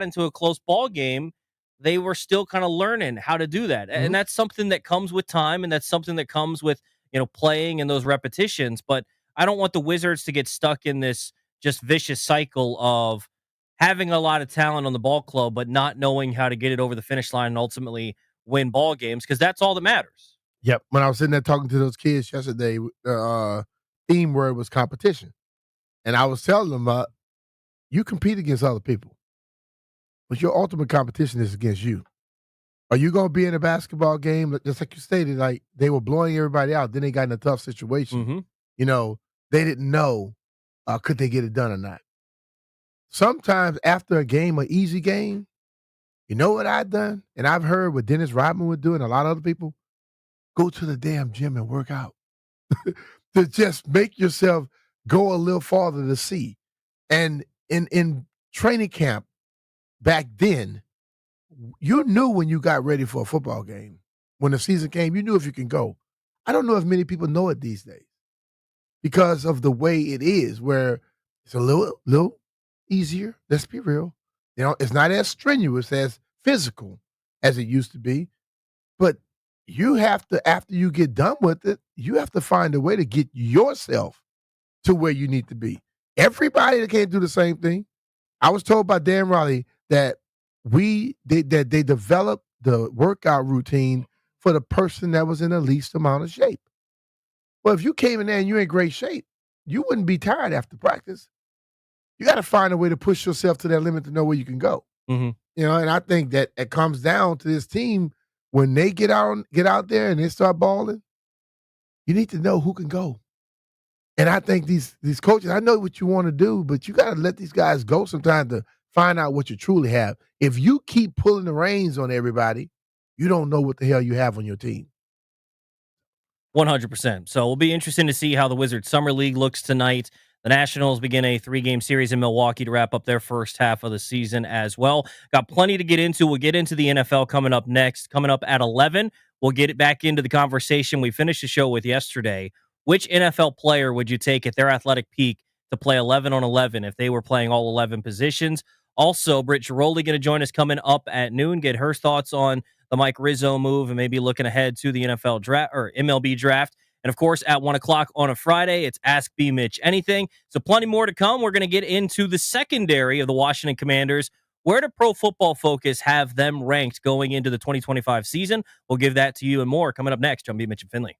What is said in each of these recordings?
into a close ball game, they were still kind of learning how to do that. And that's something that comes with time, and that's something that comes with, playing and those repetitions. But I don't want the Wizards to get stuck in this just vicious cycle of having a lot of talent on the ball club, but not knowing how to get it over the finish line and ultimately win ball games, because that's all that matters. Yep. When I was sitting there talking to those kids yesterday, theme word was competition. And I was telling them, you compete against other people, but your ultimate competition is against you. Are you going to be in a basketball game, just like you stated, like they were blowing everybody out, then they got in a tough situation. They didn't know, could they get it done or not. Sometimes after a game, an easy game, you know what I've done? And I've heard what Dennis Rodman would do and a lot of other people, go to the damn gym and work out. To just make yourself go a little farther to see. And in training camp back then, you knew when you got ready for a football game. When the season came, you knew if you can go. I don't know if many people know it these days because of the way it is, where it's a little easier. Let's be real. It's not as strenuous, as physical as it used to be. But you have to, after you get done with it, you have to find a way to get yourself to where you need to be. Everybody can't do the same thing. I was told by Dan Riley that they developed the workout routine for the person that was in the least amount of shape. Well, if you came in there and you're in great shape, you wouldn't be tired after practice. You got to find a way to push yourself to that limit to know where you can go. Mm-hmm. And I think that it comes down to this team when they get out there and they start balling. You need to know who can go. And I think these coaches, I know what you want to do, but you got to let these guys go sometimes to find out what you truly have. If you keep pulling the reins on everybody, you don't know what the hell you have on your team. 100%. So we'll be interesting to see how the Wizards Summer League looks tonight. The Nationals begin a 3-game series in Milwaukee to wrap up their first half of the season as well. Got plenty to get into. We'll get into the NFL coming up next. Coming up at 11, we'll get it back into the conversation we finished the show with yesterday. Which NFL player would you take at their athletic peak to play 11 on 11 if they were playing all 11 positions? Also, Britt Giroldi going to join us coming up at noon, get her thoughts on the Mike Rizzo move and maybe looking ahead to the NFL draft or MLB draft. And of course, at 1 o'clock on a Friday, it's Ask B Mitch Anything. So plenty more to come. We're going to get into the secondary of the Washington Commanders. Where do Pro Football Focus have them ranked going into the 2025 season? We'll give that to you and more coming up next on B Mitch and Finley.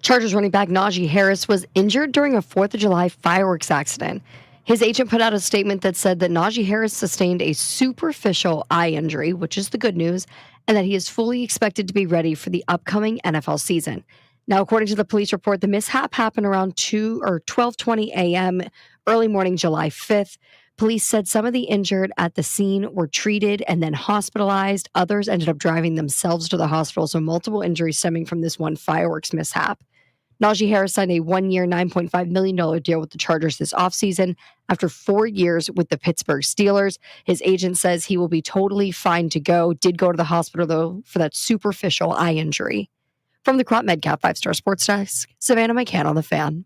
Chargers running back Najee Harris was injured during a 4th of July fireworks accident. His agent put out a statement that said that Najee Harris sustained a superficial eye injury, which is the good news, and that he is fully expected to be ready for the upcoming NFL season. Now, according to the police report, the mishap happened around 12:20 a.m. early morning, July 5th. Police said some of the injured at the scene were treated and then hospitalized. Others ended up driving themselves to the hospital, so multiple injuries stemming from this one fireworks mishap. Najee Harris signed a 1-year, $9.5 million deal with the Chargers this offseason after 4 years with the Pittsburgh Steelers. His agent says he will be totally fine to go. Did go to the hospital, though, for that superficial eye injury. From the Crop Medcap 5-Star Sports Desk, Savannah McCann on The Fan.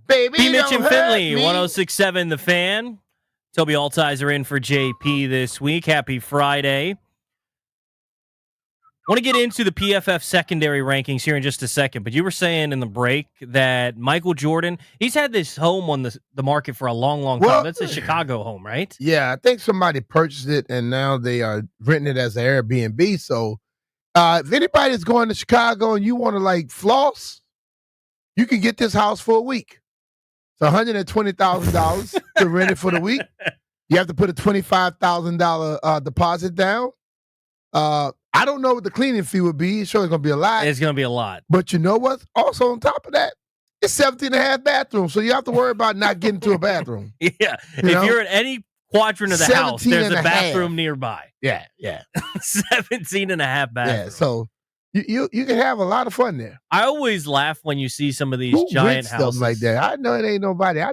Baby, B Mitch don't and hurt Finley, me. 106.7 The Fan. Toby Altizer in for JP this week. Happy Friday. Want to get into the PFF secondary rankings here in just a second, but you were saying in the break that Michael Jordan, he's had this home on the market for a long, long time. Well, That's a Chicago home, right? Yeah, I think somebody purchased it and now they are renting it as an Airbnb. So if anybody's going to Chicago and you want to like floss, you can get this house for a week. It's $120,000 to rent it for the week. You have to put a $25,000 deposit down. I don't know what the cleaning fee would be. Sure, it's going to be a lot. It's going to be a lot. But you know what? Also on top of that, it's 17 and a half bathrooms. So you have to worry about not getting to a bathroom. Yeah. If you're at any quadrant of the house, there's a bathroom nearby. Yeah. 17 and a half bathrooms. Yeah, so you can have a lot of fun there. I always laugh when you see some of these Who giant rents houses stuff like that. I know it ain't nobody. I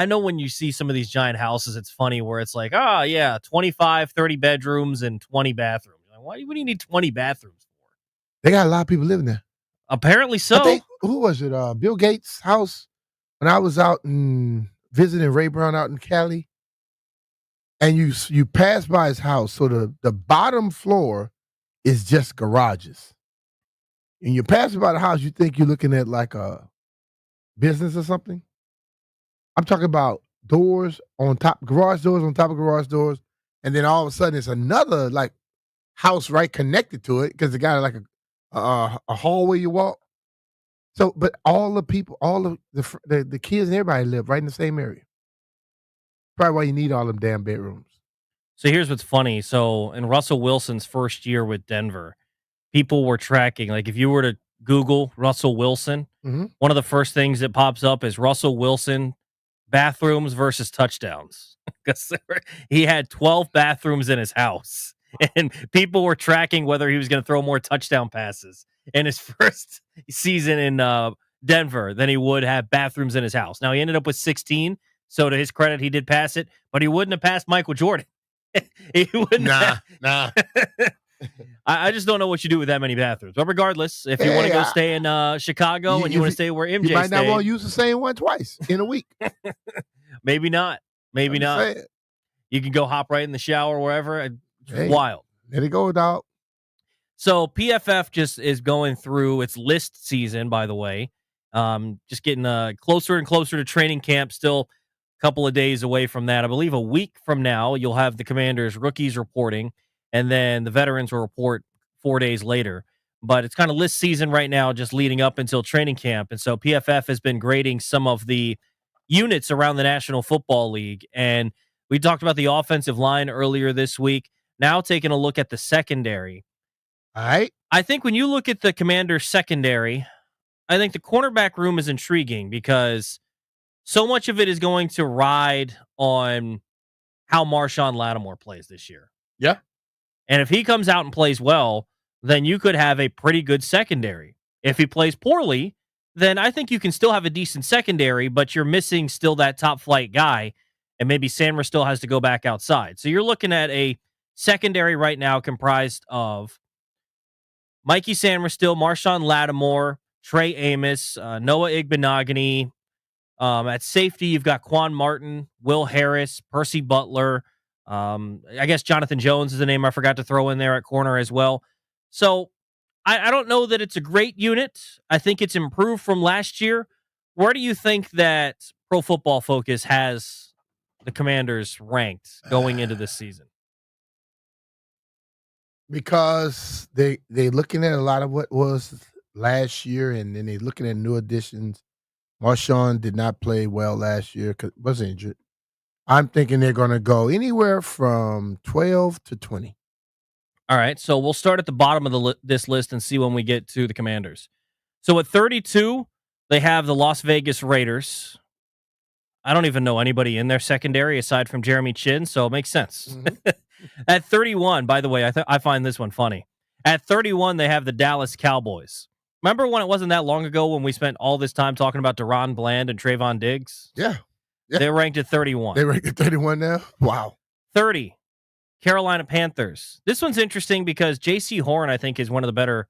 know when you see some of these giant houses, it's funny where it's like, 25, 30 bedrooms and 20 bathrooms. Like, what do you need 20 bathrooms for? they got a lot of people living there. Apparently so. I think, who was it? Bill Gates' house when I was out and visiting Ray Brown out in Cali. And you pass by his house, so the bottom floor is just garages. And you're passing by the house, you think you're looking at like a business or something. I'm talking about doors on top, garage doors on top of garage doors, and then all of a sudden it's another like house right connected to it because it got like a hallway you walk. So, but all the people, all of the kids and everybody live right in the same area. Probably why you need all them damn bedrooms. So here's what's funny. So in Russell Wilson's first year with Denver, people were tracking, like if you were to Google Russell Wilson, one of the first things that pops up is Russell Wilson bathrooms versus touchdowns. Because he had 12 bathrooms in his house. And people were tracking whether he was going to throw more touchdown passes in his first season in Denver than he would have bathrooms in his house. Now, he ended up with 16. So to his credit, he did pass it, but he wouldn't have passed Michael Jordan. He wouldn't. Nah. I just don't know what you do with that many bathrooms. But regardless, if you want to go stay in Chicago and you want to stay where MJ you might not stayed, want to use the same one twice in a week. maybe not. Maybe not. Saying. You can go hop right in the shower wherever. It's Hey, wild. Let it go, dog. So PFF just is going through its list season, by the way. Just getting closer and closer to training camp. Still a couple of days away from that. I believe a week from now, you'll have the Commanders rookies reporting, and then the veterans will report 4 days later. But it's kind of list season right now, just leading up until training camp. And so PFF has been grading some of the units around the National Football League. And we talked about the offensive line earlier this week. Now taking a look at the secondary. All right. I think when you look at the Commanders secondary, I think the cornerback room is intriguing because so much of it is going to ride on how Marshawn Latimore plays this year. Yeah. And if he comes out and plays well, then you could have a pretty good secondary. If he plays poorly, then I think you can still have a decent secondary, but you're missing still that top flight guy, and maybe Sandler still has to go back outside. So you're looking at a secondary right now comprised of Mikey Sainristil, Marshawn Latimore, Trey Amos, Noah Igbenogany. At safety, you've got Quan Martin, Will Harris, Percy Butler. I guess Jonathan Jones is a name I forgot to throw in there at corner as well. So I don't know that it's a great unit. I think it's improved from last year. Where do you think that Pro Football Focus has the Commanders ranked going into this season? Because they looking at a lot of what was last year, and then they're looking at new additions. Marshawn did not play well last year because was injured. I'm thinking they're going to go anywhere from 12 to 20. All right, so we'll start at the bottom of this list and see when we get to the Commanders. So at 32, they have the Las Vegas Raiders. I don't even know anybody in their secondary aside from Jeremy Chin, so it makes sense. Mm-hmm. At 31, by the way, I find this one funny. At 31, they have the Dallas Cowboys. Remember when it wasn't that long ago when we spent all this time talking about Deron Bland and Trayvon Diggs? Yeah. They're ranked at 31. They're ranked at 31 now? Wow. 30, Carolina Panthers. This one's interesting because J.C. Horn, I think, is one of the better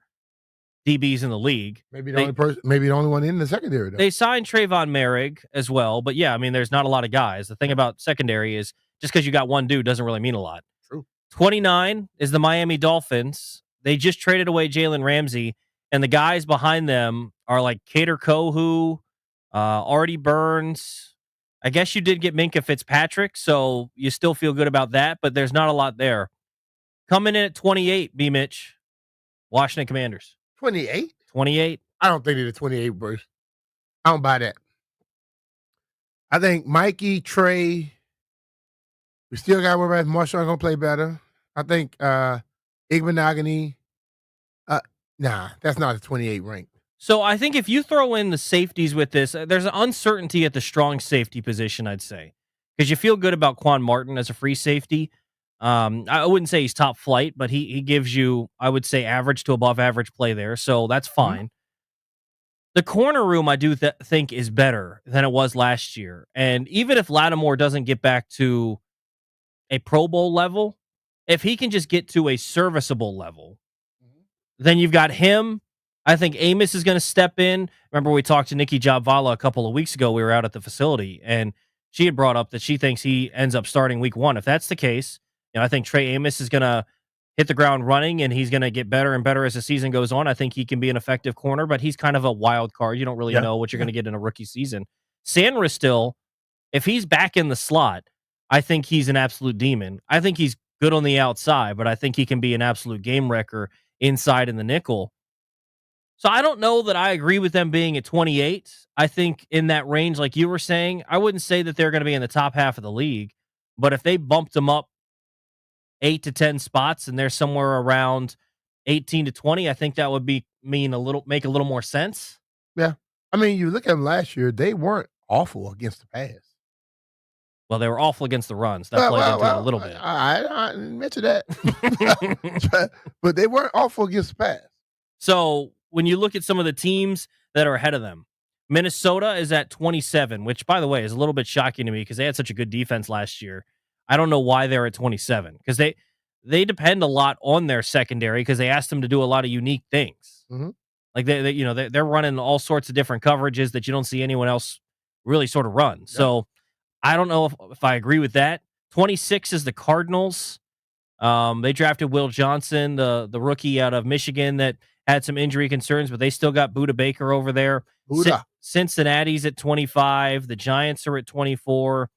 DBs in the league. Maybe the only one in the secondary, though. They signed Trayvon Merrick as well, but yeah, I mean, there's not a lot of guys. The thing about secondary is just because you got one dude doesn't really mean a lot. True. 29 is the Miami Dolphins. They just traded away Jalen Ramsey, and the guys behind them are like Kader Kohu, Artie Burns. I guess you did get Minkah Fitzpatrick, so you still feel good about that, but there's not a lot there. Coming in at 28, B Mitch, Washington Commanders. 28? 28. I don't think they're the 28, Bruce. I don't buy that. I think Mikey, Trey, we still got to worry about Marshawn going to play better. I think Igbenogany, nah, that's not a 28 rank. So I think if you throw in the safeties with this, there's an uncertainty at the strong safety position, I'd say. Because you feel good about Quan Martin as a free safety. I wouldn't say he's top flight, but he gives you, I would say, average to above average play there. So that's fine. Mm-hmm. The corner room, I do think, is better than it was last year. And even if Latimore doesn't get back to a Pro Bowl level, if he can just get to a serviceable level, then you've got him. I think Amos is going to step in. Remember, we talked to Nikki Jobvala a couple of weeks ago. We were out at the facility, and she had brought up that she thinks he ends up starting week 1. If that's the case, I think Trey Amos is going to hit the ground running, and he's going to get better and better as the season goes on. I think he can be an effective corner, but he's kind of a wild card. You don't really know what you're going to get in a rookie season. Sainristil, if he's back in the slot, I think he's an absolute demon. I think he's good on the outside, but I think he can be an absolute game wrecker inside in the nickel. So I don't know that I agree with them being at 28. I think in that range, like you were saying, I wouldn't say that they're going to be in the top half of the league, but if they bumped them up 8 to 10 spots and they're somewhere around 18 to 20, I think that would make a little more sense. Yeah. I mean, you look at them last year, they weren't awful against the pass. Well, they were awful against the runs. That played into it a little bit. I didn't mention that. But they weren't awful against the pass. So when you look at some of the teams that are ahead of them, Minnesota is at 27, which, by the way, is a little bit shocking to me because they had such a good defense last year. I don't know why they're at 27 because they depend a lot on their secondary because they asked them to do a lot of unique things. Mm-hmm. Like they're running all sorts of different coverages that you don't see anyone else really sort of run. Yeah. So I don't know if I agree with that. 26 is the Cardinals. They drafted Will Johnson, the rookie out of Michigan that had some injury concerns, but they still got Budda Baker over there. Cincinnati's at 25. The Giants are at 24.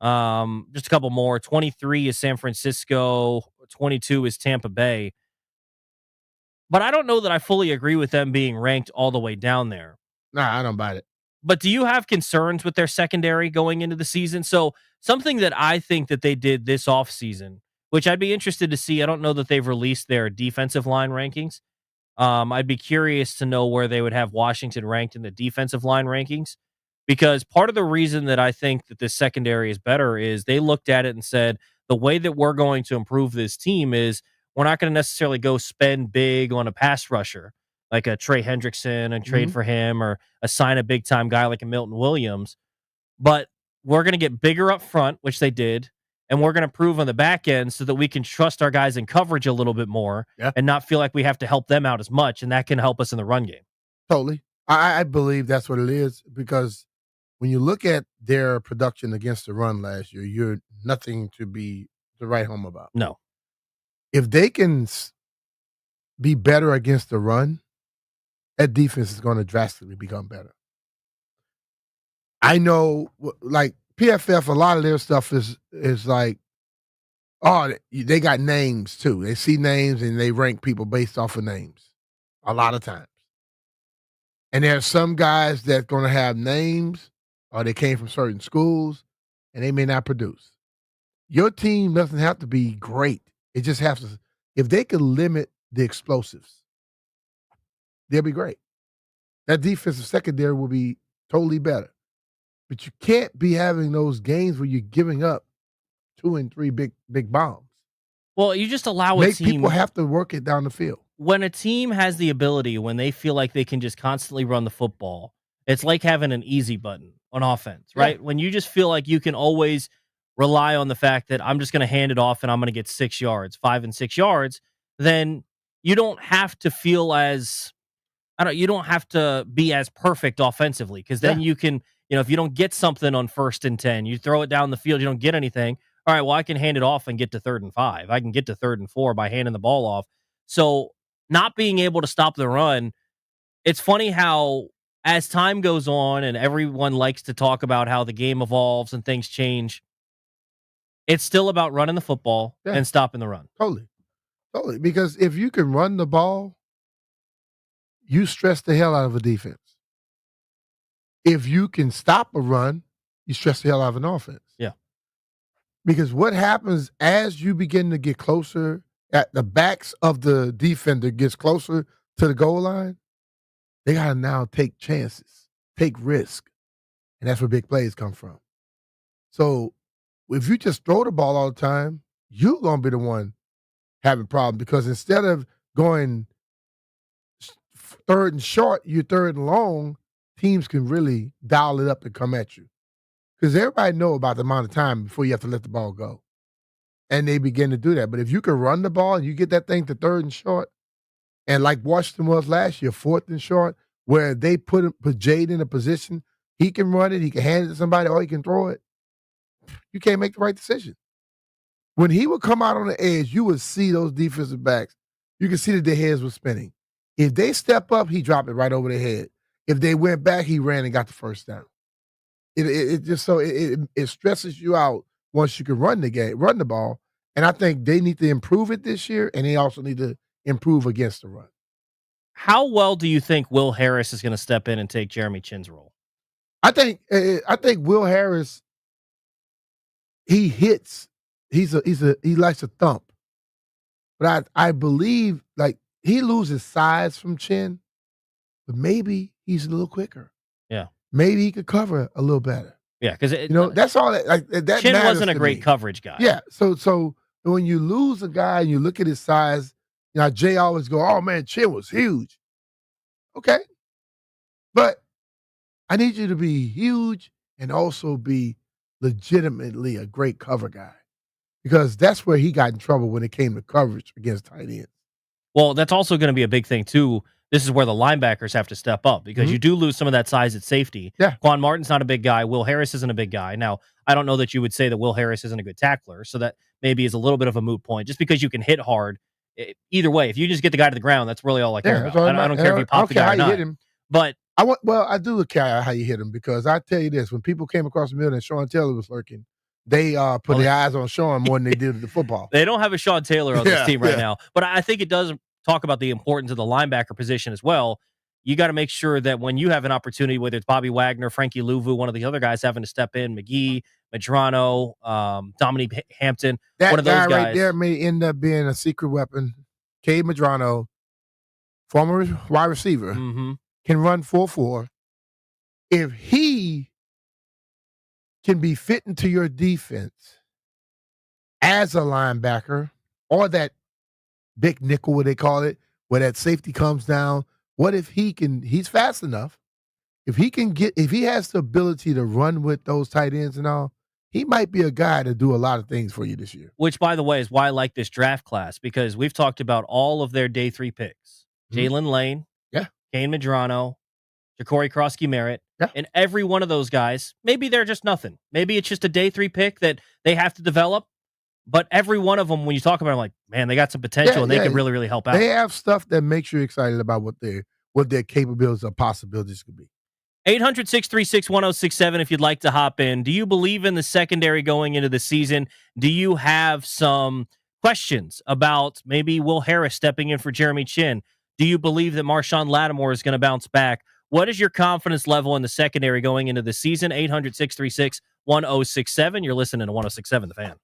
Just a couple more. 23 is San Francisco. 22 is Tampa Bay. But I don't know that I fully agree with them being ranked all the way down there. Nah, I don't buy it. But do you have concerns with their secondary going into the season? So something that I think that they did this offseason, which I'd be interested to see. I don't know that they've released their defensive line rankings. I'd be curious to know where they would have Washington ranked in the defensive line rankings, because part of the reason that I think that this secondary is better is they looked at it and said, the way that we're going to improve this team is we're not going to necessarily go spend big on a pass rusher like a Trey Hendrickson and trade for him, or assign a big-time guy like a Milton Williams. But we're going to get bigger up front, which they did, and we're going to prove on the back end so that we can trust our guys in coverage a little bit more and not feel like we have to help them out as much, and that can help us in the run game. Totally. I believe that's what it is, because when you look at their production against the run last year, you're nothing to write home about. No. If they can be better against the run, that defense is going to drastically become better. I know, like PFF, a lot of their stuff is like, oh, they got names too. They see names and they rank people based off of names a lot of times. And there are some guys that's going to have names, or they came from certain schools, and they may not produce. Your team doesn't have to be great. It just has to. If they could limit the explosives, they'll be great. That defensive secondary will be totally better. But you can't be having those games where you're giving up 2 and 3 big bombs. Well, you just allow a team. People have to work it down the field. When a team has the ability, when they feel like they can just constantly run the football, it's like having an easy button on offense, right? Yeah. When you just feel like you can always rely on the fact that I'm just going to hand it off and I'm going to get 6 yards, 5 and 6 yards, then you don't have to feel as, you don't have to be as perfect offensively, because then you can, if you don't get something on 1st and 10, you throw it down the field, you don't get anything. All right, well, I can hand it off and get to 3rd and 5. I can get to 3rd and 4 by handing the ball off. So not being able to stop the run, it's funny how as time goes on and everyone likes to talk about how the game evolves and things change, it's still about running the football and stopping the run. Totally. Because if you can run the ball, you stress the hell out of a defense. If you can stop a run, you stress the hell out of an offense. Yeah. Because what happens as you begin to get closer, at the backs of the defender gets closer to the goal line, they got to now take chances, take risk. And that's where big plays come from. So if you just throw the ball all the time, you're going to be the one having problems, because instead of going 3rd and short, you're 3rd and long, teams can really dial it up and come at you. Because everybody know about the amount of time before you have to let the ball go. And they begin to do that. But if you can run the ball and you get that thing to 3rd and short, and like Washington was last year, 4th and short, where they put Jade in a position, he can run it, he can hand it to somebody, or he can throw it, you can't make the right decision. When he would come out on the edge, you would see those defensive backs. You could see that their heads were spinning. If they step up, he dropped it right over their head. If they went back, he ran and got the 1st down. It just so it stresses you out once you can run the ball. And I think they need to improve it this year, and they also need to improve against the run. How well do you think Will Harris is going to step in and take Jeremy Chinn's role? I think Will Harris, he hits. He likes to thump. But I believe, like, he loses size from Chinn, but maybe he's a little quicker. Yeah. Maybe he could cover a little better. Yeah, because that's all that Chinn wasn't a great coverage guy. Yeah. So when you lose a guy and you look at his size, Jay always go, "Oh man, Chinn was huge." Okay. But I need you to be huge and also be legitimately a great cover guy. Because that's where he got in trouble when it came to coverage against tight ends. Well, that's also going to be a big thing, too. This is where the linebackers have to step up, because you do lose some of that size at safety. Yeah. Quan Martin's not a big guy. Will Harris isn't a big guy. Now, I don't know that you would say that Will Harris isn't a good tackler, so that maybe is a little bit of a moot point. Just because you can hit hard, either way, if you just get the guy to the ground, that's really all I care about. I don't care if you pop the guy or not. Hit him. But I do care how you hit him, because I tell you this, when people came across the middle and Sean Taylor was lurking, they put their eyes on Sean more than they did the football. They don't have a Sean Taylor on this team right now. But I think it does talk about the importance of the linebacker position as well. You got to make sure that when you have an opportunity, whether it's Bobby Wagner, Frankie Louvu, one of the other guys having to step in, McGee, Medrano, Dominique Hampton, one of those guys right there may end up being a secret weapon. Cade Medrano, former wide receiver, can run 4.4. If he can be fit into your defense as a linebacker, or that big nickel, what they call it, where that safety comes down, what if he's fast enough, if he has the ability to run with those tight ends and all, he might be a guy to do a lot of things for you this year. Which, by the way, is why I like this draft class, because we've talked about all of their day 3 picks. Jalen Lane, Yeah. Kane Medrano, Ja'Cory Krosky-Merritt, Yeah. and every one of those guys, maybe they're just nothing. Maybe it's just a day 3 pick that they have to develop. But every one of them, when you talk about them, like, man, they got some potential and they could really, really help out. They have stuff that makes you excited about what their capabilities or possibilities could be. 800-636-1067 if you'd like to hop in. Do you believe in the secondary going into the season? Do you have some questions about maybe Will Harris stepping in for Jeremy Chin? Do you believe that Marshawn Latimore is going to bounce back? What is your confidence level in the secondary going into the season? 800-636-1067. You're listening to 1067 The Fan.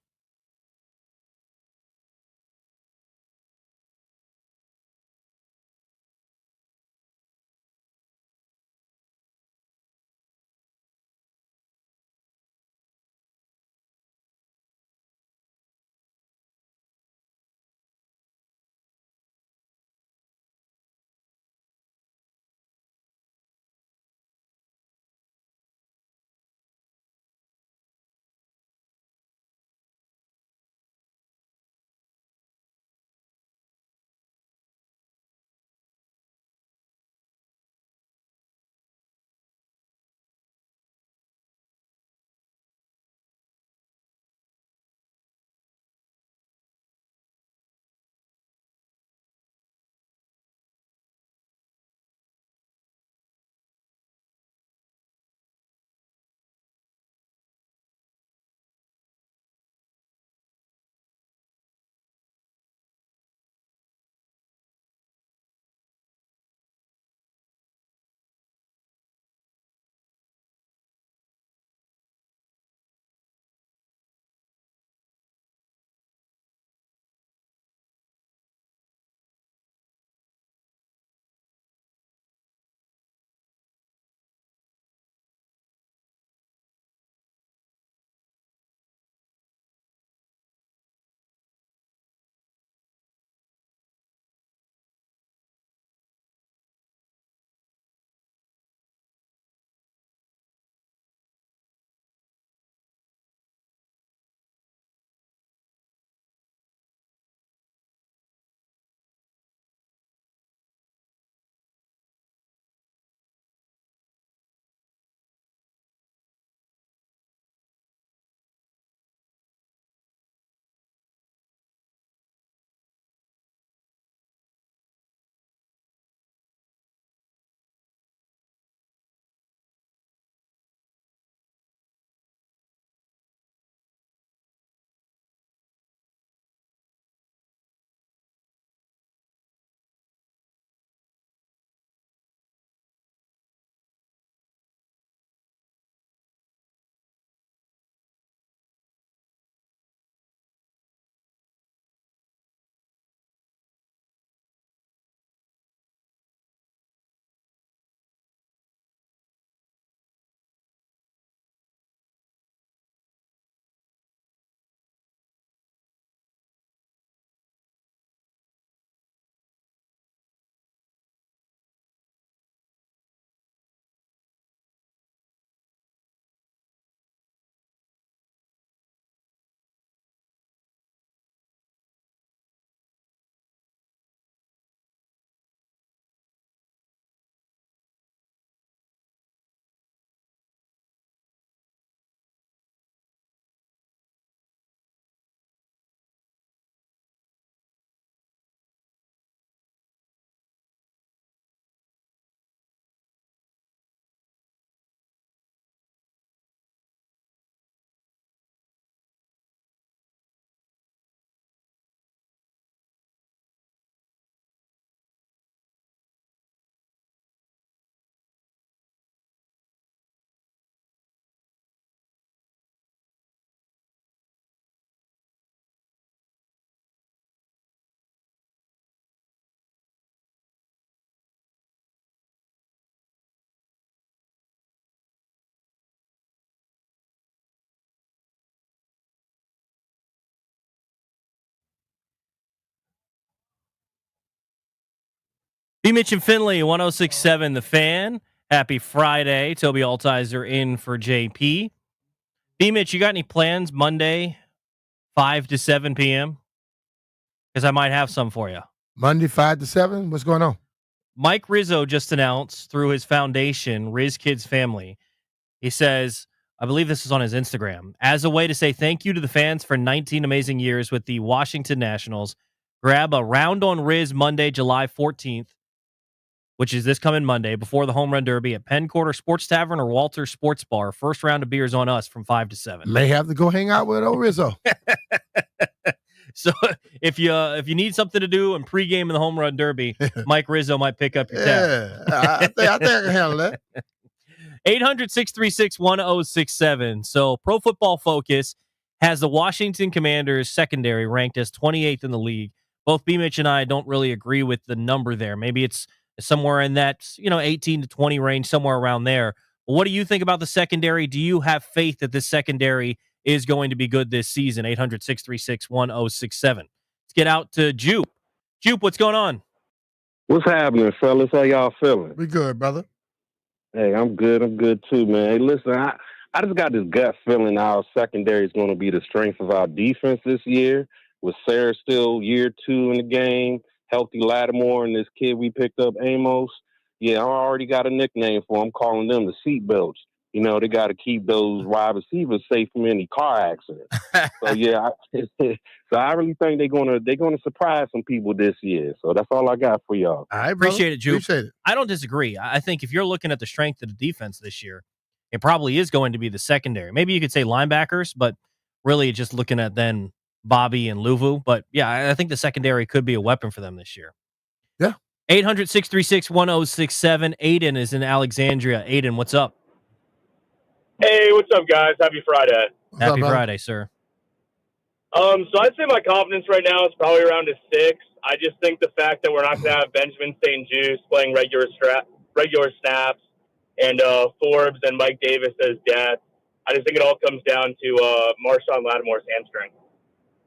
B Mitch and Finley, 1067 The Fan. Happy Friday. Toby Altizer in for JP. B Mitch, you got any plans Monday, 5 to 7 p.m.? Because I might have some for you. Monday, 5 to 7? What's going on? Mike Rizzo just announced through his foundation, Riz Kids Family, he says, I believe this is on his Instagram, as a way to say thank you to the fans for 19 amazing years with the Washington Nationals, grab a round on Riz Monday, July 14th, which is this coming Monday, before the Home Run Derby at Penn Quarter Sports Tavern or Walter Sports Bar. First round of beers on us from 5 to 7. May have to go hang out with old Rizzo. So if you need something to do and pregame in the Home Run Derby, Mike Rizzo might pick up your tab. I think I can handle that. 800-636-1067. So Pro Football Focus has the Washington Commanders secondary ranked as 28th in the league. Both B Mitch and I don't really agree with the number there. Maybe it's somewhere in that 18 to 20 range, somewhere around there. But what do you think about the secondary? Do you have faith that this secondary is going to be good this season? 800-636-1067. Let's get out to Jupe. Jupe, what's going on? What's happening, fellas? How y'all feeling? We good, brother. Hey, I'm good. I'm good too, man. Hey, listen, I just got this gut feeling our secondary is going to be the strength of our defense this year. With Sarah still year 2 in the game, healthy Latimore, and this kid we picked up, Amos. Yeah, I already got a nickname for them, calling them the seatbelts. You know, they got to keep those wide receivers safe from any car accident. So yeah, I really think they're gonna surprise some people this year. So that's all I got for y'all. I appreciate it, Jupe. Appreciate it. I don't disagree. I think if you're looking at the strength of the defense this year, it probably is going to be the secondary. Maybe you could say linebackers, but really just looking at then Bobby and Luvu. But yeah, I think the secondary could be a weapon for them this year. Yeah. 800-636-1067. Aiden is in Alexandria. Aiden, what's up? Hey, what's up, guys? Happy Friday. Happy Friday, sir. So I'd say my confidence right now is probably around a 6. I just think the fact that we're not going to have Benjamin St. Juste playing regular snaps and Forbes and Mike Davis as depth, I just think it all comes down to Marshawn Lattimore's hamstring.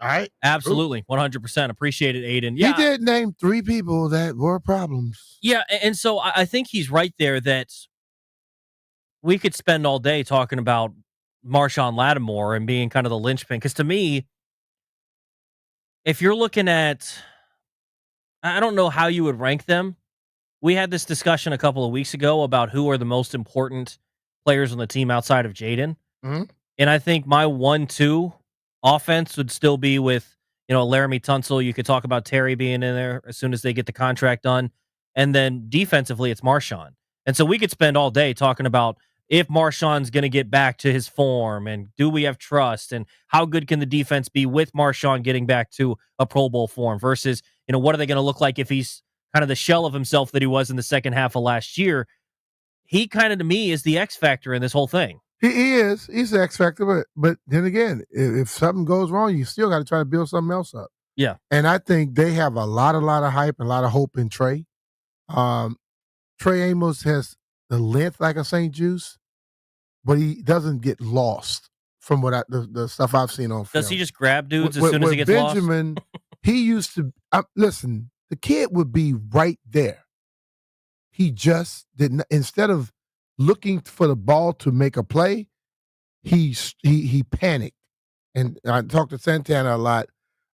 All right. Absolutely. 100%. Appreciate it, Aiden. Yeah. He did name 3 people that were problems. Yeah, and so I think he's right there that we could spend all day talking about Marshawn Latimore and being kind of the linchpin. Because to me, if you're looking at, I don't know how you would rank them. We had this discussion a couple of weeks ago about who are the most important players on the team outside of Jaden. Mm-hmm. And I think my 1-2 offense would still be with, Laramie Tunsil. You could talk about Terry being in there as soon as they get the contract done. And then defensively, it's Marshawn. And so we could spend all day talking about if Marshawn's going to get back to his form and do we have trust and how good can the defense be with Marshawn getting back to a Pro Bowl form versus, what are they going to look like if he's kind of the shell of himself that he was in the second half of last year. He kind of, to me, is the X factor in this whole thing. He is. He's the X factor, but then again, if something goes wrong, you still got to try to build something else up. Yeah. And I think they have a lot of hype and a lot of hope in Trey. Trey Amos has the length like a St. Juste, but he doesn't get lost from what the stuff I've seen on film. Does he just grab dudes as soon as he gets Benjamin, lost? He used to listen. The kid would be right there. He just didn't. Instead of looking for the ball to make a play, he panicked. And I talked to Santana a lot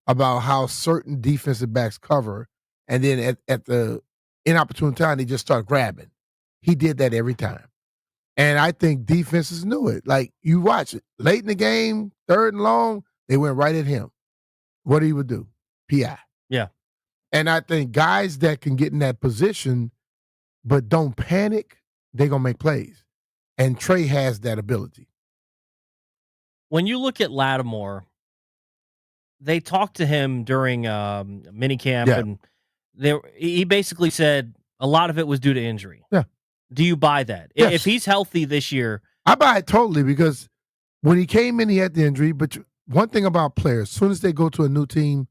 about how certain defensive backs cover, and then at the inopportune time, they just start grabbing. He did that every time. And I think defenses knew it. Like, you watch it. Late in the game, 3rd and long, they went right at him. What he would do? PI. Yeah. And I think guys that can get in that position but don't panic, they're going to make plays. And Trey has that ability. When you look at Latimore, they talked to him during minicamp, and he basically said a lot of it was due to injury. Yeah. Do you buy that? Yes. If he's healthy this year. I buy it totally, because when he came in, he had the injury. But one thing about players, as soon as they go to a new team,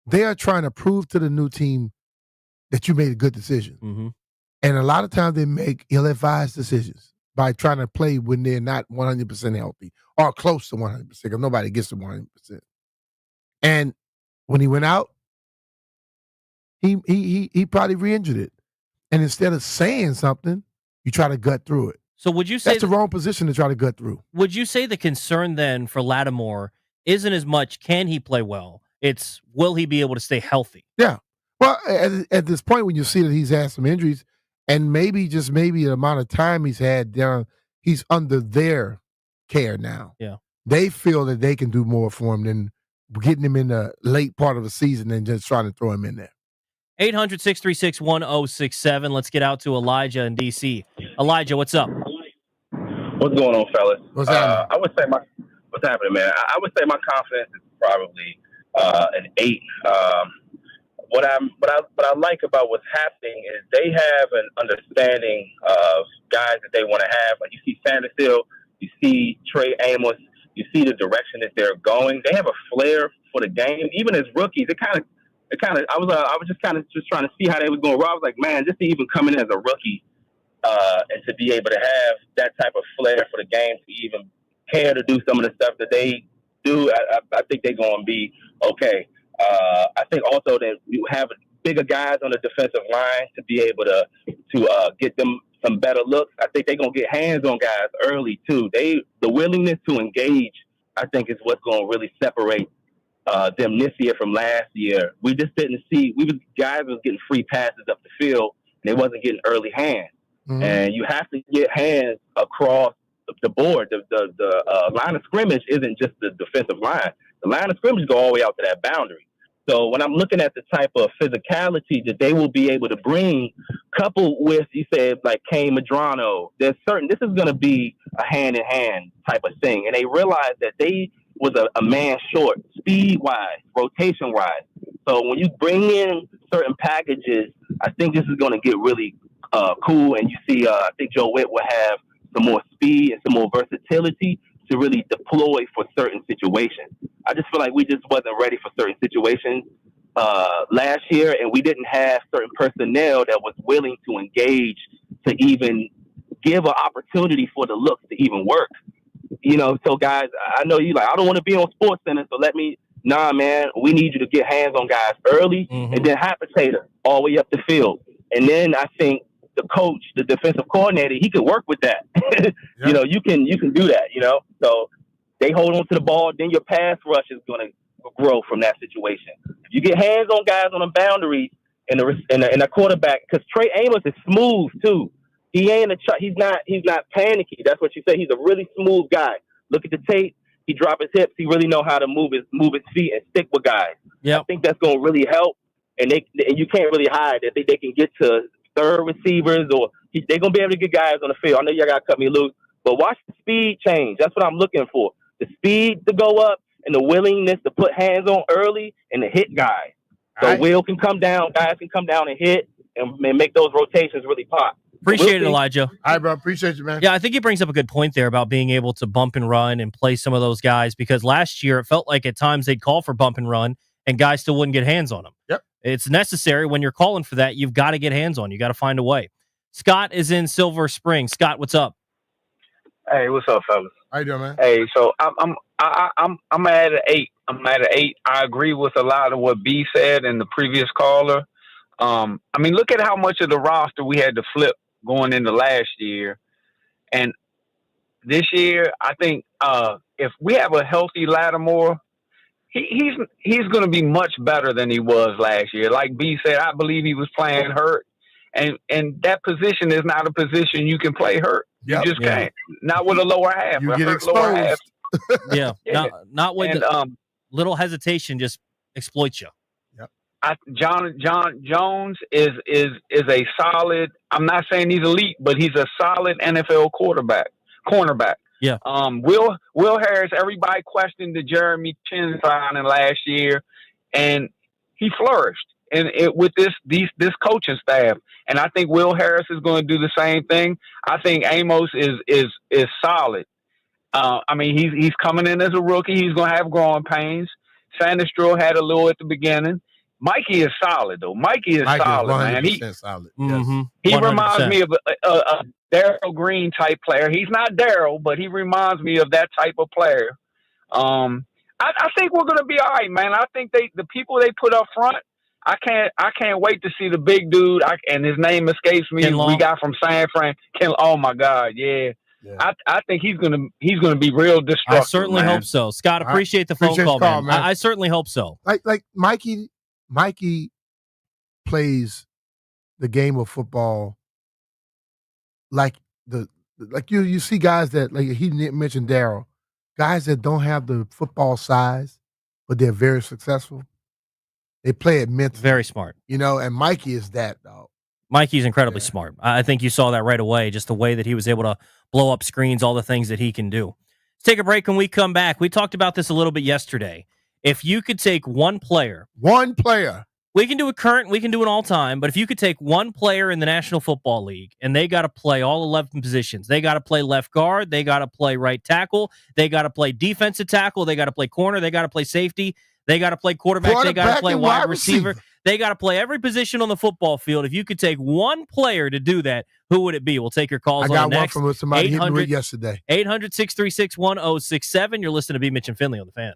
they are trying to prove to the new team that you made a good decision. Mm-hmm. And a lot of times they make ill-advised decisions by trying to play when they're not 100% healthy or close to 100%, because nobody gets to 100%. And when he went out, he probably re-injured it. And instead of saying something, you try to gut through it. So would you say that's the wrong position to try to gut through? Would you say the concern then for Latimore isn't as much can he play well? It's will he be able to stay healthy? Yeah. Well, at this point, when you see that he's had some injuries, and maybe the amount of time he's had down, he's under their care now. Yeah. They feel that they can do more for him than getting him in the late part of the season and just trying to throw him in there. 800-636-1067. Let's get out to Elijah in D.C. Elijah, what's up? What's going on, fellas? What's happening? I would say what's happening, man? I would say my confidence is probably an 8. What I like about what's happening is they have an understanding of guys that they want to have. Like you see Sanderfield, you see Trey Amos, you see the direction that they're going. They have a flair for the game. Even as rookies, I was just trying to see how they was going to roll. I was like, man, just to even come in as a rookie and to be able to have that type of flair for the game, to even care to do some of the stuff that they do, I think they're going to be okay. I think also that you have bigger guys on the defensive line to be able to get them some better looks. I think they're going to get hands on guys early too. The willingness to engage, I think, is what's going to really separate them this year from last year. We just didn't see. Guys was getting free passes up the field, and they wasn't getting early hands. Mm-hmm. And you have to get hands across the board. The line of scrimmage isn't just the defensive line. The line of scrimmage go all the way out to that boundary. So when I'm looking at the type of physicality that they will be able to bring, coupled with, you said, like Kane Medrano, this is going to be a hand-in-hand type of thing. And they realized that they was a man short, speed-wise, rotation-wise. So when you bring in certain packages, I think this is going to get really cool. And you see, I think Joe Witt will have some more speed and some more versatility to really deploy for certain situations. I just feel like we just wasn't ready for certain situations last year, and we didn't have certain personnel that was willing to engage to even give an opportunity for the looks to even work. You know, so guys, I know you like, I don't want to be on Sports Center, so man, we need you to get hands on guys early, mm-hmm. and then hot potato all the way up the field. And then I think the coach, the defensive coordinator, he could work with that. Yep. You know, you can do that, you know. So they hold on to the ball, then your pass rush is going to grow from that situation. If you get hands on guys on the boundaries and a quarterback, because Trey Amos is smooth too. He ain't he's not panicky. That's what you say. He's a really smooth guy. Look at the tape. He drop his hips. He really know how to move his feet and stick with guys. Yep. I think that's going to really help. And you can't really hide that they can get to third receivers, or they're going to be able to get guys on the field. I know y'all got to cut me loose, but watch the speed change. That's what I'm looking for. The speed to go up and the willingness to put hands on early and to hit guys. So right. Will can come down, guys can come down and hit and make those rotations really pop. Appreciate it, Elijah. All right, bro. Appreciate you, man. Yeah, I think he brings up a good point there about being able to bump and run and play some of those guys, because last year it felt like at times they'd call for bump and run and guys still wouldn't get hands on them. Yep. It's necessary when you're calling for that. You've got to get hands on. You got to find a way. Scott is in Silver Spring. Scott, what's up? Hey, what's up, fellas? How you doing, man? Hey, so I'm at an 8. I'm at an 8. I agree with a lot of what B said and the previous caller. I mean, look at how much of the roster we had to flip going into last year, and this year, I think if we have a healthy Latimore, he's going to be much better than he was last year. Like B said, I believe he was playing hurt, and that position is not a position you can play hurt. Yep. You just can't. Not with a lower half. You get exposed. Lower half. Yeah. Not with little hesitation, just exploits you. John Jones is a solid. I'm not saying he's elite, but he's a solid NFL cornerback. Yeah. Will Harris. Everybody questioned the Jeremy Chin signing last year, and he flourished. And with this coaching staff, and I think Will Harris is going to do the same thing. I think Amos is solid. I mean, he's coming in as a rookie. He's going to have growing pains. Sandestro had a little at the beginning. Mikey is solid, though. Mikey is solid, man. He's solid. Mm-hmm. He reminds me of a Darryl Green type player. He's not Darryl, but he reminds me of that type of player. I think we're going to be all right, man. I think the people they put up front, I can't wait to see the big dude. And his name escapes me. Kinlaw. We got from San Fran. Oh my God, yeah. I think he's gonna be real destructive. I certainly hope so. Scott, appreciate the phone call, man. I certainly hope so. Like Mikey plays the game of football like you see guys that, like he mentioned Darryl, guys that don't have the football size, but they're very successful. They play it mentally. Very smart. And Mikey is that, dog. Mikey's incredibly smart. I think you saw that right away, just the way that he was able to blow up screens, all the things that he can do. Let's take a break. When we come back, we talked about this a little bit yesterday. If you could take one player. We can do it current, we can do it all time, but if you could take one player in the National Football League and they got to play all 11 positions, they got to play left guard, they got to play right tackle, they got to play defensive tackle, they got to play corner, they got to play safety, they got to play quarterback, they got to play wide receiver, they got to play every position on the football field. If you could take one player to do that, who would it be? We'll take your calls on the next. I got one from somebody hit me with yesterday. 800-636-1067. You're listening to B Mitch and Finley on the Fan.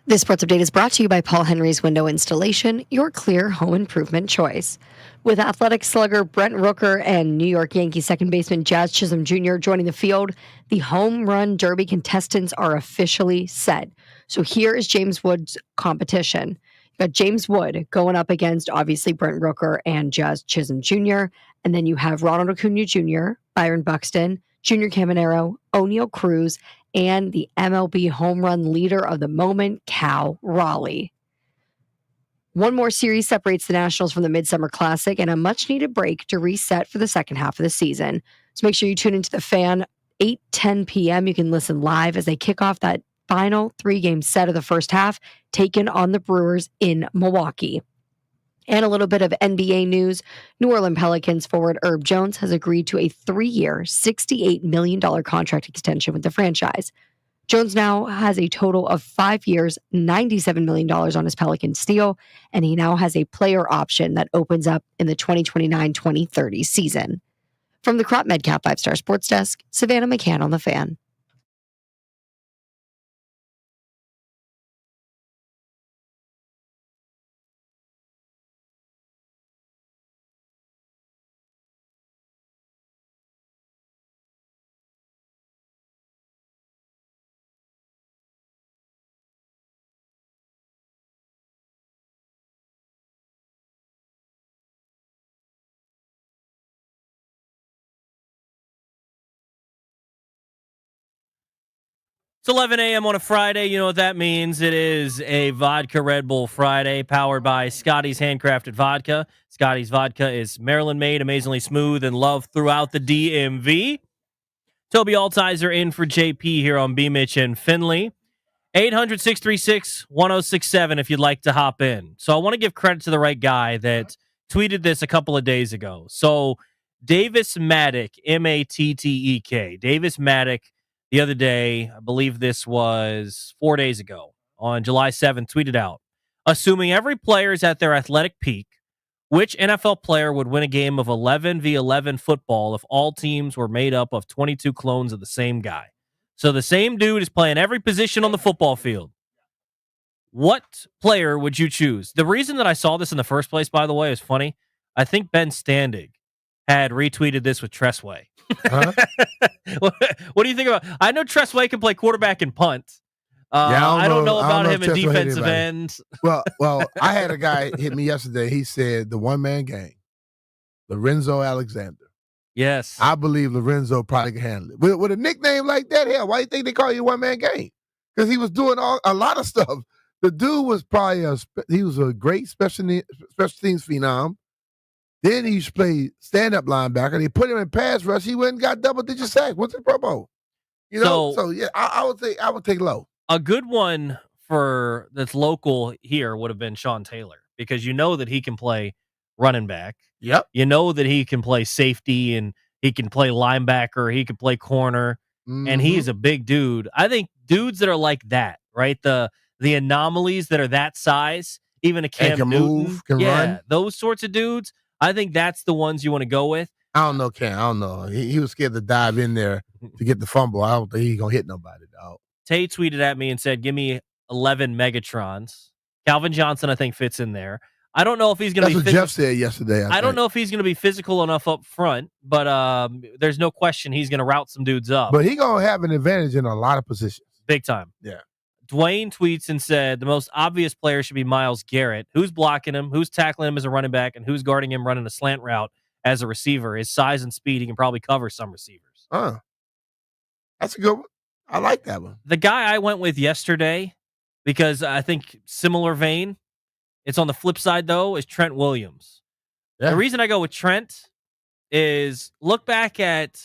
This sports update is brought to you by Paul Henry's Window Installation, your clear home improvement choice. With athletic slugger Brent Rooker and New York Yankees second baseman Jazz Chisholm Jr. joining the field, the home run derby contestants are officially set. So here is James Wood's competition. You got James Wood going up against, obviously, Brent Rooker and Jazz Chisholm Jr. And then you have Ronald Acuna Jr., Byron Buxton, Junior Caminero, O'Neal Cruz, and the MLB home run leader of the moment, Cal Raleigh. One more series separates the Nationals from the Midsummer Classic and a much-needed break to reset for the second half of the season. So make sure you tune into the Fan, 8:10 p.m. You can listen live as they kick off that final 3-game set of the first half, taken on the Brewers in Milwaukee. And a little bit of NBA news. New Orleans Pelicans forward Herb Jones has agreed to a 3-year, $68 million contract extension with the franchise. Jones now has a total of 5 years, $97 million on his Pelicans deal, and he now has a player option that opens up in the 2029-2030 season. From the Crop Medcap 5-Star Sports Desk, Savannah McCann on the Fan. It's 11 a.m. on a Friday. You know what that means. It is a Vodka Red Bull Friday powered by Scotty's Handcrafted Vodka. Scotty's Vodka is Maryland-made, amazingly smooth, and loved throughout the DMV. Toby Altizer in for JP here on B Mitch and Finley. 800-636-1067 if you'd like to hop in. So I want to give credit to the right guy that tweeted this a couple of days ago. So Davis Maddock, Mattek, Davis Maddock, the other day, I believe this was 4 days ago, on July 7th, tweeted out, assuming every player is at their athletic peak, which NFL player would win a game of 11v11 football if all teams were made up of 22 clones of the same guy? So the same dude is playing every position on the football field. What player would you choose? The reason that I saw this in the first place, by the way, is funny. I think Ben Standig had retweeted this with Tressway. Huh? What do you think about? I know Tressway can play quarterback and punt. I don't know about him in defensive end. Well, I had a guy hit me yesterday. He said the one-man game, Lorenzo Alexander. Yes. I believe Lorenzo probably can handle it. With a nickname like that, hell, why do you think they call you one-man game? Because he was doing a lot of stuff. The dude was probably he was a great special teams phenom. Then he used to play stand-up linebacker. They put him in pass rush. He went and got double-digit sacks. What's the Pro Bowl? You know, so yeah, I would take low. A good one for that's local here would have been Sean Taylor, because you know that he can play running back. Yep. You know that he can play safety and he can play linebacker. He can play corner, and he's a big dude. I think dudes that are like that, right? The anomalies that are that size, even a Cam can Newton, move, can run. Those sorts of dudes. I think that's the ones you want to go with. I don't know, Cam. I don't know. He was scared to dive in there to get the fumble. I don't think he's going to hit nobody, dog. Tay tweeted at me and said, give me 11 Megatrons. Calvin Johnson, I think, fits in there. I don't know if he's going to be... That's what Jeff said yesterday. I don't know if he's going to be physical enough up front, but there's no question he's going to route some dudes up. But he's going to have an advantage in a lot of positions. Big time. Yeah. Dwayne tweets and said, the most obvious player should be Myles Garrett. Who's blocking him? Who's tackling him as a running back? And who's guarding him running a slant route as a receiver? His size and speed, he can probably cover some receivers. That's a good one. I like that one. The guy I went with yesterday, because I think similar vein, it's on the flip side, though, is Trent Williams. Yeah. The reason I go with Trent is look back at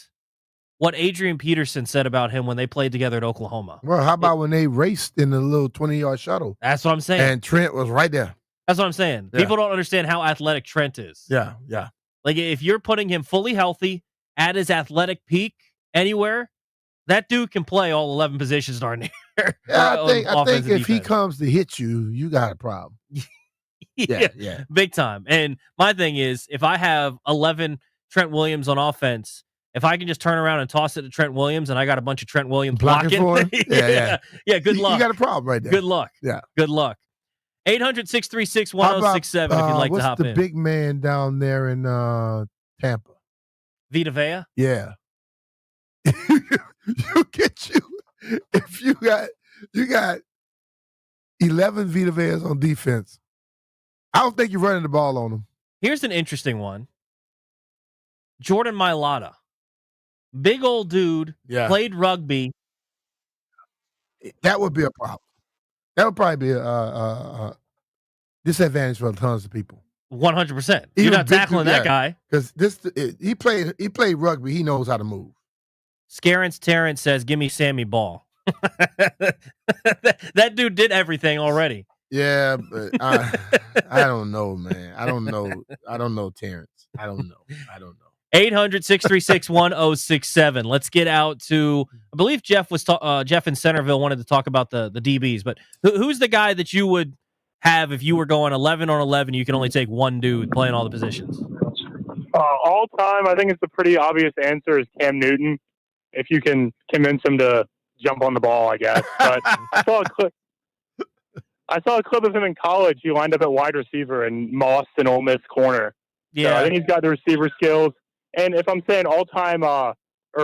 what Adrian Peterson said about him when they played together at Oklahoma. Well, how about when they raced in the little 20-yard shuttle? That's what I'm saying. And Trent was right there. That's what I'm saying. Yeah. People don't understand how athletic Trent is. Yeah. Like, if you're putting him fully healthy at his athletic peak anywhere, that dude can play all 11 positions darn near. Yeah, I think if he comes to hit you, you got a problem. Yeah. Big time. And my thing is, if I have 11 Trent Williams on offense, If I can just turn around and toss it to Trent Williams, and I got a bunch of Trent Williams blocking for him. yeah. Good luck. You got a problem right there. Good luck. Yeah. Good luck. 800-636-1067 if you'd like to hop in. What's the big man down there in Tampa? Vita Vea? Yeah. You get you. If you got 11 Vita Veas on defense, I don't think you're running the ball on them. Here's an interesting one. Jordan Mailata. Big old dude, played rugby. That would be a problem. That would probably be a disadvantage for tons of people. 100%. You're not tackling that guy. Because he played rugby. He knows how to move. Scarence Terrence says, give me Sammy Ball. That dude did everything already. Yeah, but I don't know, man. I don't know Terrence. I don't know. 800-636-1067. Let's get out to, I believe Jeff in Centerville wanted to talk about the DBs, but who's the guy that you would have if you were going 11 on 11, you can only take one dude playing all the positions? All time, I think it's a pretty obvious answer is Cam Newton, if you can convince him to jump on the ball, I guess. But I saw a clip of him in college. He lined up at wide receiver in Moss and Ole Miss corner. Yeah, so I think he's got the receiver skills. And if I'm saying all-time or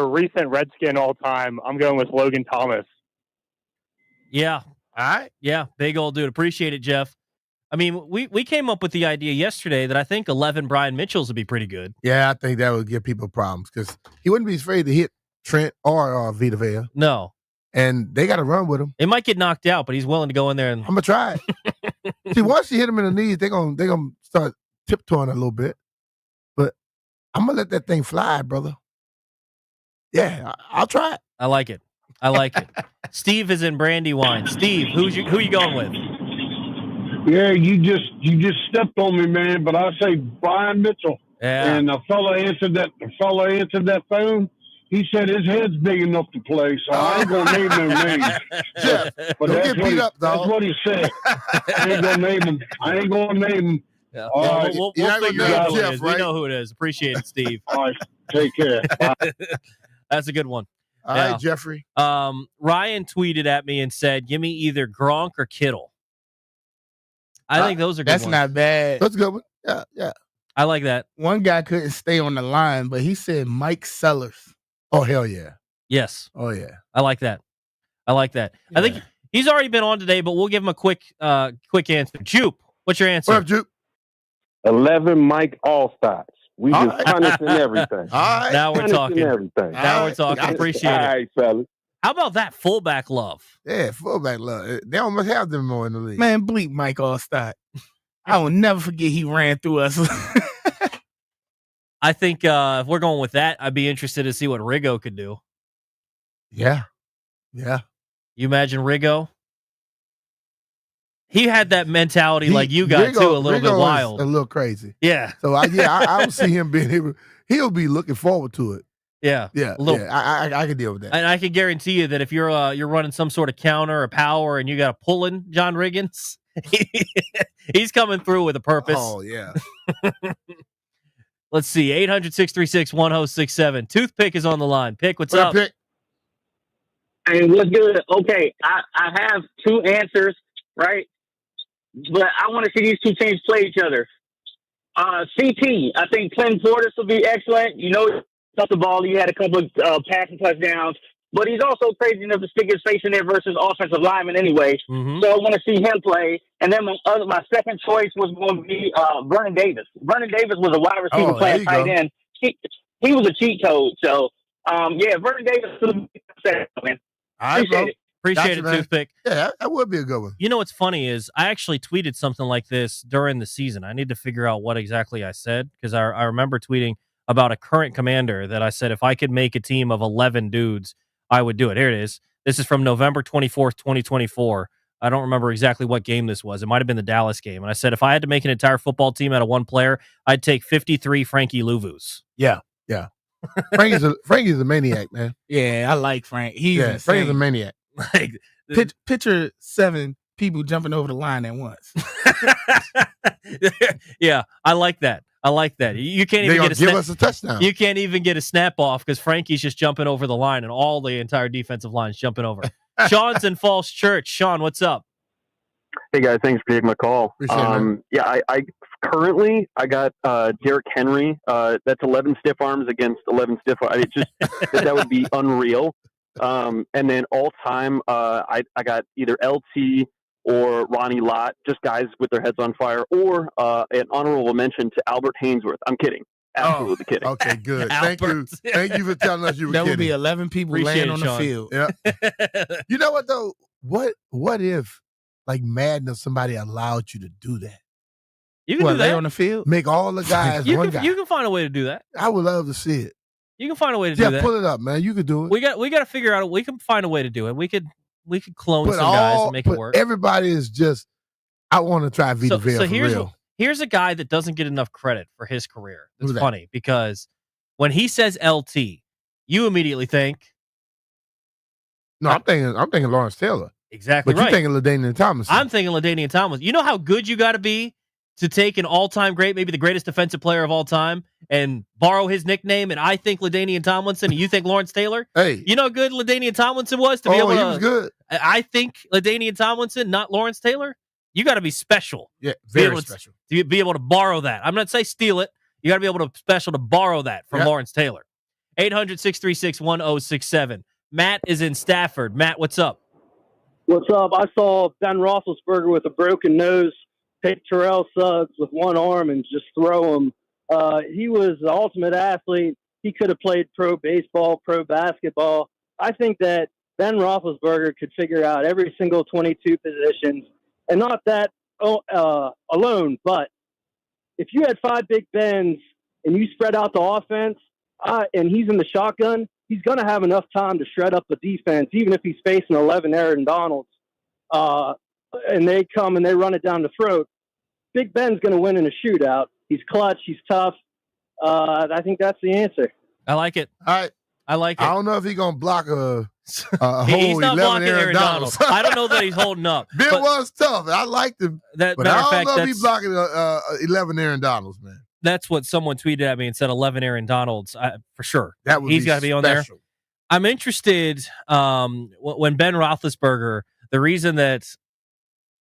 recent Redskin all-time, I'm going with Logan Thomas. Yeah. All right. Yeah, big old dude. Appreciate it, Jeff. I mean, we came up with the idea yesterday that I think 11 Brian Mitchells would be pretty good. Yeah, I think that would give people problems because he wouldn't be afraid to hit Trent or Vita Vea. No. And they got to run with him. It might get knocked out, but he's willing to go in there and... I'm going to try it. See, once you hit him in the knees, they're gonna start tiptoeing a little bit. But I'm going to let that thing fly, brother. Yeah, I'll try it. I like it. Steve is in Brandywine. Steve, who you going with? Yeah, you just stepped on me, man. But I say Brian Mitchell. Yeah. And the fella answered that phone. He said his head's big enough to play, so I ain't gonna name no names. Jeff, but don't get beat up, dog. That's what he said. I ain't gonna name him. Yeah. All right. We'll figure out who it is. Right? We know who it is. Appreciate it, Steve. All right, take care. Bye. That's a good one. All right, Jeffrey. Ryan tweeted at me and said, give me either Gronk or Kittle. I think those are good That's ones. not bad. That's a good one. Yeah. I like that. One guy couldn't stay on the line, but he said Mike Sellers. Oh, hell yeah. Yes. Oh, yeah. I like that. Yeah. I think he's already been on today, but we'll give him a quick answer. Jupe, what's your answer? What up, Jupe? 11 Mike Allstocks. We All just right. punishing everything. All right. Now we're talking. Everything. Now we're right. talking. All Appreciate All it. right, fellas. How about that fullback love? Yeah, fullback love. They almost have them more in the league. Man, bleep Mike Allstott. I will never forget he ran through us. I think if we're going with that, I'd be interested to see what Rizzo could do. Yeah. You imagine Rizzo? He had that mentality like you got Rizzo, too, a little Rizzo bit wild. is a little crazy. Yeah. So I don't see him being able. He'll be looking forward to it. Yeah. Yeah. A little. I can deal with that. And I can guarantee you that if you're running some sort of counter or power and you got a pulling John Riggins, he's coming through with a purpose. Oh yeah. Let's see, 800-636-1067. Toothpick is on the line. Pick, what's up? Pick? Hey, what's good? Okay, I have two answers, right? But I want to see these two teams play each other. CT, I think Clinton Portis will be excellent. You know, he took the ball. He had a couple of passing touchdowns. But he's also crazy enough to stick his face in there versus offensive lineman anyway. Mm-hmm. So I want to see him play. And then my second choice was going to be Vernon Davis. Vernon Davis was a wide receiver playing tight end. He was a cheat code. So, Vernon Davis is man. All right, bro. Appreciate it, man. Toothpick. Yeah, that would be a good one. You know what's funny is I actually tweeted something like this during the season. I need to figure out what exactly I said because I remember tweeting about a current commander that I said if I could make a team of 11 dudes, I would do it. Here it is. This is from November 24th, 2024. I don't remember exactly what game this was. It might have been the Dallas game. And I said, if I had to make an entire football team out of one player, I'd take 53 Frankie Louvous. Yeah. Frankie's a maniac, man. Yeah, I like Frank. He's insane. Frankie's a maniac. Like, Picture 7 people jumping over the line at once. yeah, I like that. I like that. You can't They're even gonna get a give snap. us a touchdown. You can't even get a snap off because Frankie's just jumping over the line, and all the entire defensive line's jumping over. Sean's in Falls Church. Sean, what's up? Hey guys, thanks for taking my call. Appreciate it, I currently got Derrick Henry. That's 11 stiff arms against 11 stiff arms. It just that would be unreal. And then all time, I got either LT or Ronnie Lott, just guys with their heads on fire, or an honorable mention to Albert Hainsworth. I'm kidding. Absolutely kidding. Okay, good. Thank you. Thank you for telling us you were That kidding. would be 11 people Appreciate laying on it, the field. Yeah. You know what though? What if like Madden or somebody allowed you to do that? You can What, do lay that. on the field? Make all the guys one guy. You can find a way to do that. I would love to see it. You can find a way to Yeah, do that. pull it up, man. You could do it. We got to figure out. We can find a way to do it. We could clone some guys and make it work. Everybody is just. I want to try Vita Vea So for real. here's a guy that doesn't get enough credit for his career. It's Who's that? funny because when he says LT, you immediately think No, I'm thinking Lawrence Taylor. exactly But right. you're thinking LaDainian Tomlinson. I'm thinking LaDainian Tomlinson. You know how good you got to be to take an all-time great, maybe the greatest defensive player of all time, and borrow his nickname, and I think LaDainian Tomlinson, and you think Lawrence Taylor? Hey. You know how good LaDainian Tomlinson was to be able he to... was good. I think LaDainian Tomlinson, not Lawrence Taylor. You got to be special. Yeah, Be very able special. To be able to borrow that. I'm not saying steal it. You got to be able to special to borrow that from Lawrence Taylor. 800-636-1067. Matt is in Stafford. Matt, what's up? What's up? I saw Ben Roethlisberger with a broken nose take Terrell Suggs with one arm and just throw him. He was the ultimate athlete. He could have played pro baseball, pro basketball. I think that Ben Roethlisberger could figure out every single 22 positions, and not that alone, but if you had 5 Big Bens and you spread out the offense and he's in the shotgun, he's going to have enough time to shred up the defense, even if he's facing 11 Aaron Donalds. And they come and they run it down the throat. Big Ben's going to win in a shootout. He's clutch. He's tough. I think that's the answer. I like it. All right. I like it. I don't know if he's going to block a whole He's not 11 blocking Aaron Aaron Donalds. Donald. I don't know that he's holding up. Bill was tough. I liked him. That, but matter I of don't fact, know if he's that's, blocking 11 Aaron Donalds, man. that's what someone tweeted at me and said 11 Aaron Donalds, for sure. That would He's be got to be on there. special. I'm interested when Ben Roethlisberger, the reason that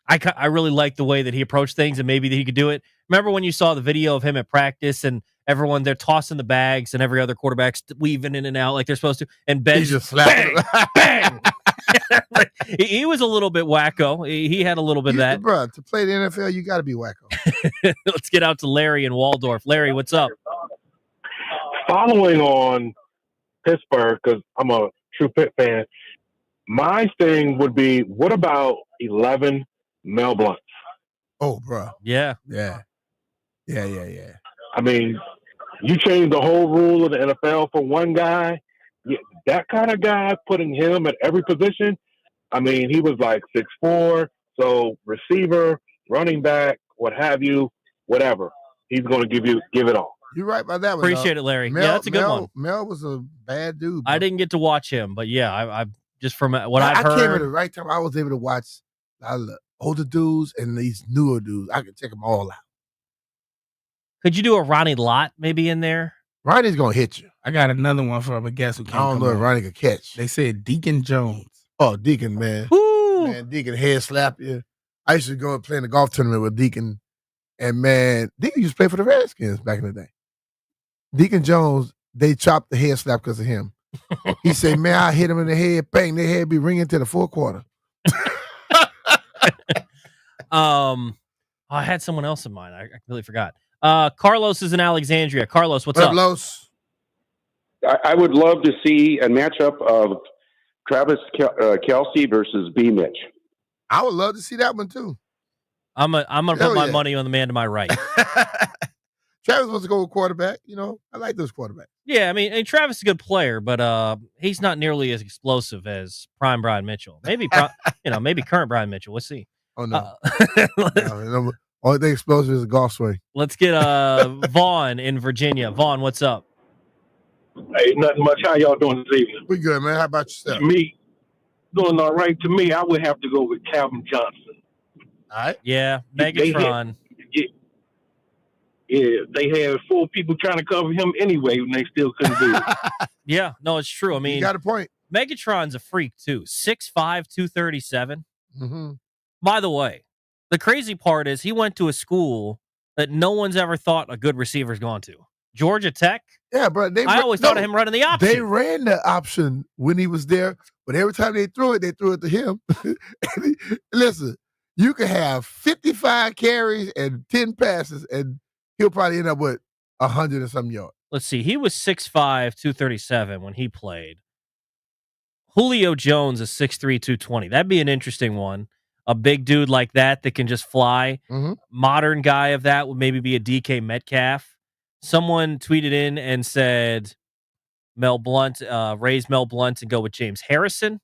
I really like the way that he approached things and maybe that he could do it. Remember when you saw the video of him at practice and everyone, they're tossing the bags and every other quarterback's weaving in and out like they're supposed to. And Ben just slapping bang, bang. he was a little bit wacko. He had a little bit of that. Bro, to play the NFL, you got to be wacko. Let's get out to Larry in Waldorf. Larry, what's up? Following on Pittsburgh, because I'm a true Pitt fan, my thing would be, what about 11 Mel Blunts? Oh, bro. Yeah. I mean, you change the whole rule of the NFL for one guy. That kind of guy, putting him at every position. I mean, he was like 6'4", so receiver, running back, what have you, whatever. He's going to give it all. You're right about that one. Appreciate it, Larry. Yeah, that's a good one. Mel was a bad dude. Bro. I didn't get to watch him, but yeah, I just from what I've I came at heard. the right time. I was able to watch a lot of the older dudes and these newer dudes. I could check them all out. Could you do a Ronnie Lott maybe in there? Ronnie's going to hit you. I got another one for a guest who can't I don't come know if on. Ronnie could catch. They said Deacon Jones. Oh, Deacon, man. Woo! Man, Deacon head slap you. I used to go and play in the golf tournament with Deacon. And, man, Deacon used to play for the Redskins back in the day. Deacon Jones, they chopped the head slap because of him. He said, man, I hit him in the head, bang, their head be ringing to the fourth quarter. I had someone else in mind. I completely forgot. Carlos is in Alexandria. Carlos, what's up? Los? I would love to see a matchup of Travis Kelsey versus B Mitch. I would love to see that one, too. I'm gonna put my money on the man to my right. Travis wants to go with quarterback. You know, I like those quarterbacks. Yeah, I mean, and Travis is a good player, but he's not nearly as explosive as prime Brian Mitchell. Maybe, maybe current Brian Mitchell. We'll see. Oh, no. No, only thing explosive is a golf swing. Let's get Vaughn in Virginia. Vaughn, what's up? Hey, nothing much. How y'all doing this evening? We good, man. How about yourself? Me, doing all right. To me, I would have to go with Calvin Johnson. All right. Yeah, Megatron. Yeah, they had 4 people trying to cover him anyway, and they still couldn't do it. Yeah, no, it's true. I mean, you got a point. Megatron's a freak too. 6'5", 237. Mm-hmm. By the way, the crazy part is he went to a school that no one's ever thought a good receiver's gone to. Georgia Tech. Yeah, bro. I always thought of him running the option. They ran the option when he was there, but every time they threw it to him. Listen, you could have 55 carries and 10 passes, and he'll probably end up with 100 and some yards. Let's see. He was 6'5", 237 when he played. Julio Jones is 6'3", 220. That'd be an interesting one. A big dude like that can just fly. Mm-hmm. Modern guy of that would maybe be a DK Metcalf. Someone tweeted in and said Mel Blunt, raise Mel Blunt and go with James Harrison.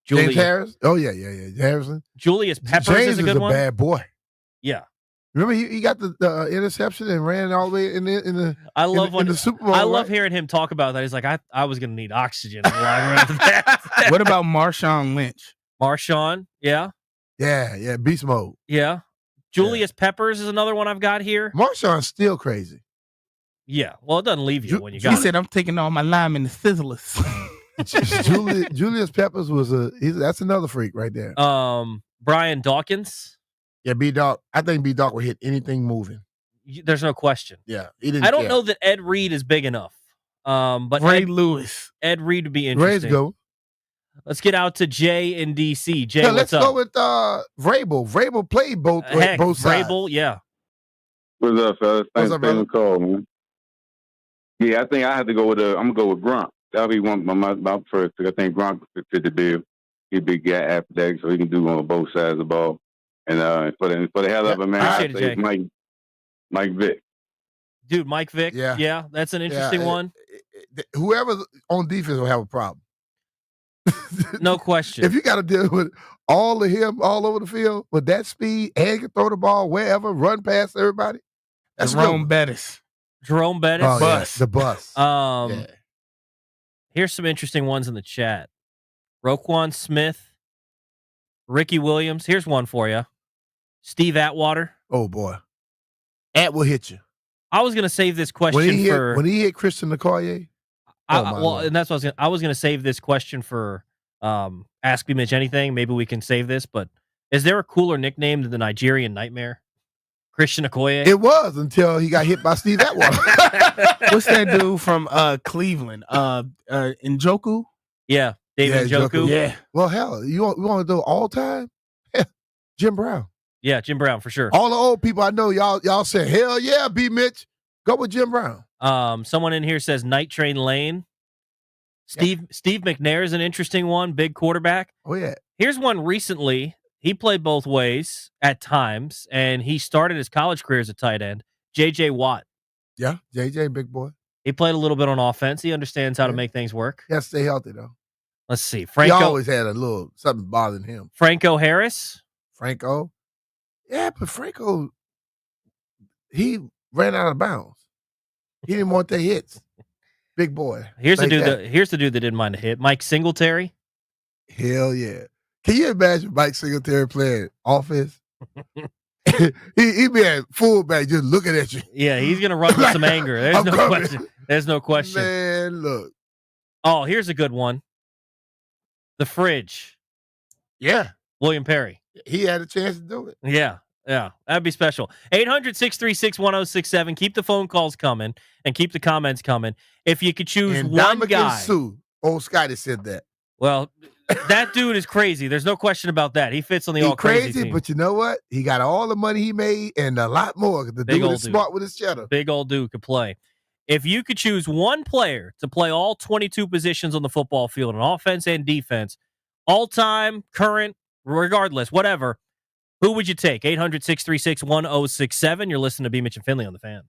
James Harris? Oh, yeah. Harrison. Julius Peppers James is a good one. Bad boy. Yeah. Remember, he got the interception and ran all the way in the Super Bowl. I love hearing him talk about that. He's like, I was going to need oxygen in the locker room after that. What about Marshawn Lynch? Marshawn, yeah. Yeah, beast mode. Yeah. Julius Peppers is another one I've got here. Marshawn's still crazy. Yeah, well, it doesn't leave you when you got it. He said, I'm taking all my lime in the sizzlers. Julius Peppers that's another freak right there. Brian Dawkins. Yeah, B-Doc. I think B-Doc will hit anything moving. There's no question. Yeah, I don't know that Ed Reed is big enough. But Ray Lewis. Ed Reed would be interesting. Ray's go. Let's get out to Jay in DC. Jay, let's what's up? go with Vrabel. Vrabel played both sides. Vrabel, yeah. What's up, fellas? Thanks up, for taking the call, man. Yeah, I think I have to go with I'm gonna go with Gronk. That'll be my first. I think Gronk could fit the bill. He's a big guy athletic, so he can do on both sides of the ball. And for the hell of a man, I say Mike Vick. Dude, Mike Vick. Yeah, that's an interesting one. Whoever on defense will have a problem. No question. If you got to deal with all of him all over the field with that speed and can throw the ball wherever, run past everybody. That's Jerome Bettis. Jerome Bettis. Oh, bus. Yeah, the bus. Here's some interesting ones in the chat. Roquan Smith, Ricky Williams. Here's one for you. Steve Atwater. Oh, boy. At will hit you. I was going to save this question when he hit Christian Okoye. And that's what I was going to save this question for Ask Me Mitch Anything. Maybe we can save this, but is there a cooler nickname than the Nigerian Nightmare? Christian Okoye? It was until he got hit by Steve Atwater. What's that dude from Cleveland? Njoku? Yeah, David Njoku. Yeah. Well, hell, you want to do all time? Jim Brown. Yeah, Jim Brown for sure. All the old people I know, y'all say, hell yeah, B Mitch. Go with Jim Brown. Someone in here says Night Train Lane. Steve McNair is an interesting one, big quarterback. Oh, yeah. Here's one recently. He played both ways at times, and he started his college career as a tight end. J.J. Watt. Yeah, J.J., big boy. He played a little bit on offense. He understands how to make things work. He has to stay healthy, though. Let's see. He always had a little something bothering him. Franco Harris. Franco? Yeah, but Franco, he ran out of bounds. He didn't want the hits. Big boy. Here's the dude that didn't mind a hit. Mike Singletary. Hell yeah. Can you imagine Mike Singletary playing offense? he be at fullback just looking at you. Yeah, he's gonna run with some anger. There's no question. There's no question. Man, look. Oh, here's a good one. The Fridge. Yeah. William Perry. He had a chance to do it. Yeah. That'd be special. 800-636-1067. Keep the phone calls coming and keep the comments coming. If you could choose one guy. Sue. Old Scotty said that. Well, that dude is crazy. There's no question about that. He fits on the all crazy team. But you know what? He got all the money he made and a lot more. The dude is smart with his cheddar. Big old dude could play. If you could choose one player to play all 22 positions on the football field, on offense and defense, all time, current, regardless, whatever, who would you take? 800-636-1067. You're listening to B Mitch and Finley on the Fan.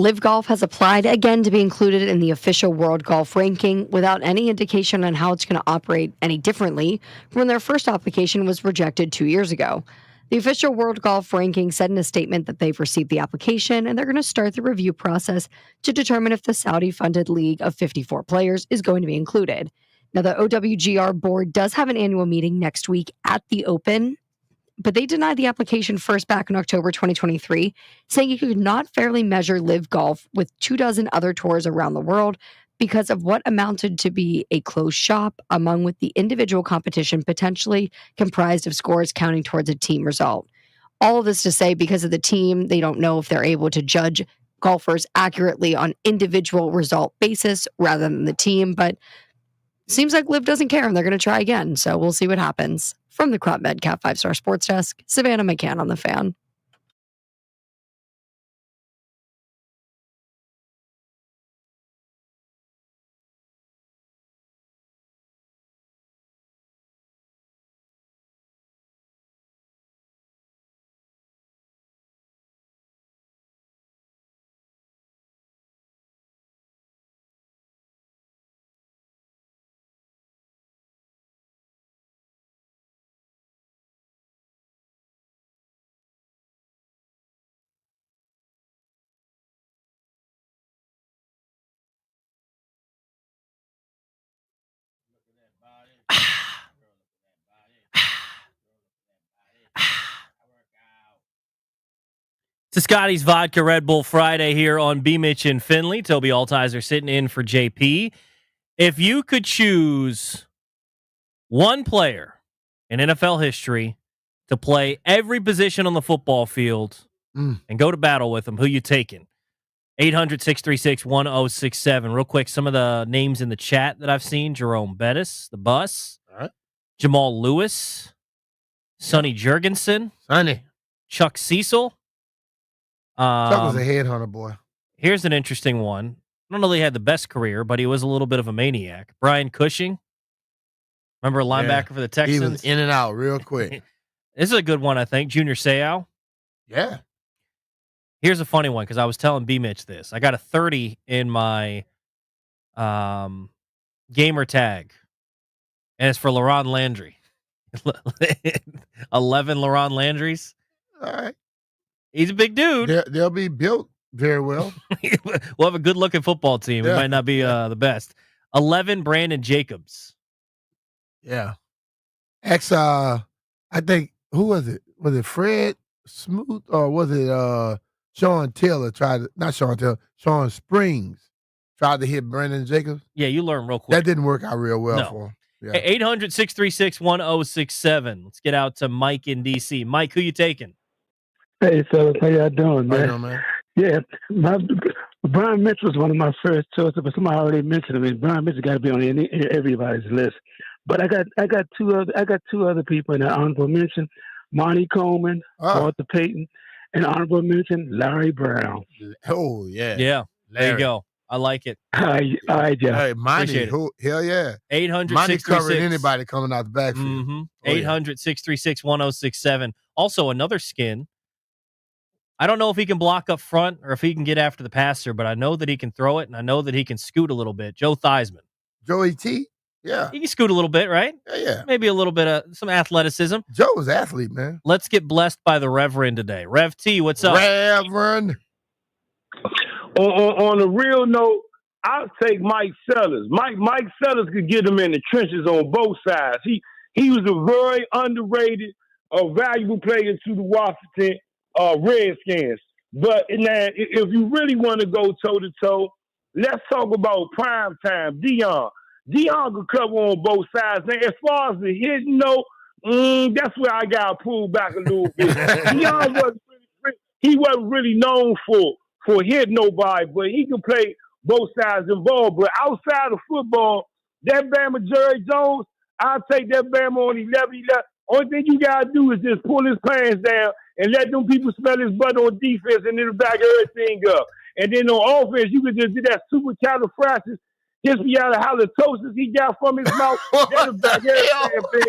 LIV Golf has applied again to be included in the official World Golf Ranking without any indication on how it's going to operate any differently from when their first application was rejected 2 years ago. The official World Golf Ranking said in a statement that they've received the application and they're going to start the review process to determine if the Saudi-funded league of 54 players is going to be included. Now, the OWGR board does have an annual meeting next week at the Open, but they denied the application first back in October 2023, saying it could not fairly measure LIV Golf with 24 other tours around the world because of what amounted to be a closed shop, among with the individual competition potentially comprised of scores counting towards a team result. All of this to say, because of the team, they don't know if they're able to judge golfers accurately on individual result basis rather than the team, but seems like LIV doesn't care and they're going to try again, so we'll see what happens. From the Crop Medcap 5-Star Sports Desk, Savannah McCann on the Fan. To Scotty's Vodka Red Bull Friday here on B Mitch and Finley. Toby Altizer sitting in for JP. If you could choose one player in NFL history to play every position on the football field and go to battle with him, who you taking? 800-636-1067. Real quick, some of the names in the chat that I've seen. Jerome Bettis, the bus. All right. Jamal Lewis. Sonny Jurgensen. Chuck Cecil. Chuck was a headhunter, boy. Here's an interesting one. I don't know that he had the best career, but he was a little bit of a maniac. Brian Cushing. Remember a linebacker for the Texans? He was in and out real quick. This is a good one, I think. Junior Seau. Yeah. Here's a funny one because I was telling B Mitch this. I got a 30 in my gamer tag, and it's for LaRon Landry. 11 LaRon Landrys. All right. He's a big dude. They'll be built very well. We'll have a good-looking football team. It might not be the best. 11 Brandon Jacobs. Yeah. I think, who was it? Was it Fred Smoot or was it Sean Taylor Sean Springs tried to hit Brandon Jacobs? Yeah, you learn real quick. That didn't work out real well for him. Yeah. 800-636-1067. Let's get out to Mike in D.C. Mike, who you taking? Hey, fellas, how y'all doing, man? How you doing, man? Yeah, Brian Mitchell was one of my first choices, but somebody already mentioned him. I mean, Brian Mitchell got to be on everybody's list. But I got two other people in that honorable mention: Monty Coleman, Walter Payton, and honorable mention Larry Brown. Oh yeah, yeah. Larry. There you go. I like it. All right, yeah. Hey, Monty, hell yeah. 800 Monty covered anybody coming out the backfield. 800-636-1067. Also, another skin. I don't know if he can block up front or if he can get after the passer, but I know that he can throw it, and I know that he can scoot a little bit. Joe Theismann. Joey T? Yeah. He can scoot a little bit, right? Yeah. Maybe a little bit of some athleticism. Joe was an athlete, man. Let's get blessed by the Reverend today. Rev T, what's up? Reverend. On a real note, I'll take Mike Sellers. Mike Sellers could get him in the trenches on both sides. He was a very underrated, valuable player to the Washington Redskins. But now, if you really want to go toe-to-toe, let's talk about prime time. Deion could cover on both sides. Now, as far as the hitting note, that's where I got to pull back a little bit. Deion wasn't really known for hitting nobody, but he could play both sides involved. But outside of football, that Bama Jerry Jones, I'll take that Bama on 11. Only thing you got to do is just pull his pants down and let them people smell his butt on defense and it'll back everything up. And then on offense, you could just do that super califragilistic, halitosis he got from his mouth. That'll back everything.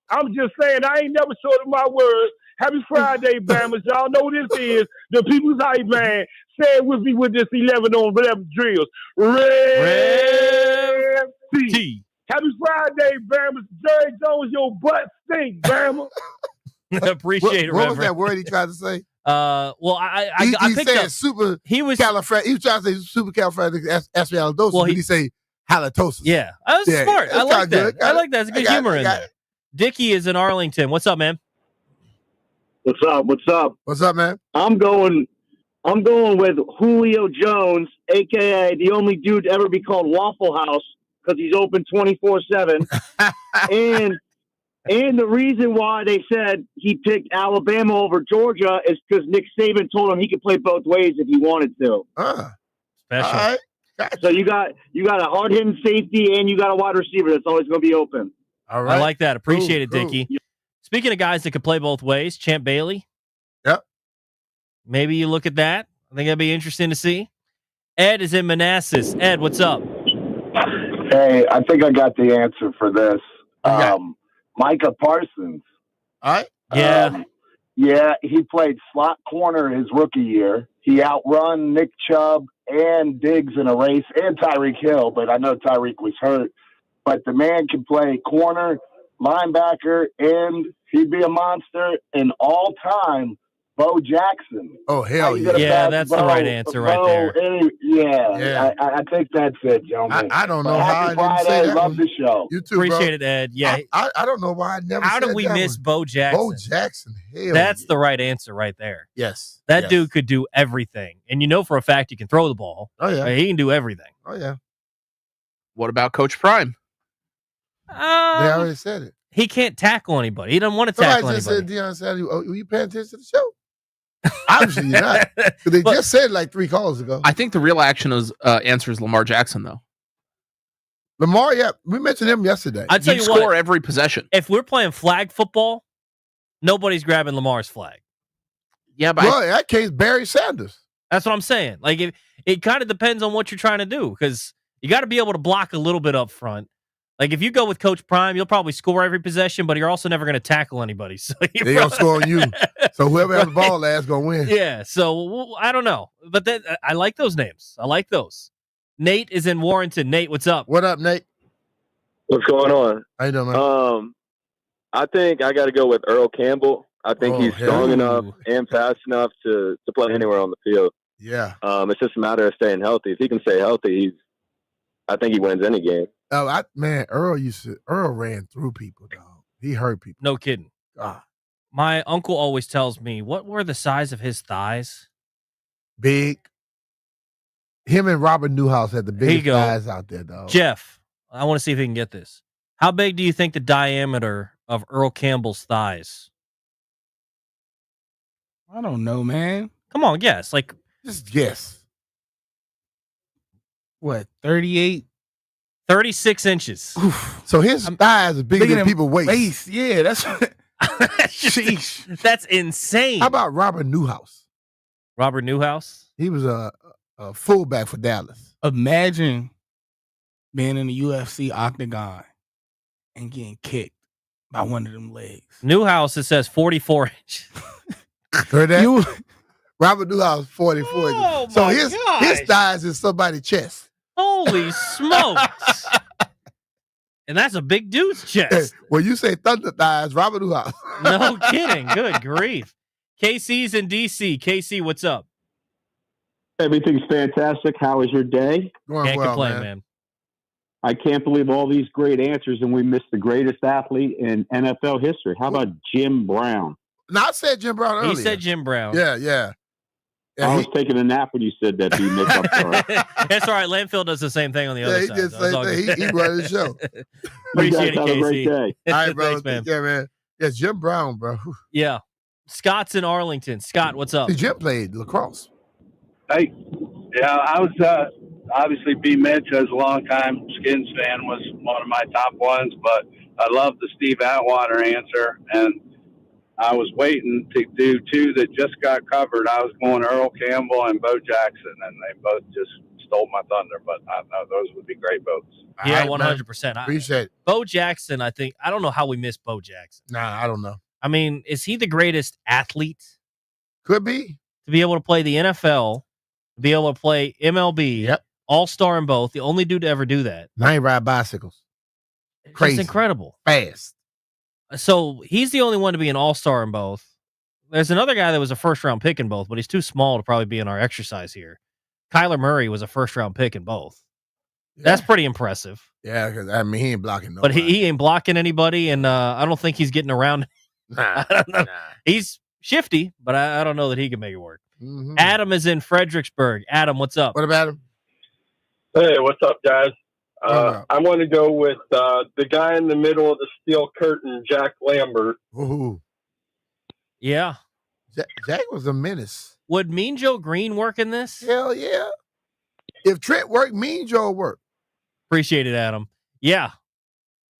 I'm just saying, I ain't never short of my words. Happy Friday, Bammers. Y'all know what this is. The People's Hype Man. Say it with me with this 11 on 11 drills. Rev T. Happy Friday, Bama. Jerry Jones, your butt stink, Bama. Appreciate it, What was Reverend. that word he tried to say? Well, I He picked said up. super. He was He was trying to say supercalifragilisticexpialidocious. Well, But he say halitosis. Yeah, that was Yeah, smart. that's I like kinda that. good. I like that. There's good humor in got there. Dickie is in Arlington. What's up, man? What's up? What's up? What's up, man? I'm going with Julio Jones, aka the only dude to ever be called Waffle House because he's open 24/7. And the reason why they said he picked Alabama over Georgia is because Nick Saban told him he could play both ways if he wanted to. Special. All right. So you got a hard hitting safety and you got a wide receiver that's always going to be open. All right. I like that. Appreciate Cool, it, Dickie. Speaking of guys that could play both ways, Champ Bailey. Yep. Maybe you look at that. I think that'd be interesting to see. Ed is in Manassas. Ed, what's up? Hey, I think I got the answer for this. Micah Parsons. All right. Yeah. Yeah, he played slot corner his rookie year. He outrun Nick Chubb and Diggs in a race and Tyreek Hill, but I know Tyreek was hurt. But the man can play corner, linebacker, and he'd be a monster. And all-time, Bo Jackson. Oh, hell yeah. Yeah, that's the right answer right there. I think that's it, gentlemen. I don't know But how I happy didn't say Friday. that Love one. the show. You too, Appreciate bro. it, Ed. Yeah. I don't know why I never How said did we that miss one. Bo Jackson? Bo Jackson. Hell That's yeah. the right answer right there. Yes. That Yes. dude could do everything. And you know for a fact he can throw the ball. Oh, yeah. He can do everything. Oh, yeah. What about Coach Prime? They already said it. He can't tackle anybody. He doesn't want to tackle Somebody just anybody. said Deion Sanders. Oh, were you paying attention to the show? Obviously you're not. Because they just said like 3 calls ago. I think the real answer is Lamar Jackson, though. Lamar, yeah, we mentioned him yesterday. I tell He'd you score what, every possession. if we're playing flag football, nobody's grabbing Lamar's flag. Yeah, but Well, in that case, Barry Sanders. That's what I'm saying. Like it kind of depends on what you're trying to do because you got to be able to block a little bit up front. Like if you go with Coach Prime, you'll probably score every possession, but you're also never going to tackle anybody. So They gonna score on you. So whoever has the ball last gonna win. Yeah. So I don't know, but I like those names. I like those. Nate is in Warrenton. Nate, what's up? What up, Nate? What's going on? How you doing, man? I think I got to go with Earl Campbell. I think he's strong enough and fast enough to play anywhere on the field. Yeah. It's just a matter of staying healthy. If he can stay healthy, I think he wins any game. Oh, Earl ran through people, dog. He hurt people. No kidding. God. My uncle always tells me, what were the size of his thighs? Big. Him and Robert Newhouse had the Here you biggest go. guys out there, dog. Jeff, I want to see if he can get this. How big do you think the diameter of Earl Campbell's thighs? I don't know, man. Come on, guess. Like, just guess. What, 38? 36 inches. So his thighs are bigger than people's waist. Yeah, that's Sheesh. That's insane. How about Robert Newhouse? Robert Newhouse? He was a fullback for Dallas. Imagine being in the UFC octagon and getting kicked by one of them legs. Newhouse, it says 44 inches. Heard that? Robert Newhouse, 44 Oh, inches. So my his gosh. thighs is somebody's chest. Holy smokes. And that's a big dude's chest. When you say thunder thighs, Robert Newhouse. No kidding. Good grief. KC's in DC. KC, what's up? Everything's fantastic. How is your day? Can't complain, man. I can't believe all these great answers, and we missed the greatest athlete in NFL history. How about Jim Brown? No, I said Jim Brown earlier. He said Jim Brown. Yeah. I was taking a nap when you said that, B Mitch. I'm sorry. That's all right. Landfill does the same thing on the other he side. did the same thing. He runs the show. Appreciate it, Have a great KC. day. All right, bro. Thanks, man. Yeah, man. Yeah, Jim Brown, bro. Yeah. Scott's in Arlington. Scott, what's up? See, Jim played lacrosse. Hey, yeah, I was obviously B Mitch as a long-time Skins fan was one of my top ones, but I love the Steve Atwater answer, and I was waiting to do two that just got covered. I was going Earl Campbell and Bo Jackson, and they both just stole my thunder, but I know those would be great votes. Yeah, All 100%. Appreciate it. Bo Jackson, I don't know how we missed Bo Jackson. Nah, I don't know. I mean, is he the greatest athlete Could be. to be able to play the NFL Be able to play MLB, all-star in both. The only dude to ever do that. Now he ride bicycles. Crazy. It's incredible. Fast. So he's the only one to be an all-star in both. There's another guy that was a first-round pick in both, but he's too small to probably be in our exercise here. Kyler Murray was a first-round pick in both. Yeah. That's pretty impressive. Yeah, because he ain't blocking nobody. But he ain't blocking anybody, and I don't think he's getting around. Nah. He's shifty, but I don't know that he can make it work. Mm-hmm. Adam is in Fredericksburg. Adam, what's up? What about him? Hey, what's up, guys? I want to go with the guy in the middle of the steel curtain, Jack Lambert. Ooh. Yeah. Jack was a menace. Would Mean Joe Green work in this? Hell yeah. If Trent worked, Mean Joe worked. Appreciate it, Adam. Yeah.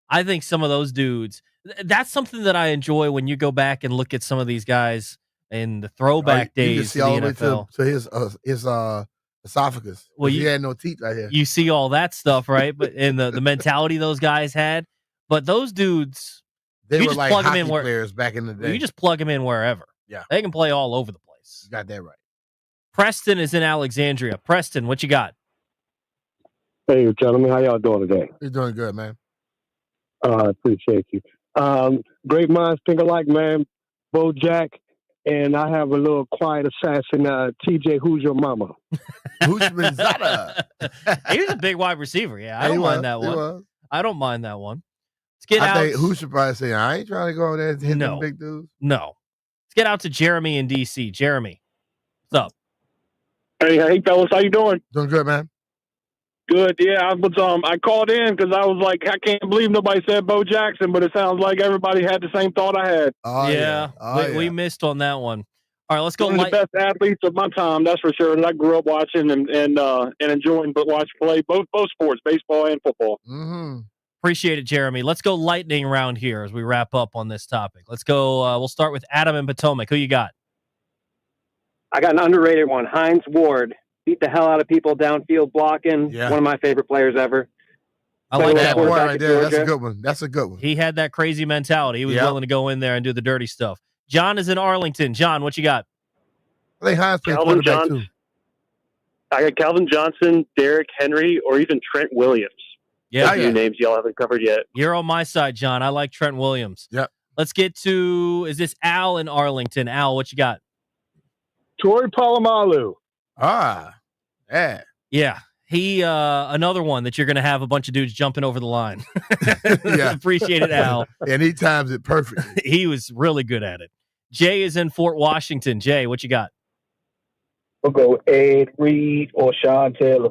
I think some of those dudes, that's something that I enjoy when you go back and look at some of these guys in the throwback days. You can see all the way NFL. to his esophagus. Well, he had no teeth right here. You see all that stuff, right? But and the mentality those guys had. But those dudes, they were like hockey players back in the day. You just plug them in wherever. Yeah. They can play all over the place. You got that right. Preston is in Alexandria. Preston, what you got? Hey, gentlemen. How y'all doing today? You're doing good, man. I appreciate you. Great minds think alike, man. Bo Jack. And I have a little quiet assassin, TJ, who's your mama? Who's Rizzo? He was a big wide receiver. Yeah, I don't mind that one. I don't mind that one. Let's get out. Who should probably say, I ain't trying to go over there and hit them big dudes? No. Let's get out to Jeremy in D.C. Jeremy, what's up? Hey, fellas, how you doing? Doing good, man. Good, yeah. I called in because I was like, I can't believe nobody said Bo Jackson, but it sounds like everybody had the same thought I had. Oh, yeah. We missed on that one. All right, let's go. One of the best athletes of my time, that's for sure. And I grew up watching and enjoying, but play both sports, baseball and football. Mm-hmm. Appreciate it, Jeremy. Let's go lightning round here as we wrap up on this topic. Let's go. We'll start with Adam in Potomac. Who you got? I got an underrated one, Hines Ward. Beat the hell out of people downfield blocking. Yeah. One of my favorite players ever. I like that one right there. That's a good one. That's a good one. He had that crazy mentality. He was willing to go in there and do the dirty stuff. John is in Arlington. John, what you got? I think Hines played quarterback too. I got Calvin Johnson, Derrick Henry, or even Trent Williams. Yeah, a few names y'all haven't covered yet. You're on my side, John. I like Trent Williams. Yep. Let's get to, is this Al in Arlington? Al, what you got? Troy Polamalu. Ah, yeah. Yeah. He, another one that you're going to have a bunch of dudes jumping over the line. Yeah. Appreciate it, Al. And he times it perfectly. He was really good at it. Jay is in Fort Washington. Jay, what you got? We'll go Ed Reed or Sean Taylor.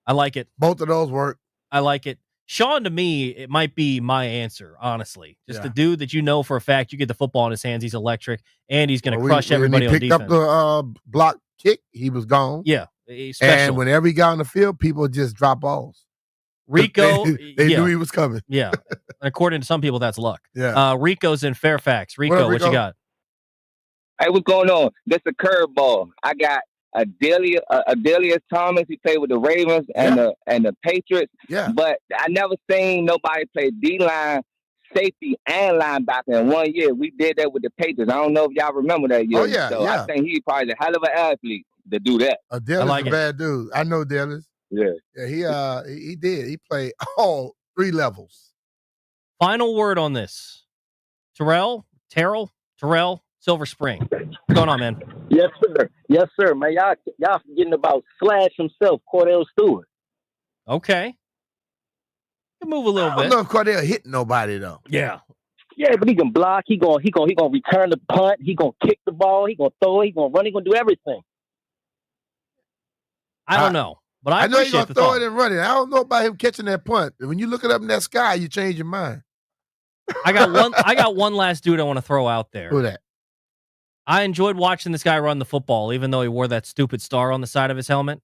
I like it. Both of those work. I like it. Sean, to me, it might be my answer, honestly. Just the dude that you know for a fact, you get the football in his hands, he's electric, and he's going to crush everybody on defense. When he picked up the block kick, he was gone. Yeah, special. And whenever he got on the field, people just drop balls. Rico, they knew he was coming. Yeah, according to some people, that's luck. Yeah. Rico's in Fairfax. Rico, what you got? Hey, what's going on? That's a curveball. I got Adelius Thomas. He played with the Ravens and the Patriots. Yeah. But I never seen nobody play D-line, safety, and linebacker in 1 year. We did that with the Patriots. I don't know if y'all remember that year. Oh, yeah, so I think he's probably a hell of an athlete to do that. Adelius is a bad dude. I know Adelius. Yeah. Yeah, he did. He played all three levels. Final word on this. Terrell, Silver Spring. What's going on, man? Yes, sir. Yes, sir, man. Y'all forgetting about Slash himself, Cordell Stewart. Okay. You move a little bit. I don't know if Cordell hit nobody though. Yeah. Yeah, but he can block. He gonna return the punt. He gonna kick the ball. He gonna throw it. He gonna run. He gonna do everything. I don't know, but I know he's appreciate gonna the throw thought. it and run it. I don't know about him catching that punt. When you look it up in that sky, you change your mind. I got one last dude I want to throw out there. Who that? I enjoyed watching this guy run the football, even though he wore that stupid star on the side of his helmet.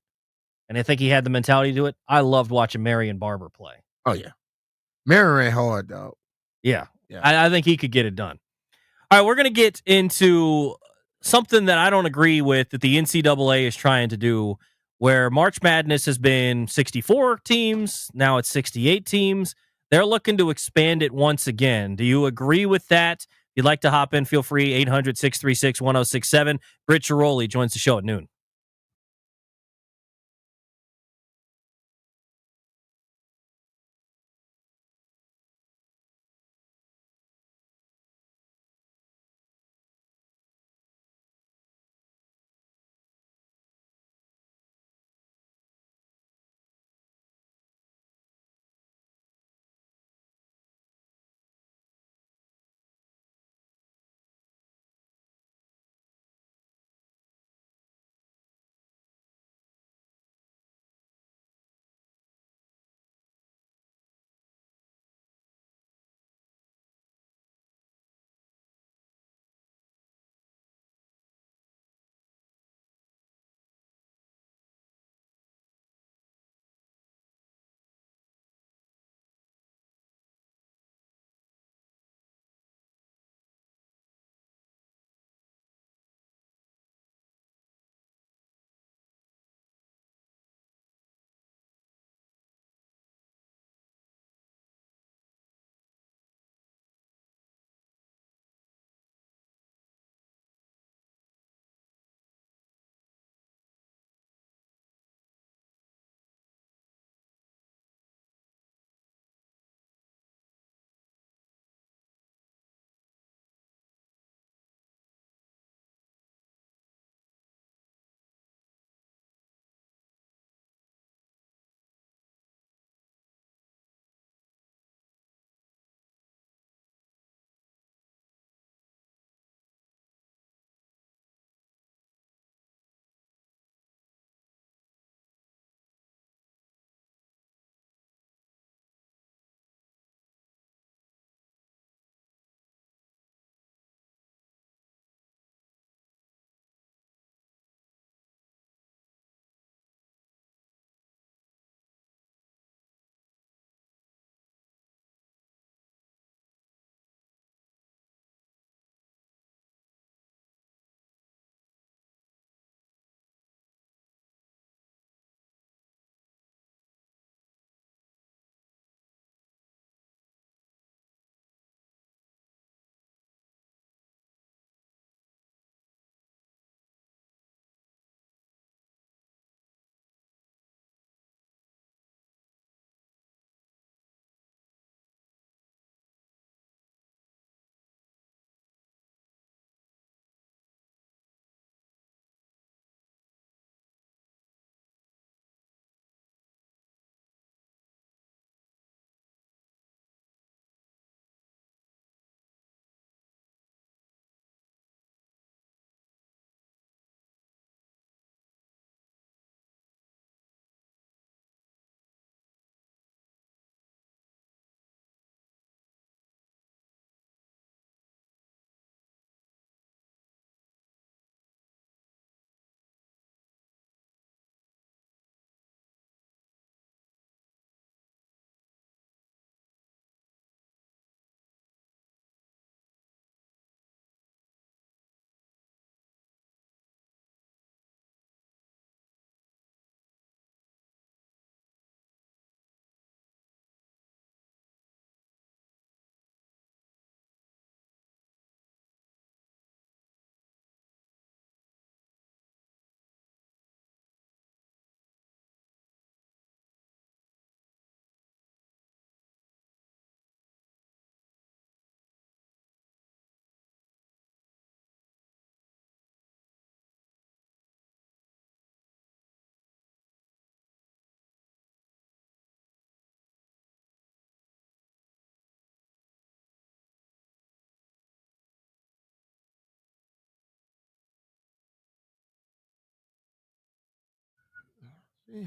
And I think he had the mentality to do it. I loved watching Marion Barber play. Oh, yeah. Marion ran hard, though. Yeah. I think he could get it done. All right, we're going to get into something that I don't agree with that the NCAA is trying to do, where March Madness has been 64 teams. Now it's 68 teams. They're looking to expand it once again. Do you agree with that? If you'd like to hop in, feel free. 800-636-1067. Britt Giroli joins the show at noon.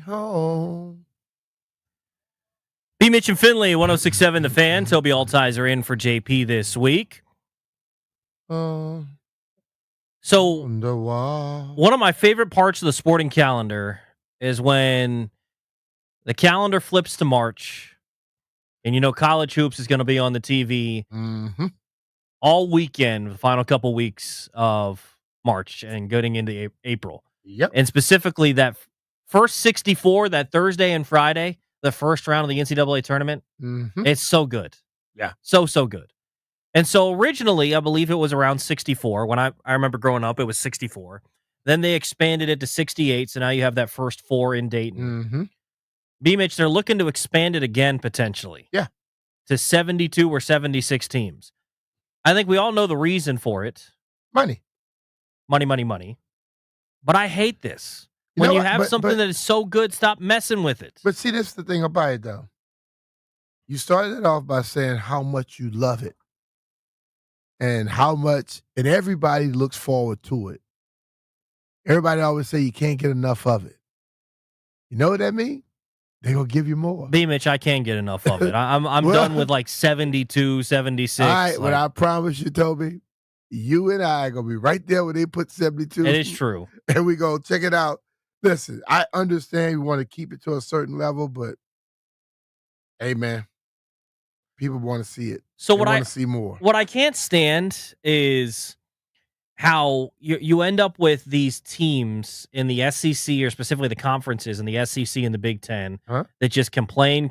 Home. B Mitch and Finley, 106.7 The Fan. Toby Altizer in for JP this week. So, one of my favorite parts of the sporting calendar is when the calendar flips to March, and college hoops is going to be on the TV all weekend, the final couple weeks of March and getting into April. Yep. And specifically that first 64, that Thursday and Friday, the first round of the NCAA tournament, it's so good. Yeah. So good. And so originally, I believe it was around 64. When I remember growing up, it was 64. Then they expanded it to 68, so now you have that first 4 in Dayton. B Mitch, they're looking to expand it again potentially. Yeah. To 72 or 76 teams. I think we all know the reason for it. Money. Money. But I hate this. When you have something that is so good, stop messing with it. But see, this is the thing about it, though. You started it off by saying how much you love it. And and everybody looks forward to it. Everybody always say you can't get enough of it. You know what that means? They're going to give you more. B Mitch, I can't get enough of it. I'm done with like 72, 76. All right, but I promise you, Toby, you and I are going to be right there when they put 72. It is true. And we go check it out. Listen, I understand you want to keep it to a certain level, but hey, man, people want to see it. So they want to see more. What I can't stand is how you end up with these teams in the SEC, or specifically the conferences in the SEC and the Big Ten, that just complain.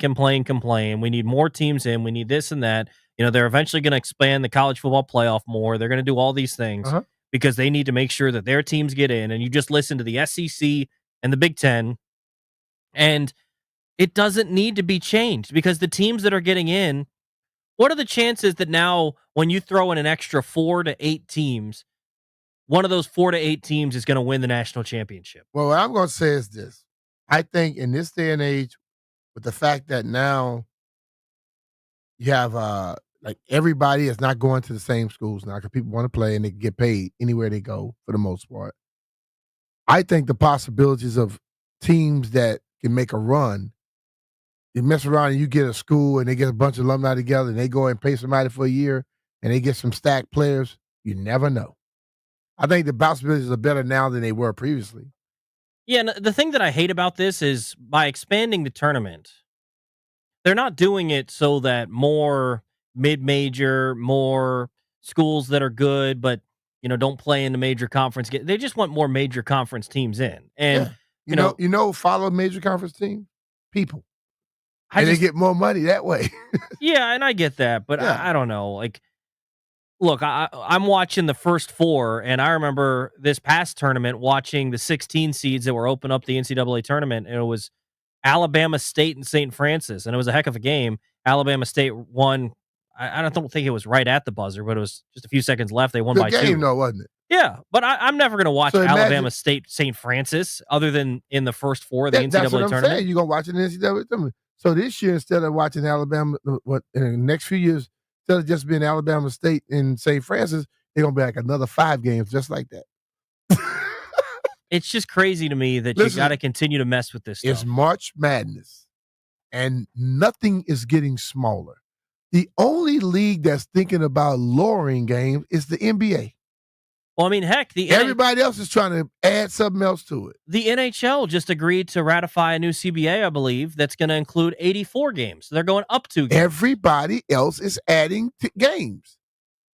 We need more teams in. We need this and that. They're eventually going to expand the college football playoff more. They're going to do all these things because they need to make sure that their teams get in. And you just listen to the SEC and the Big Ten, and it doesn't need to be changed because the teams that are getting in, what are the chances that now when you throw in an extra 4 to 8 teams, one of those 4 to 8 teams is going to win the national championship? Well, what I'm going to say is this. I think in this day and age, with the fact that now you have like everybody is not going to the same schools now because people want to play and they can get paid anywhere they go for the most part. I think the possibilities of teams that can make a run, you mess around and you get a school and they get a bunch of alumni together and they go and pay somebody for a year and they get some stacked players, you never know. I think the possibilities are better now than they were previously. Yeah, and the thing that I hate about this is by expanding the tournament, they're not doing it so that more mid-major, more schools that are good but don't play in the major conference. They just want more major conference teams in. And follow major conference team people. They get more money that way. Yeah, and I get that, but I don't know. Like, look, I'm watching the first 4, and I remember this past tournament watching the 16 seeds that were open up the NCAA tournament, and it was Alabama State and St. Francis, and it was a heck of a game. Alabama State won. I don't think it was right at the buzzer, but it was just a few seconds left. They won by 2. Good game, though, wasn't it? Yeah, but I'm never going to watch Alabama State St. Francis other than in the first 4 of the NCAA that's what tournament. I'm saying. You're going to watch it in the NCAA tournament. So this year, instead of watching Alabama, in the next few years, instead of just being Alabama State and St. Francis, they're going to be like another 5 games just like that. It's just crazy to me that you got to continue to mess with this stuff. It's March Madness, and nothing is getting smaller. The only league that's thinking about lowering games is the NBA. Well, I mean, heck, everybody else is trying to add something else to it. The NHL just agreed to ratify a new CBA, I believe, that's going to include 84 games. So they're going up 2 games. Everybody else is adding games.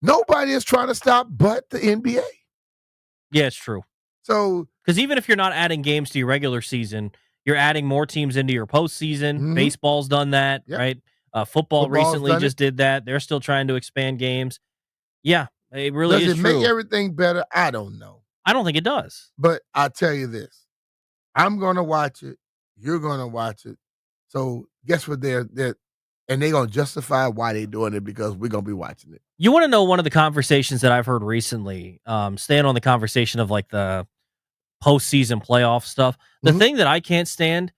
Nobody is trying to stop but the NBA. Yeah, it's true. So, because even if you're not adding games to your regular season, you're adding more teams into your postseason. Baseball's done that, right? Football recently just did that. They're still trying to expand games. Yeah, it really is true. Does it make everything better? I don't know. I don't think it does. But I'll tell you this. I'm going to watch it. You're going to watch it. So guess what? They're going to justify why they're doing it because we're going to be watching it. You want to know one of the conversations that I've heard recently, staying on the conversation of like the postseason playoff stuff. The thing that I can't stand,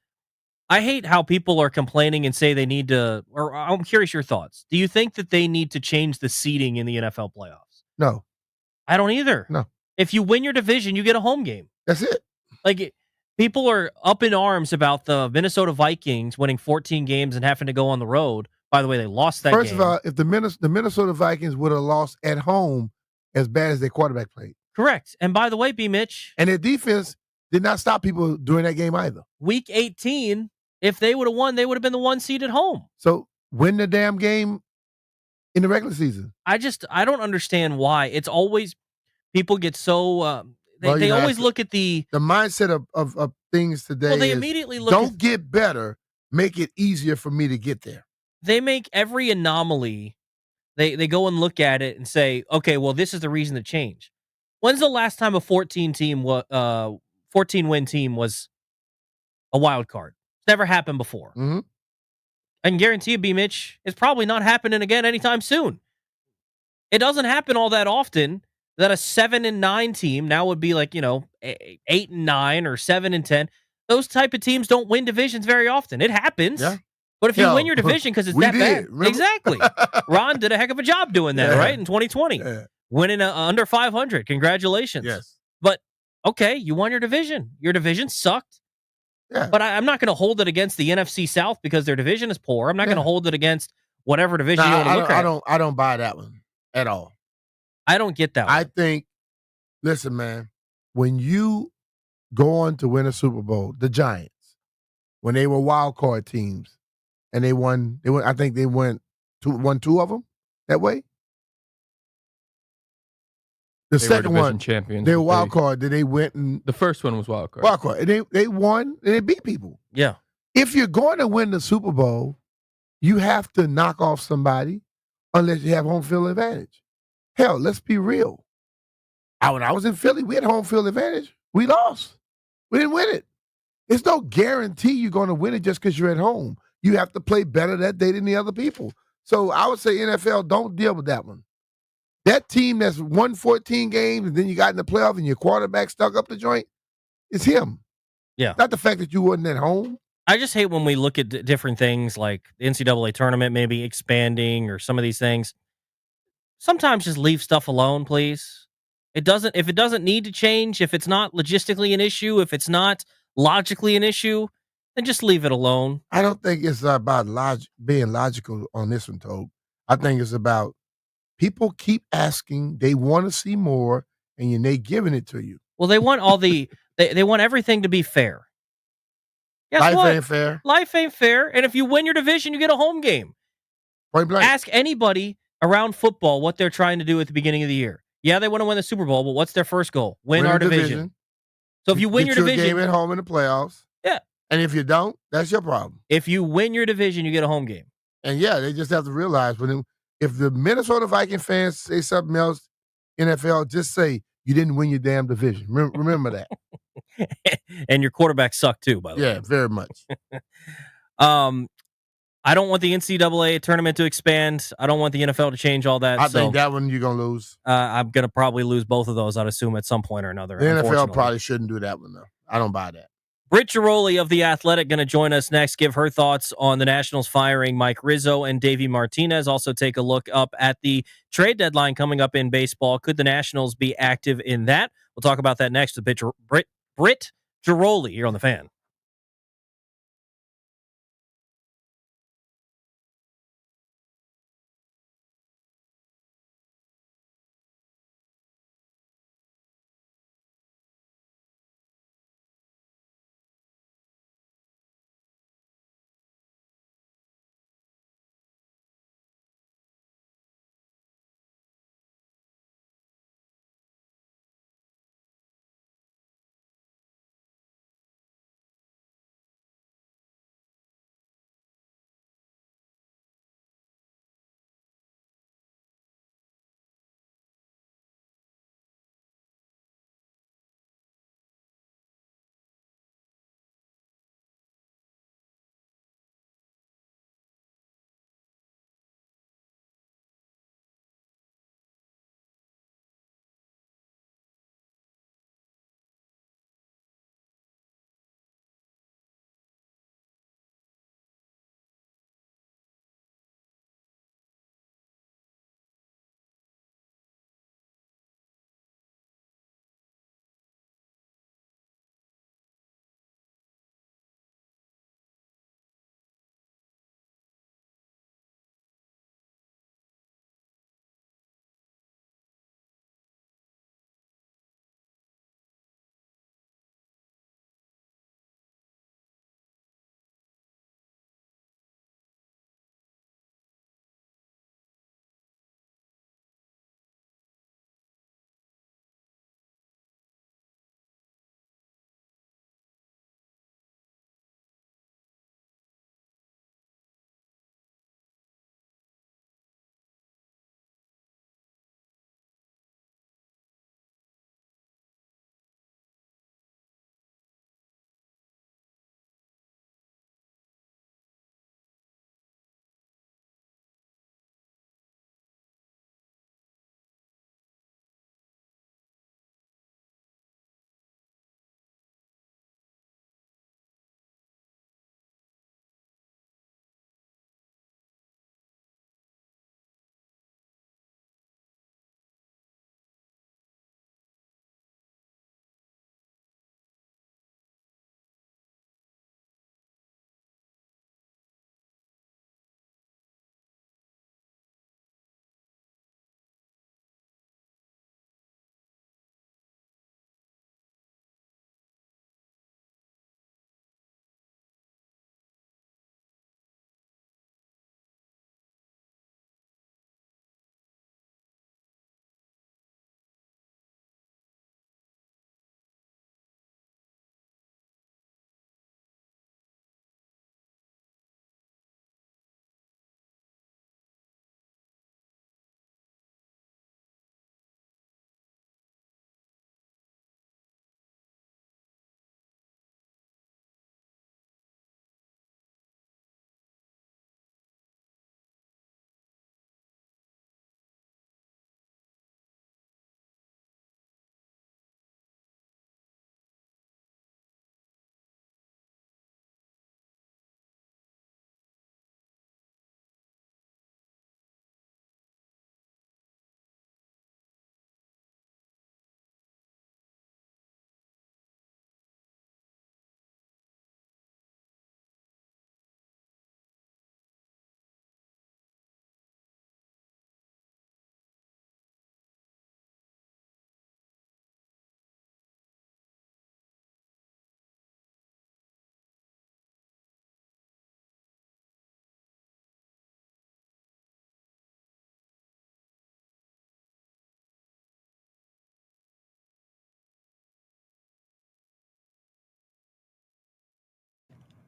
I hate how people are complaining and say they need to, or I'm curious your thoughts. Do you think that they need to change the seeding in the NFL playoffs? No. I don't either. No. If you win your division, you get a home game. That's it. Like, People are up in arms about the Minnesota Vikings winning 14 games and having to go on the road. By the way, they lost that First game. of all, if the Minnesota Vikings would have lost at home as bad as their quarterback played. Correct. And by the way, B Mitch. And their defense did not stop people during that game either. Week 18, if they would have won, they would have been the 1 seed at home. So win the damn game in the regular season. I don't understand why. It's always people get so they always look at the mindset of things today. Well, they immediately look don't get better, make it easier for me to get there. They make every anomaly. They go and look at it and say, okay, well, this is the reason to change. When's the last time a 14 win team was a wild card? It's never happened before. Mm-hmm. I can guarantee you, B Mitch, it's probably not happening again anytime soon. It doesn't happen all that often that a 7-9 team now would be like, 8-9 or 7-10. Those type of teams don't win divisions very often. It happens. Yeah. But if you win your division because it's that bad. Remember? Exactly. Ron did a heck of a job doing that, right? In 2020. Yeah. Winning under 500. Congratulations. Yes. But, okay, you won your division. Your division sucked. Yeah. But I'm not going to hold it against the NFC South because their division is poor. I'm not going to hold it against whatever division you want to look at. I don't buy that one at all. I don't get that one. I think, listen, man, when you go on to win a Super Bowl, the Giants, when they were wild card teams, and they won. I think they won two of them that way. The second one, champions. they were wild card. Then they went and the first one was wild card. Wild card, and they won and they beat people. Yeah. If you're going to win the Super Bowl, you have to knock off somebody, unless you have home field advantage. Hell, let's be real. When I was in Philly, we had home field advantage. We lost. We didn't win it. There's no guarantee you're going to win it just because you're at home. You have to play better that day than the other people. So I would say NFL, don't deal with that one. That team that's won 14 games and then you got in the playoff and your quarterback stuck up the joint, it's him. Yeah. Not the fact that you wasn't at home. I just hate when we look at different things like the NCAA tournament maybe expanding or some of these things. Sometimes just leave stuff alone, please. If it doesn't need to change, if it's not logistically an issue, if it's not logically an issue, then just leave it alone. I don't think it's about being logical on this one, Tobe. I think it's about people keep asking, they want to see more, and they giving it to you. Well, they want all the they want everything to be fair. Guess Life what? ain't fair. Life ain't fair. And if you win your division, you get a home game. Point blank. Ask anybody around football what they're trying to do at the beginning of the year. Yeah, they want to win the Super Bowl, but what's their first goal? Win our division. So if you win your division, game at home in the playoffs. Yeah. And if you don't, that's your problem. If you win your division, you get a home game. And yeah, they just have to realize if the Minnesota Viking fans say something else, NFL, just say you didn't win your damn division. Remember that. And your quarterback sucked too, by the way. Yeah, very much. I don't want the NCAA tournament to expand. I don't want the NFL to change all that. I think that one you're going to lose. I'm going to probably lose both of those, I'd assume, at some point or another. The NFL probably shouldn't do that one, though. I don't buy that. Britt Giroli of The Athletic going to join us next, give her thoughts on the Nationals firing Mike Rizzo and Davey Martinez. Also take a look up at the trade deadline coming up in baseball. Could the Nationals be active in that? We'll talk about that next with Britt Giroli here on The Fan.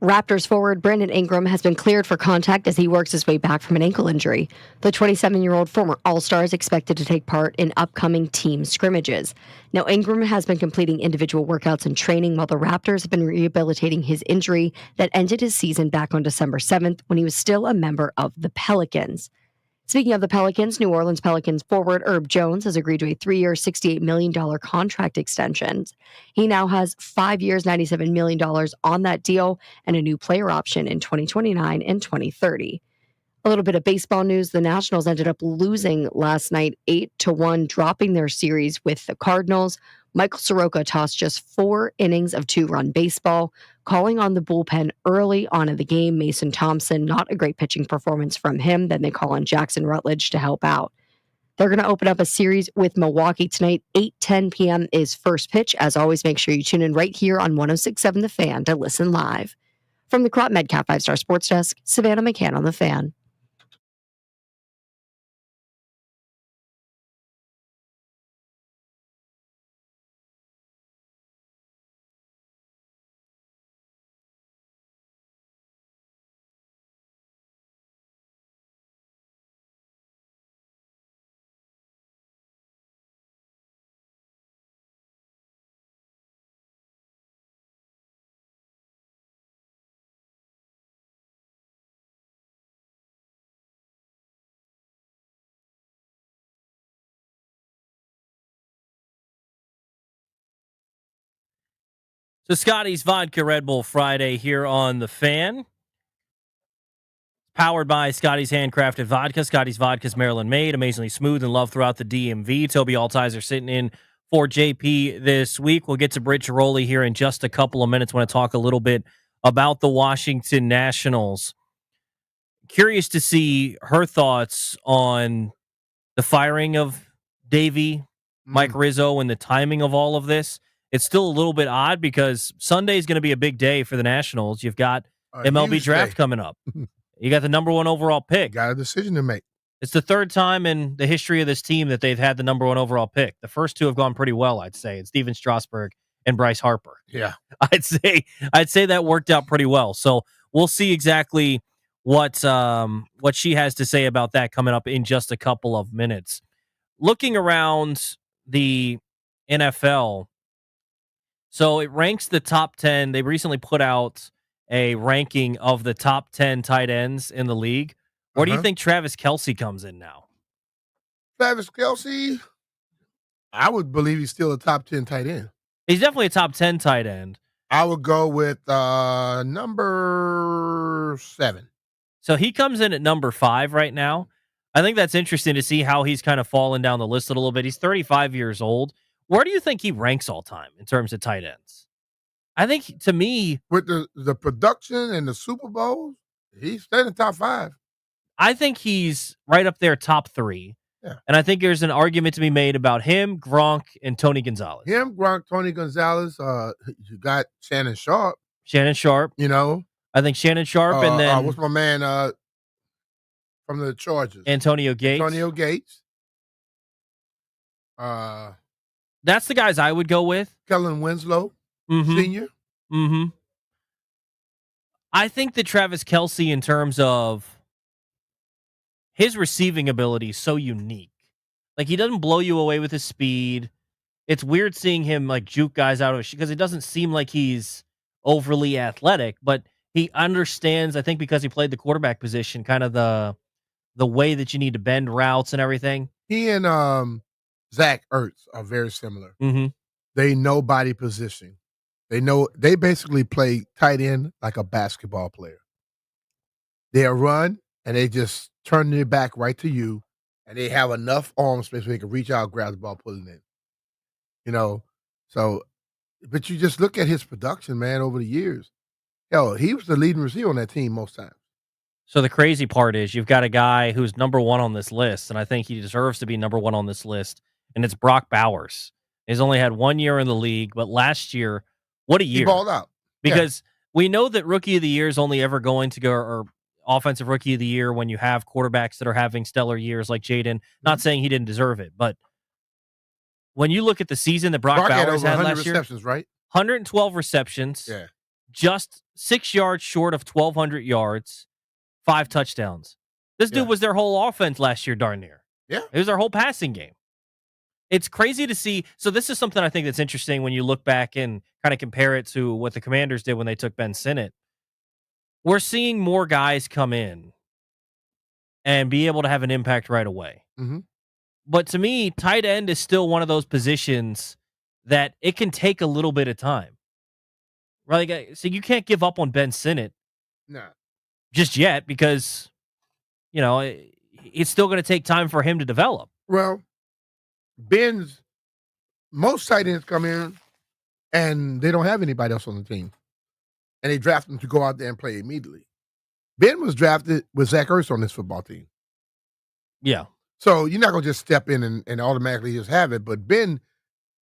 Raptors forward Brandon Ingram has been cleared for contact as he works his way back from an ankle injury. The 27-year-old former All-Star is expected to take part in upcoming team scrimmages. Now, Ingram has been completing individual workouts and training while the Raptors have been rehabilitating his injury that ended his season back on December 7th when he was still a member of the Pelicans. Speaking of the Pelicans, New Orleans Pelicans forward Herb Jones has agreed to a 3-year, $68 million contract extension. He now has 5 years, $97 million on that deal and a new player option in 2029 and 2030. A little bit of baseball news. The Nationals ended up losing last night 8-1, dropping their series with the Cardinals. Michael Soroka tossed just 4 innings of 2-run baseball, calling on the bullpen early on in the game. Mason Thompson, not a great pitching performance from him. Then they call on Jackson Rutledge to help out. They're going to open up a series with Milwaukee tonight. 8:10 p.m. is first pitch. As always, make sure you tune in right here on 106.7 The Fan to listen live. From the Crop Medcap 5-Star Sports Desk, Savannah McCann on The Fan. So Scotty's Vodka Red Bull Friday here on The Fan. Powered by Scotty's Handcrafted Vodka. Scotty's Vodka is Maryland made, amazingly smooth and loved throughout the DMV. Toby Altizer sitting in for JP this week. We'll get to Britt Giroli here in just a couple of minutes. I want to talk a little bit about the Washington Nationals. Curious to see her thoughts on the firing of Davey, Mike Rizzo, and the timing of all of this. It's still a little bit odd because Sunday is going to be a big day for the Nationals. You've got MLB draft coming up. You got the number 1 overall pick. Got a decision to make. It's the 3rd time in the history of this team that they've had the number 1 overall pick. The first 2 have gone pretty well, I'd say. It's Steven Strasburg and Bryce Harper. Yeah. I'd say that worked out pretty well. So we'll see exactly what she has to say about that coming up in just a couple of minutes. Looking around the NFL, so it ranks the top 10. They recently put out a ranking of the top 10 tight ends in the league. Where do you think Travis Kelce comes in now? Travis Kelce, I would believe he's still a top 10 tight end. He's definitely a top 10 tight end. I would go with number 7. So he comes in at number 5 right now. I think that's interesting to see how he's kind of fallen down the list a little bit. He's 35 years old. Where do you think he ranks all time in terms of tight ends? I think, to me, with the production and the Super Bowls, he's still in the top 5. I think he's right up there, top 3. Yeah. And I think there's an argument to be made about him, Gronk, and Tony Gonzalez. Him, Gronk, Tony Gonzalez. You got Shannon Sharp. You know, I think Shannon Sharp, and then what's my man from the Chargers? Antonio Gates. That's the guys I would go with. Kellen Winslow, Senior. Mm-hmm. I think that Travis Kelce, in terms of his receiving ability, is so unique. Like, he doesn't blow you away with his speed. It's weird seeing him like juke guys out of it because it doesn't seem like he's overly athletic, but he understands, I think because he played the quarterback position, kind of the way that you need to bend routes and everything. He and Zach Ertz are very similar. Mm-hmm. They know body position. They basically play tight end like a basketball player. They'll run and they just turn their back right to you, and they have enough arm space where they can reach out, grab the ball, pull it in. You know, so, but you just look at his production, man, over the years. Hell, he was the leading receiver on that team most times. So the crazy part is you've got a guy who's number 1 on this list, and I think he deserves to be number 1 on this list, and it's Brock Bowers. He's only had 1 year in the league, but last year, what a year. He balled out. Because we know that Rookie of the Year is only ever going to go, or Offensive Rookie of the Year, when you have quarterbacks that are having stellar years like Jaden. Not saying he didn't deserve it, but when you look at the season that Brock Bowers had last year, receptions, right? 112 receptions. Yeah. just 6 yards short of 1,200 yards, 5 touchdowns. This dude was their whole offense last year, darn near. Yeah. It was their whole passing game. It's crazy to see. So this is something I think that's interesting when you look back and kind of compare it to what the Commanders did when they took Ben Sinnott. We're seeing more guys come in and be able to have an impact right away. Mm-hmm. But to me, tight end is still one of those positions that it can take a little bit of time. Right? So you can't give up on Ben Sinnott just yet because, it's still going to take time for him to develop. Well, most tight ends come in and they don't have anybody else on the team. And they draft them to go out there and play immediately. Ben was drafted with Zach Ertz on this football team. Yeah. So you're not going to just step in and automatically just have it. But Ben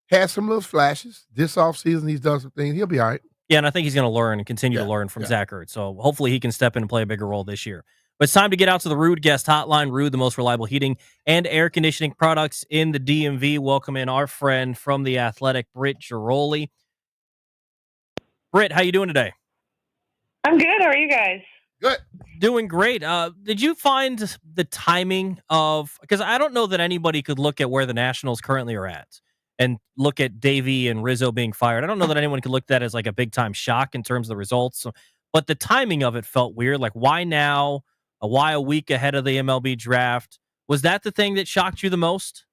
has some little flashes. This offseason, he's done some things. He'll be all right. Yeah, and I think he's going to learn and continue to learn from Zach Ertz. So hopefully he can step in and play a bigger role this year. But it's time to get out to the Rude Guest Hotline. Rude, the most reliable heating and air conditioning products in the DMV. Welcome in our friend from The Athletic, Britt Giroli. Britt, how you doing today? I'm good. How are you guys? Good. Doing great. Did you find the timing of, because I don't know that anybody could look at where the Nationals currently are at and look at Davey and Rizzo being fired. I don't know that anyone could look at that as like a big time shock in terms of the results, but the timing of it felt weird. Like, why now? Why a week ahead of the MLB draft? Was that the thing that shocked you the most?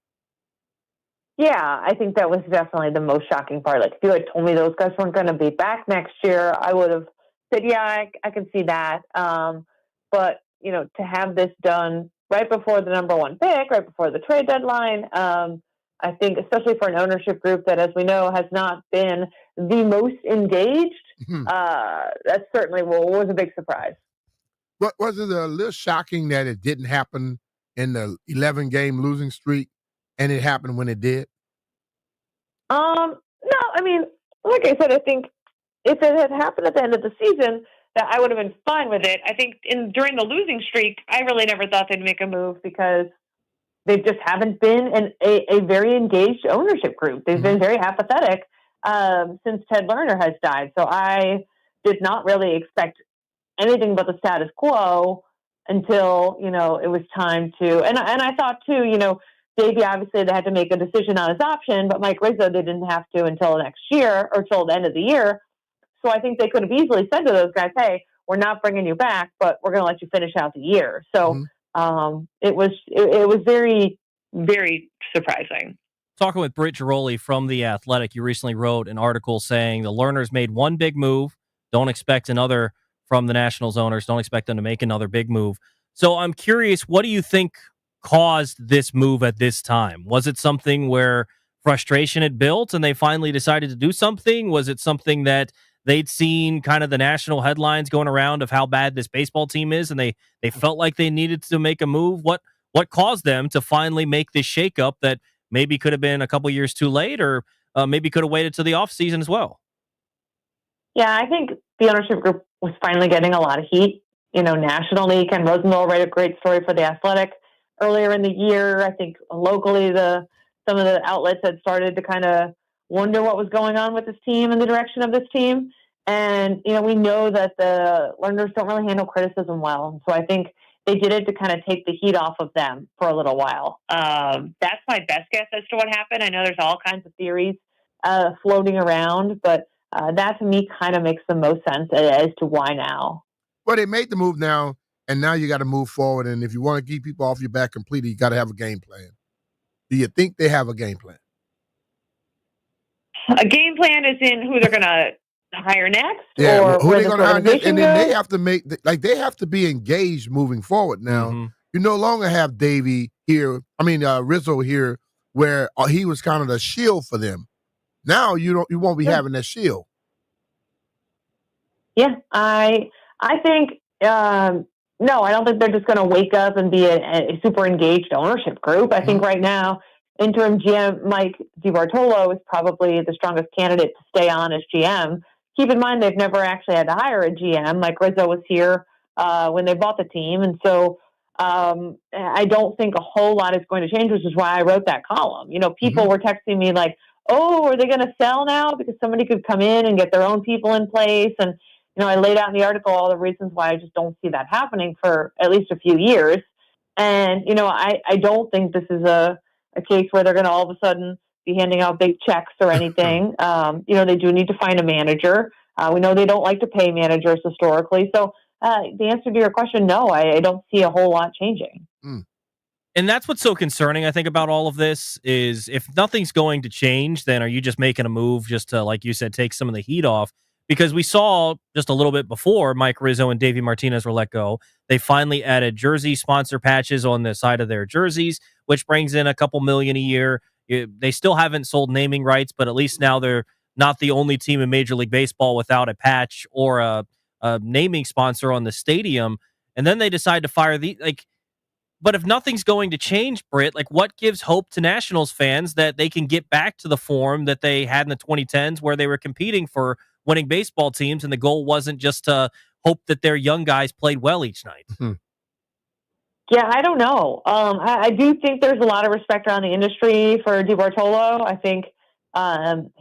Yeah, I think that was definitely the most shocking part. Like, if you had told me those guys weren't going to be back next year, I would have said, yeah, I can see that. But, to have this done right before the number one pick, right before the trade deadline, I think especially for an ownership group that, as we know, has not been the most engaged, that certainly was a big surprise. What was it a little shocking that it didn't happen in the 11-game losing streak, and it happened when it did? No, I mean, like I said, I think if it had happened at the end of the season, that I would have been fine with it. I think during the losing streak, I really never thought they'd make a move because they just haven't been a very engaged ownership group. They've been very apathetic since Ted Lerner has died. So I did not really expect anything but the status quo until, it was time to, and I thought too, Davey, obviously they had to make a decision on his option, but Mike Rizzo, they didn't have to until next year or till the end of the year. So I think they could have easily said to those guys, hey, we're not bringing you back, but we're going to let you finish out the year. So it was very, very surprising. Talking with Britt Giroli from The Athletic, you recently wrote an article saying the Lerners made one big move. Don't expect another from the Nationals owners. Don't expect them to make another big move. So I'm curious, what do you think caused this move at this time? Was it something where frustration had built and they finally decided to do something? Was it something that they'd seen kind of the national headlines going around of how bad this baseball team is and they felt like they needed to make a move? What caused them to finally make this shakeup that maybe could have been a couple years too late or maybe could have waited till the offseason as well? Yeah, I think the ownership group was finally getting a lot of heat, nationally. Ken Rosenthal wrote a great story for The Athletic earlier in the year. I think locally, some of the outlets had started to kind of wonder what was going on with this team and the direction of this team. And, we know that the Lerners don't really handle criticism well. So I think they did it to kind of take the heat off of them for a little while. That's my best guess as to what happened. I know there's all kinds of theories floating around, but that to me kind of makes the most sense as to why now. Well, they made the move now, and now you got to move forward. And if you want to keep people off your back completely, you got to have a game plan. Do you think they have a game plan? A game plan is in who they're going to hire next, yeah, or who they're going to hire next, and then goes? they have to they have to be engaged moving forward. Now you no longer have Davey here. Rizzo here, where he was kind of the shield for them. Now you won't be having that shield. Yeah, I think no, I don't think they're just going to wake up and be a super engaged ownership group. I think right now, interim GM Mike DiBartolo is probably the strongest candidate to stay on as GM. Keep in mind, they've never actually had to hire a GM. Mike Rizzo was here when they bought the team. And so I don't think a whole lot is going to change, which is why I wrote that column. People were texting me like, oh, are they going to sell now because somebody could come in and get their own people in place? And, I laid out in the article all the reasons why I just don't see that happening for at least a few years. And, I don't think this is a case where they're going to all of a sudden be handing out big checks or anything. They do need to find a manager. We know they don't like to pay managers historically. So the answer to your question, no, I don't see a whole lot changing. And that's what's so concerning, I think, about all of this is if nothing's going to change, then are you just making a move just to, like you said, take some of the heat off? Because we saw just a little bit before Mike Rizzo and Davey Martinez were let go, they finally added jersey sponsor patches on the side of their jerseys, which brings in a couple million a year. They still haven't sold naming rights, but at least now they're not the only team in Major League Baseball without a patch or a naming sponsor on the stadium. And then they decide to fire but if nothing's going to change, Britt, what gives hope to Nationals fans that they can get back to the form that they had in the 2010s where they were competing for winning baseball teams and the goal wasn't just to hope that their young guys played well each night? Yeah, I don't know. I do think there's a lot of respect around the industry for DiBartolo. I think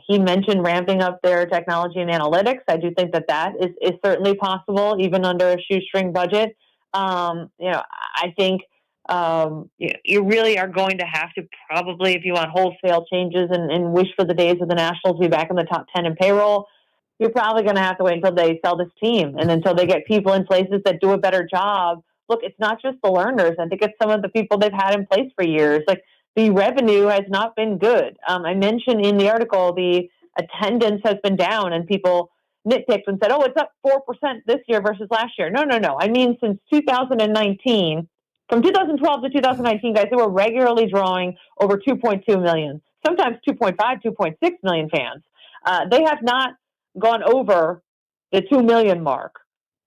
he mentioned ramping up their technology and analytics. I do think that is certainly possible, even under a shoestring budget. I think you really are going to have to probably, if you want wholesale changes and wish for the days of the Nationals to be back in the top 10 in payroll, you're probably going to have to wait until they sell this team and until they get people in places that do a better job. Look, it's not just the learners. I think it's some of the people they've had in place for years. The revenue has not been good. I mentioned in the article the attendance has been down and people nitpicked and said, oh, it's up 4% this year versus last year. No. I mean, since 2019, from 2012 to 2019, guys, they were regularly drawing over 2.2 million, sometimes 2.5, 2.6 million fans. They have not gone over the 2 million mark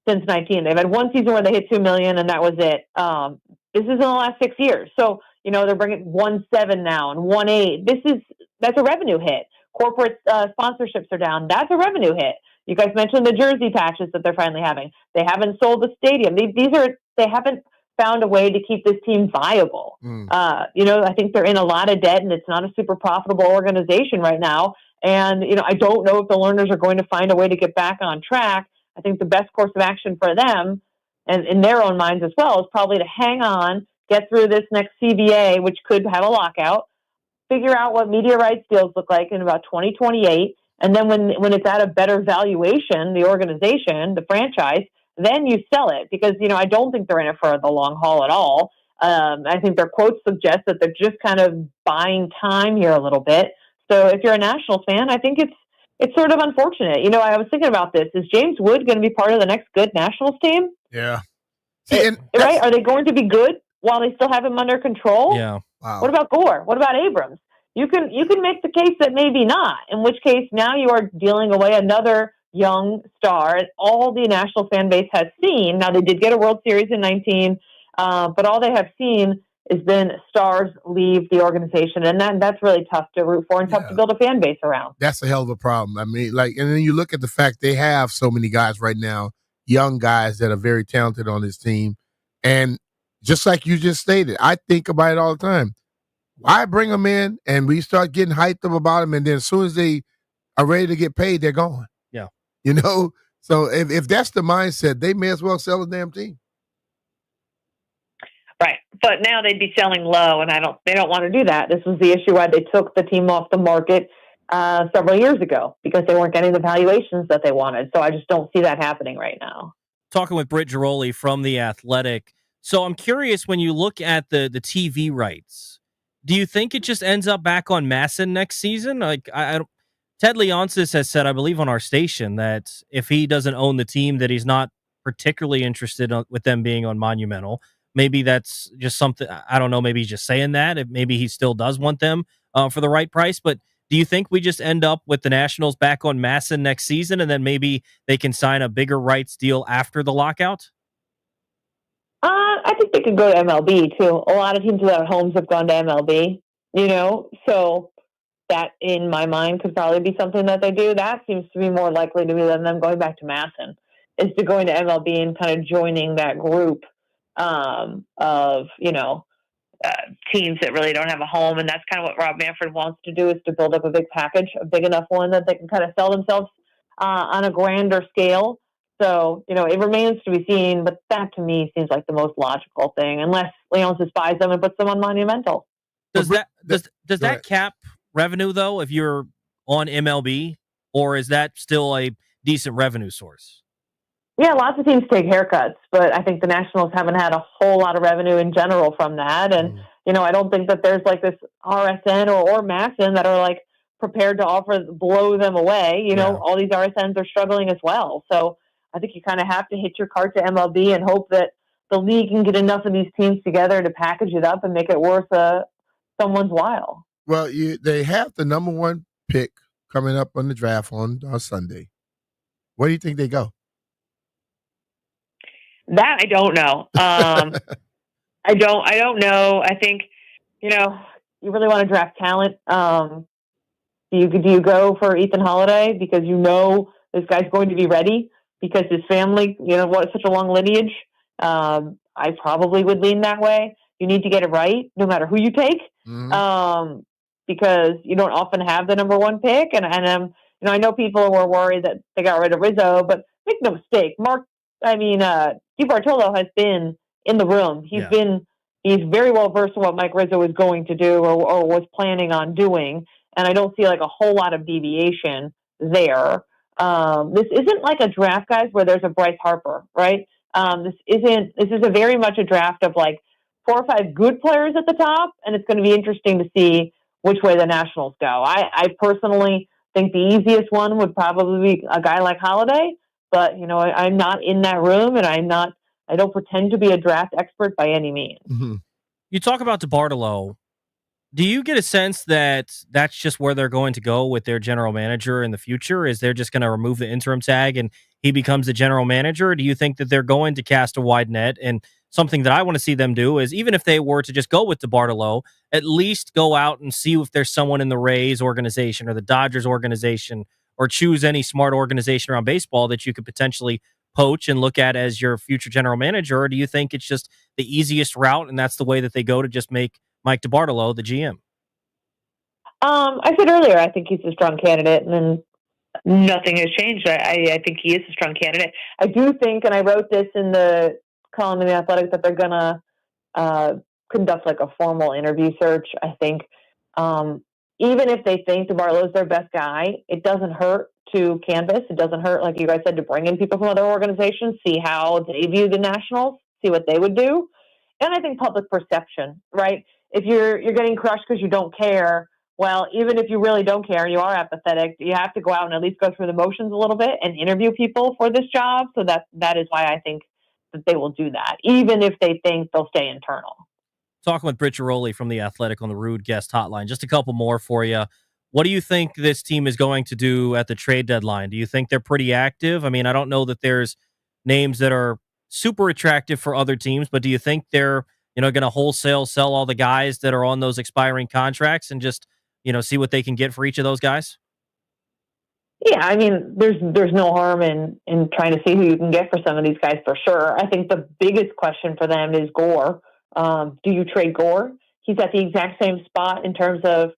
since 19. They've had one season where they hit 2 million, and that was it. This is in the last 6 years. So, they're bringing 1.7 now and 1.8. That's a revenue hit. Corporate sponsorships are down. That's a revenue hit. You guys mentioned the jersey patches that they're finally having. They haven't sold the stadium. They haven't found a way to keep this team viable. I think they're in a lot of debt and it's not a super profitable organization right now. And, I don't know if the learners are going to find a way to get back on track. I think the best course of action for them and in their own minds as well is probably to hang on, get through this next CBA, which could have a lockout, figure out what media rights deals look like in about 2028. And then when it's at a better valuation, the organization, the franchise, then you sell it because, I don't think they're in it for the long haul at all. I think their quotes suggest that they're just kind of buying time here a little bit. So if you're a Nationals fan, I think it's sort of unfortunate. I was thinking about this. Is James Wood going to be part of the next good Nationals team? Yeah. Right? Are they going to be good while they still have him under control? Yeah. Wow. What about Gore? What about Abrams? You can make the case that maybe not, in which case now you are dealing away another young star. All the National fan base has seen, now they did get a World Series in 19, but all they have seen has been stars leave the organization, and that's really tough to root for and tough to build a fan base around. That's a hell of a problem. I mean, and then you look at the fact they have so many guys right now, young guys that are very talented on this team, and just like you just stated, I think about it all the time. Why bring them in and we start getting hyped up about them, and then as soon as they are ready to get paid, they're gone. Yeah. So if that's the mindset, they may as well sell the damn team. Right. But now they'd be selling low, and they don't want to do that. This was the issue why they took the team off the market several years ago, because they weren't getting the valuations that they wanted. So I just don't see that happening right now. Talking with Britt Giroli from The Athletic. So I'm curious, when you look at the TV rights, do you think it just ends up back on Masson next season? Ted Leonsis has said, I believe on our station, that if he doesn't own the team, that he's not particularly interested with them being on Monumental. Maybe that's just something, I don't know, maybe he's just saying that. Maybe he still does want them for the right price. But do you think we just end up with the Nationals back on Masson next season, and then maybe they can sign a bigger rights deal after the lockout? I think they could go to MLB, too. A lot of teams without homes have gone to MLB, so that, in my mind, could probably be something that they do. That seems to be more likely to me than them going back to Masson, is to going to MLB and kind of joining that group of, teams that really don't have a home. And that's kind of what Rob Manfred wants to do, is to build up a big package, a big enough one that they can kind of sell themselves on a grander scale. So, it remains to be seen, but that to me seems like the most logical thing, unless Leon just buys them and puts them on Monumental. Does that cap revenue, though, if you're on MLB, or is that still a decent revenue source? Yeah, lots of teams take haircuts, but I think the Nationals haven't had a whole lot of revenue in general from that. And, I don't think that there's like this RSN or MASN that are like prepared to blow them away. All these RSNs are struggling as well. So I think you kind of have to hit your cart to MLB and hope that the league can get enough of these teams together to package it up and make it worth someone's while. Well, they have the number one pick coming up on the draft on Sunday. Where do you think they go? That I don't know. I don't know. I think, you really want to draft talent. Do you go for Ethan Holiday because this guy's going to be ready because his family, such a long lineage? I probably would lean that way. You need to get it right, no matter who you take, because you don't often have the number one pick. And I know people were worried that they got rid of Rizzo, but make no mistake, Steve Bartolo has been in the room. He's very well versed in what Mike Rizzo is going to do or was planning on doing. And I don't see like a whole lot of deviation there. This isn't like a draft, guys, where there's a Bryce Harper, right? This is a very much a draft of like 4 or 5 good players at the top, and it's going to be interesting to see which way the Nationals go. I personally think the easiest one would probably be a guy like Holiday, but I'm not in that room, and I don't pretend to be a draft expert by any means. Mm-hmm. You talk about DeBartolo. Do you get a sense that that's just where they're going to go with their general manager in the future? Is they're just going to remove the interim tag and he becomes the general manager? Or do you think that they're going to cast a wide net? And something that I want to see them do is, even if they were to just go with DeBartolo, at least go out and see if there's someone in the Rays organization or the Dodgers organization, or choose any smart organization around baseball that you could potentially poach and look at as your future general manager? Or do you think it's just the easiest route and that's the way that they go to just make Mike DeBartolo the GM? I said earlier, I think he's a strong candidate, and then nothing has changed. I think he is a strong candidate. I do think, and I wrote this in the column in the Athletic, that they're going to conduct like a formal interview search. I think even if they think DeBartolo is their best guy, it doesn't hurt to canvas. It doesn't hurt, like you guys said, to bring in people from other organizations, see how they view the Nationals, see what they would do. And I think public perception, right? If you're getting crushed because you don't care, well, even if you really don't care and you are apathetic, you have to go out and at least go through the motions a little bit and interview people for this job. So that is why I think that they will do that, even if they think they'll stay internal. Talking with Britt Giroli from The Athletic on the Rude Guest Hotline. Just a couple more for you. What do you think this team is going to do at the trade deadline? Do you think they're pretty active? I mean, I don't know that there's names that are super attractive for other teams, but do you think they're, going to wholesale sell all the guys that are on those expiring contracts and just, see what they can get for each of those guys? Yeah, I mean, there's no harm in trying to see who you can get for some of these guys for sure. I think the biggest question for them is Gore. Do you trade Gore? He's at the exact same spot in terms of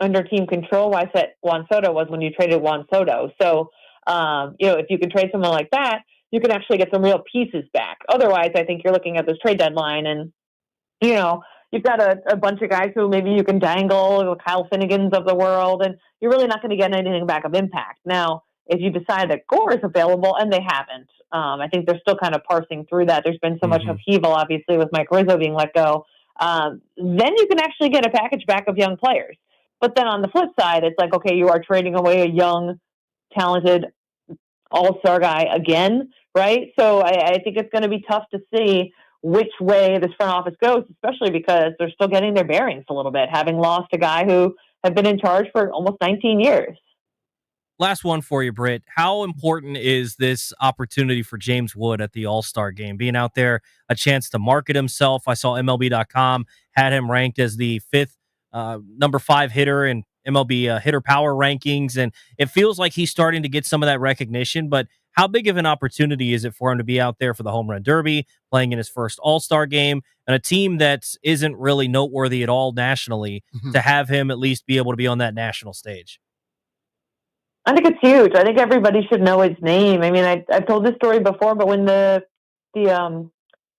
under team control I said Juan Soto was when you traded Juan Soto. So, if you can trade someone like that, you can actually get some real pieces back. Otherwise, I think you're looking at this trade deadline and, you've got a bunch of guys who maybe you can dangle, Kyle Finnegans of the world, and you're really not going to get anything back of impact. Now, if you decide that Gore is available, and they haven't, I think they're still kind of parsing through that. There's been so much upheaval, obviously, with Mike Rizzo being let go. Then you can actually get a package back of young players. But then on the flip side, it's like, okay, you are trading away a young, talented all-star guy again, right? So I think it's going to be tough to see which way this front office goes, especially because they're still getting their bearings a little bit, having lost a guy who had been in charge for almost 19 years. Last one for you, Britt. How important is this opportunity for James Wood at the All-Star game? Being out there, a chance to market himself. I saw MLB.com had him ranked as the number 5 hitter in MLB hitter power rankings, and it feels like he's starting to get some of that recognition. But How big of an opportunity is it for him to be out there for the home run derby, playing in his first All-Star game, and a team that isn't really noteworthy at all nationally, to have him at least be able to be on that national stage? I think it's huge. I think everybody should know his name. I mean, I've told this story before, but when the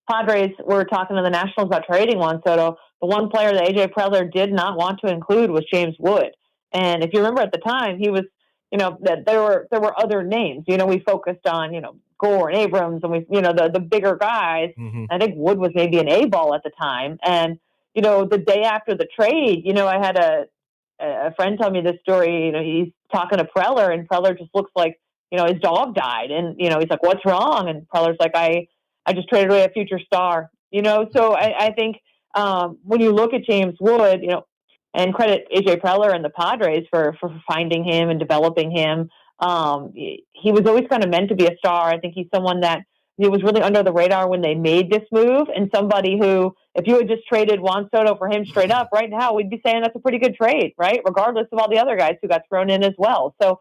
Padres were talking to the Nationals about trading Juan Soto, the one player that AJ Preller did not want to include was James Wood. And if you remember at the time, he was, that there were other names. We focused on, Gore and Abrams and the bigger guys. Mm-hmm. I think Wood was maybe an A ball at the time. And, the day after the trade, I had a friend tell me this story. He's talking to Preller, and Preller just looks like, his dog died. And, he's like, what's wrong? And Preller's like, I just traded away a future star, So I think when you look at James Wood, and credit AJ Preller and the Padres for finding him and developing him. He was always kind of meant to be a star. I think he's someone that was really under the radar when they made this move, and somebody who, if you had just traded Juan Soto for him straight up right now, we'd be saying that's a pretty good trade, right? Regardless of all the other guys who got thrown in as well. So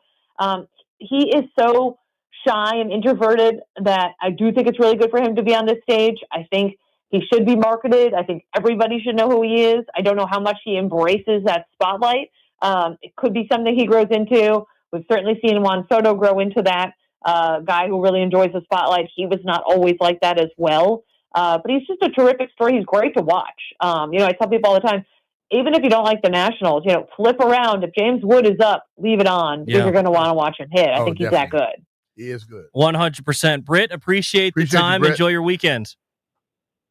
he is so shy and introverted that I do think it's really good for him to be on this stage. I think he should be marketed. I think everybody should know who he is. I don't know how much he embraces that spotlight. It could be something he grows into. We've certainly seen Juan Soto grow into that guy who really enjoys the spotlight. He was not always like that as well. But he's just a terrific story. He's great to watch. I tell people all the time, even if you don't like the Nationals, flip around. If James Wood is up, leave it on because you're going to want to watch him hit. I think he's that good. He is good. 100%. Britt, appreciate the time. You, enjoy your weekend.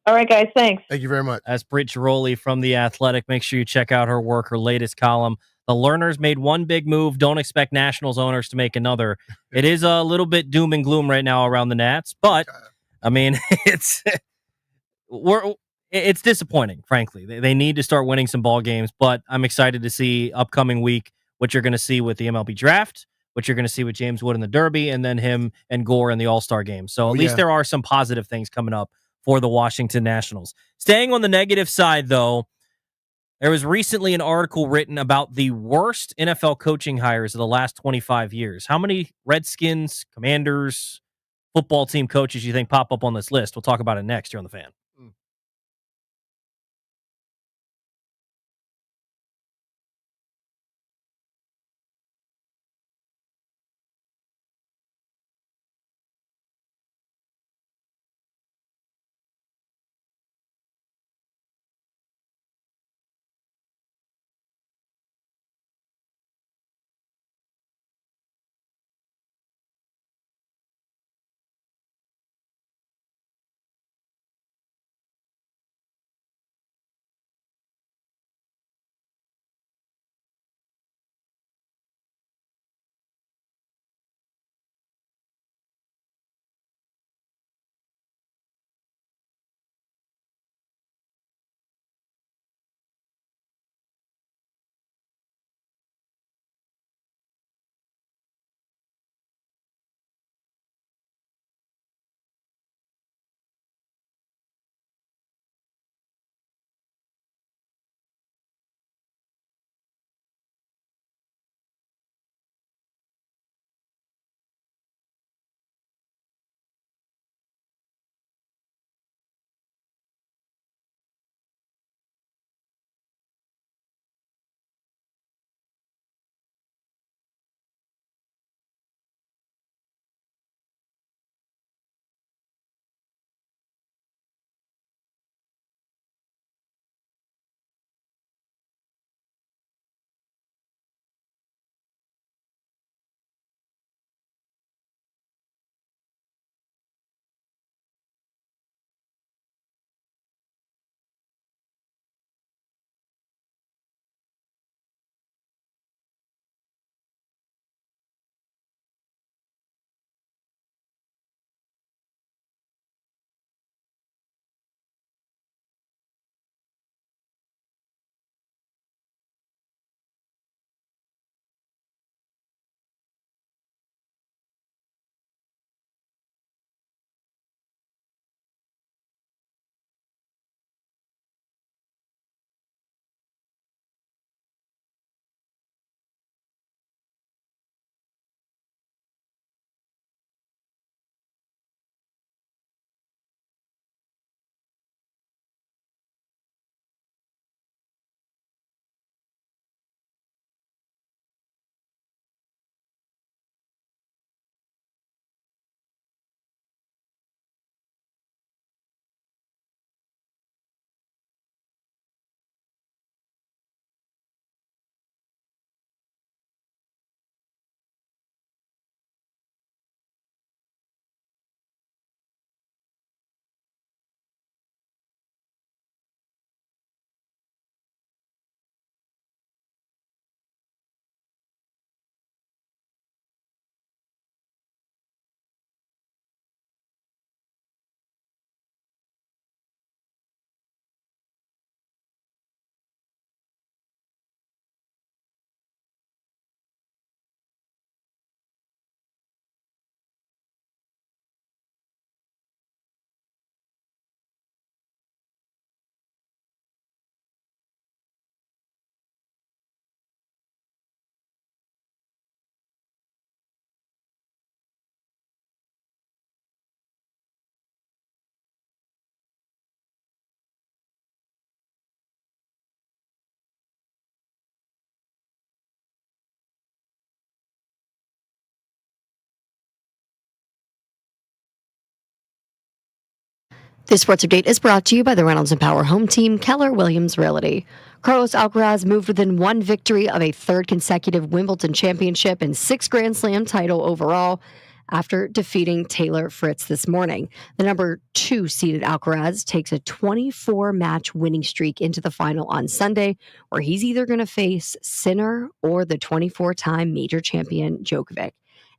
All right, guys. Thanks. Thank you very much. That's Britt Giroli from The Athletic. Make sure you check out her work, her latest column. The Learners made one big move. Don't expect Nationals owners to make another. It is a little bit doom and gloom right now around the Nats, but I mean, it's disappointing, frankly. They need to start winning some ball games, but I'm excited to see upcoming week what you're going to see with the MLB draft, what you're going to see with James Wood in the Derby, and then him and Gore in the All-Star game. So at least there are some positive things coming up for the Washington Nationals. Staying on the negative side, though, there was recently an article written about the worst NFL coaching hires of the last 25 years. How many Redskins, Commanders, football team coaches you think pop up on this list? We'll talk about it next here on The Fan. This sports update is brought to you by the Reynolds and Power Home Team, Keller Williams Realty. Carlos Alcaraz moved within one victory of a third consecutive Wimbledon championship and 6th Grand Slam title overall after defeating Taylor Fritz this morning. The number 2 seeded Alcaraz takes a 24-match winning streak into the final on Sunday, where he's either going to face Sinner or the 24-time major champion Djokovic.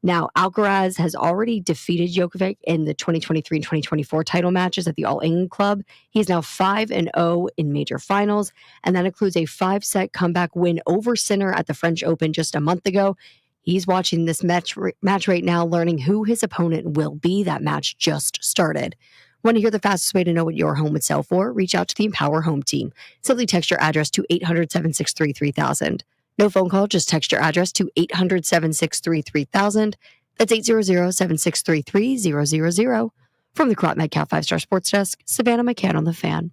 Now, Alcaraz has already defeated Djokovic in the 2023 and 2024 title matches at the All England Club. He's now 5-0 in major finals, and that includes a 5-set comeback win over Sinner at the French Open just a month ago. He's watching this match right now, learning who his opponent will be. That match just started. Want to hear the fastest way to know what your home would sell for? Reach out to the Empower Home Team. Simply text your address to 800-763-3000. No phone call, just text your address to 800-763-3000. That's 800-763-3000. From the Crop Metcalf 5-Star Sports Desk, Savannah McCann on the Fan.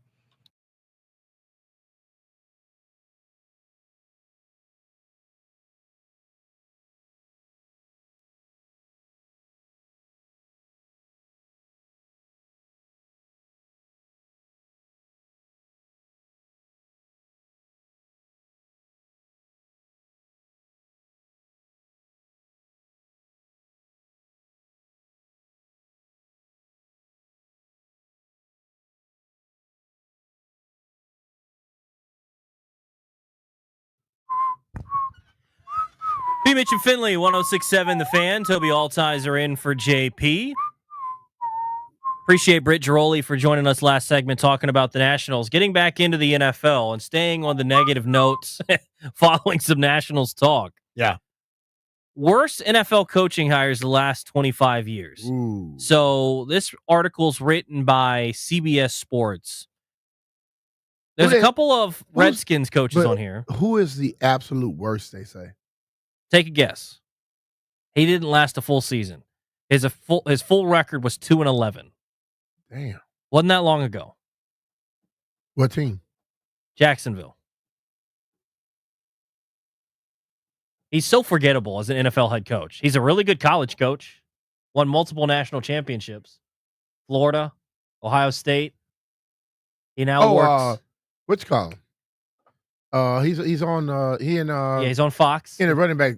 B Mitch and Finley, 106.7 The Fan. Toby Altizer in for JP. Appreciate Britt Giroli for joining us last segment talking about the Nationals. Getting back into the NFL and staying on the negative notes following some Nationals talk. Yeah. Worst NFL coaching hires the last 25 years. Ooh. So this article's written by CBS Sports. There's a couple of Redskins coaches on here. Who is the absolute worst, they say? Take a guess. He didn't last a full season. His full record was 2-11. Damn. Wasn't that long ago. What team? Jacksonville. He's so forgettable as an NFL head coach. He's a really good college coach. Won multiple national championships. Florida, Ohio State. He now works. What's called? He's on. He's on Fox. In a running back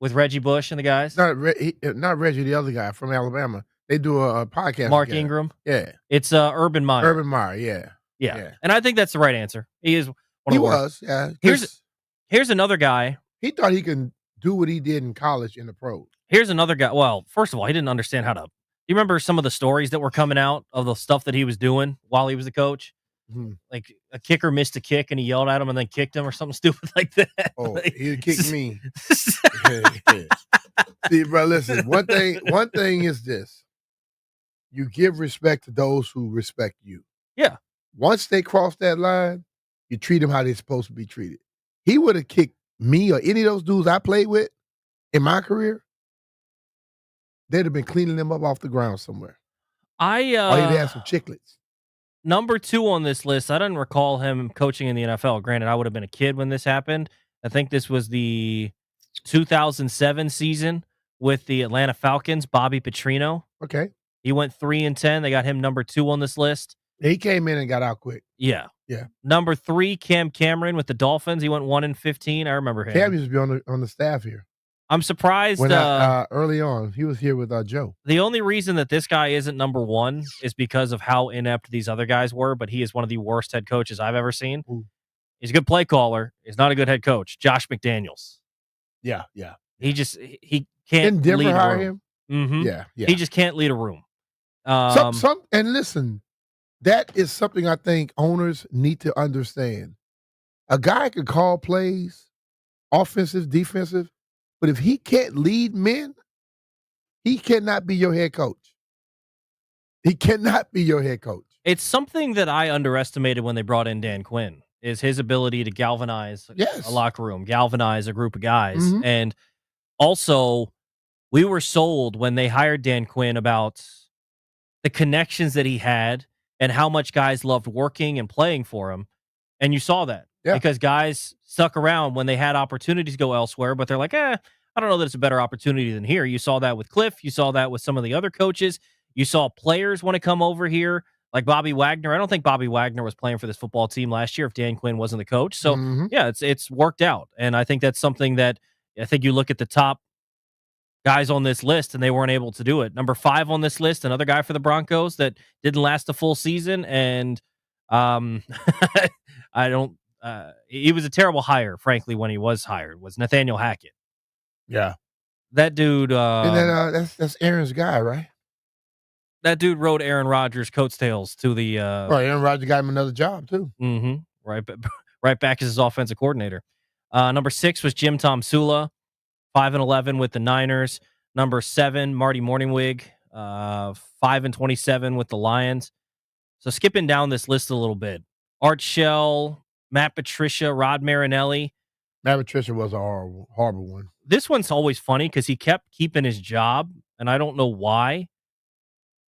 with Reggie Bush and the guys. Not Reggie, the other guy from Alabama. They do a podcast. Mark together. Ingram. Yeah, it's Urban Meyer. Urban Meyer. Yeah. And I think that's the right answer. He is. He was. Yeah. Here's another guy. He thought he can do what he did in college in the pros. Here's another guy. Well, first of all, he didn't understand how to. You remember some of the stories that were coming out of the stuff that he was doing while he was the coach? Mm-hmm. Like a kicker missed a kick and he yelled at him and then kicked him or something stupid like that. Oh, like, he kicked me. See, bro, listen. One thing is this: you give respect to those who respect you. Yeah. Once they cross that line, you treat them how they're supposed to be treated. He would have kicked me or any of those dudes I played with in my career. They'd have been cleaning them up off the ground somewhere. Or he'd have some chiclets. Number 2 on this list, I don't recall him coaching in the NFL. Granted, I would have been a kid when this happened. I think this was the 2007 season with the Atlanta Falcons, Bobby Petrino. Okay. He went 3-10. They got him number 2 on this list. He came in and got out quick. Yeah. Yeah. Number 3, Cam Cameron with the Dolphins. He went 1-15. I remember him. Cam used to be on the staff here. I'm surprised. When early on, he was here with Joe. The only reason that this guy isn't number 1 is because of how inept these other guys were, but he is one of the worst head coaches I've ever seen. Ooh. He's a good play caller. He's not a good head coach. Josh McDaniels. Yeah. He can't Didn't Denver lead a hire room. him? Mm-hmm. Yeah. He just can't lead a room. And listen, that is something I think owners need to understand. A guy can call plays, offensive, defensive, but if he can't lead men, he cannot be your head coach. He cannot be your head coach. It's something that I underestimated when they brought in Dan Quinn, is his ability to galvanize a locker room, galvanize a group of guys. Mm-hmm. And also, we were sold when they hired Dan Quinn about the connections that he had and how much guys loved working and playing for him. And you saw that. Yeah. Because guys stuck around when they had opportunities to go elsewhere, but they're like, I don't know that it's a better opportunity than here. You saw that with Cliff. You saw that with some of the other coaches. You saw players want to come over here. Like Bobby Wagner, I don't think Bobby Wagner was playing for this football team last year if Dan Quinn wasn't the coach. So, yeah, it's worked out. And I think that's something that I think you look at the top guys on this list and they weren't able to do it. Number 5 on this list, another guy for the Broncos that didn't last a full season. And he was a terrible hire, frankly, when he was hired, was Nathaniel Hackett. Yeah. That dude. And then that's Aaron's guy, right? That dude rode Aaron Rodgers' coattails to the. Aaron Rodgers got him another job too. Right back as his offensive coordinator. Number 6 was Jim Tom Sula, 5-11 with the Niners. Number 7, Marty Morningwig, 5-27 with the Lions. So skipping down this list a little bit, Art Shell, Matt Patricia, Rod Marinelli. Matt Patricia was a horrible one. This one's always funny because he kept keeping his job, and I don't know why.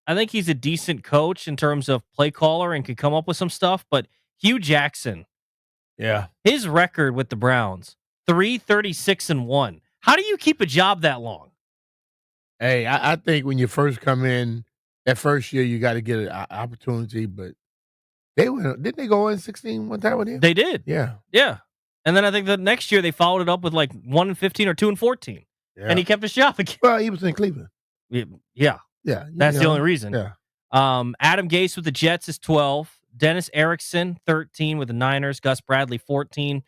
I think he's a decent coach in terms of play caller and could come up with some stuff, but Hugh Jackson, his record with the Browns, 3-36-1. How do you keep a job that long? Hey, I think when you first come in, that first year you got to get an opportunity, but didn't they go in 16 one time with him? They did. Yeah. And then I think the next year they followed it up with like 1-15 or 2-14. Yeah. And he kept his job again. Well, he was in Cleveland. Yeah. That's the only reason. Yeah. Adam Gase with the Jets is 12. Dennis Erickson, 13 with the Niners. Gus Bradley, 14.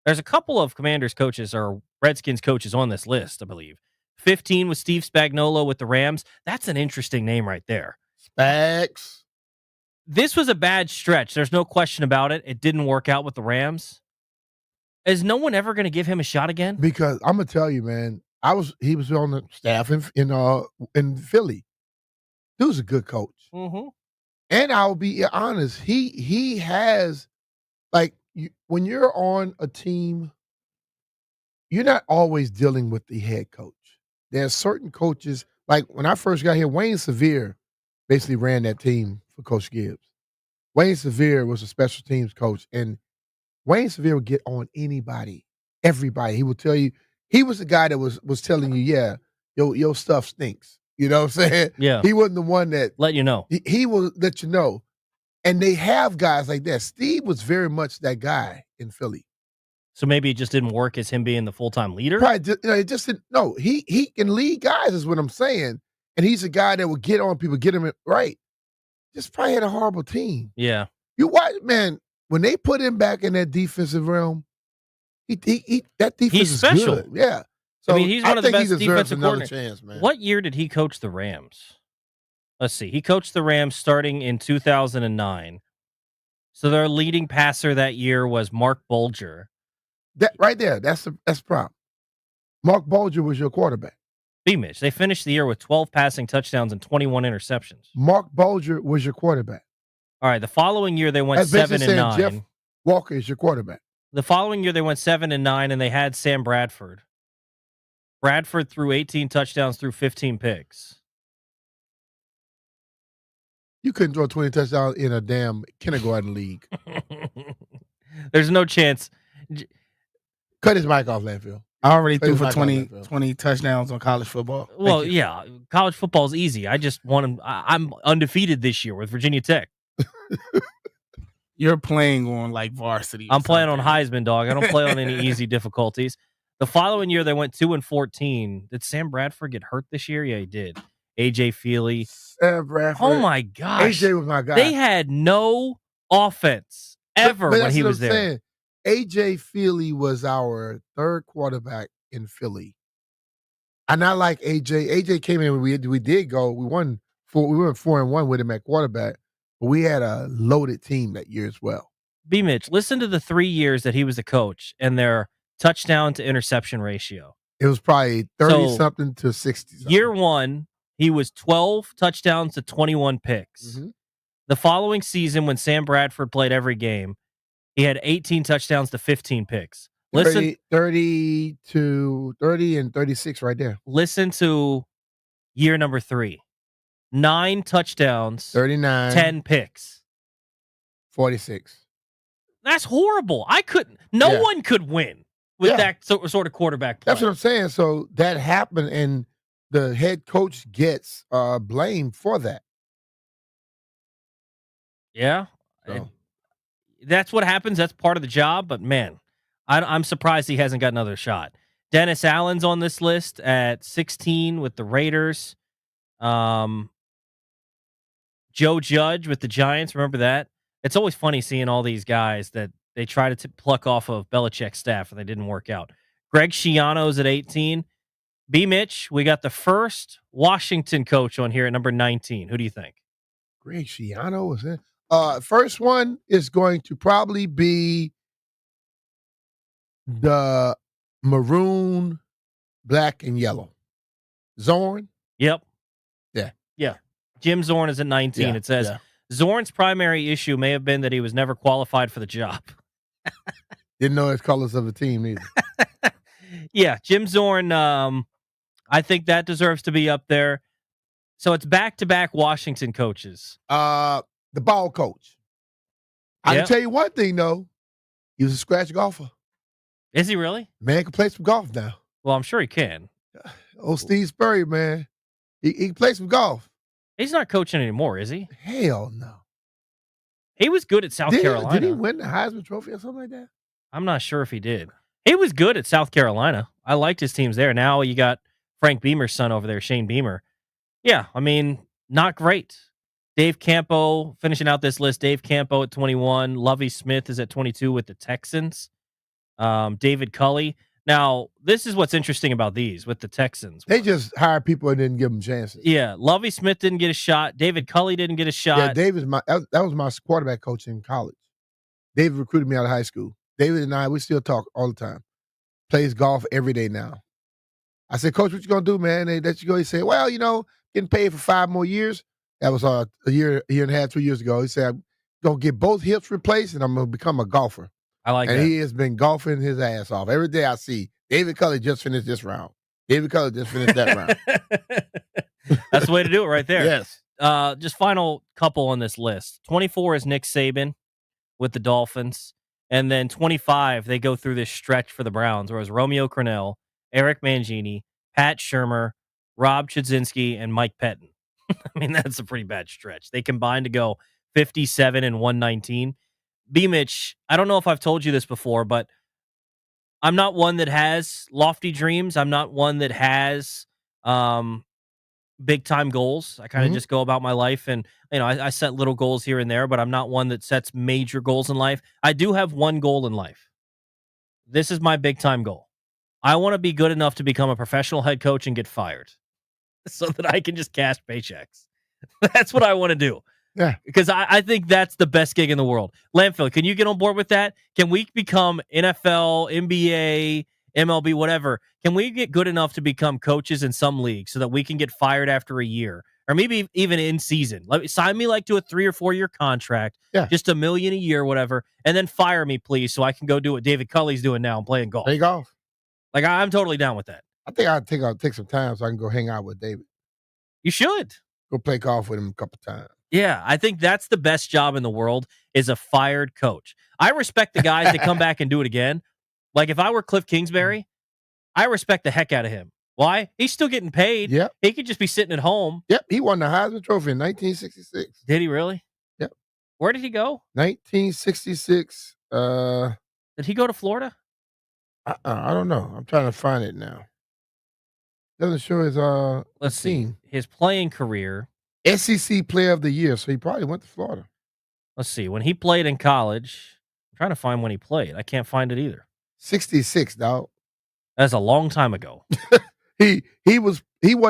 There's a couple of Commanders coaches or Redskins coaches on this list, I believe. 15 with Steve Spagnuolo with the Rams. That's an interesting name right there. Spags. This was a bad stretch. There's no question about it. It didn't work out with the Rams. Is no one ever going to give him a shot again? Because I'm gonna tell you, man, he was on the staff in Philly. Dude's a good coach. Mm-hmm. And I'll be honest, he has, like, when you're on a team, you're not always dealing with the head coach. There's certain coaches, like when I first got here, Wayne Sevier basically ran that team for Coach Gibbs. Wayne Sevier was a special teams coach, and Wayne Sevier would get on anybody, everybody. He would tell you, he was the guy that was telling you, your stuff stinks. You know what I'm saying? Yeah. He wasn't the one that let you know. He will let you know. And they have guys like that. Steve was very much that guy in Philly. So maybe it just didn't work as him being the full-time leader? Probably, it just didn't. No, he can lead guys is what I'm saying. And he's a guy that will get on people, get them right. Just probably had a horrible team. Yeah. You watch, man, when they put him back in that defensive realm, that defense he's is special. good. Yeah. So I mean, he's one of the best defensive coordinators. Chance, man. What year did he coach the Rams? Let's see. He coached the Rams starting in 2009. So their leading passer that year was Mark Bulger. That right there, that's the problem. Mark Bulger was your quarterback. B Mitch. They finished the year with 12 passing touchdowns and 21 interceptions. Mark Bulger was your quarterback. All right. The following year they went 7-9. Jeff Walker is your quarterback. The following year they went 7-9, and they had Sam Bradford. Bradford threw 18 touchdowns through 15 picks. You couldn't throw 20 touchdowns in a damn kindergarten league. There's no chance. Cut his mic off, Landfill. I already threw for 20 touchdowns on college football. Well, yeah, college football is easy. I just want him. I'm undefeated this year with Virginia Tech. You're playing on like varsity. I'm playing on Heisman, dog. I don't play on any easy difficulties. The following year, they went 2-14. Did Sam Bradford get hurt this year? Yeah, he did. AJ Feely. Sam Bradford. Oh, my gosh. AJ was my guy. They had no offense ever when he was there. Saying. AJ Feely was our third quarterback in Philly. And I like AJ. AJ came in, we did go. We went 4-1 with him at quarterback, but we had a loaded team that year as well. B Mitch, listen to the 3 years that he was the coach and their touchdown to interception ratio. It was probably 30-something to 60-something. Year one, he was 12 touchdowns to 21 picks. Mm-hmm. The following season, when Sam Bradford played every game, he had 18 touchdowns to 15 picks. Listen, 30 and 36 right there. Listen to year number 3. 9 touchdowns, 39, 10 picks. 46. That's horrible. No one could win with that sort of quarterback play. That's what I'm saying. So that happened, and the head coach gets blamed for that. Yeah. That's what happens. That's part of the job. But, man, I'm surprised he hasn't got another shot. Dennis Allen's on this list at 16 with the Raiders. Joe Judge with the Giants. Remember that? It's always funny seeing all these guys that they try to pluck off of Belichick's staff and they didn't work out. Greg Schiano's at 18. B Mitch, we got the first Washington coach on here at number 19. Who do you think? Greg Schiano was in. First one is going to probably be the maroon, black, and yellow. Zorn? Yep. Yeah. Yeah. Jim Zorn is at 19. Yeah, It says Zorn's primary issue may have been that he was never qualified for the job. Didn't know his colors of the team either. Yeah, Jim Zorn, I think that deserves to be up there. So it's back-to-back Washington coaches. The ball coach. I can tell you one thing, though. He was a scratch golfer. Is he really? Man can play some golf now. Well, I'm sure he can. Old Steve Spurrier, man. He can play some golf. He's not coaching anymore, is he? Hell no. He was good at South Carolina. Did he win the Heisman Trophy or something like that? I'm not sure if he did. He was good at South Carolina. I liked his teams there. Now you got Frank Beamer's son over there, Shane Beamer. Yeah, I mean, not great. Dave Campo finishing out this list. Dave Campo at 21. Lovie Smith is at 22 with the Texans. David Culley. Now, this is what's interesting about these with the Texans. They just hire people and didn't give them chances. Yeah, Lovie Smith didn't get a shot. David Culley didn't get a shot. Yeah, that was my quarterback coach in college. David recruited me out of high school. David and I, we still talk all the time. Plays golf every day now. I said, Coach, what you going to do, man? They let you go. He said, well, getting paid for 5 more years. That was a year and a half, 2 years ago. He said, I'm going to get both hips replaced and I'm going to become a golfer. I like that. And he has been golfing his ass off. Every day I see, David Culley just finished this round. David Culley just finished that round. That's the way to do it right there. Yes. Just final couple on this list. 24 is Nick Saban with the Dolphins. And then 25, they go through this stretch for the Browns, where it was Romeo Crennel, Eric Mangini, Pat Shurmur, Rob Chudzinski, and Mike Pettin. I mean, that's a pretty bad stretch. They combined to go 57 and 119. B Mitch, I don't know if I've told you this before, but I'm not one that has lofty dreams. I'm not one that has big time goals. I kind of just go about my life and, I set little goals here and there, but I'm not one that sets major goals in life. I do have one goal in life. This is my big time goal. I want to be good enough to become a professional head coach and get fired so that I can just cash paychecks. That's what I want to do. Yeah. Because I think that's the best gig in the world. Landfill, can you get on board with that? Can we become NFL, NBA, MLB, whatever? Can we get good enough to become coaches in some leagues so that we can get fired after a year? Or maybe even in season. Sign me to a 3 or 4 year contract, just $1 million a year, whatever, and then fire me, please, so I can go do what David Culley's doing now and playing golf. Play golf. I'm totally down with that. I think I'll take some time so I can go hang out with David. You should. Go play golf with him a couple times. Yeah, I think that's the best job in the world is a fired coach. I respect the guys that come back and do it again. Like if I were Cliff Kingsbury, I respect the heck out of him. Why? He's still getting paid. Yep. He could just be sitting at home. Yep. He won the Heisman Trophy in 1966. Did he really? Yep. Where did he go? 1966. Did he go to Florida? I don't know. I'm trying to find it now. Doesn't show his Let's see. His playing career. SEC Player of the Year. So he probably went to Florida. Let's see. When he played in college, I'm trying to find when he played. I can't find it either. 66, dog. That's a long time ago. He won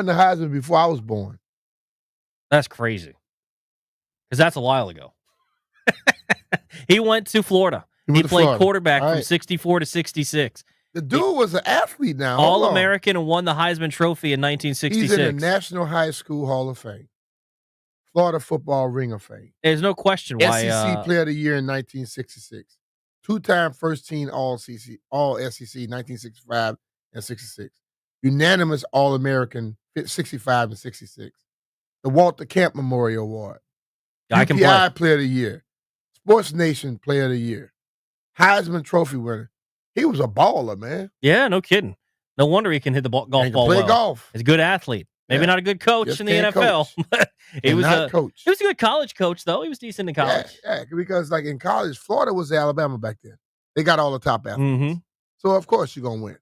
the Heisman before I was born. That's crazy. Because that's a while ago. He went to Florida. He played quarterback from 64 to 66. The dude was an athlete now. All-American and won the Heisman Trophy in 1966. He's in the National High School Hall of Fame. Florida Football Ring of Fame. There's no question why. SEC Player of the Year in 1966. 2-time first team All-SEC 1965 and 66. Unanimous All-American 65 and 66. The Walter Camp Memorial Award. UPI Player of the Year. Sports Nation Player of the Year. Heisman Trophy winner. He was a baller, man. Yeah, no kidding. No wonder he can hit the golf ball play well. golf. He's a good athlete. Maybe not a good coach Just in the can't NFL. coach. He was Cannot a coach. he was a good college coach, though. He was decent in college. Yeah, because like in college, Florida was Alabama back then. They got all the top athletes. Mm-hmm. So, of course, you're going to win.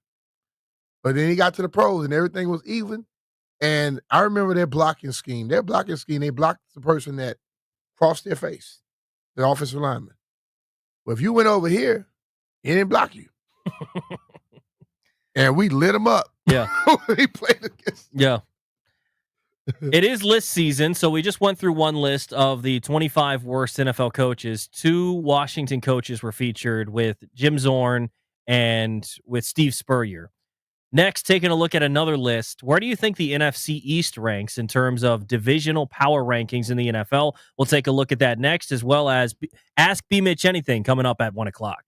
But then he got to the pros, and everything was even. And I remember their blocking scheme. They blocked the person that crossed their face, the offensive lineman. Well, if you went over here, he didn't block you. And we lit him up. Yeah. He played against. Yeah. It is list season, so we just went through one list of the 25 worst NFL coaches. 2 Washington coaches were featured, with Jim Zorn and with Steve Spurrier. Next, taking a look at another list, where do you think the NFC East ranks in terms of divisional power rankings in the NFL? We'll take a look at that next, as well as Ask B Mitch Anything coming up at 1 o'clock.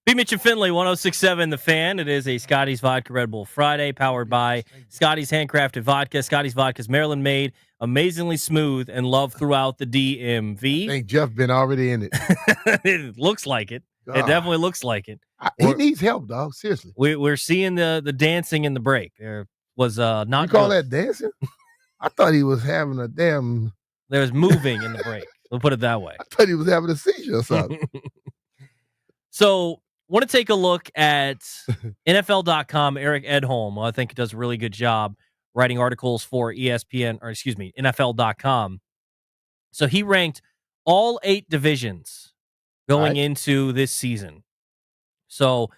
B Mitch and Finley, 106.7 The Fan. It is a Scotty's Vodka Red Bull Friday, powered by Scotty's Handcrafted Vodka. Scotty's Vodka is Maryland made, amazingly smooth, and loved throughout the DMV. I think Jeff been already in it. It looks like it. God. It definitely looks like it. He needs help, dog. Seriously. We're seeing the dancing in the break. There was not You call good. that dancing? I thought he was having a damn. There was moving in the break. We'll put it that way. I thought he was having a seizure or something. So, want to take a look at NFL.com. Eric Edholm, I think, does a really good job writing articles for NFL.com. So, he ranked all 8 divisions going into this season. So,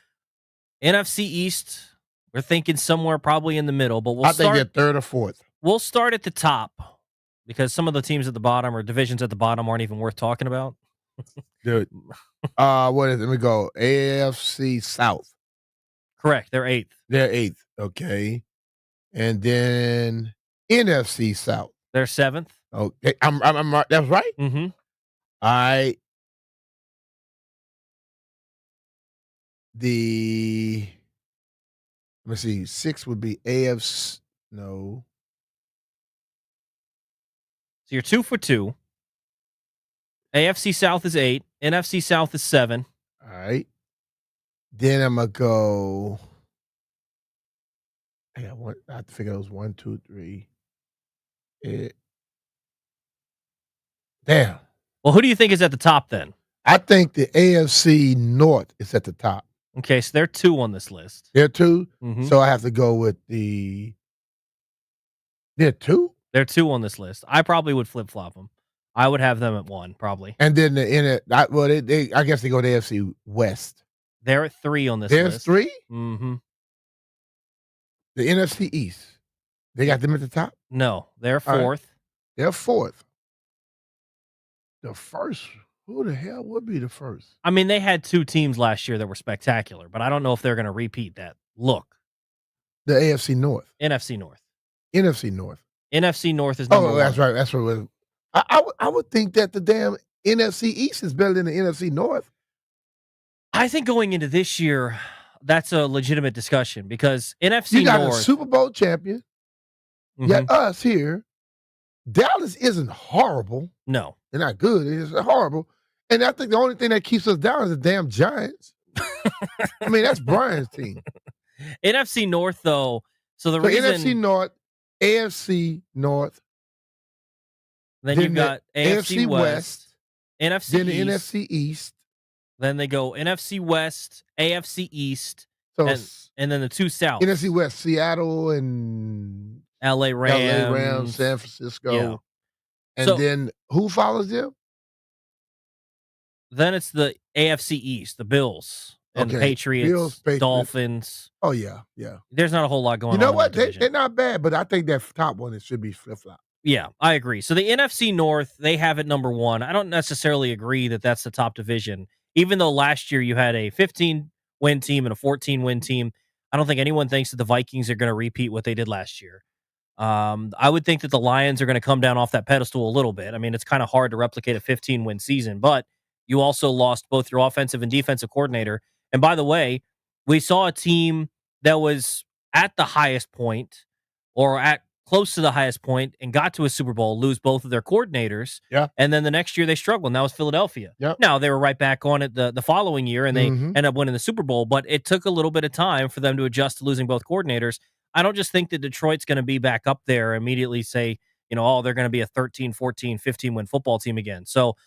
NFC East, we're thinking somewhere probably in the middle, but I think at third or fourth. We'll start at the top because some of the teams at the bottom or divisions at the bottom aren't even worth talking about. Dude. What is it? Let me go. AFC South. Correct. They're 8th. They're 8th. Okay. And then NFC South. They're 7th. Okay. I'm that's right? Mm-hmm. All right. Let me see. 6 would be AFC. No. So you're 2 for 2. AFC South is 8. NFC South is 7. All right. Then I'm gonna go. I have to figure it was 1, 2, 3. Damn. Well, who do you think is at the top then? I think the AFC North is at the top. Okay, so they're 2 on this list. They're 2? Mm-hmm. So I have to go with the. They're 2? They're 2 on this list. I probably would flip-flop them. I would have them at 1, probably. And then I guess they go to AFC West. They're at 3 on this There's list. 3? Mm-hmm. The NFC East. They got them at the top? No, they're 4th. Right. They're 4th. The first, who the hell would be the first? I mean, they had 2 teams last year that were spectacular, but I don't know if they're going to repeat that look. The AFC North. NFC North. NFC North. NFC North is number 1. That's right. That's what it was. I would think that the damn NFC East is better than the NFC North. I think going into this year, that's a legitimate discussion because NFC you got North, a Super Bowl champion. Yet us here, Dallas isn't horrible. No. They're not good. It's horrible. And I think the only thing that keeps us down is the damn Giants. I mean, that's Brian's team. NFC North, though. So reason NFC North, AFC North. Then you've got AFC West, NFC then the East, NFC East. Then they go NFC West, AFC East, So and then the 2 South. NFC West, Seattle and LA Rams, San Francisco. Yeah. And then who follows them? Then it's the AFC East, the Bills and the Patriots, Bills, Patriots, Dolphins. Oh, yeah, yeah. There's not a whole lot going on. You know what? In that They're not bad, but I think that top one should be flip-flop. Yeah, I agree. So the NFC North, they have it number 1. I don't necessarily agree that that's the top division. Even though last year you had a 15-win team and a 14-win team, I don't think anyone thinks that the Vikings are going to repeat what they did last year. I would think that the Lions are going to come down off that pedestal a little bit. I mean, it's kind of hard to replicate a 15-win season, but you also lost both your offensive and defensive coordinator. And by the way, we saw a team that was at the highest point or at close to the highest point and got to a Super Bowl, lose both of their coordinators. Yeah. And then the next year they struggled, and that was Philadelphia. Yep. Now, they were right back on it the following year, and they ended up winning the Super Bowl, but it took a little bit of time for them to adjust to losing both coordinators. I don't just think that Detroit's going to be back up there immediately say, they're going to be a 13, 14, 15-win football team again. So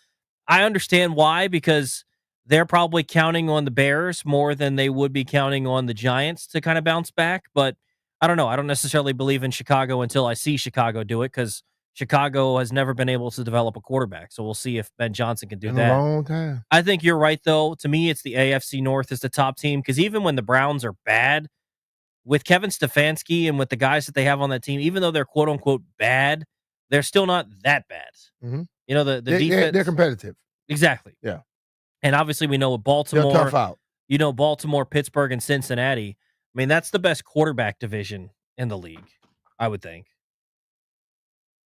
I understand why, because they're probably counting on the Bears more than they would be counting on the Giants to kind of bounce back, but I don't know. I don't necessarily believe in Chicago until I see Chicago do it because Chicago has never been able to develop a quarterback. So we'll see if Ben Johnson can do that. A long time. I think you're right, though. To me, it's the AFC North is the top team because even when the Browns are bad, with Kevin Stefanski and with the guys that they have on that team, even though they're quote-unquote bad, they're still not that bad. Mm-hmm. The defense. They're competitive. Exactly. Yeah. And obviously we know with Baltimore. They're tough out. Baltimore, Pittsburgh, and Cincinnati. I mean, that's the best quarterback division in the league, I would think.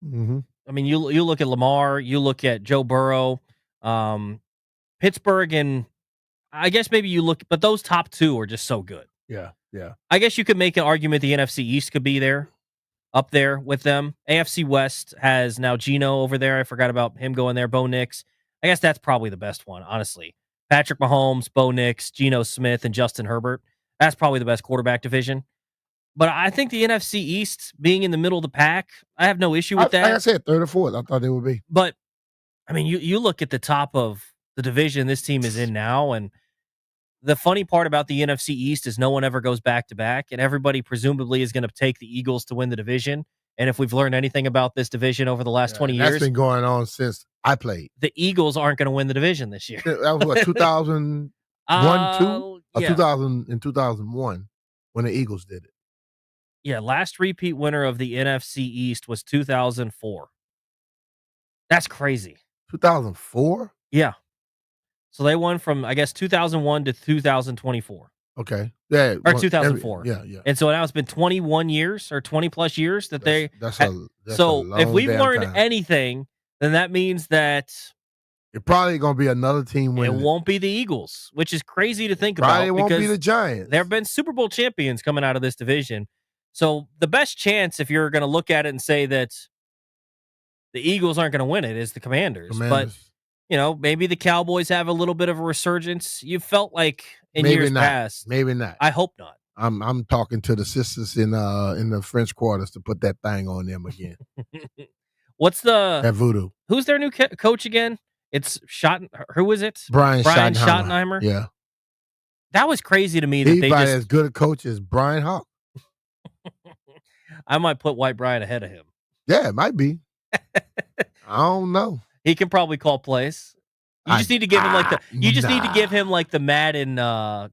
Mm-hmm. I mean, you look at Lamar, you look at Joe Burrow, Pittsburgh and I guess maybe you look, but those top two are just so good. Yeah, yeah. I guess you could make an argument the NFC East could be there, up there with them. AFC West has now Geno over there. I forgot about him going there. Bo Nix. I guess that's probably the best one, honestly. Patrick Mahomes, Bo Nix, Geno Smith, and Justin Herbert. That's probably the best quarterback division. But I think the NFC East being in the middle of the pack, I have no issue with that. Like I said, third or fourth, I thought they would be. But, I mean, you look at the top of the division this team is in now, and the funny part about the NFC East is no one ever goes back-to-back, and everybody presumably is going to take the Eagles to win the division. And if we've learned anything about this division over the last 20 years, that's been going on since I played. The Eagles aren't going to win the division this year. That was what, 2001, 2? Or Yeah. 2001 when the Eagles did it. Yeah, last repeat winner of the NFC East was 2004. That's crazy. 2004? Yeah. So they won from, I guess, 2001 to 2024. Okay. Yeah. Or 2004. Yeah. And so now it's been 21 years or 20 plus years that that's so a long if we've damn learned time. anything, then that means that it's probably going to be another team winning. It won't be the Eagles, which is crazy to think Probably about. won't be because the Giants. There have been Super Bowl champions coming out of this division. So the best chance, if you're going to look at it and say that the Eagles aren't going to win it, is the Commanders. But, maybe the Cowboys have a little bit of a resurgence. You felt like in years past. Maybe not. I hope not. I'm talking to the sisters in the French quarters to put that thing on them again. What's that voodoo? Who's their new coach again? It's who is it? Brian Schottenheimer. Yeah. That was crazy to me that He's they about just as good a coach as Brian Hawk. I might put White Brian ahead of him. Yeah, it might be. I don't know. He can probably call plays. You just need to give him need to give him like the Madden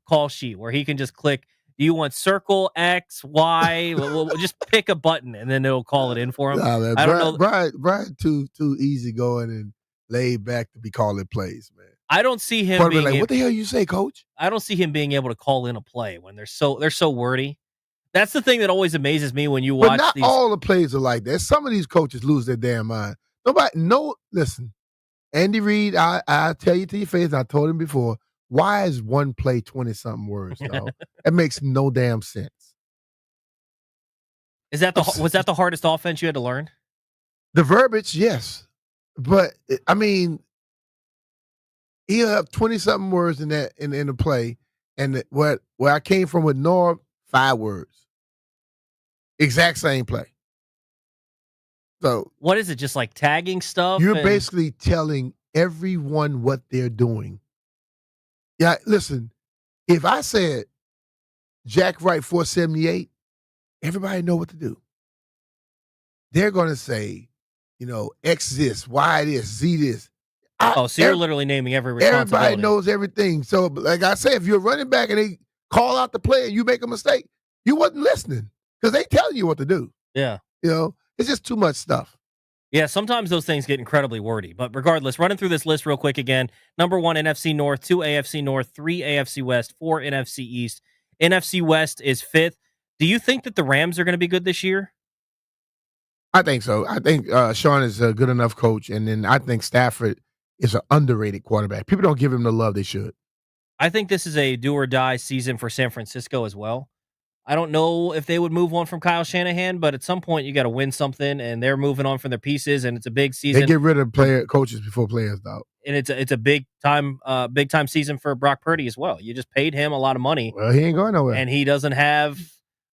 call sheet where he can just click. Do you want circle X, Y? We'll just pick a button and then it'll call it in for him. Nah, man, I don't know. Brian too easy going and laid back to be calling plays, man. I don't see him being like, what the hell you say, coach? I don't see him being able to call in a play when they're so wordy. That's the thing that always amazes me when you watch. But not all the plays are like that. Some of these coaches lose their damn mind. Listen, Andy Reid, I tell you to your face, I told him before, why is one play 20-something words, dog? That makes no damn sense. Was that the hardest offense you had to learn? The verbiage, yes. But, I mean, he'll have 20-something words in the play. And where I came from with Norm, 5 words. Exact same play. So what is it? Just like tagging stuff? You're basically telling everyone what they're doing. Yeah, listen, if I said Jack Wright 478, everybody know what to do. They're going to say, X this, Y this, Z this. So you're literally naming every responsibility. Everybody knows everything. So like I said, if you're running back and they call out the play and you make a mistake, you wasn't listening because they telling you what to do. Yeah. It's just too much stuff. Yeah, sometimes those things get incredibly wordy. But regardless, running through this list real quick again. Number 1, NFC North. 2, AFC North. 3, AFC West. 4, NFC East. NFC West is 5th. Do you think that the Rams are going to be good this year? I think so. I think Sean is a good enough coach. And then I think Stafford is an underrated quarterback. People don't give him the love they should. I think this is a do-or-die season for San Francisco as well. I don't know if they would move on from Kyle Shanahan, but at some point you got to win something, and they're moving on from their pieces, and it's a big season. They get rid of coaches before players, though. And it's a big time season for Brock Purdy as well. You just paid him a lot of money. Well, he ain't going nowhere, and he doesn't have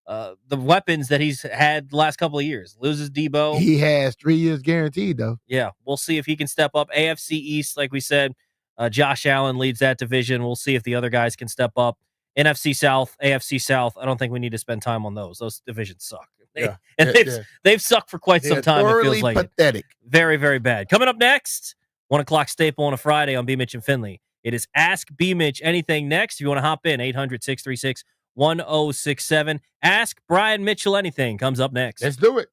the weapons that he's had the last couple of years. Loses Debo. He has 3 years guaranteed, though. Yeah, we'll see if he can step up. AFC East, like we said, Josh Allen leads that division. We'll see if the other guys can step up. NFC South, AFC South, I don't think we need to spend time on those. Those divisions suck. They've sucked for quite some time. It feels like pathetic. Very, very bad. Coming up next, 1 o'clock staple on a Friday on B Mitch and Finley. It is Ask B Mitch Anything next. If you want to hop in, 800-636-1067. Ask Brian Mitchell Anything comes up next. Let's do it.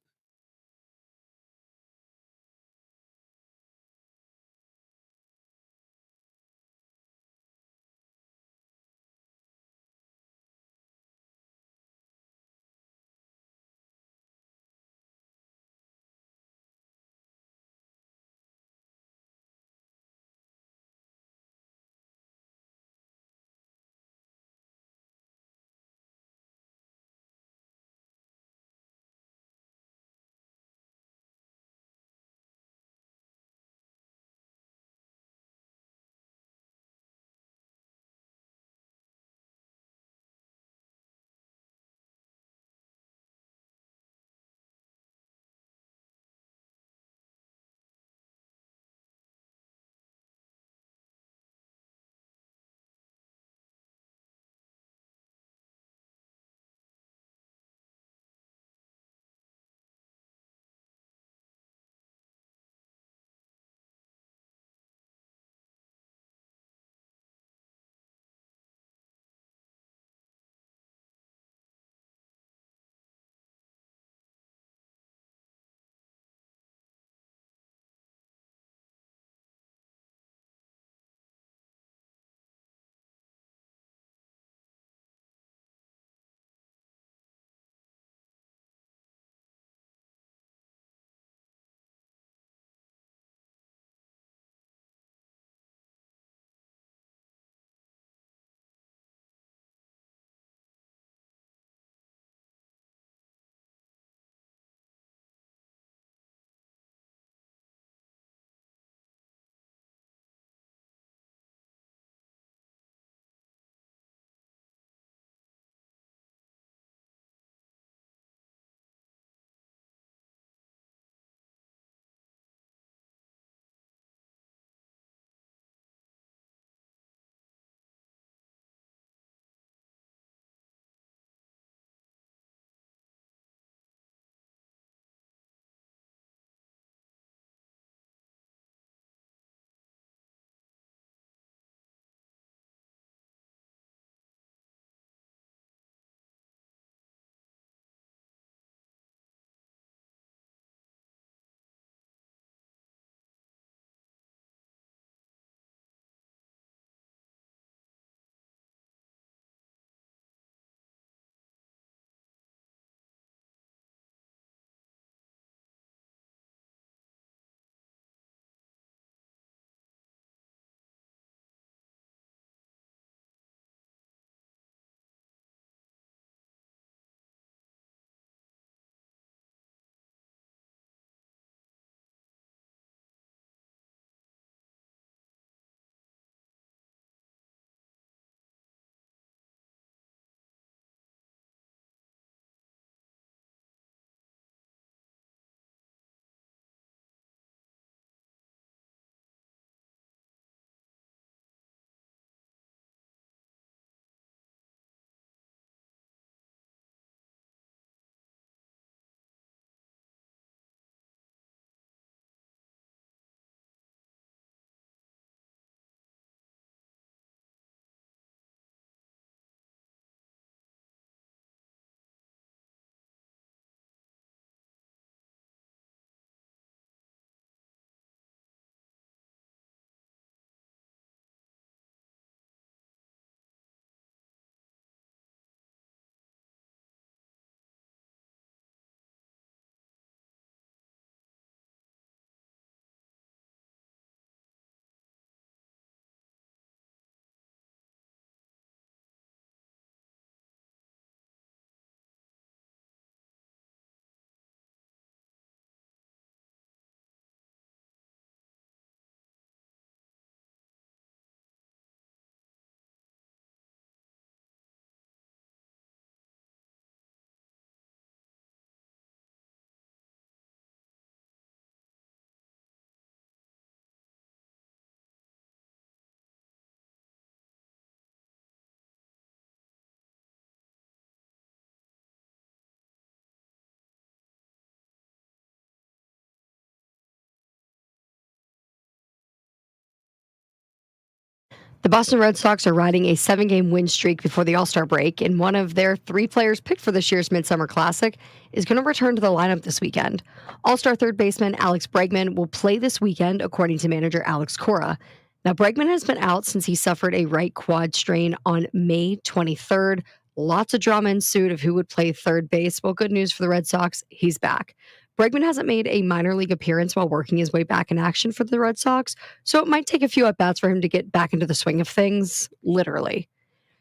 The Boston Red Sox are riding a 7-game win streak before the All-Star break, and one of their 3 players picked for this year's Midsummer Classic is going to return to the lineup this weekend. All-Star third baseman Alex Bregman will play this weekend, according to manager Alex Cora. Now, Bregman has been out since he suffered a right quad strain on May 23rd. Lots of drama ensued of who would play third base. Well, good news for the Red Sox, he's back. Bregman hasn't made a minor league appearance while working his way back in action for the Red Sox, so it might take a few at-bats for him to get back into the swing of things, literally.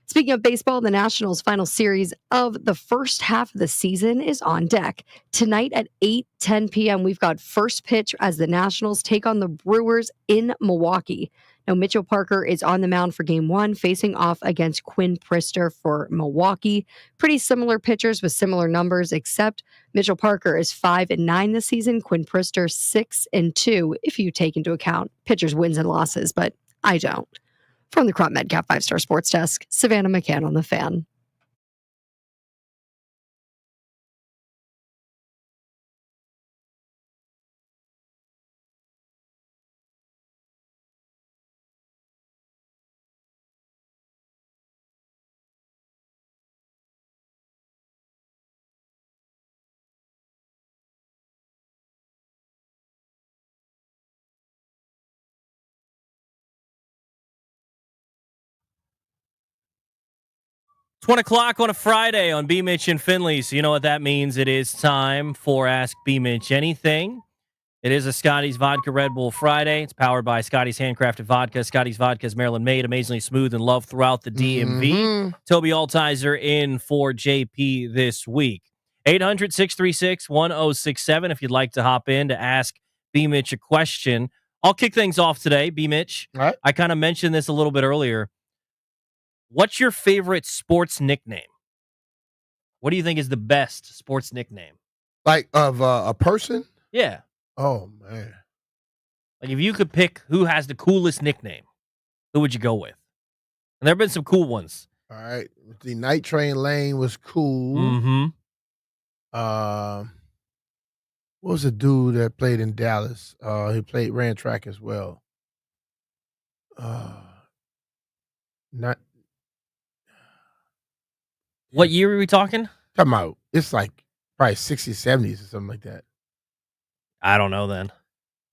Speaking of baseball, the Nationals' final series of the first half of the season is on deck. Tonight at 8:10 p.m., we've got first pitch as the Nationals take on the Brewers in Milwaukee. Now, Mitchell Parker is on the mound for Game 1, facing off against Quinn Priester for Milwaukee. Pretty similar pitchers with similar numbers, except Mitchell Parker is 5-9 this season. Quinn Priester 6-2, if you take into account pitchers' wins and losses, but I don't. From the Crop Medcap 5-Star Sports Desk, Savannah McCann on The Fan. It's 1 o'clock on a Friday on B Mitch and Finley. So you know what that means. It is time for Ask B Mitch Anything. It is a Scotty's Vodka Red Bull Friday. It's powered by Scotty's Handcrafted Vodka. Scotty's Vodka is Maryland-made, amazingly smooth and loved throughout the DMV. Toby Altizer in for JP this week. 800-636-1067 if you'd like to hop in to ask B Mitch a question. I'll kick things off today, B Mitch. All right. I kind of mentioned this a little bit earlier. What's your favorite sports nickname? What do you think is the best sports nickname? Like of a person? Yeah. Oh, man. Like if you could pick who has the coolest nickname, who would you go with? And there have been some cool ones. All right. The Night Train Lane was cool. Mm-hmm. What was the dude that played in Dallas? He ran track as well. What year were we talking? Talking about, it's like probably 60s, 70s or something like that. I don't know then.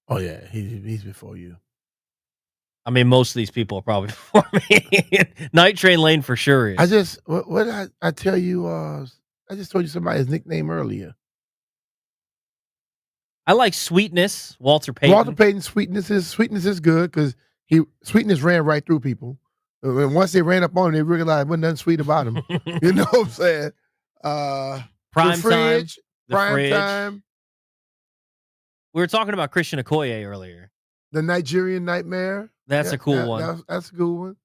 Oh, yeah. He's before you. I mean, most of these people are probably before me. Night Train Lane for sure is. I just, what did I tell you? I just told you somebody's nickname earlier. I like Sweetness, Walter Payton. Walter Payton, Sweetness is good because Sweetness ran right through people. And once they ran up on him, they realized wasn't nothing sweet about him. You know what I'm saying? Prime Time. Prime Time. We were talking about Christian Okoye earlier. The Nigerian Nightmare. That's a cool one. That's a good one.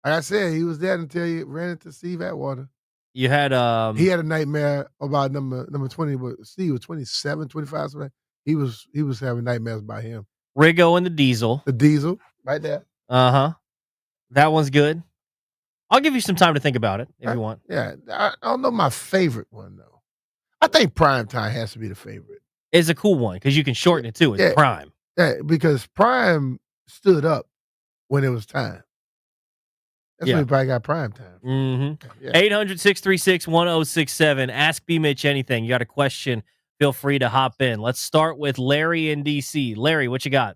Like I said, he was there until he ran into Steve Atwater. You had he had a nightmare about number 20, but Steve was 27, 25, something. He was having nightmares about him. Rizzo and the Diesel. The Diesel, right there. Uh-huh. That one's good. I'll give you some time to think about it if you want. Yeah. I don't know my favorite one, though. I think Prime Time has to be the favorite. It's a cool one because you can shorten it, too. It's Prime. Yeah, because Prime stood up when it was time. That's when he probably got Prime Time. Mm-hmm. Yeah. 800-636-1067. Ask B Mitch anything. You got a question, feel free to hop in. Let's start with Larry in D.C. Larry, what you got?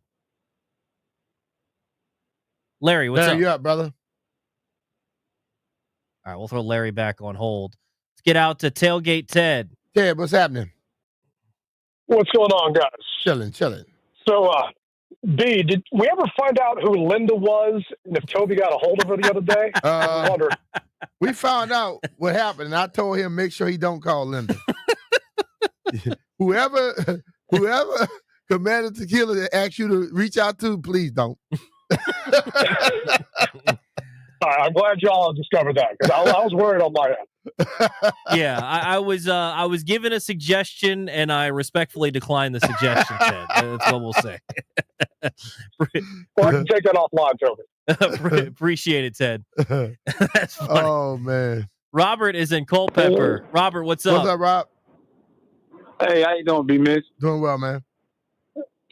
Larry, what's up? You up, brother? All right, we'll throw Larry back on hold. Let's get out to Tailgate Ted. Ted, what's happening? What's going on, guys? Chilling. So, B, did we ever find out who Linda was and if Toby got a hold of her the other day? I wonder. We found out what happened, and I told him make sure he don't call Linda. whoever Commander Tequila asked you to reach out to, please don't. I'm glad y'all discovered that because I was worried on my end. Yeah, I was given a suggestion and I respectfully declined the suggestion, Ted. That's what we'll say. Well, I can take that offline, Toby. Appreciate it, Ted. That's funny. Oh, man. Robert is in Culpeper. Robert, what's up? What's up, Rob? Hey, how you doing, B Mitch? Doing well, man.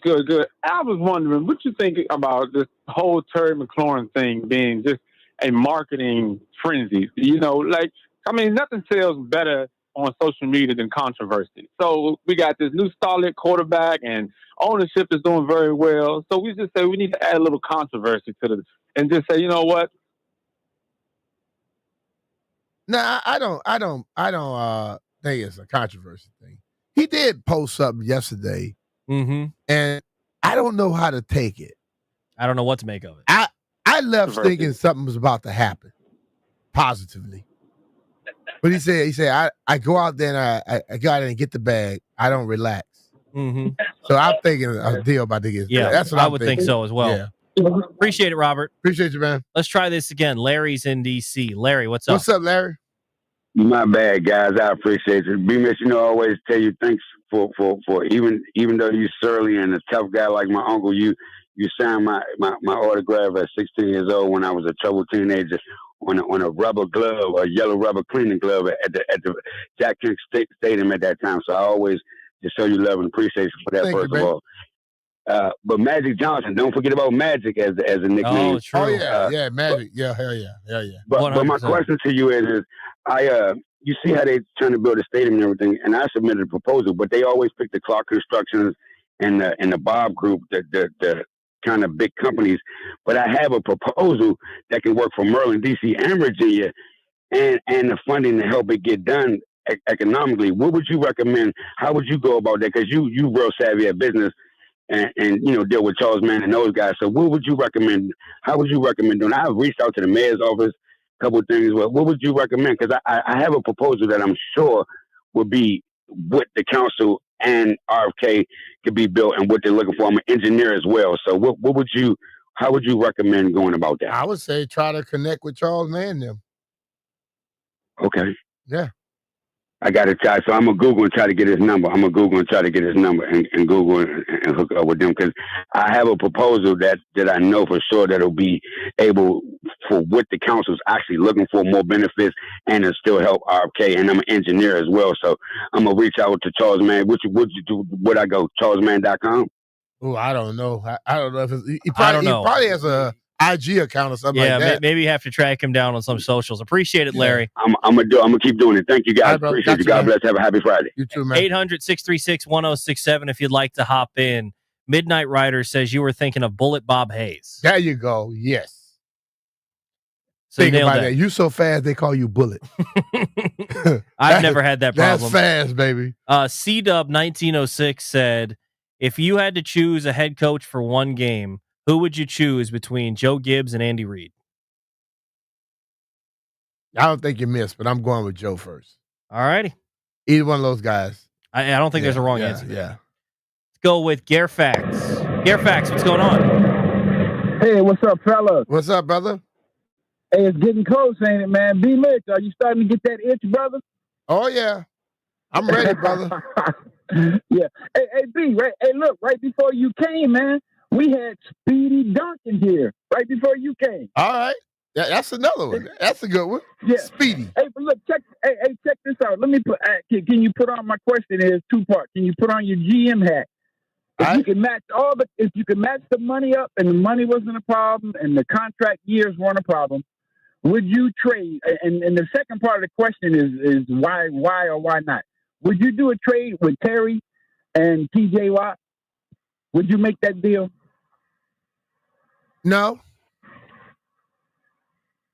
Good. I was wondering, what you think about this whole Terry McLaurin thing being just a marketing frenzy. Nothing sells better on social media than controversy. So we got this new starlet quarterback, and ownership is doing very well. So we just say we need to add a little controversy to this, and just say, you know what? No, I don't think it's a controversy thing. He did post something yesterday, and I don't know how to take it. I don't know what to make of it. I left thinking something was about to happen, positively. But he said, I go out there and I go out there and get the bag. I don't relax. So I'm thinking a deal about to get. Yeah, that's what I I'm would thinking. think so as well. Yeah. Appreciate it, Robert. Appreciate you, man. Let's try this again. Larry's in D.C. Larry, what's up? What's up, Larry? My bad, guys. I appreciate it. B Mitch, I always tell you thanks for even though you're surly and a tough guy like my uncle, you signed my autograph at 16 years old when I was a troubled teenager on a rubber glove, a yellow rubber cleaning glove at the Jack Kent Stadium at that time. So I always just show you love and appreciation for that. Thank first you, of all. But Magic Johnson, don't forget about Magic as a nickname. Oh, true. Oh yeah, Magic. Hell yeah. But my question to you is you see how they trying to build a stadium and everything, and I submitted a proposal, but they always pick the Clark Constructions and the Bob Group, the kind of big companies. But I have a proposal that can work for Maryland, DC, and Virginia, and the funding to help it get done economically. What would you recommend? How would you go about that? Because you real savvy at business. And deal with Charles Mann and those guys. So what would you recommend? How would you recommend doing? I've reached out to the mayor's office, a couple of things. What would you recommend? Because I have a proposal that I'm sure would be what the council and RFK could be built and what they're looking for. I'm an engineer as well. So how would you recommend going about that? I would say try to connect with Charles Mann them. Okay. Yeah. I got to try. So I'm going to Google and try to get his number. I'm going to Google and try to get his number and Google and hook up with them, because I have a proposal that I know for sure that'll be able for what the council's actually looking for, more benefits, and it'll still help RFK. And I'm an engineer as well. So I'm going to reach out to Charles Mann. Would you do? Would I go charlesmann.com? Oh, I don't know. I don't know if he probably has a IG account or something like that. Maybe you have to track him down on some socials. Appreciate it, Larry. I'm gonna keep doing it. Thank you, guys. Right, appreciate you. God bless. Have a happy Friday. You too, man. 800-636-1067 if you'd like to hop in. Midnight Rider says you were thinking of Bullet Bob Hayes. There you go. Yes. So think about that. You so fast they call you Bullet. I've never had that problem. That's fast, baby. C-Dub 1906 said, if you had to choose a head coach for one game, who would you choose between Joe Gibbs and Andy Reid? I don't think you missed, but I'm going with Joe first. All righty. Either one of those guys. I don't think there's a wrong answer. Yeah. Let's go with Garefax. Garefax, what's going on? Hey, what's up, fella? What's up, brother? Hey, it's getting close, ain't it, man? B Mitch, are you starting to get that itch, brother? Oh, yeah. I'm ready, brother. Yeah. Hey, B, right? Hey, look, right before you came, man, we had Speedy Duncan here right before you came. All right. Yeah, that's another one. That's a good one. Yeah. Speedy. Hey, but look, check this out. Let me put, can you put on, my question is two-part. Can you put on your GM hat? If you can match the money up and the money wasn't a problem and the contract years weren't a problem, would you trade? And the second part of the question is why or why not? Would you do a trade with Terry and TJ Watt? Would you make that deal? No.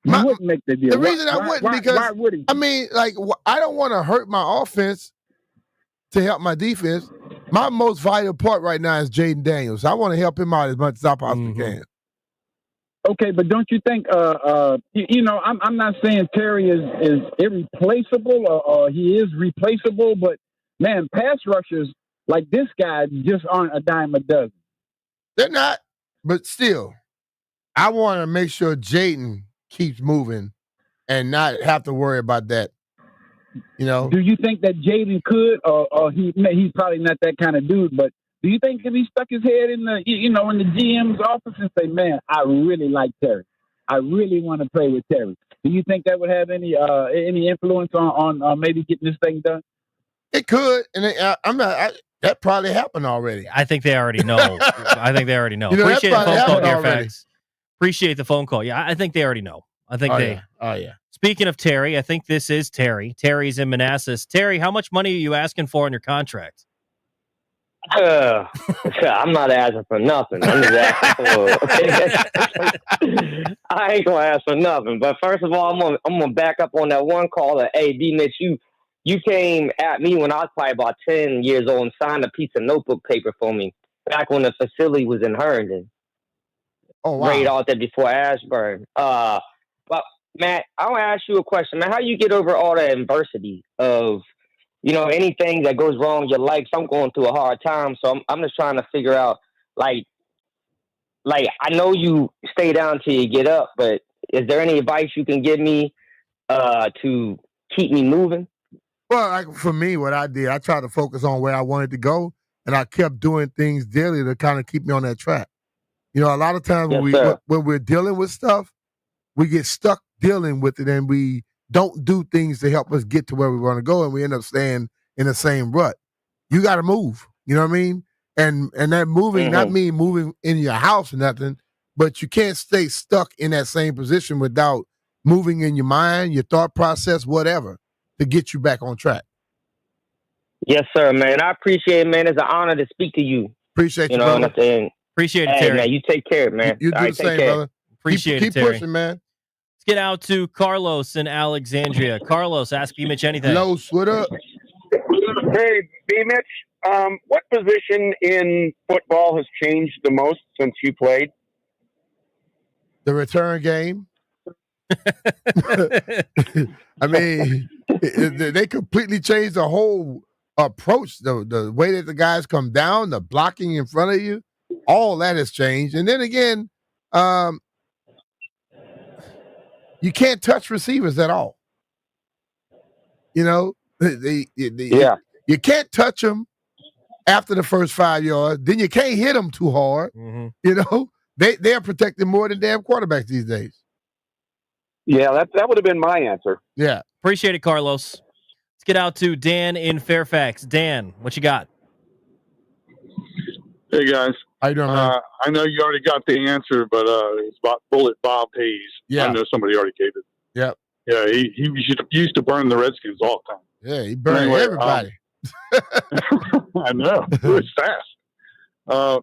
You wouldn't make the deal. The reason I wouldn't because why would he? I mean, like, I don't want to hurt my offense to help my defense. My most vital part right now is Jaden Daniels. I want to help him out as much as I possibly can. Okay, but don't you think? I'm not saying Terry is irreplaceable or he is replaceable, but man, pass rushers like this guy just aren't a dime a dozen. They're not, but still, I want to make sure Jaden keeps moving and not have to worry about that. You know? Do you think that Jaden could, or he's probably not that kind of dude, but do you think if he stuck his head in the GM's office and say, man, I really like Terry. I really want to play with Terry. Do you think that would have any influence on maybe getting this thing done? It could, and that probably happened already. I think they already know. You know, Appreciate the phone call, Fax. Appreciate the phone call. Yeah, I think they already know. I think they. Oh yeah. Speaking of Terry, I think this is Terry. Terry's in Manassas. Terry, how much money are you asking for on your contract? I'm not asking for nothing. I'm just asking for. I ain't gonna ask for nothing. But first of all, I'm gonna back up on that one caller. Hey, B Mitch, you came at me when I was probably about 10 years old and signed a piece of notebook paper for me back when the facility was in Herndon. Oh wow! Right out there before Ashburn. But Matt, I want to ask you a question, man. How you get over all that adversity of, anything that goes wrong in your life? So I'm going through a hard time, so I'm just trying to figure out, like I know you stay down till you get up, but is there any advice you can give me to keep me moving? Well, like for me, what I did, I tried to focus on where I wanted to go, and I kept doing things daily to kind of keep me on that track. A lot of times when we're dealing with stuff, we get stuck dealing with it, and we don't do things to help us get to where we want to go, and we end up staying in the same rut. You got to move. You know what I mean? And that moving, not mean moving in your house or nothing, but you can't stay stuck in that same position without moving in your mind, your thought process, whatever, to get you back on track. Yes, sir, man. I appreciate it, man. It's an honor to speak to you. Appreciate you, brother. Appreciate it, Terry. Man, you take care, man. You do the same, brother. Appreciate it, keep Terry. pushing, man. Let's get out to Carlos in Alexandria. Carlos, ask B Mitch anything. Hello, what up? Hey, B Mitch. What position in football has changed the most since you played? The return game. I mean, they completely changed the whole approach. The way that the guys come down, the blocking in front of you, all that has changed. And then again, you can't touch receivers at all. You can't touch them after the first 5 yards. Then you can't hit them too hard. They're protected more than damn quarterbacks these days. Yeah, that would have been my answer. Yeah. Appreciate it, Carlos. Let's get out to Dan in Fairfax. Dan, what you got? Hey, guys. How you doing, man? I know you already got the answer, but it's about Bullet Bob Hayes. Yeah. I know somebody already gave it. Yep. Yeah, he used to burn the Redskins all the time. Yeah, he burned everybody. I know. It was fast. I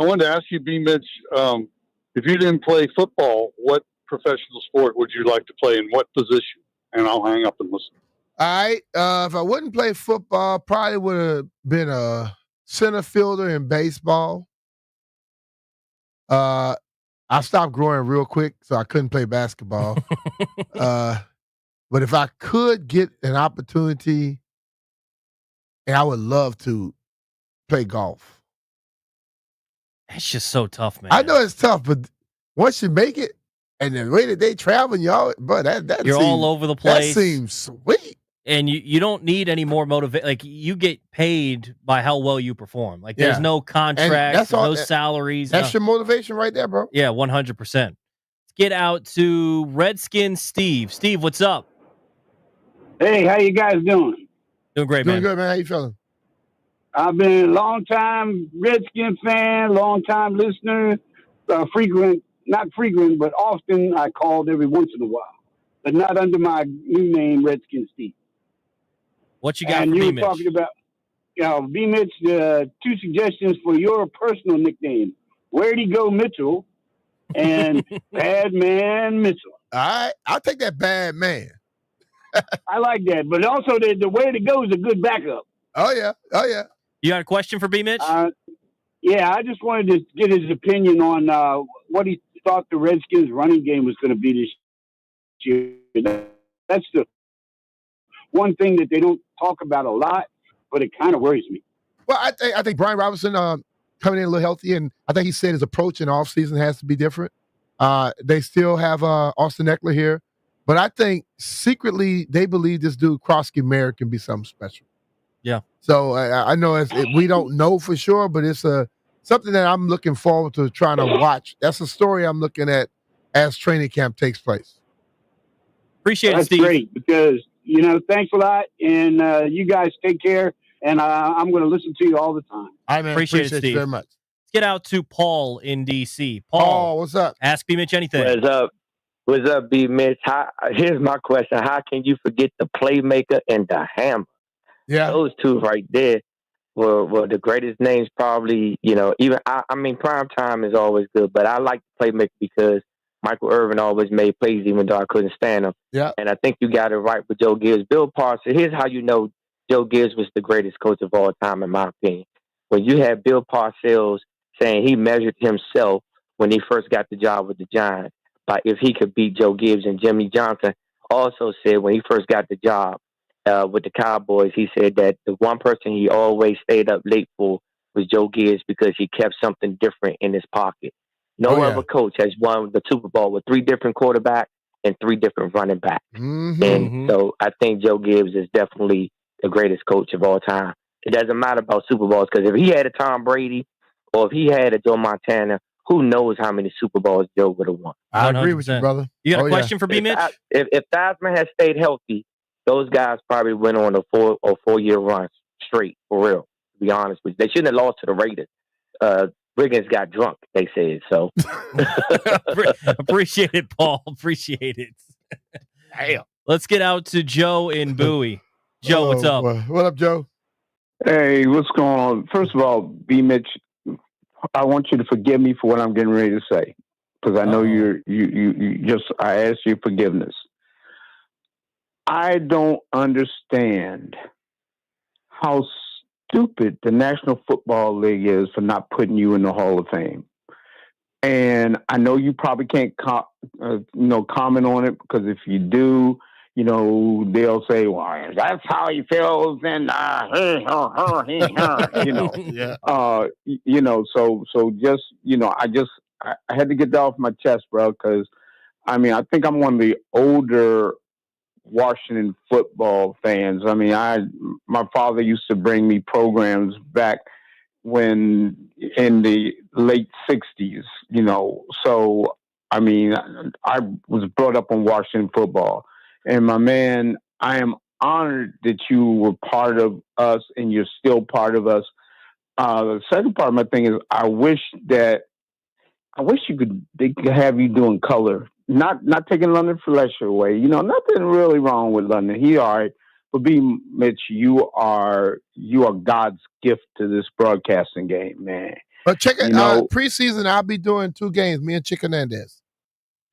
wanted to ask you, B Mitch, if you didn't play football, what professional sport would you like to play in what position? And I'll hang up and listen. All right. If I wouldn't play football, probably would have been a center fielder in baseball. I stopped growing real quick, so I couldn't play basketball. But if I could get an opportunity, and I would love to play golf. It's just so tough, man. I know it's tough, but once you make it, and the way that they travel, y'all, bro, that you're seems, all over the place. That seems sweet. And you don't need any more motivation. Like, you get paid by how well you perform. Like, there's no contract, no salaries. That's your motivation right there, bro. Yeah, 100%. Let's get out to Redskin Steve. Steve, what's up? Hey, how you guys doing? Doing great, Doing man. good, man. How you feeling? I've been a long-time Redskin fan, long-time listener, not frequent, but often I called every once in a while, but not under my new name, Redskin Steve. What you got and for you B were Mitch? talking about, B Mitch, 2 suggestions for your personal nickname. Where'd he go, Mitchell? And Bad Man Mitchell. All right. I'll take that Bad Man. I like that. But also the Where to Go is a good backup. Oh, yeah. Oh, yeah. You got a question for B Mitch? Yeah, I just wanted to get his opinion on what he thought the Redskins' running game was going to be this year. That's the one thing that they don't talk about a lot, but it kind of worries me. Well, I think Brian Robinson coming in a little healthy, and I think he said his approach in offseason has to be different. They still have Austin Eckler here, but I think secretly they believe this dude Krosky Merritt can be something special. Yeah. So I know we don't know for sure, but it's something that I'm looking forward to trying to watch. That's a story I'm looking at as training camp takes place. Appreciate it, Steve. That's great because, thanks a lot, and you guys take care, and I'm going to listen to you all the time. All right, man. Appreciate it, you Steve. very much. get out to Paul in D.C. Paul, what's up? Ask B Mitch anything. What's up? What's up, B Mitch? Here's my question. How can you forget the playmaker and the hammer? Yeah. Those two right there were the greatest names probably, even I mean, prime time is always good, but I like the playmaker because Michael Irvin always made plays even though I couldn't stand him. Yeah. And I think you got it right with Joe Gibbs. Bill Parcells, here's how you know Joe Gibbs was the greatest coach of all time, in my opinion. When you had Bill Parcells saying he measured himself when he first got the job with the Giants, by if he could beat Joe Gibbs, and Jimmy Johnson also said when he first got the job with the Cowboys, he said that the one person he always stayed up late for was Joe Gibbs because he kept something different in his pocket. No other coach has won the Super Bowl with 3 different quarterbacks and 3 different running backs. Mm-hmm. And so I think Joe Gibbs is definitely the greatest coach of all time. It doesn't matter about Super Bowls because if he had a Tom Brady or if he had a Joe Montana, who knows how many Super Bowls Joe would have won. I agree with you, brother. You got a question for B Mitch? If Theismann had stayed healthy, those guys probably went on a 4-year run straight, for real, to be honest with you. They shouldn't have lost to the Raiders. Wiggins got drunk, they said, so. Appreciate it, Paul. Appreciate it. Damn. Let's get out to Joe in Bowie. Joe, what's up? Boy. What up, Joe? Hey, what's going on? First of all, B Mitch, I want you to forgive me for what I'm getting ready to say, because I know I asked you forgiveness. I don't understand how stupid the National Football League is for not putting you in the Hall of Fame. And I know you probably can't comment on it, because if you do, they'll say, well, that's how he feels, and so just, I had to get that off my chest, bro, because I mean, I think I'm one of the older Washington football fans. I mean, my father used to bring me programs back when in the late 60s, so I mean, I was brought up on Washington football. And my man, I am honored that you were part of us and you're still part of us. The second part of my thing is I wish they could have you doing color. Not taking London Fletcher away. Nothing really wrong with London. He all right. But B Mitch, you are God's gift to this broadcasting game, man. But check it preseason, I'll be doing 2 games, me and Chick Hernandez.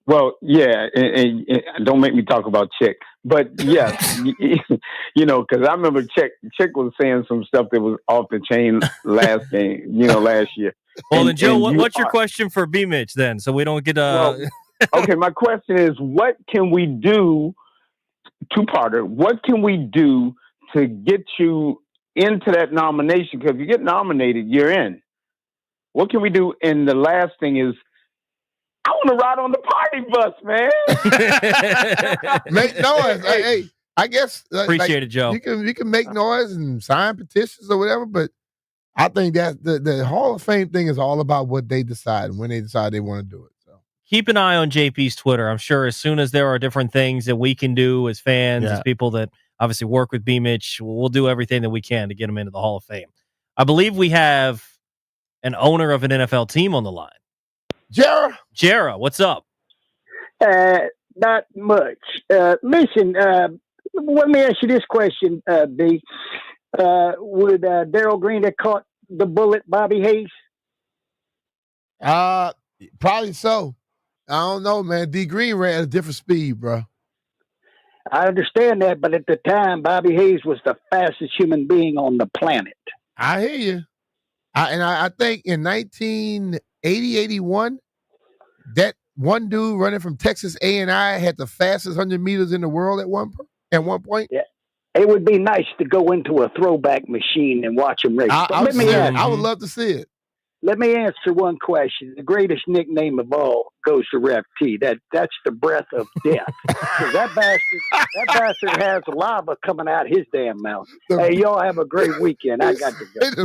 Well, yeah, and don't make me talk about Chick. But yes, because I remember Chick was saying some stuff that was off the chain last game, last year. Well, then, Joe, what's your question for B Mitch then? So we don't get okay, my question is, what can we do, 2-parter, what can we do to get you into that nomination? Because if you get nominated, you're in. What can we do? And the last thing is, I want to ride on the party bus, man. Make noise. Hey, I guess appreciate it, Joe. You can make noise and sign petitions or whatever, but I think that the Hall of Fame thing is all about what they decide and when they decide they want to do it. So keep an eye on JP's Twitter. I'm sure as soon as there are different things that we can do as fans, as people that obviously work with B Mitch, we'll do everything that we can to get him into the Hall of Fame. I believe we have an owner of an NFL team on the line. Jera, what's up? Not much. Listen, let me ask you this question, B. Would Darryl Green have caught the bullet Bobby Hayes? Probably so. I don't know, man. D Green ran at a different speed, bro. I understand that, but at the time, Bobby Hayes was the fastest human being on the planet. I hear you. I think in 1980, 81, that one dude running from Texas A&I had the fastest 100 meters in the world at one point. Yeah, it would be nice to go into a throwback machine and watch him race. I would love to see it. Let me answer one question. The greatest nickname of all goes to Ref T. That's the breath of death. that bastard has lava coming out his damn mouth. Hey, y'all have a great weekend. I got to go.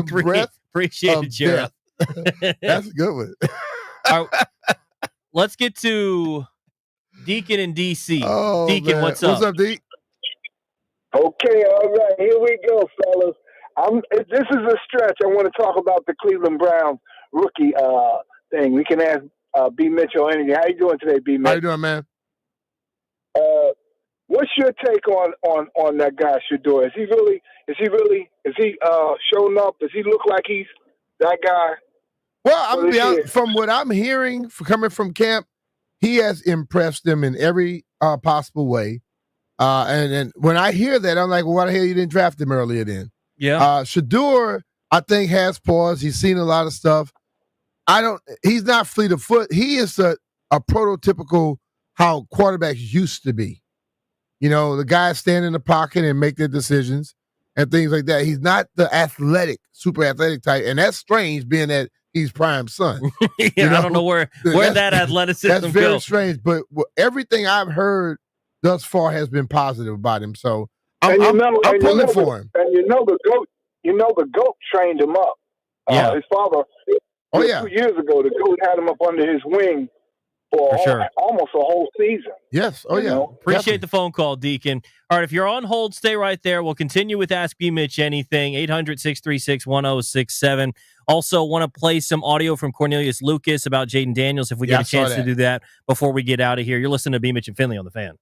Appreciate it, Jared. That's a good one. All right, let's get to Deacon in DC. Oh, Deacon, man. what's up? What's up, Deacon? Okay, all right. Here we go, fellas. This is a stretch. I want to talk about the Cleveland Browns. rookie thing. We can ask B Mitch or anything. How you doing today, B Mitch? How you doing, man? What's your take on that guy Shador? Is he showing up? Does he look like he's that guy? Well, I'm gonna be honest, from what I'm hearing coming from camp, he has impressed them in every possible way. And when I hear that, I'm like, well, why the hell you didn't draft him earlier then? Yeah. Shador, I think, has pause. He's seen a lot of stuff. He's not fleet of foot. He is a prototypical how quarterbacks used to be. You know, the guys stand in the pocket and make their decisions and things like that. He's not the super athletic type. And that's strange being that he's Prime's son. Yeah, I don't know where that athleticism That's very goes. strange. But everything I've heard thus far has been positive about him. So I'm pulling for him. And the GOAT trained him up. His father, 2 years ago, the GOAT had him up under his wing for sure. almost a whole season. Yes. Oh, yeah. Appreciate the phone call, Deacon. All right, if you're on hold, stay right there. We'll continue with Ask B Mitch Anything, 800-636-1067. Also, want to play some audio from Cornelius Lucas about Jaden Daniels if we get a chance to do that before we get out of here. You're listening to B Mitch and Finley on The Fan.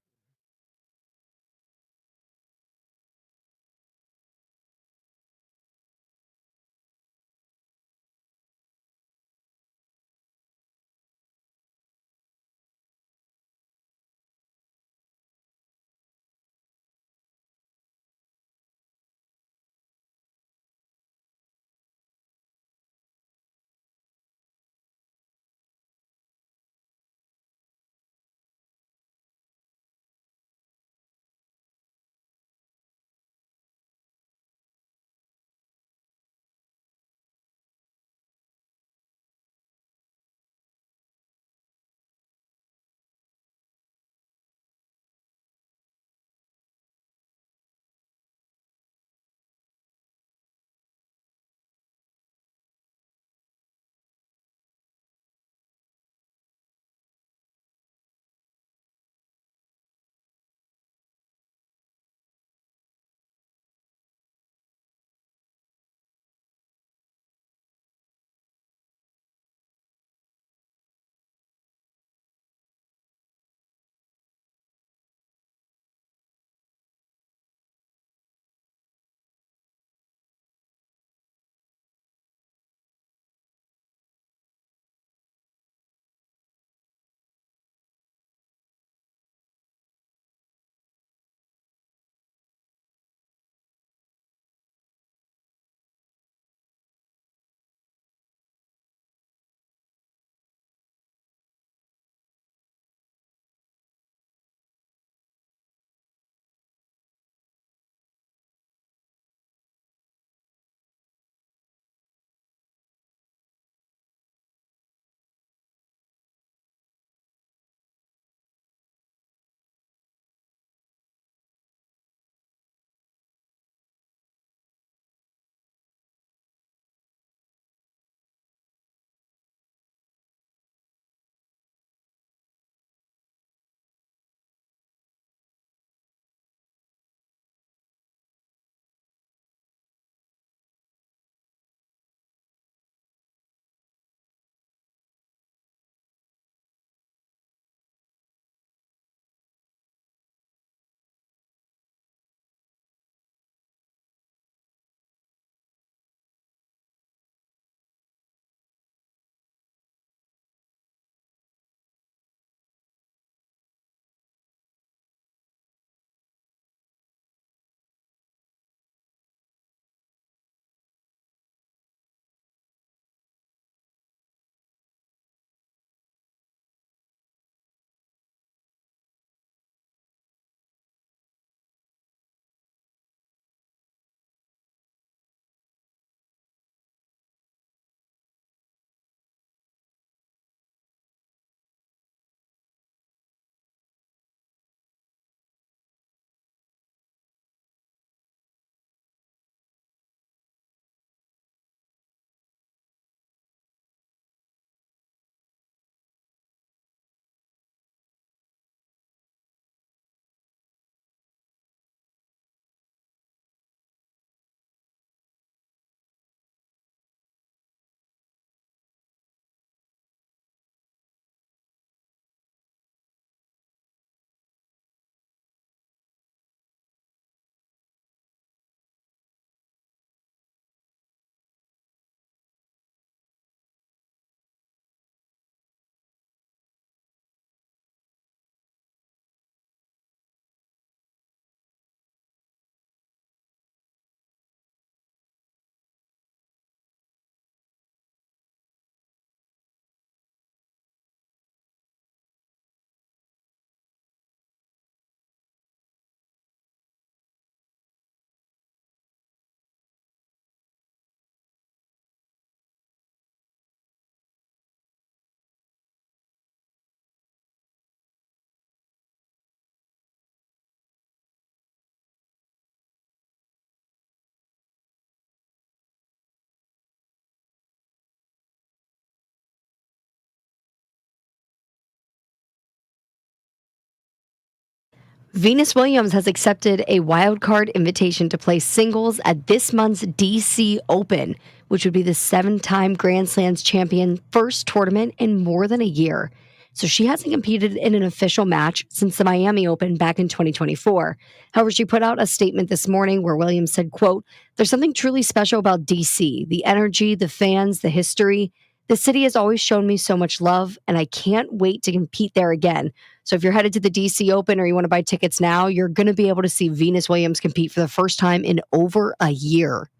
Venus Williams has accepted a wildcard invitation to play singles at this month's DC Open, which would be the 7-time Grand Slams champion first tournament in more than a year. So she hasn't competed in an official match since the Miami Open back in 2024. However, she put out a statement this morning where Williams said, quote, "There's something truly special about DC, the energy, the fans, the history. The city has always shown me so much love, and I can't wait to compete there again. So if you're headed to the DC Open or you want to buy tickets now, you're going to be able to see Venus Williams compete for the first time in over a year."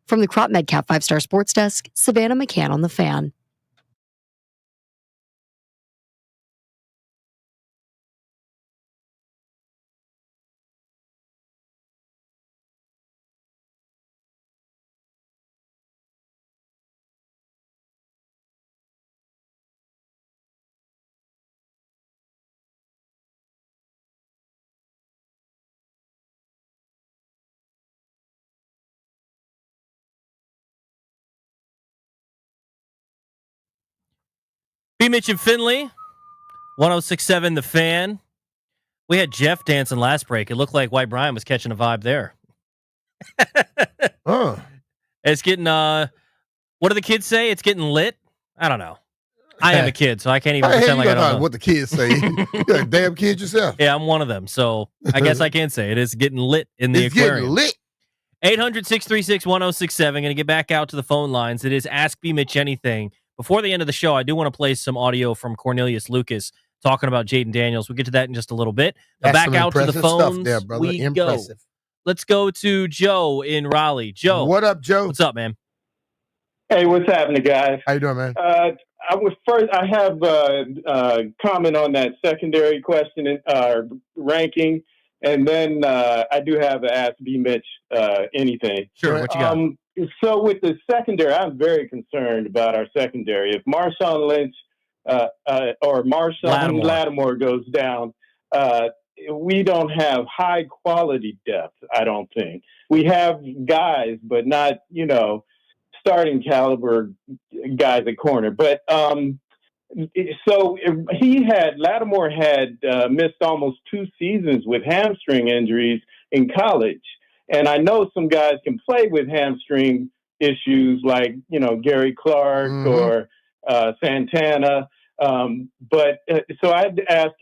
From the Crop MedCap 5-Star Sports Desk, Savannah McCann on The Fan. B Mitch and Finley, 106.7 The Fan. We had Jeff dancing last break. It looked like White Brian was catching a vibe there. It's getting, what do the kids say? It's getting lit? I don't know. I am a kid, so I can't even pretend like I don't know what the kids say. You're a damn kid yourself. Yeah, I'm one of them, so I guess I can say it is getting lit in the aquarium. Getting lit. 800-636-1067. Going to get back out to the phone lines. It is Ask B Mitch Anything. Before the end of the show, I do want to play some audio from Cornelius Lucas talking about Jaden Daniels. We'll get to that in just a little bit. But back out to the phones there, brother. we Impressive. go. Let's go to Joe in Raleigh. Joe. What up, Joe? What's up, man? Hey, what's happening, guys? How you doing, man? I have a comment on that secondary question ranking, and then I do have to ask B Mitch anything. Sure, what you got? So with the secondary, I'm very concerned about our secondary. If Marshawn Lynch or Marshawn Latimore goes down, we don't have high quality depth. I don't think we have guys, but not starting caliber guys at corner. But so Latimore had missed almost 2 seasons with hamstring injuries in college. And I know some guys can play with hamstring issues like, Gary Clark or Santana. But so I'd ask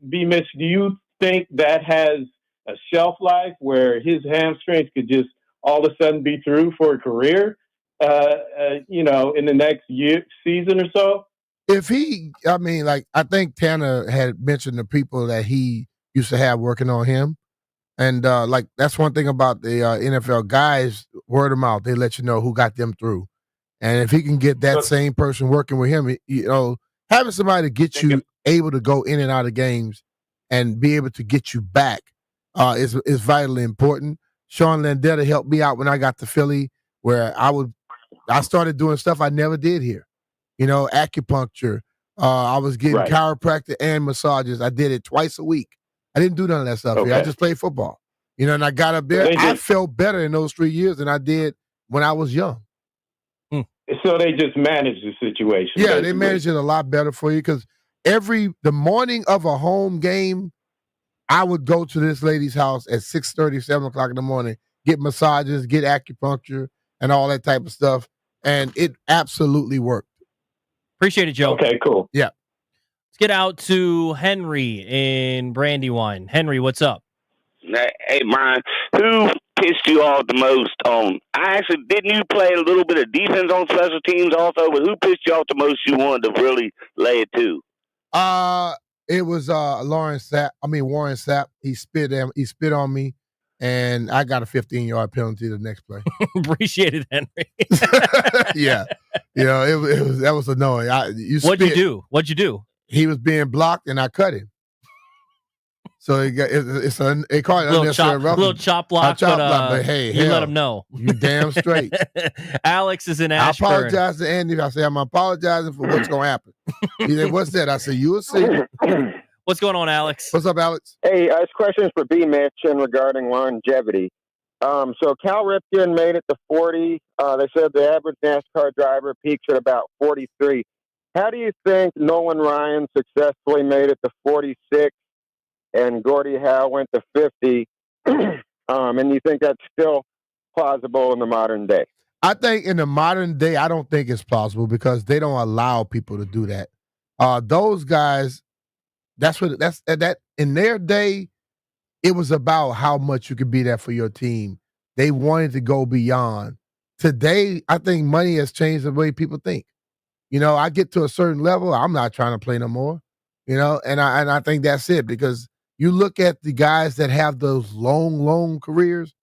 B Mitch, do you think that has a shelf life where his hamstrings could just all of a sudden be through for a career, in the next season or so? I think Tanner had mentioned the people that he used to have working on him. And that's one thing about the NFL guys, word of mouth, they let you know who got them through. And if he can get that same person working with him, having somebody to get you able to go in and out of games and be able to get you back is vitally important. Sean Landetta helped me out when I got to Philly, where I started doing stuff I never did here. Acupuncture. I was getting chiropractic and massages. I did it twice a week. I didn't do none of that stuff here. I just played football. And I got up there. I felt better in those 3 years than I did when I was young. So they just manage the situation. Yeah, basically. They manage it a lot better for you because the morning of a home game, I would go to this lady's house at 6:30, 7 o'clock in the morning, get massages, get acupuncture, and all that type of stuff. And it absolutely worked. Appreciate it, Joe. Okay, cool. Yeah. Let's get out to Henry in Brandywine. Henry, what's up? Hey, Brian, who pissed you off the most on? Didn't you play a little bit of defense on special teams also? But who pissed you off the most you wanted to really lay it to? It was Warren Sapp. He spit on me, and I got a 15-yard penalty the next play. Appreciate it, Henry. Yeah. That was annoying. What'd you do? He was being blocked, and I cut him. So they call it unnecessary roughness. Little chop block, but hey, you let him know. You damn straight. Alex is in Ashburn. I apologize to Andy. I say I'm apologizing for what's going to happen. He said, "What's that?" I said, "You will see." What's going on, Alex? What's up, Alex? Hey, this question is for B Mitch and regarding longevity. So Cal Ripken made it to 40. They said the average NASCAR driver peaks at about 43. How do you think Nolan Ryan successfully made it to 46? and Gordie Howe went to 50. And you think that's still plausible in the modern day? I think in the modern day, I don't think it's plausible because they don't allow people to do that. Those guys, that's in their day, it was about how much you could be there for your team. They wanted to go beyond. Today, I think money has changed the way people think. I get to a certain level, I'm not trying to play no more. And I think that's it, because you look at the guys that have those long careers,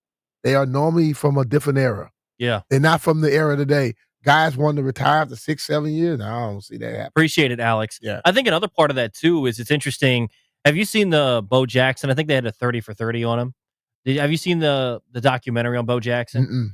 they are normally from a different era. Yeah. They're not from the era today. Guys want to retire after 6-7 years. I don't see that happen. Appreciate it, Alex. Yeah. I think another part of that, too, is it's interesting. Have you seen the Bo Jackson? I think they had a 30 for 30 on him. Have you seen the documentary on Bo Jackson? Mm-mm.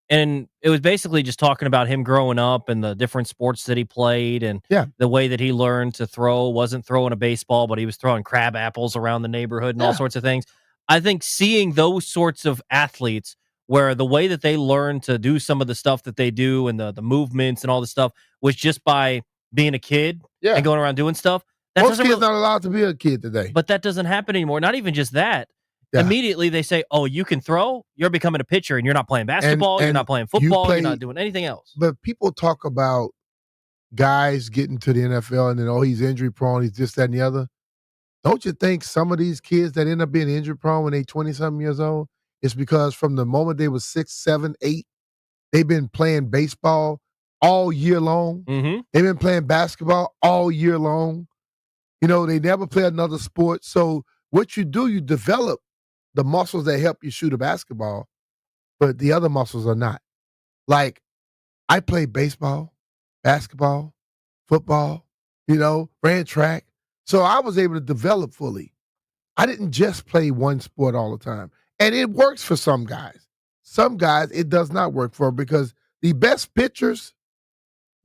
And it was basically just talking about him growing up and the different sports that he played and the way that he learned to throw. Wasn't throwing a baseball, but he was throwing crab apples around the neighborhood and all sorts of things. I think seeing those sorts of athletes where the way that they learn to do some of the stuff that they do and the movements and all the stuff was just by being a kid and going around doing stuff. Most kids not allowed to be a kid today. But that doesn't happen anymore. Not even just that. Yeah. Immediately they say, oh, you can throw? You're becoming a pitcher and you're not playing basketball. You're not playing football. You're not doing anything else. But people talk about guys getting to the NFL and then, oh, he's injury prone. He's this, that, and the other. Don't you think some of these kids that end up being injury prone when they're 20-something years old, it's because from the moment they were 6, 7, 8, they've been playing baseball all year long. Mm-hmm. They've been playing basketball all year long. They never play another sport. So what you do, you develop the muscles that help you shoot a basketball, but the other muscles are not. Like, I played baseball, basketball, football, ran track. So I was able to develop fully. I didn't just play one sport all the time. And it works for some guys. Some guys, it does not work for, because the best pitchers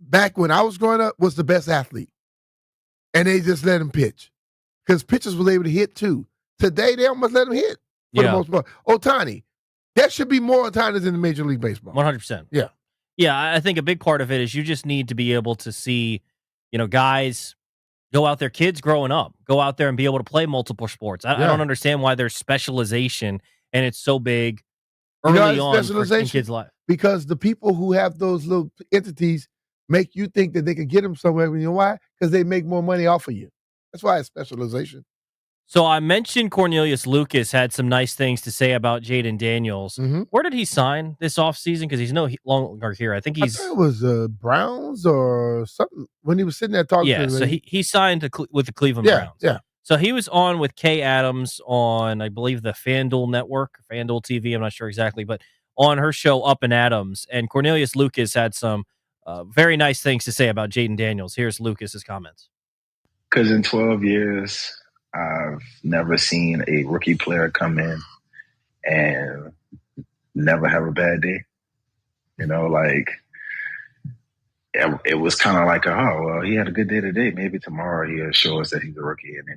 back when I was growing up was the best athlete. And they just let him pitch. Because pitchers were able to hit too. Today, they almost let him hit for the most part. Ohtani, there should be more Ohtanis in the Major League Baseball. 100%. Yeah. Yeah, I think a big part of it is you just need to be able to see, guys go out there, kids growing up, go out there and be able to play multiple sports. I don't understand why there's specialization and it's so big early on in kids' life. Because the people who have those little entities make you think that they can get them somewhere. You know why? Because they make more money off of you. That's why it's specialization. So I mentioned Cornelius Lucas had some nice things to say about Jaden Daniels. Mm-hmm. Where did he sign this offseason? Because he's no longer here. I think it was Browns or something when he was sitting there talking to him. So he signed with the Cleveland Browns. Yeah. So he was on with Kay Adams on, I believe, the FanDuel Network, FanDuel TV. I'm not sure exactly, but on her show Up and Adams. And Cornelius Lucas had some very nice things to say about Jaden Daniels. Here's Lucas's comments. Because in 12 years, I've never seen a rookie player come in and never have a bad day. It was kind of like, oh, well, he had a good day today. Maybe tomorrow he'll show us that he's a rookie. And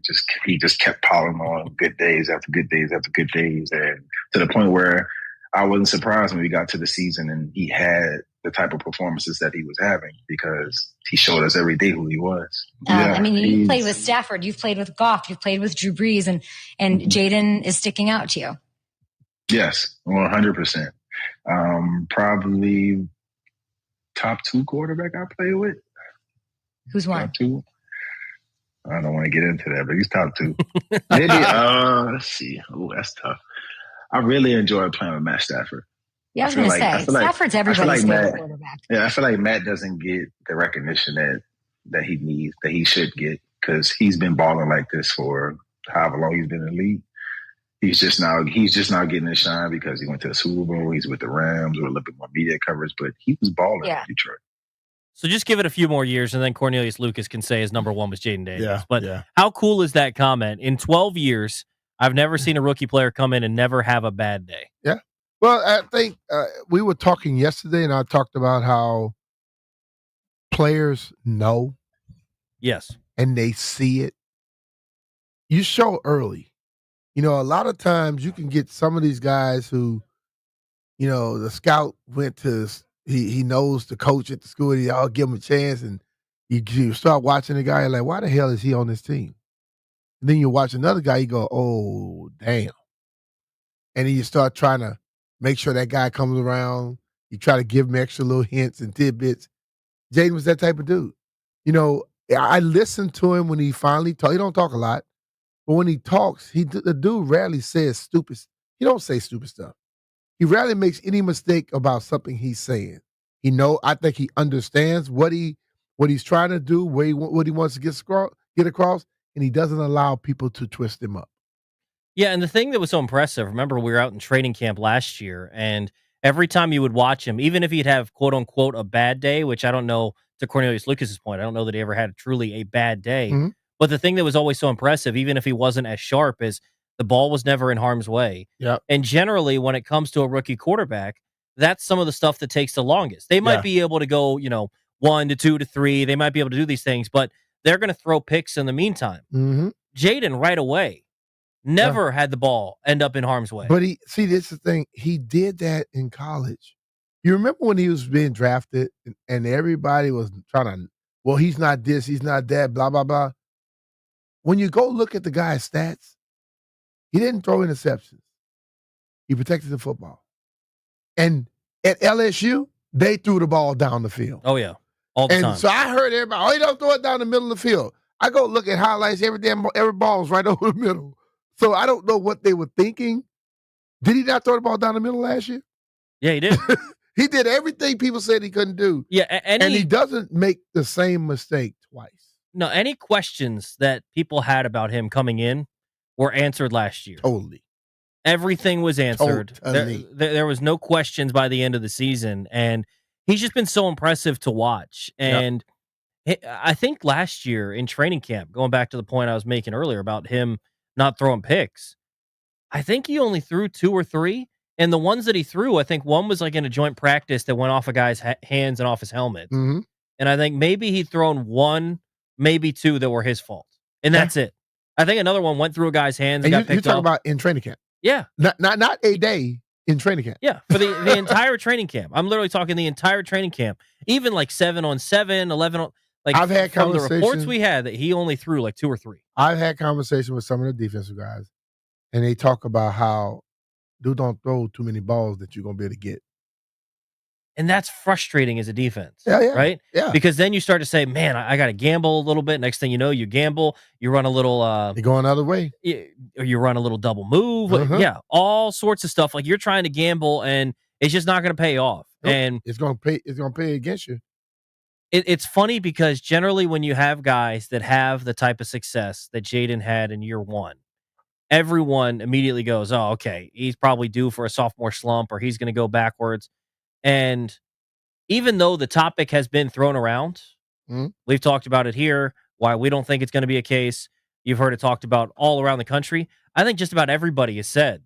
he just kept piling on good days after good days after good days. And to the point where I wasn't surprised when we got to the season and he had the type of performances that he was having, because he showed us every day who he was. You played with Stafford, you've played with Goff, you've played with Drew Brees, and Jaden is sticking out to you. Yes, 100%. Probably top 2 quarterback I play with. Who's one? Top 2. I don't want to get into that, but he's top 2. Maybe, let's see. Oh, that's tough. I really enjoyed playing with Matt Stafford. Yeah, I was going to say, Stafford's everybody's favorite quarterback. Yeah, I feel like Matt doesn't get the recognition that he needs, that he should get, because he's been balling like this for however long he's been in the league. He's just now getting his shine because he went to the Super Bowl. He's with the Rams with a little bit more media coverage, but he was balling in Detroit. So just give it a few more years, and then Cornelius Lucas can say his number one was Jaden Daniels. How cool is that comment? In 12 years, I've never seen a rookie player come in and never have a bad day. Yeah. Well, I think we were talking yesterday, and I talked about how players know. Yes. And they see it. You show early. A lot of times you can get some of these guys who, the scout went to, he knows the coach at the school, and I'll give him a chance, and you start watching the guy, like, why the hell is he on this team? And then you watch another guy, you go, oh, damn. And then you start trying to make sure that guy comes around. You try to give him extra little hints and tidbits. Jaden was that type of dude. You know, I listened to him when he finally talked. He don't talk a lot, but when he talks, the dude rarely says stupid. He don't say stupid stuff. He rarely makes any mistake about something he's saying. I think he understands what he's trying to do, what he wants to get across, and he doesn't allow people to twist him up. Yeah, and the thing that was so impressive, remember we were out in training camp last year, and every time you would watch him, even if he'd have quote unquote a bad day, which I don't know, to Cornelius Lucas's point, I don't know that he ever had truly a bad day. Mm-hmm. But the thing that was always so impressive, even if he wasn't as sharp, is the ball was never in harm's way. Yep. And generally, when it comes to a rookie quarterback, that's some of the stuff that takes the longest. They might be able to go, 1 to 2 to 3. They might be able to do these things, but they're going to throw picks in the meantime. Mm-hmm. Jaden, right away, never had the ball end up in harm's way. But this is the thing. He did that in college. You remember when he was being drafted and everybody was trying to, well, he's not this, he's not that, blah, blah, blah. When you go look at the guy's stats, he didn't throw interceptions. He protected the football. And at LSU, they threw the ball down the field. Oh, yeah. All the time. So I heard everybody, he don't throw it down the middle of the field. I go look at highlights, every ball was right over the middle. So I don't know what they were thinking. Did he not throw the ball down the middle last year? Yeah, he did. He did everything people said he couldn't do. Yeah, and he doesn't make the same mistake twice. No, any questions that people had about him coming in were answered last year. Totally. Everything was answered. Totally. There was no questions by the end of the season, and he's just been so impressive to watch. And I think last year in training camp, going back to the point I was making earlier about him not throwing picks, I think he only threw 2 or 3. And the ones that he threw, I think one was like in a joint practice that went off a guy's hands and off his helmet. Mm-hmm. And I think maybe he'd thrown 1, maybe 2 that were his fault. And that's it. I think another one went through a guy's hands and got picked up. You're talking about in training camp. Yeah. Not a day in training camp. Yeah, for the entire training camp. I'm literally talking the entire training camp. Even like 7-on-7, 11 on, like I've had from the reports conversations- we had that he only threw like 2 or 3. I've had conversations with some of the defensive guys, and they talk about how dude don't throw too many balls that you're going to be able to get. And that's frustrating as a defense. Yeah. Right? Yeah. Because then you start to say, man, I got to gamble a little bit. Next thing you know, you gamble, you run a little You're going the other way. Or you run a little double move. Uh-huh. Yeah, all sorts of stuff. Like you're trying to gamble and it's just not going to pay off. Nope. And it's going to pay against you. It's funny because generally when you have guys that have the type of success that Jaden had in year 1, everyone immediately goes, oh, okay, he's probably due for a sophomore slump or he's going to go backwards. And even though the topic has been thrown around, we've talked about it here, why we don't think it's going to be a case. You've heard it talked about all around the country. I think just about everybody has said,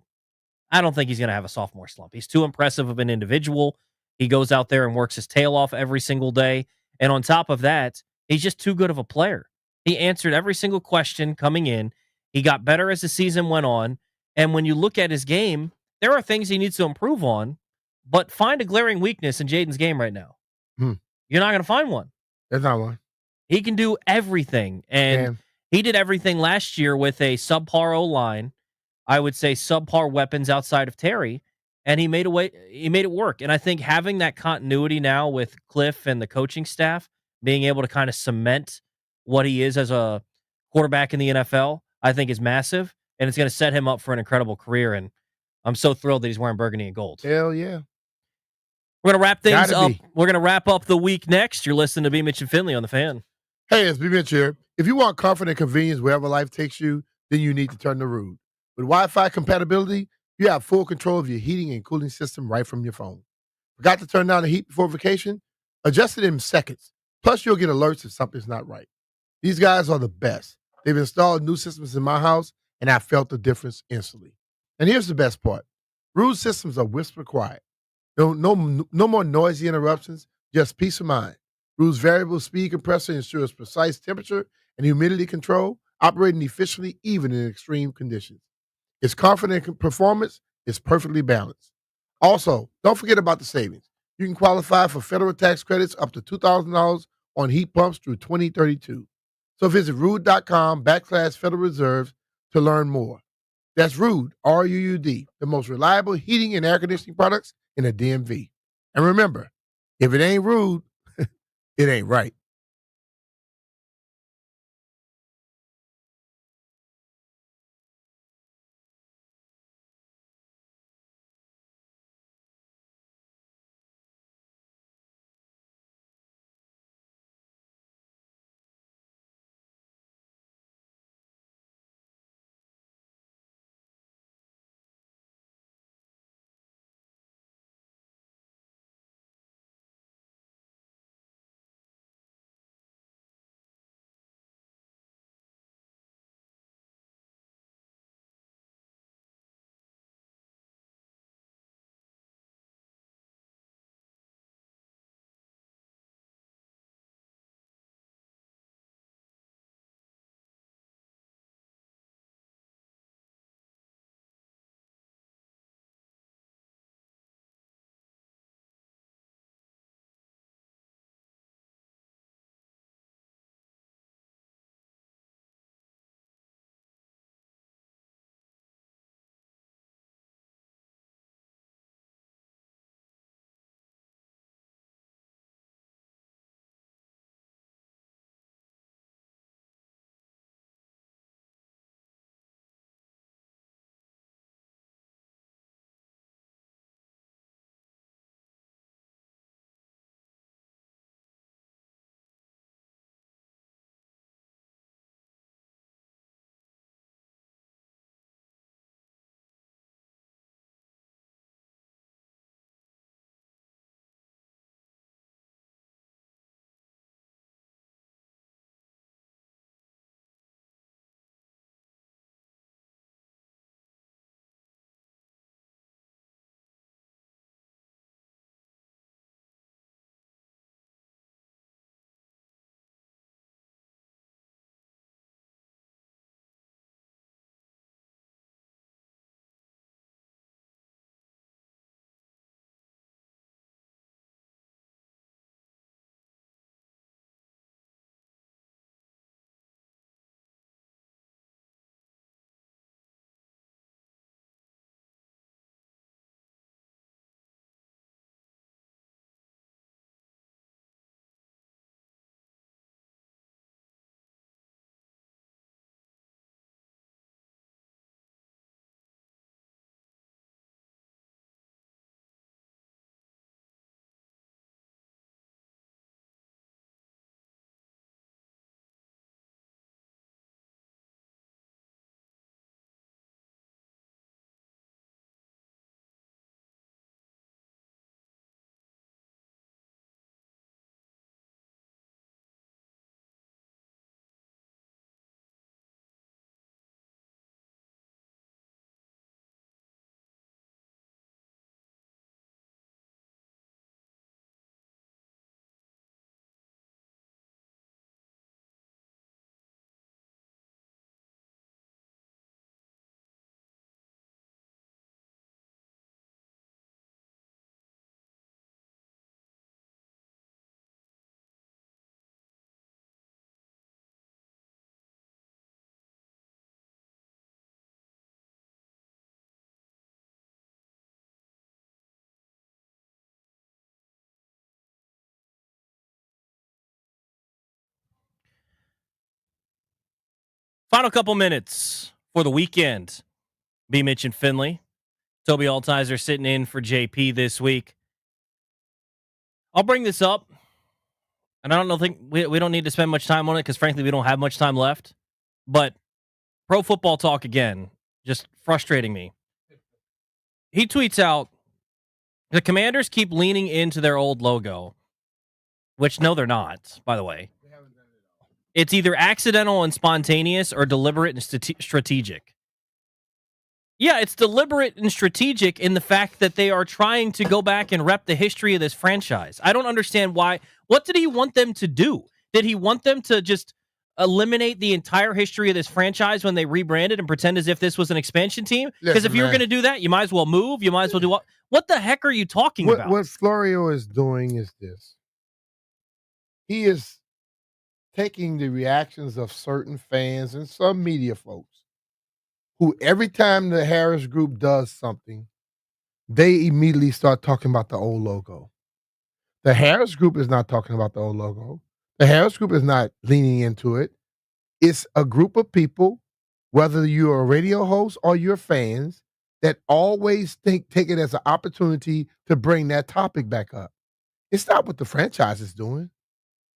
I don't think he's going to have a sophomore slump. He's too impressive of an individual. He goes out there and works his tail off every single day. And on top of that, he's just too good of a player. He answered every single question coming in. He got better as the season went on. And when you look at his game, there are things he needs to improve on, but find a glaring weakness in Jaden's game right now. You're not going to find one. There's not one. He can do everything. And he did everything last year with a subpar O-line. I would say subpar weapons outside of Terry. And he made it work. And I think having that continuity now with Cliff and the coaching staff, being able to kind of cement what he is as a quarterback in the NFL, I think is massive. And it's going to set him up for an incredible career. And I'm so thrilled that he's wearing burgundy and gold. Hell yeah. We're going to wrap things up. We're going to wrap up the week next. You're listening to B Mitch and Finley on The Fan. Hey, it's B Mitch here. If you want comfort and convenience wherever life takes you, then you need to turn to Rude. With Wi-Fi compatibility, you have full control of your heating and cooling system right from your phone. Forgot to turn down the heat before vacation? Adjust it in seconds. Plus, you'll get alerts if something's not right. These guys are the best. They've installed new systems in my house, and I felt the difference instantly. And here's the best part. Rude systems are whisper quiet. No more noisy interruptions, just peace of mind. Rude's variable speed compressor ensures precise temperature and humidity control, operating efficiently even in extreme conditions. Its confident performance is perfectly balanced. Also, don't forget about the savings. You can qualify for federal tax credits up to $2,000 on heat pumps through 2032. So visit ruud.com/Federal Reserve to learn more. That's Ruud, R-U-U-D, the most reliable heating and air conditioning products in the DMV. And remember, if it ain't Ruud, it ain't right. Final couple minutes for the weekend. B Mitch and Finley. Toby Altizer sitting in for JP this week. I'll bring this up, and I don't think we don't need to spend much time on it because, frankly, we don't have much time left. But Pro Football Talk again, just frustrating me. He tweets out, the Commanders keep leaning into their old logo, which no, they're not, by the way. It's either accidental and spontaneous or deliberate and strategic. Yeah, it's deliberate and strategic in the fact that they are trying to go back and rep the history of this franchise. I don't understand why. What did he want them to do? Did he want them to just eliminate the entire history of this franchise when they rebranded and pretend as if this was an expansion team? Because if you were going to do that, you might as well move. You might as well do what the heck are you talking about? What Florio is doing is this. He is taking the reactions of certain fans and some media folks who every time the Harris Group does something, they immediately start talking about the old logo. The Harris Group is not talking about the old logo. The Harris Group is not leaning into it. It's a group of people, whether you're a radio host or you're fans, that always take it as an opportunity to bring that topic back up. It's not what the franchise is doing.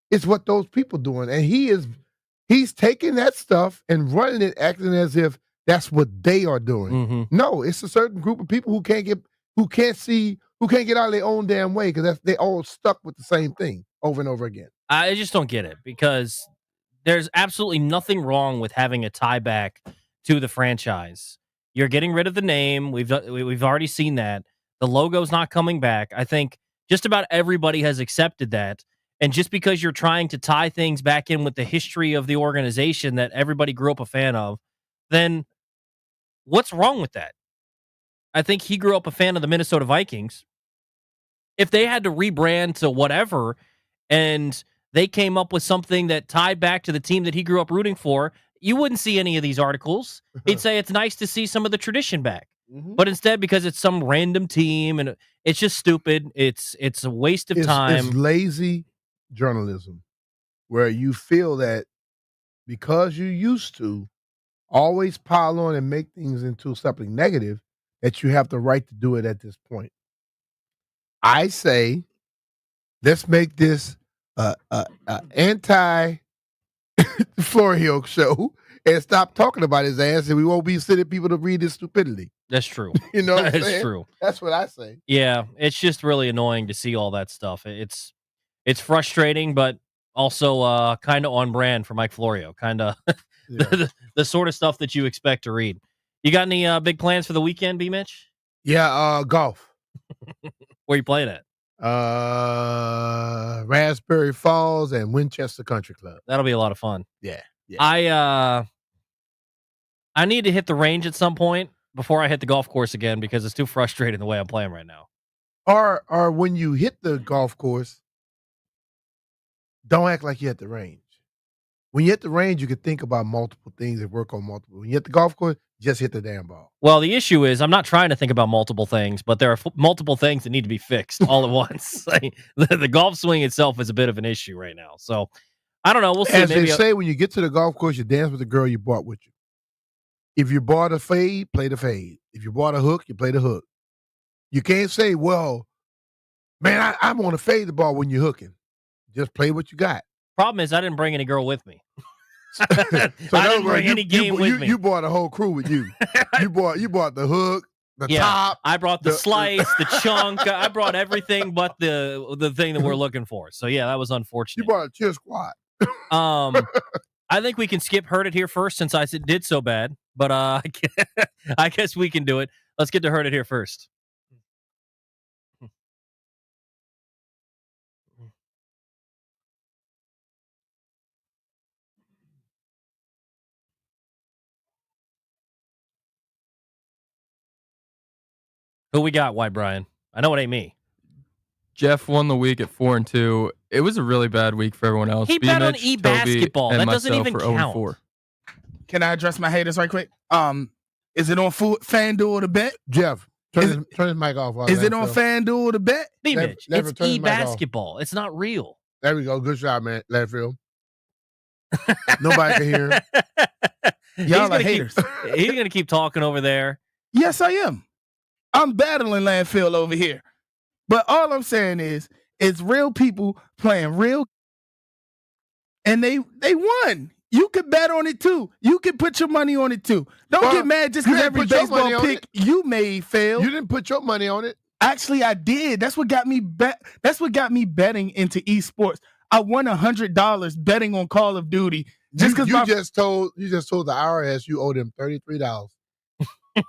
It's what those people doing. And he's taking that stuff and running it, acting as if that's what they are doing. Mm-hmm. No, it's a certain group of people who can't get out of their own damn way because they all stuck with the same thing over and over again. I just don't get it because there's absolutely nothing wrong with having a tie back to the franchise. You're getting rid of the name. We've already seen that. The logo's not coming back. I think just about everybody has accepted that. And just because you're trying to tie things back in with the history of the organization that everybody grew up a fan of, then what's wrong with that? I think he grew up a fan of the Minnesota Vikings. If they had to rebrand to whatever and they came up with something that tied back to the team that he grew up rooting for, you wouldn't see any of these articles. He'd say it's nice to see some of the tradition back. Mm-hmm. But instead, because it's some random team and it's just stupid, it's a waste of time. It's lazy journalism where you feel that because you used to always pile on and make things into something negative, that you have the right to do it at this point. I say, let's make this anti-Florio show and stop talking about his ass, and we won't be sending people to read his stupidity. That's true. You know what I'm That's saying? true. That's what I say. Yeah, it's just really annoying to see all that stuff. It's frustrating, but also kind of on brand for Mike Florio. Kind of the sort of stuff that you expect to read. You got any big plans for the weekend, B Mitch? Yeah, golf. Where you playing at? Raspberry Falls and Winchester Country Club. That'll be a lot of fun. Yeah. I need to hit the range at some point before I hit the golf course again because it's too frustrating the way I'm playing right now. Or when you hit the golf course, don't act like you're at the range. When you're at the range, you can think about multiple things and work on multiple. When you're at the golf course, just hit the damn ball. Well, the issue is I'm not trying to think about multiple things, but there are multiple things that need to be fixed all at once. Like, the golf swing itself is a bit of an issue right now. So, I don't know. We'll see. As they say, when you get to the golf course, you dance with the girl you brought with you. If you bought a fade, play the fade. If you bought a hook, you play the hook. You can't say, well, man, I want to fade the ball when you're hooking. Just play what you got. Problem is, I didn't bring any girl with me. I didn't bring any game with me. You brought a whole crew with you. You bought the hook, the top. I brought the slice, the chunk. I brought everything but the thing that we're looking for. So yeah, that was unfortunate. You brought a cheer squad. I think we can skip Heard It Here first since I did so bad. But I guess we can do it. Let's get to Heard It Here first. Who we got, White Brian? I know it ain't me. Jeff won the week at 4-2. It was a really bad week for everyone else. He bet on e-basketball. That doesn't even count. 0-4. Can I address my haters right quick? Is it on FanDuel to bet? Jeff, turn his mic off. Is it on FanDuel to bet? B Mitch, it's e-basketball. It's not real. There we go. Good shot, man. Left field. Nobody can hear him. Y'all are haters. He's going to keep talking over there. Yes, I am. I'm battling landfill over here. But all I'm saying is, it's real people playing real, and they won. You could bet on it too. You can put your money on it too. Don't get mad just because every baseball pick you made failed. You didn't put your money on it. Actually, I did. That's what got me That's what got me betting into esports. I won $100 betting on Call of Duty. Just because you just told the IRS you owed them $33.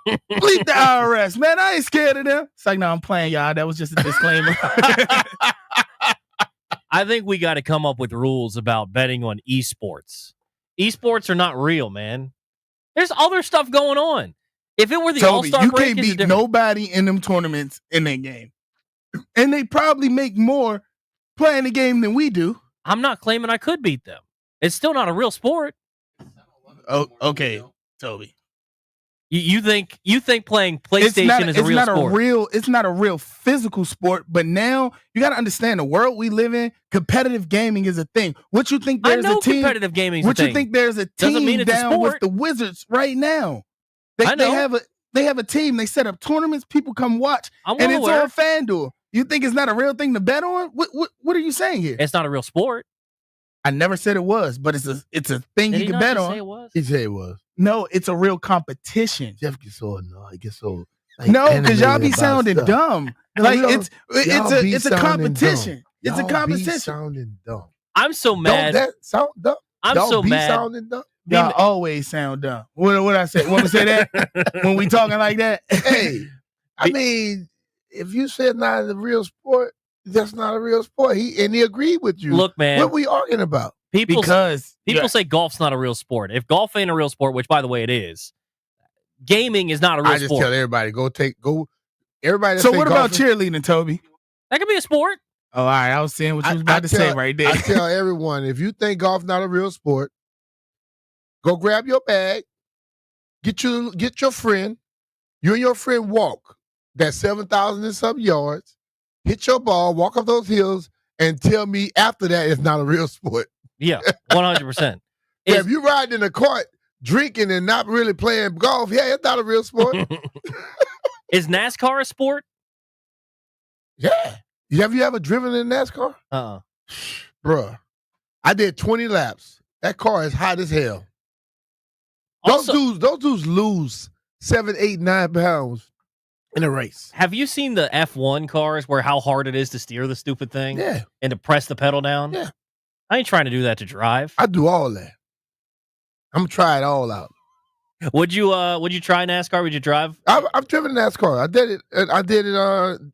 Bleep the IRS, man. I ain't scared of them. It's like, no, I'm playing, y'all. That was just a disclaimer. I think we got to come up with rules about betting on esports. Esports are not real, man. There's other stuff going on. If it were the All-Star you break, can't beat nobody in them tournaments in that game. And they probably make more playing the game than we do. I'm not claiming I could beat them. It's still not a real sport. Oh, okay, Toby. You think playing PlayStation is a real sport? It's not a real physical sport, but now you got to understand the world we live in. Competitive gaming is a thing. What you think? There's a team. Competitive gaming. What you think? There's a team down with the Wizards right now. They have a team. They set up tournaments. People come watch, and it's on FanDuel. You think it's not a real thing to bet on? What are you saying here? It's not a real sport. I never said it was, but it's a thing you can bet on. Say it was? He said it was. No, it's a real competition. Jeff gets so annoyed. He gets so no, because y'all be sounding dumb. Like it's a competition. It's a competition. Sounding dumb. I'm so mad. Don't that sound dumb? I'm so mad. Sounding dumb. Y'all always sound dumb. What I say? Want to say that when we talking like that? Hey, I mean, if you said not a real sport, that's not a real sport. He agreed with you. Look, man, what we arguing about? People say golf's not a real sport. If golf ain't a real sport, which by the way it is, gaming is not a real sport. I just tell everybody go. Everybody. So what about cheerleading, Toby? That could be a sport. Oh, all right. I was saying what you was about to say right there. I tell everyone, if you think golf's not a real sport, go grab your bag, get your friend. You and your friend walk that 7,000 and some yards, hit your ball, walk up those hills, and tell me after that it's not a real sport. Yeah, 100%. If you riding in a cart, drinking and not really playing golf, yeah, it's not a real sport. Is NASCAR a sport? Yeah. Have you ever driven in NASCAR? Bruh, I did 20 laps. That car is hot as hell. Those dudes lose 7, 8, 9 pounds in a race. Have you seen the F1 cars where how hard it is to steer the stupid thing? Yeah. And to press the pedal down? Yeah. I ain't trying to do that to drive. I do all that. I'm gonna try it all out. Would you try NASCAR? Would you drive? I've driven NASCAR. I did it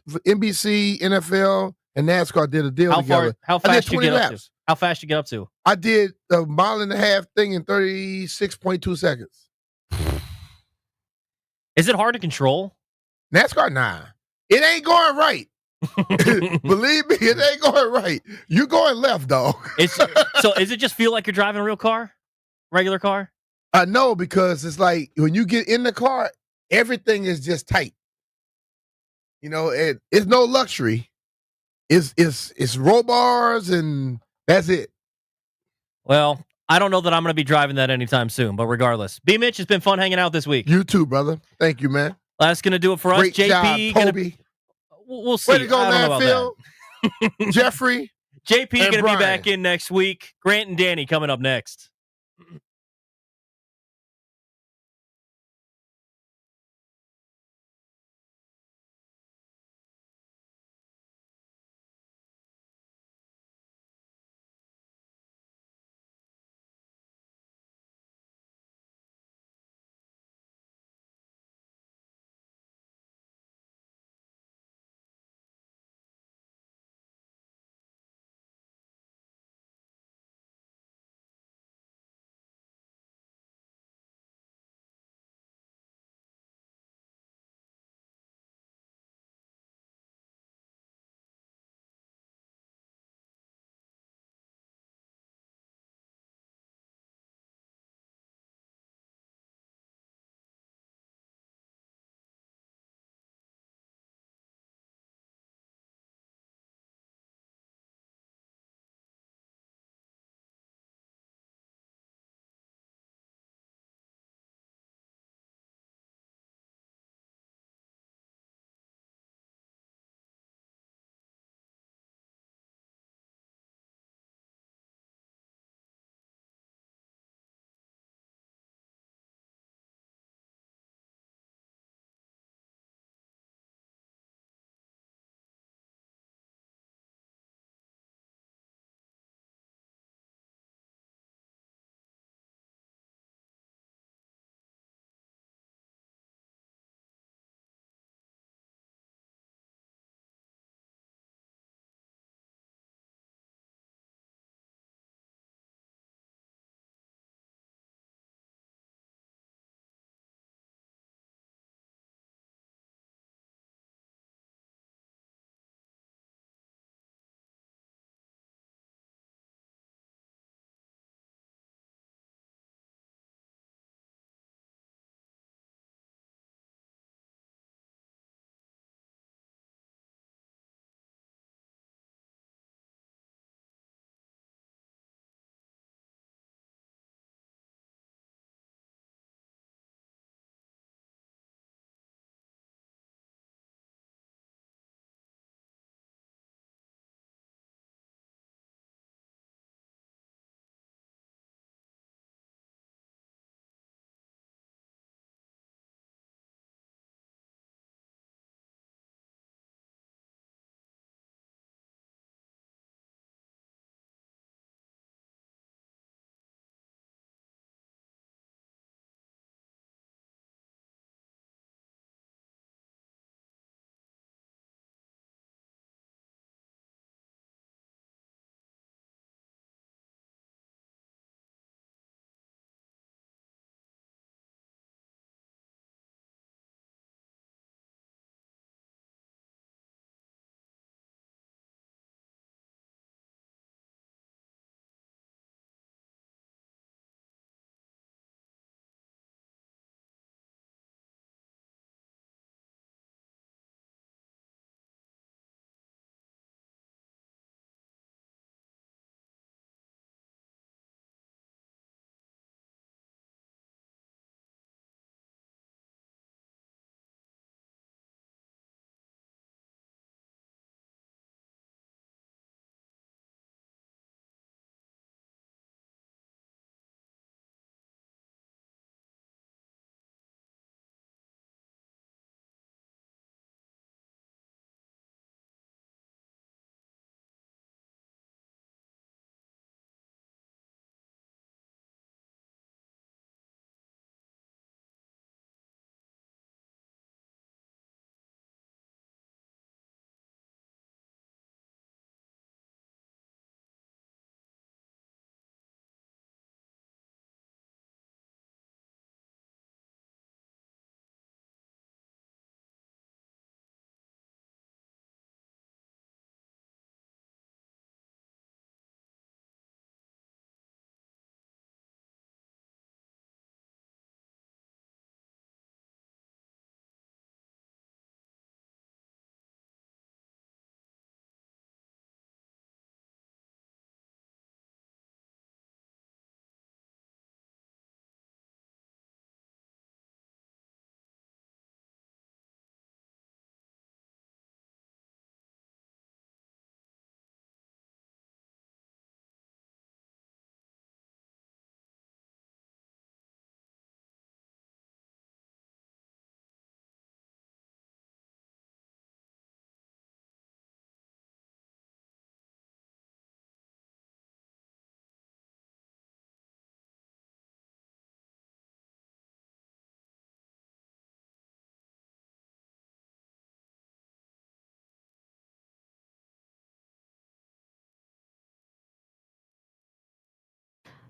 for NBC, NFL, and NASCAR did a deal together. How fast you get up to? How fast you get up to? I did a 1.5 mile thing in 36.2 seconds. Is it hard to control? NASCAR, nah. It ain't going right. Believe me, it ain't going right. You're going left, dog. So is it just feel like you're driving a real car? Regular car? No, because it's like when you get in the car, everything is just tight. You know, it's no luxury. It's roll bars and that's it. Well, I don't know that I'm going to be driving that anytime soon, but regardless. B Mitch, it's been fun hanging out this week. You too, brother. Thank you, man. That's going to do it for us. Great JP, job, Toby. We'll see. Way to go, Landfill. Jeffrey. JP going to be back in next week. Grant and Danny coming up next.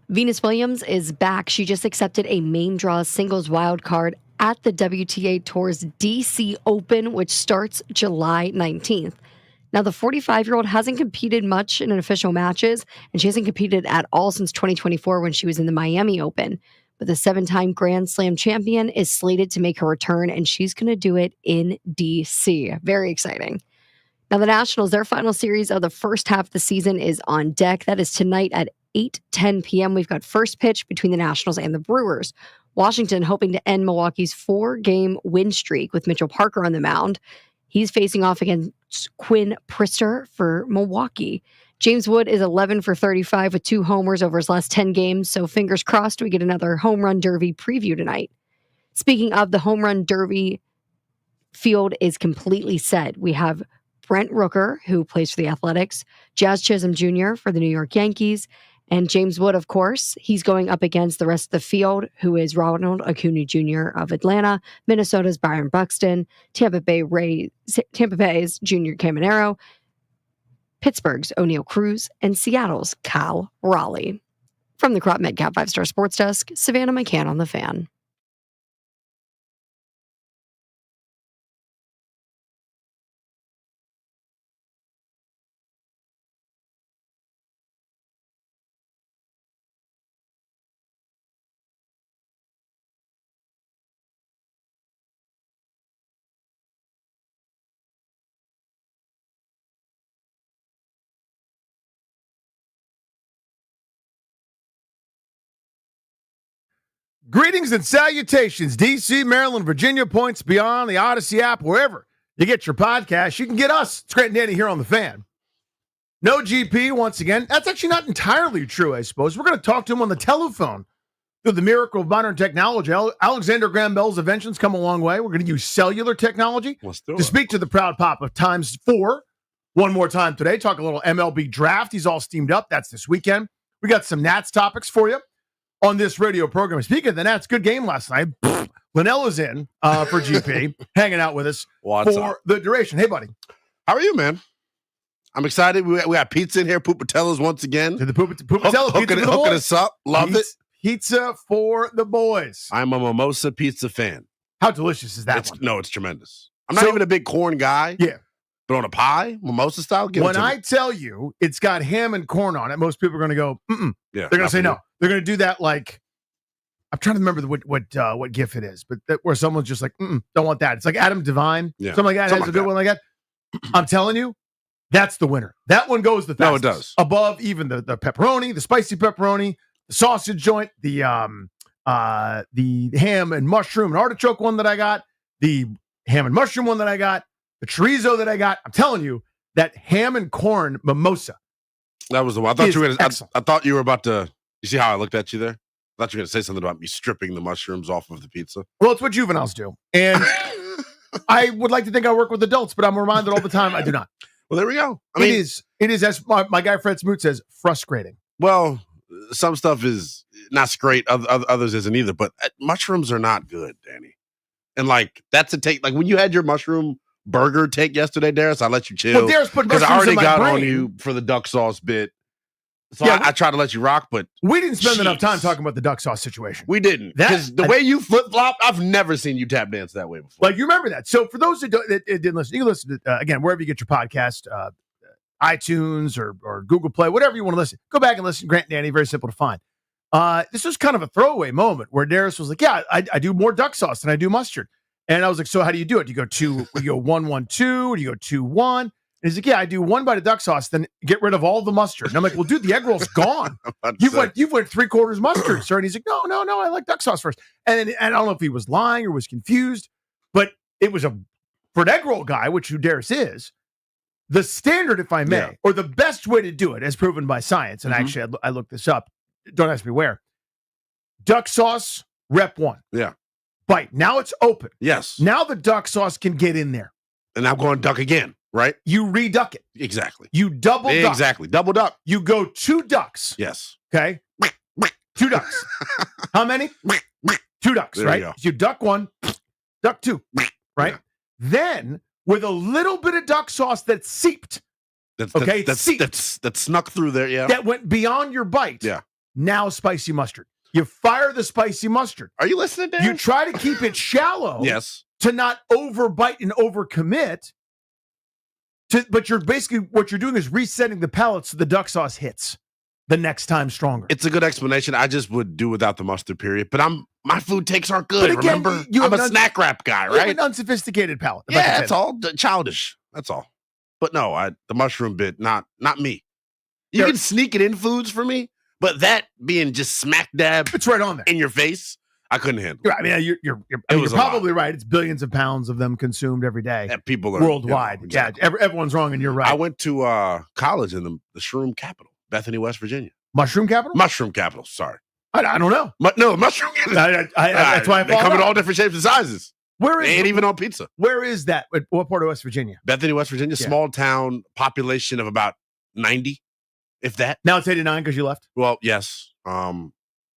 Venus Williams is back. She just accepted a main draw singles wild card at the WTA Tour's DC Open, which starts July 19th. Now, the 45-year-old hasn't competed much in official matches, and she hasn't competed at all since 2024 when she was in the Miami Open. But the 7-time Grand Slam champion is slated to make her return, and she's going to do it in DC. Very exciting. Now, the Nationals, their final series of the first half of the season is on deck. That is tonight at 8:10 p.m. We've got first pitch between the Nationals and the Brewers. Washington hoping to end Milwaukee's 4-game win streak with Mitchell Parker on the mound. He's facing off against Quinn Priester for Milwaukee. James Wood is 11 for 35 with 2 homers over his last 10 games, so fingers crossed we get another home run derby preview tonight. Speaking of the home run derby, field is completely set. We have Brent Rooker, who plays for the Athletics, Jazz Chisholm Jr. for the New York Yankees, and James Wood, of course. He's going up against the rest of the field, who is Ronald Acuna Jr. of Atlanta, Minnesota's Byron Buxton, Tampa Bay's Junior Caminero, Pittsburgh's O'Neal Cruz, and Seattle's Kyle Raleigh. From the Crop Medcap 5-Star Sports Desk, Savannah McCann on the Fan. Greetings and salutations, D.C., Maryland, Virginia, points beyond, the Odyssey app, wherever you get your podcast. You can get us, it's Grant and Danny, here on The Fan. No GP, once again. That's actually not entirely true, I suppose. We're going to talk to him on the telephone through the miracle of modern technology. Alexander Graham Bell's inventions come a long way. We're going to use cellular technology to speak to the proud pop of times 4 one more time today. Talk a little MLB draft. He's all steamed up. That's this weekend. We got some Nats topics for you on this radio program. Speaking of the Nats, good game last night. Linnell is in for GP, hanging out with us for the duration. Hey, buddy. How are you, man? I'm excited. We got pizza in here, Pupatella's once again. The Pupatella hooking us up. Love it. Pizza for the boys. I'm a mimosa pizza fan. How delicious is that one? No, it's tremendous. I'm not even a big corn guy. Yeah. But on a pie, mimosa style, when I tell you it's got ham and corn on it, most people are going to go, mm-mm. Yeah, they're going to say no. They're going to do that like, I'm trying to remember what GIF it is, but where someone's just like, don't want that. It's like Adam Devine. Yeah. Something like that. Has a good one like that. I'm telling you, that's the winner. That one goes the fastest. No, it does. Above even the pepperoni, the spicy pepperoni, the sausage joint, the ham and mushroom and artichoke one that I got, the ham and mushroom one that I got, the chorizo that I got. I'm telling you, that ham and corn mimosa. That was the one. I thought you were about to. You see how I looked at you there? I thought you were going to say something about me stripping the mushrooms off of the pizza. Well, it's what juveniles do. And I would like to think I work with adults, but I'm reminded all the time I do not. Well, there we go. It is, as my guy Fred Smoot says, frustrating. Well, some stuff is not great. Others isn't either. But mushrooms are not good, Danny. And like, that's a take. Like when you had your mushroom burger take yesterday, Darius, I let you chill. Well, Darius put mushrooms I already in my got brain. on you for the duck sauce bit. So yeah, I tried to let you rock, but we didn't spend enough time talking about the duck sauce situation. We didn't. Because the way you flip-flop, I've never seen you tap dance that way before. Like, you remember that. So for those that didn't listen, you can listen to, again, wherever you get your podcast, iTunes or Google Play, whatever you want to listen. Go back and listen to Grant and Danny. Very simple to find. This was kind of a throwaway moment where Darius was like, yeah, I do more duck sauce than I do mustard. And I was like, so how do you do it? Do you go 1-1-2? Do you go 2-1? And he's like, yeah, I do 1 bite of duck sauce, then get rid of all the mustard. And I'm like, well, dude, the egg roll's gone. You've went 3/4 mustard, sir. And he's like, no, I like duck sauce first. And I don't know if he was lying or was confused, but it was for an egg roll guy, which who Darius is, the standard, if I may, or the best way to do it, as proven by science. And actually, I looked this up. Don't ask me where. Duck sauce, rep 1. Yeah. Bite. Now it's open. Yes. Now the duck sauce can get in there. And I'm going duck again, right? You reduck it. Exactly. You double duck. Exactly. Double duck. You go 2 ducks. Yes. Okay. 2 ducks. How many? 2 ducks, there right? You, you duck 1, duck 2, right? Yeah. Then, with a little bit of duck sauce that seeped, that snuck through there, yeah. That went beyond your bite. Yeah. now spicy mustard. You fire the spicy mustard. Are you listening, Dan? You try to keep it shallow. Yes. To not overbite and overcommit. But you're basically, what you're doing is resetting the palate so the duck sauce hits the next time stronger. It's a good explanation. I just would do without the mustard, period. But my food takes are good, but again, remember? I'm a snack wrap guy, right? You have an unsophisticated palate. Yeah, that's all. Childish. That's all. But no, the mushroom bit, not me. You can sneak it in foods for me, but that being just smack dab, it's right on there in your face, I couldn't handle. I mean, you're probably right. It's billions of pounds of them consumed every day. That people are worldwide. Exactly. Yeah, everyone's wrong, and you're right. I went to college in the shroom capital, Bethany, West Virginia. Mushroom capital? Mushroom capital. Sorry, I don't know. No, mushroom. That's why they come in all different shapes and sizes. Where is? They ain't even on pizza. Where is that? What part of West Virginia? Bethany, West Virginia. Yeah. Small town, population of about 90, if that. Now it's 89 because you left. Well, yes.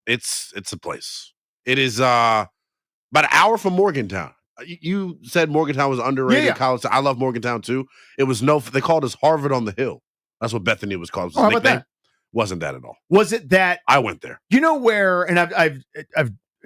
It's a place. It is about an hour from Morgantown. You said Morgantown was underrated college. I love Morgantown too. It was they called us Harvard on the Hill. That's what Bethany was called. How about that? Wasn't that at all. Was it that? I went there. You know where, and I've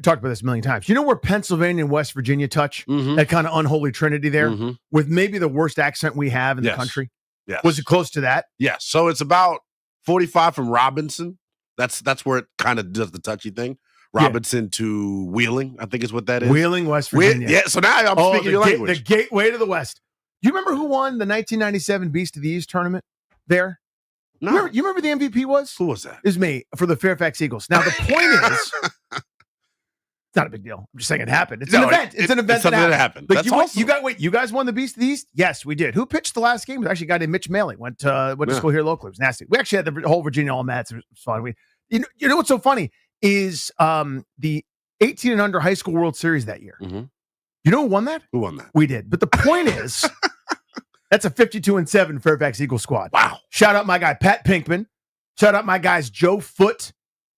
talked about this a million times. You know where Pennsylvania and West Virginia touch? Mm-hmm. That kind of unholy trinity there, Mm-hmm. with maybe the worst accent we have in the country. Yes. Was it close to that? Yes. So it's about 45 from Robinson. That's where it kind of does the touchy thing. Robinson to Wheeling, I think is what that is. Wheeling, West Virginia. Yeah. So now I'm speaking your language. The gateway to the West. You remember who won the 1997 Beast of the East tournament there? No. You remember the MVP was? Who was that? It was me for the Fairfax Eagles. Now, the point is, it's not a big deal. I'm just saying it happened. It's an event. It's an event something that happened. But That's you awesome. you guys won the Beast of the East? Yes, we did. Who pitched the last game? It was actually a guy named Mitch Maley. Went to school here locally. It was nasty. We actually had the whole Virginia All-Mats. It was fun. You know what's so funny is the 18 and under high school World Series that year. Mm-hmm. You know who won that? Who won that? We did. But the point is, that's a 52-7 Fairfax Eagles squad. Wow. Shout out my guy, Pat Pinkman. Shout out my guys, Joe Foote.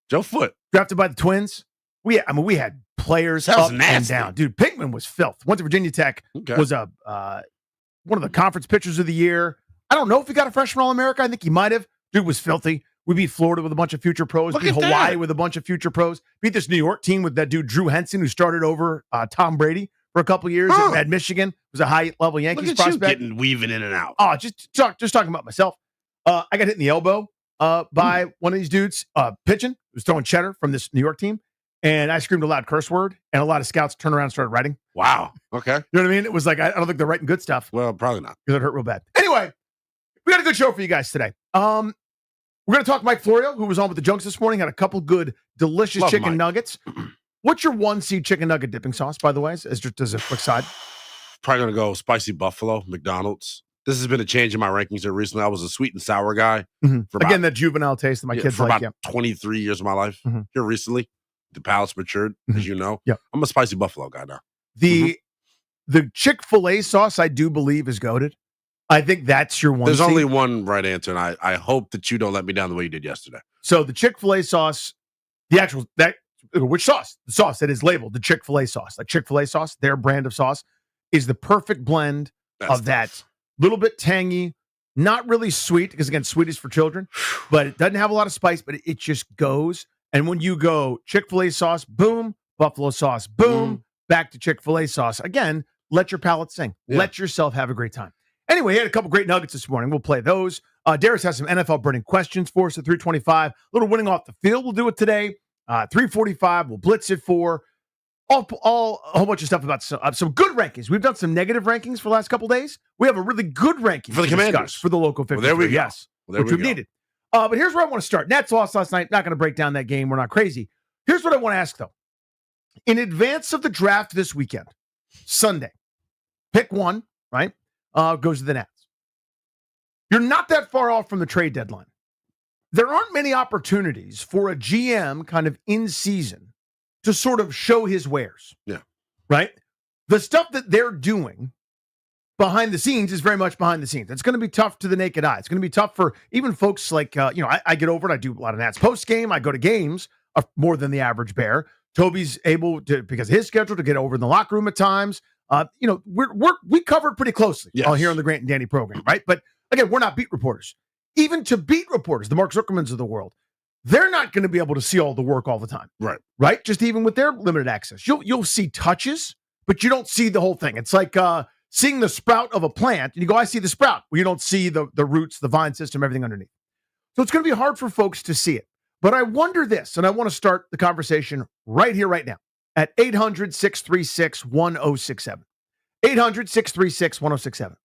Drafted by the Twins. We had players up and down. Dude, Pinkman was filth. Went to Virginia Tech. Okay. Was one of the conference pitchers of the year. I don't know if he got a freshman All-America. I think he might have. Dude was filthy. We beat Florida with a bunch of future pros. Look beat at Hawaii that. with a bunch of future pros. Beat this New York team with that dude, Drew Henson, who started over Tom Brady for a couple years at Michigan. Was a high-level Yankees Look at prospect. you weaving in and out. Oh, just talking about myself. I got hit in the elbow by one of these dudes pitching. Was throwing cheddar from this New York team. And I screamed a loud curse word. And a lot of scouts turned around and started writing. Wow. Okay. You know what I mean? It was like, I don't think they're writing good stuff. Well, probably not. Because it hurt real bad. Anyway, we got a good show for you guys today. We're going to talk Mike Florio, who was on with the Junks this morning, had a couple good, delicious Love chicken Mike. nuggets. What's your 1C chicken nugget dipping sauce, by the way, as just as a quick side? Probably going to go spicy buffalo, McDonald's. This has been a change in my rankings here recently. I was a sweet and sour guy. Mm-hmm. For Again, that juvenile taste that my kids for like. about 23 years of my life. Mm-hmm. Here recently, the palate's matured, as you know. Yeah. I'm a spicy buffalo guy now. The Chick-fil-A sauce, I do believe, is goated. I think that's your 1C. There's only one right answer, and I hope that you don't let me down the way you did yesterday. So the Chick-fil-A sauce, which sauce? The sauce that is labeled the Chick-fil-A sauce. Like Chick-fil-A sauce, their brand of sauce, is the perfect blend of that little bit tangy, not really sweet, because again, sweet is for children, but it doesn't have a lot of spice, but it just goes. And when you go Chick-fil-A sauce, boom, buffalo sauce, boom, back to Chick-fil-A sauce. Again, let your palate sing. Yeah. Let yourself have a great time. Anyway, he had a couple great nuggets this morning. We'll play those. Darius has some NFL burning questions for us at 325. A little winning off the field. We'll do it today. 345. We'll blitz it for a whole bunch of stuff about some good rankings. We've done some negative rankings for the last couple of days. We have a really good ranking For the to discuss Commanders. for the local 53. Well, there we go. Yes, Well, there which we we've go. needed. But here's where I want to start. Nats lost last night. Not going to break down that game. We're not crazy. Here's what I want to ask, though. In advance of the draft this weekend, Sunday, pick one, right? Goes to the Nats. You're not that far off from the trade deadline. There aren't many opportunities for a GM kind of in season to sort of show his wares. Yeah. Right? The stuff that they're doing behind the scenes is very much behind the scenes. It's going to be tough to the naked eye. It's going to be tough for even folks like, I get over it. I do a lot of Nats post game. I go to games more than the average bear. Toby's able to, because of his schedule, to get over in the locker room at times. We cover it pretty closely here on the Grant and Danny program, right? But again, we're not beat reporters. Even to beat reporters, the Mark Zuckermans of the world, they're not going to be able to see all the work all the time. Right? Just even with their limited access. You'll see touches, but you don't see the whole thing. It's like seeing the sprout of a plant, and you go, I see the sprout. Well, you don't see the roots, the vine system, everything underneath. So it's going to be hard for folks to see it. But I wonder this, and I want to start the conversation right here, right now, at 800-636-1067. 800-636-1067.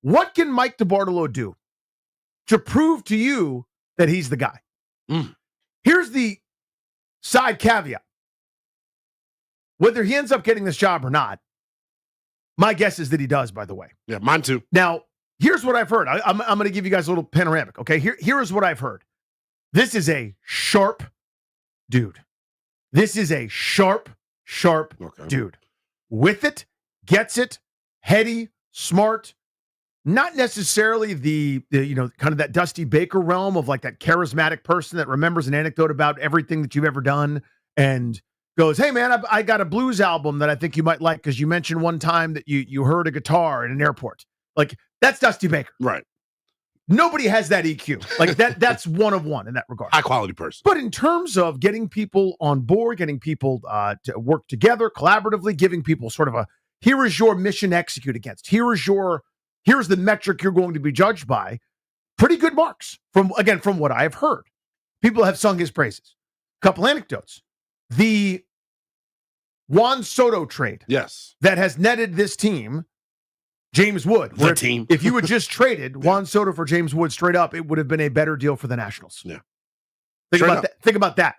What can Mike DeBartolo do to prove to you that he's the guy? Here's the side caveat. Whether he ends up getting this job or not, my guess is that he does, by the way. Yeah, mine too. Now, here's what I've heard. I'm going to give you guys a little panoramic, okay? Here is what I've heard. This is a sharp dude. This is a sharp dude. With it, gets it, heady, smart, not necessarily the kind of that Dusty Baker realm of like that charismatic person that remembers an anecdote about everything that you've ever done and goes, hey, man, I got a blues album that I think you might like because you mentioned one time that you heard a guitar in an airport. Like, that's Dusty Baker. Right. Nobody has that EQ. Like, that's one of one in that regard. High quality person. But in terms of getting people on board, getting people to work together collaboratively, giving people sort of a, here is your mission to execute against. Here's the metric you're going to be judged by. Pretty good marks from what I have heard. People have sung his praises. Couple anecdotes. The Juan Soto trade. Yes. That has netted this team James Wood. The team. If you had just traded Juan Soto for James Wood straight up, it would have been a better deal for the Nationals. Yeah. Think about that.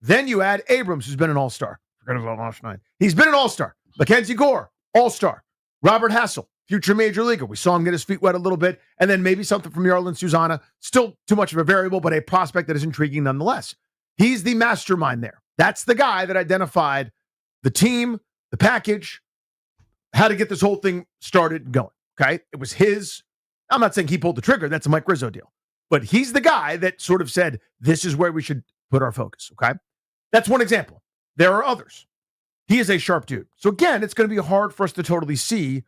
Then you add Abrams, who's been an all-star. Forgot about last night. He's been an all-star. Mackenzie Gore, all-star. Robert Hassel, future major leaguer. We saw him get his feet wet a little bit. And then maybe something from Yarlin Susana. Still too much of a variable, but a prospect that is intriguing nonetheless. He's the mastermind there. That's the guy that identified the team, the package, how to get this whole thing started and going. Okay. It was his. I'm not saying he pulled the trigger. That's a Mike Rizzo deal. But he's the guy that sort of said, this is where we should put our focus. Okay. That's one example. There are others. He is a sharp dude. So again, it's going to be hard for us to totally see,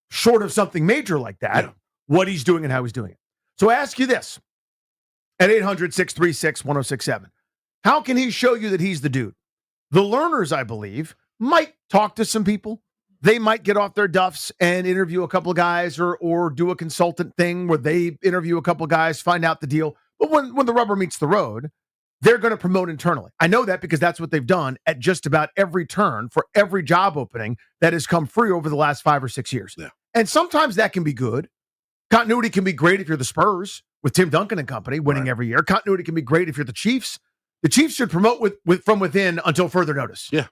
short of something major like that, what he's doing and how he's doing it. So I ask you this at 800-636-1067. How can he show you that he's the dude? The learners, I believe, might talk to some people. They might get off their duffs and interview a couple of guys or do a consultant thing where they interview a couple of guys, find out the deal. But when the rubber meets the road, they're going to promote internally. I know that because that's what they've done at just about every turn for every job opening that has come free over the last 5 or 6 years. Yeah. And sometimes that can be good. Continuity can be great if you're the Spurs with Tim Duncan and company winning every year. Continuity can be great if you're the Chiefs. The Chiefs should promote with from within until further notice. Yeah.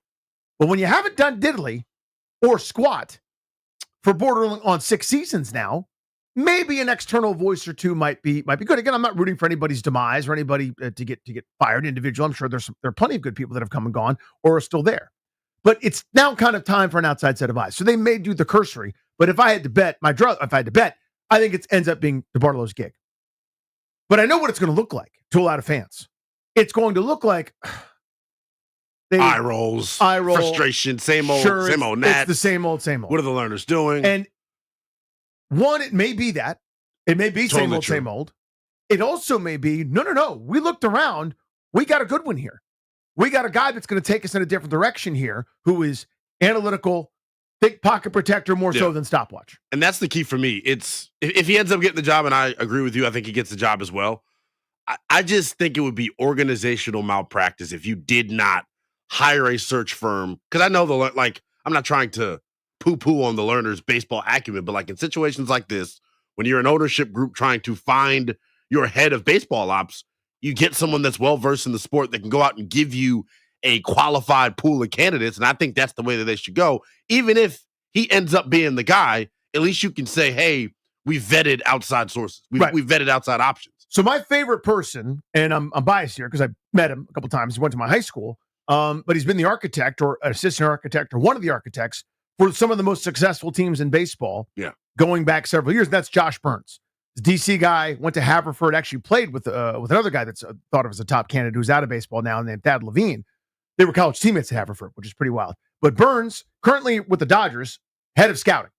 But when you haven't done diddly or squat for bordering on 6 seasons now, maybe an external voice or two might be good. Again, I'm not rooting for anybody's demise or anybody to get fired individual. I'm sure there are plenty of good people that have come and gone or are still there. But it's now kind of time for an outside set of eyes. So they may do the cursory. But if I had to bet, I think it ends up being DeBartolo's gig. But I know what it's going to look like to a lot of fans. It's going to look like eye rolls, frustration, same old, same old. It's the same old. What are the learners doing? And one, it may be that. It may be totally same old. It also may be, no. We looked around. We got a good one here. We got a guy that's going to take us in a different direction here who is analytical, big pocket protector more so than stopwatch. And that's the key for me. It's if he ends up getting the job, and I agree with you, I think he gets the job as well. I just think it would be organizational malpractice if you did not hire a search firm. Because I know I'm not trying to poo-poo on the learner's baseball acumen, but like in situations like this, when you're an ownership group trying to find your head of baseball ops, you get someone that's well-versed in the sport that can go out and give you a qualified pool of candidates. And I think that's the way that they should go. Even if he ends up being the guy, at least you can say, hey, we vetted outside sources. We vetted outside options. So my favorite person, and I'm biased here because I met him a couple times. He went to my high school, but he's been the architect or assistant architect or one of the architects for some of the most successful teams in baseball going back several years. That's Josh Burns. DC guy, went to Haverford, actually played with another guy that's thought of as a top candidate who's out of baseball now named Thad Levine. They were college teammates at Haverford, which is pretty wild. But Burns, currently with the Dodgers, head of scouting.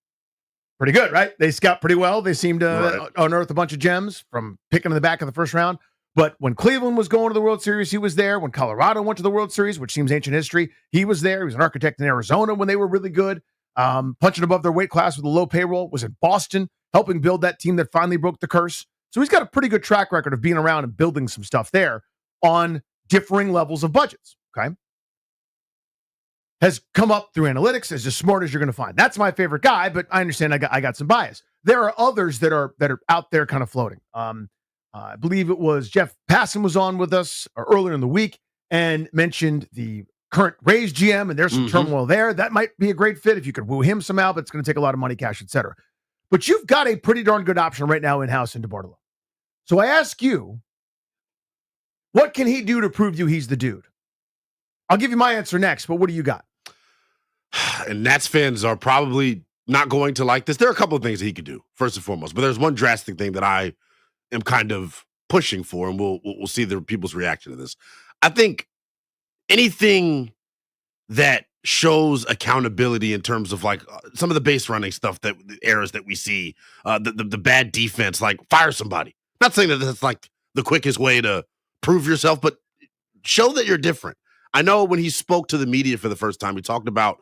Pretty good, right? They scout pretty well. They seem to unearth a bunch of gems from picking in the back of the first round. But when Cleveland was going to the World Series, he was there. When Colorado went to the World Series, which seems ancient history, he was there. He was an architect in Arizona when they were really good. Punching above their weight class with a low payroll, was in Boston, helping build that team that finally broke the curse. So he's got a pretty good track record of being around and building some stuff there on differing levels of budgets, okay? Has come up through analytics as smart as you're going to find. That's my favorite guy, but I understand I got some bias. There are others that are out there kind of floating. I believe it was Jeff Passan was on with us earlier in the week and mentioned the current Rays GM, and there's some turmoil there. That might be a great fit if you could woo him somehow, but it's going to take a lot of money, cash, etc. But you've got a pretty darn good option right now in-house in DeBartolo. So I ask you, what can he do to prove you he's the dude? I'll give you my answer next, but what do you got? And Nats fans are probably not going to like this. There are a couple of things that he could do, first and foremost, but there's one drastic thing that I am kind of pushing for, and we'll see the people's reaction to this. I think anything that shows accountability in terms of like some of the base running stuff, that the errors that we see, the bad defense, like fire somebody. Not saying that that's like the quickest way to prove yourself, but show that you're different. I know when he spoke to the media for the first time, he talked about,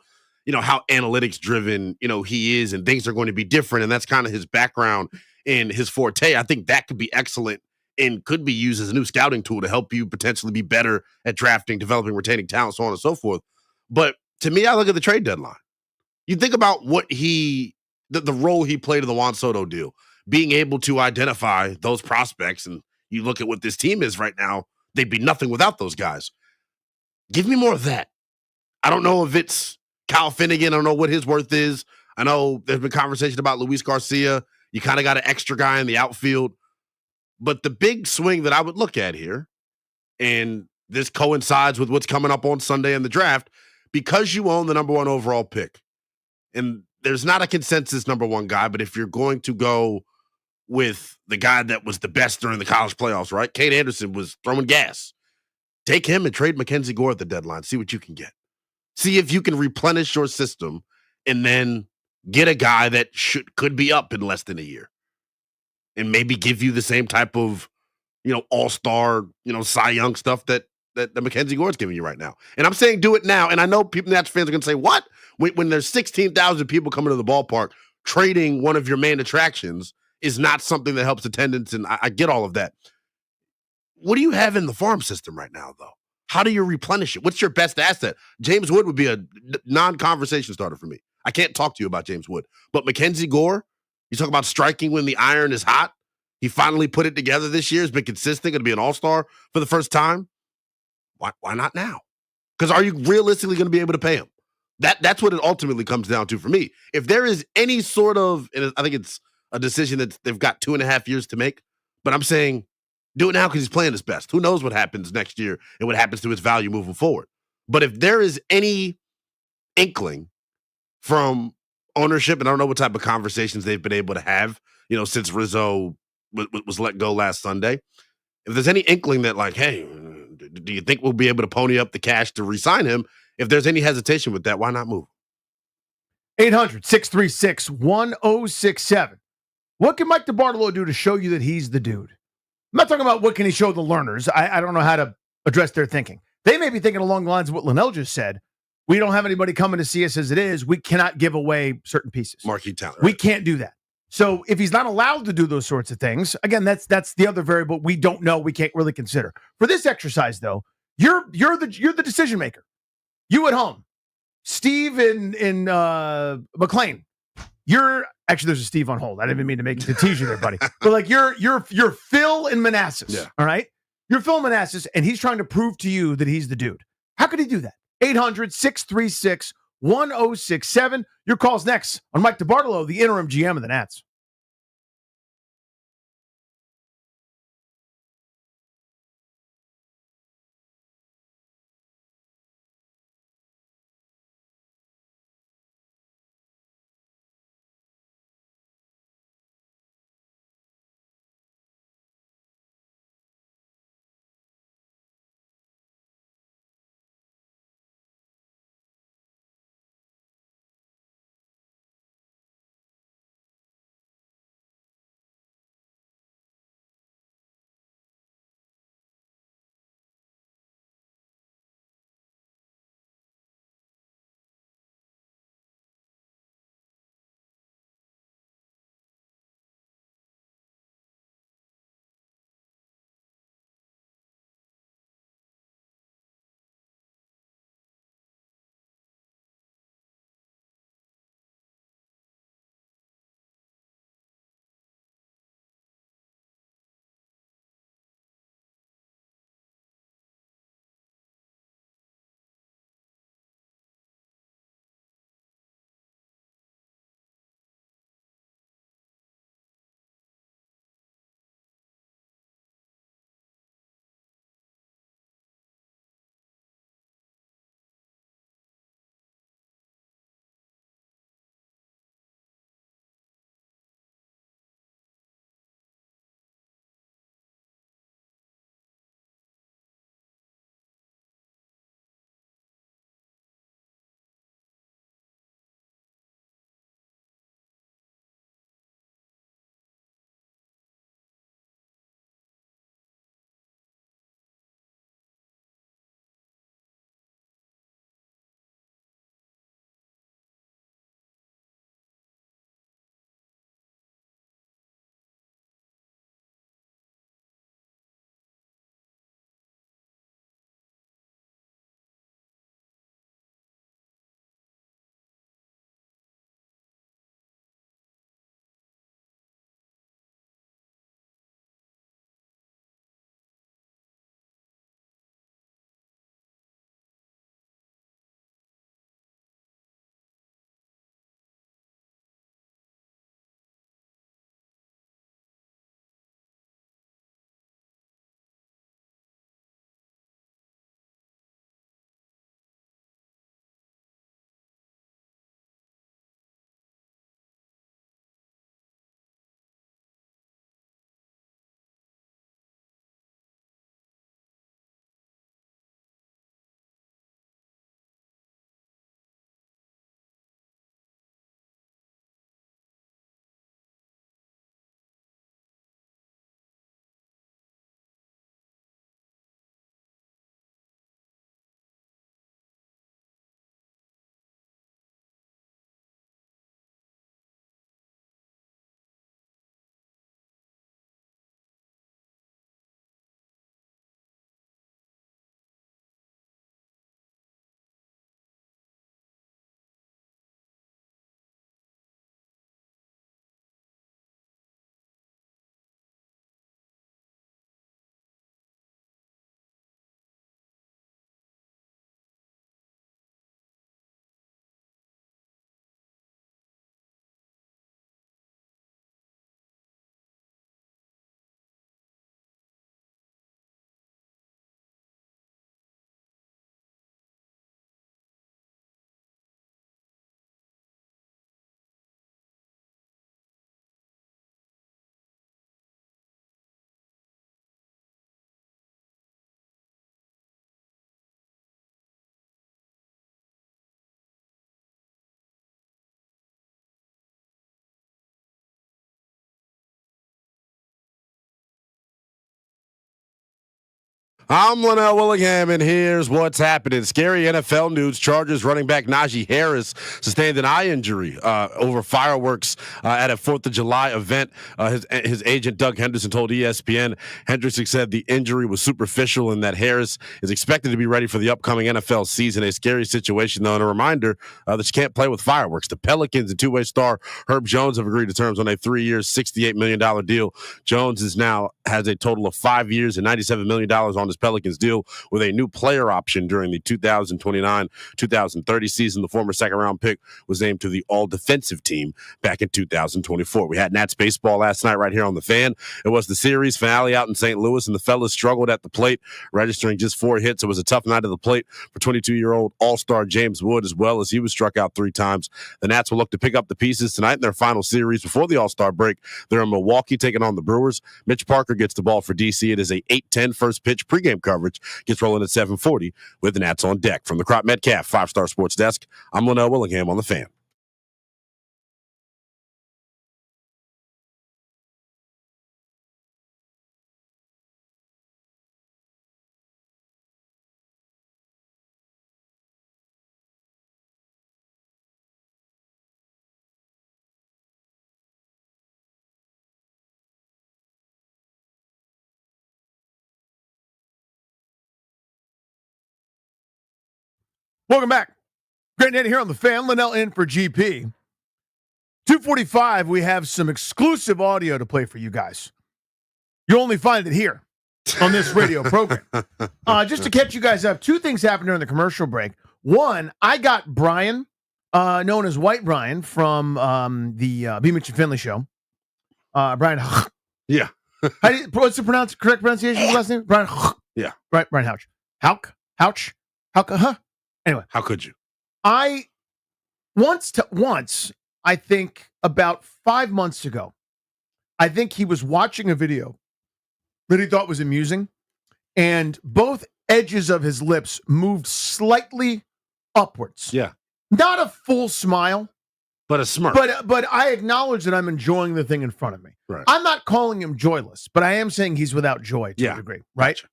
how analytics driven, he is, and things are going to be different. And that's kind of his background and his forte. I think that could be excellent and could be used as a new scouting tool to help you potentially be better at drafting, developing, retaining talent, so on and so forth. But to me, I look at the trade deadline. You think about what the role he played in the Juan Soto deal, being able to identify those prospects, and you look at what this team is right now, they'd be nothing without those guys. Give me more of that. I don't know if it's Kyle Finnegan. I don't know what his worth is. I know there's been conversation about Luis Garcia. You kind of got an extra guy in the outfield. But the big swing that I would look at here, and this coincides with what's coming up on Sunday in the draft, because you own the number one overall pick, and there's not a consensus number one guy, but if you're going to go with the guy that was the best during the college playoffs, right? Kate Anderson was throwing gas. Take him and trade Mackenzie Gore at the deadline. See what you can get. See if you can replenish your system and then get a guy that could be up in less than a year and maybe give you the same type of, all-star, Cy Young stuff that Mackenzie Gore is giving you right now. And I'm saying do it now. And I know people, Nats fans are going to say, what? When there's 16,000 people coming to the ballpark, trading one of your main attractions is not something that helps attendance. And I get all of that. What do you have in the farm system right now, though? How do you replenish it? What's your best asset? James Wood would be a non-conversation starter for me. I can't talk to you about James Wood. But Mackenzie Gore, you talk about striking when the iron is hot. He finally put it together this year. Has been consistent. Going to be an all-star for the first time. Why not now? Because are you realistically going to be able to pay him? That's what it ultimately comes down to for me. If there is any sort of, and I think it's a decision that they've got 2.5 years to make, but I'm saying do it now because he's playing his best. Who knows what happens next year and what happens to his value moving forward. But if there is any inkling from ownership, and I don't know what type of conversations they've been able to have, since Rizzo was let go last Sunday, if there's any inkling that like, hey, do you think we'll be able to pony up the cash to re-sign him? If there's any hesitation with that, why not move? 800-636-1067. What can Mike DeBartolo do to show you that he's the dude? I'm not talking about what can he show the learners. I don't know how to address their thinking. They may be thinking along the lines of what Linnell just said. We don't have anybody coming to see us as it is. We cannot give away certain pieces. Marquee talent. Right? We can't do that. So if he's not allowed to do those sorts of things, again, that's the other variable we don't know. We can't really consider. For this exercise, though, you're the decision maker. You at home, Steve in McLean. You're actually there's a Steve on hold. I didn't even mean to make it to tease you there, buddy. But like you're Phil in Manassas. Yeah. All right. You're Phil in Manassas, and he's trying to prove to you that he's the dude. How could he do that? 800-636-1067. Your call's next on Mike DeBartolo, the interim GM of the Nats. I'm Linnell Willingham, and here's what's happening. Scary NFL news. Chargers running back Najee Harris sustained an eye injury over fireworks at a 4th of July event. His agent, Doug Henderson, told ESPN. Henderson said the injury was superficial and that Harris is expected to be ready for the upcoming NFL season. A scary situation, though, and a reminder that you can't play with fireworks. The Pelicans and two-way star Herb Jones have agreed to terms on a 3-year, $68 million deal. Jones has a total of 5 years and $97 million on his Pelicans deal with a new player option during the 2029-2030 season. The former second-round pick was named to the all-defensive team back in 2024. We had Nats baseball last night right here on the Fan. It was the series finale out in St. Louis, and the fellas struggled at the plate, registering just 4 hits. It was a tough night at the plate for 22-year-old all-star James Wood, as well as he was struck out 3 times. The Nats will look to pick up the pieces tonight in their final series before the All-Star break. They're in Milwaukee taking on the Brewers. Mitch Parker gets the ball for DC. It is a 8:10 first pitch pregame coverage. Gets rolling at 7:40 with the Nats on deck. From the Crop Metcalf 5-Star Sports Desk, I'm Linnell Willingham on the Fan. Welcome back. Great night here on the Fan. Linnell in for GP. 2:45, we have some exclusive audio to play for you guys. You'll only find it here on this radio program. Just to catch you guys up, 2 things happened during the commercial break. One, I got Brian, known as White Brian, from the B Mitch Finley show. Brian. Yeah. What's the correct pronunciation of his last name? Brian. Yeah. Right, Brian Houch. Houch. Anyway. How could you? I once, I think about 5 months ago, I think he was watching a video that he thought was amusing, and both edges of his lips moved slightly upwards. Yeah. Not a full smile, but a smirk. But I acknowledge that I'm enjoying the thing in front of me. Right. I'm not calling him joyless, but I am saying he's without joy to a degree, right? Gotcha.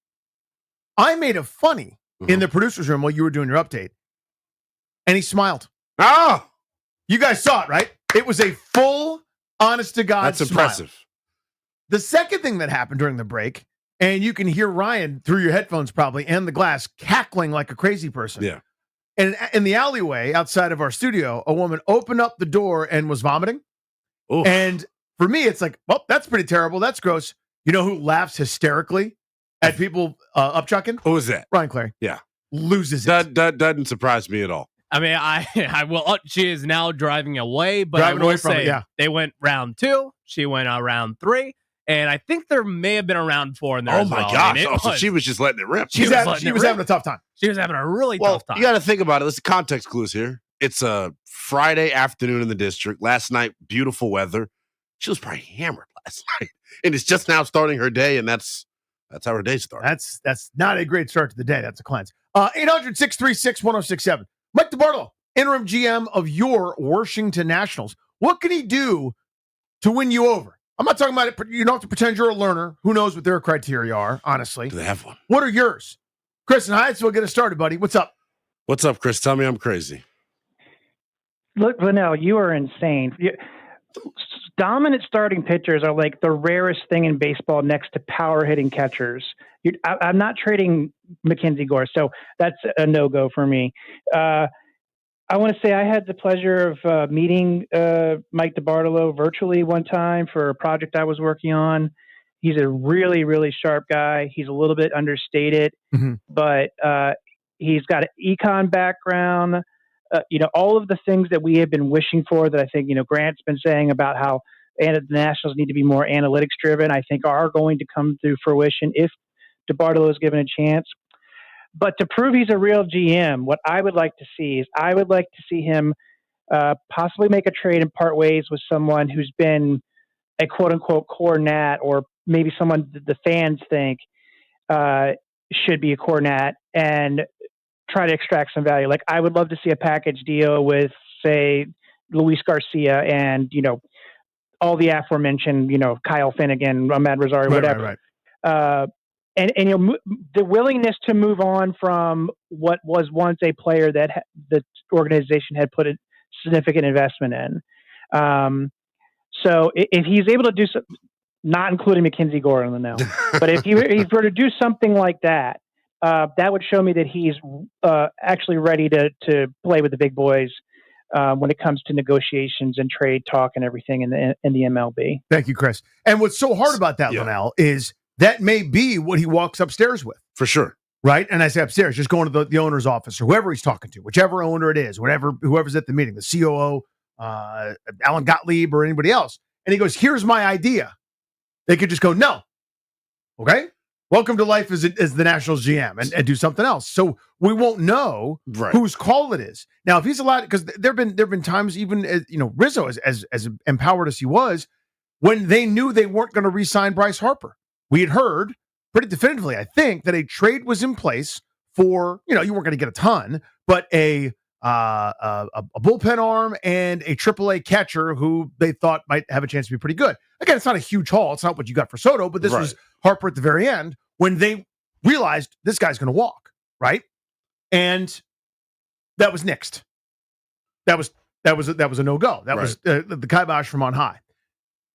I made a funny in the producer's room while you were doing your update, and he smiled. Oh! You guys saw it, right? It was a full, honest-to-God That's smile. impressive. The second thing that happened during the break, and you can hear Ryan through your headphones probably and the glass cackling like a crazy person. Yeah. And in the alleyway outside of our studio, a woman opened up the door and was vomiting. Oof. And for me, it's like, well, that's pretty terrible. That's gross. You know who laughs hysterically at people upchucking? Who is that? Ryan Clary. Yeah. Loses it. That doesn't surprise me at all. I mean, I will. She is now driving away, but Driving I will away from say it, yeah. they went round 2. She went round 3, and I think there may have been a round 4 in there. Oh as my well. gosh! I mean, So she was just letting it rip. She was having a tough time. She was having a really tough time. You got to think about it. Let's context clues here. It's a Friday afternoon in the district. Last night, beautiful weather. She was probably hammered last night, and it's just now starting her day, and that's how her day starts. That's not a great start to the day. That's a cleanse. 800-636-1067. Mike DeBartolo, interim GM of your Washington Nationals. What can he do to win you over? I'm not talking about it. You don't have to pretend you're a learner. Who knows what their criteria are, honestly. Do they have one? What are yours? Chris and Hyattsville, get us started, buddy. What's up? What's up, Chris? Tell me I'm crazy. Look, Linnell, you are insane. Dominant starting pitchers are like the rarest thing in baseball next to power hitting catchers. I'm not trading Mackenzie Gore, so that's a no-go for me. I want to say I had the pleasure of meeting Mike DeBartolo virtually one time for a project I was working on. He's a really, really sharp guy. He's a little bit understated, but he's got an econ background. All of the things that we have been wishing for that I think, Grant's been saying about how the Nationals need to be more analytics driven, I think are going to come to fruition if DeBartolo is given a chance. But to prove he's a real GM, what I would like to see is I would like to see him possibly make a trade and part ways with someone who's been a quote unquote core Nat, or maybe someone the fans think should be a core Nat, and try to extract some value. Like I would love to see a package deal with, say, Luis Garcia and, all the aforementioned, Kyle Finnegan, Ahmad Rosario, whatever. Right. and the willingness to move on from what was once a player that the organization had put a significant investment in. So if he's able to do so, not including Mackenzie Gore on the now, but if he were to do something like that, that would show me that he's actually ready to play with the big boys when it comes to negotiations and trade talk and everything in the MLB. Thank you, Chris. And what's so hard about that, Linnell, is that may be what he walks upstairs with. For sure. Right? And I say upstairs, just going to the owner's office or whoever he's talking to, whichever owner it is, whoever's at the meeting, the COO, Alan Gottlieb or anybody else. And he goes, here's my idea. They could just go, no. Okay? Welcome to life as the Nationals GM and do something else. So we won't know whose call it is. Now, if he's allowed, because there have been times even, Rizzo, as empowered as he was, when they knew they weren't going to re-sign Bryce Harper. We had heard pretty definitively, I think, that a trade was in place for, you weren't going to get a ton, but a bullpen arm and a AAA catcher who they thought might have a chance to be pretty good. Again, it's not a huge haul. It's not what you got for Soto, but this was Harper at the very end when they realized this guy's going to walk, right? And that was nixed. That was a no-go. That was the kibosh from on high.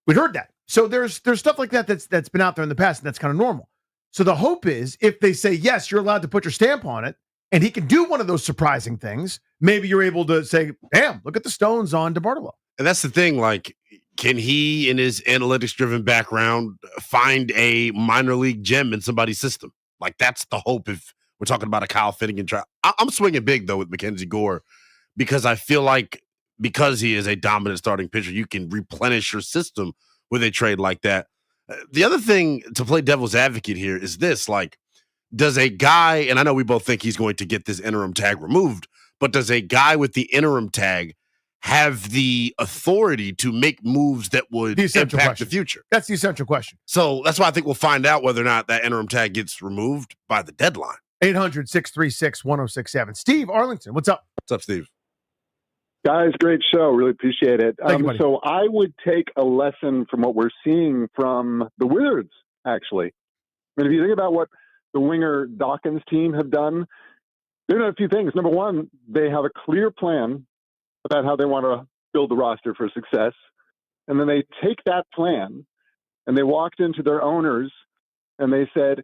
We'd heard that. So there's stuff like that that's been out there in the past, and that's kind of normal. So the hope is if they say, yes, you're allowed to put your stamp on it, and he can do one of those surprising things, maybe you're able to say, damn, look at the stones on DeBartolo. And that's the thing, like, can he, in his analytics-driven background, find a minor league gem in somebody's system? Like, that's the hope if we're talking about a Kyle Finnegan trial. I'm swinging big, though, with Mackenzie Gore, because I feel like because he is a dominant starting pitcher, you can replenish your system with a trade like that. The other thing, to play devil's advocate here, is this, like, does a guy, and I know we both think he's going to get this interim tag removed, but does a guy with the interim tag have the authority to make moves that would impact the future? That's the essential question. So that's why I think we'll find out whether or not that interim tag gets removed by the deadline. 800-636-1067. Steve Arlington, what's up? What's up, Steve? Guys, great show. Really appreciate it. You, so I would take a lesson from what we're seeing from the Wizards, actually. I mean, if you think about what the winger Dawkins team have done, they've done a few things. Number one, they have a clear plan about how they want to build the roster for success. And then they take that plan and they walked into their owners and they said,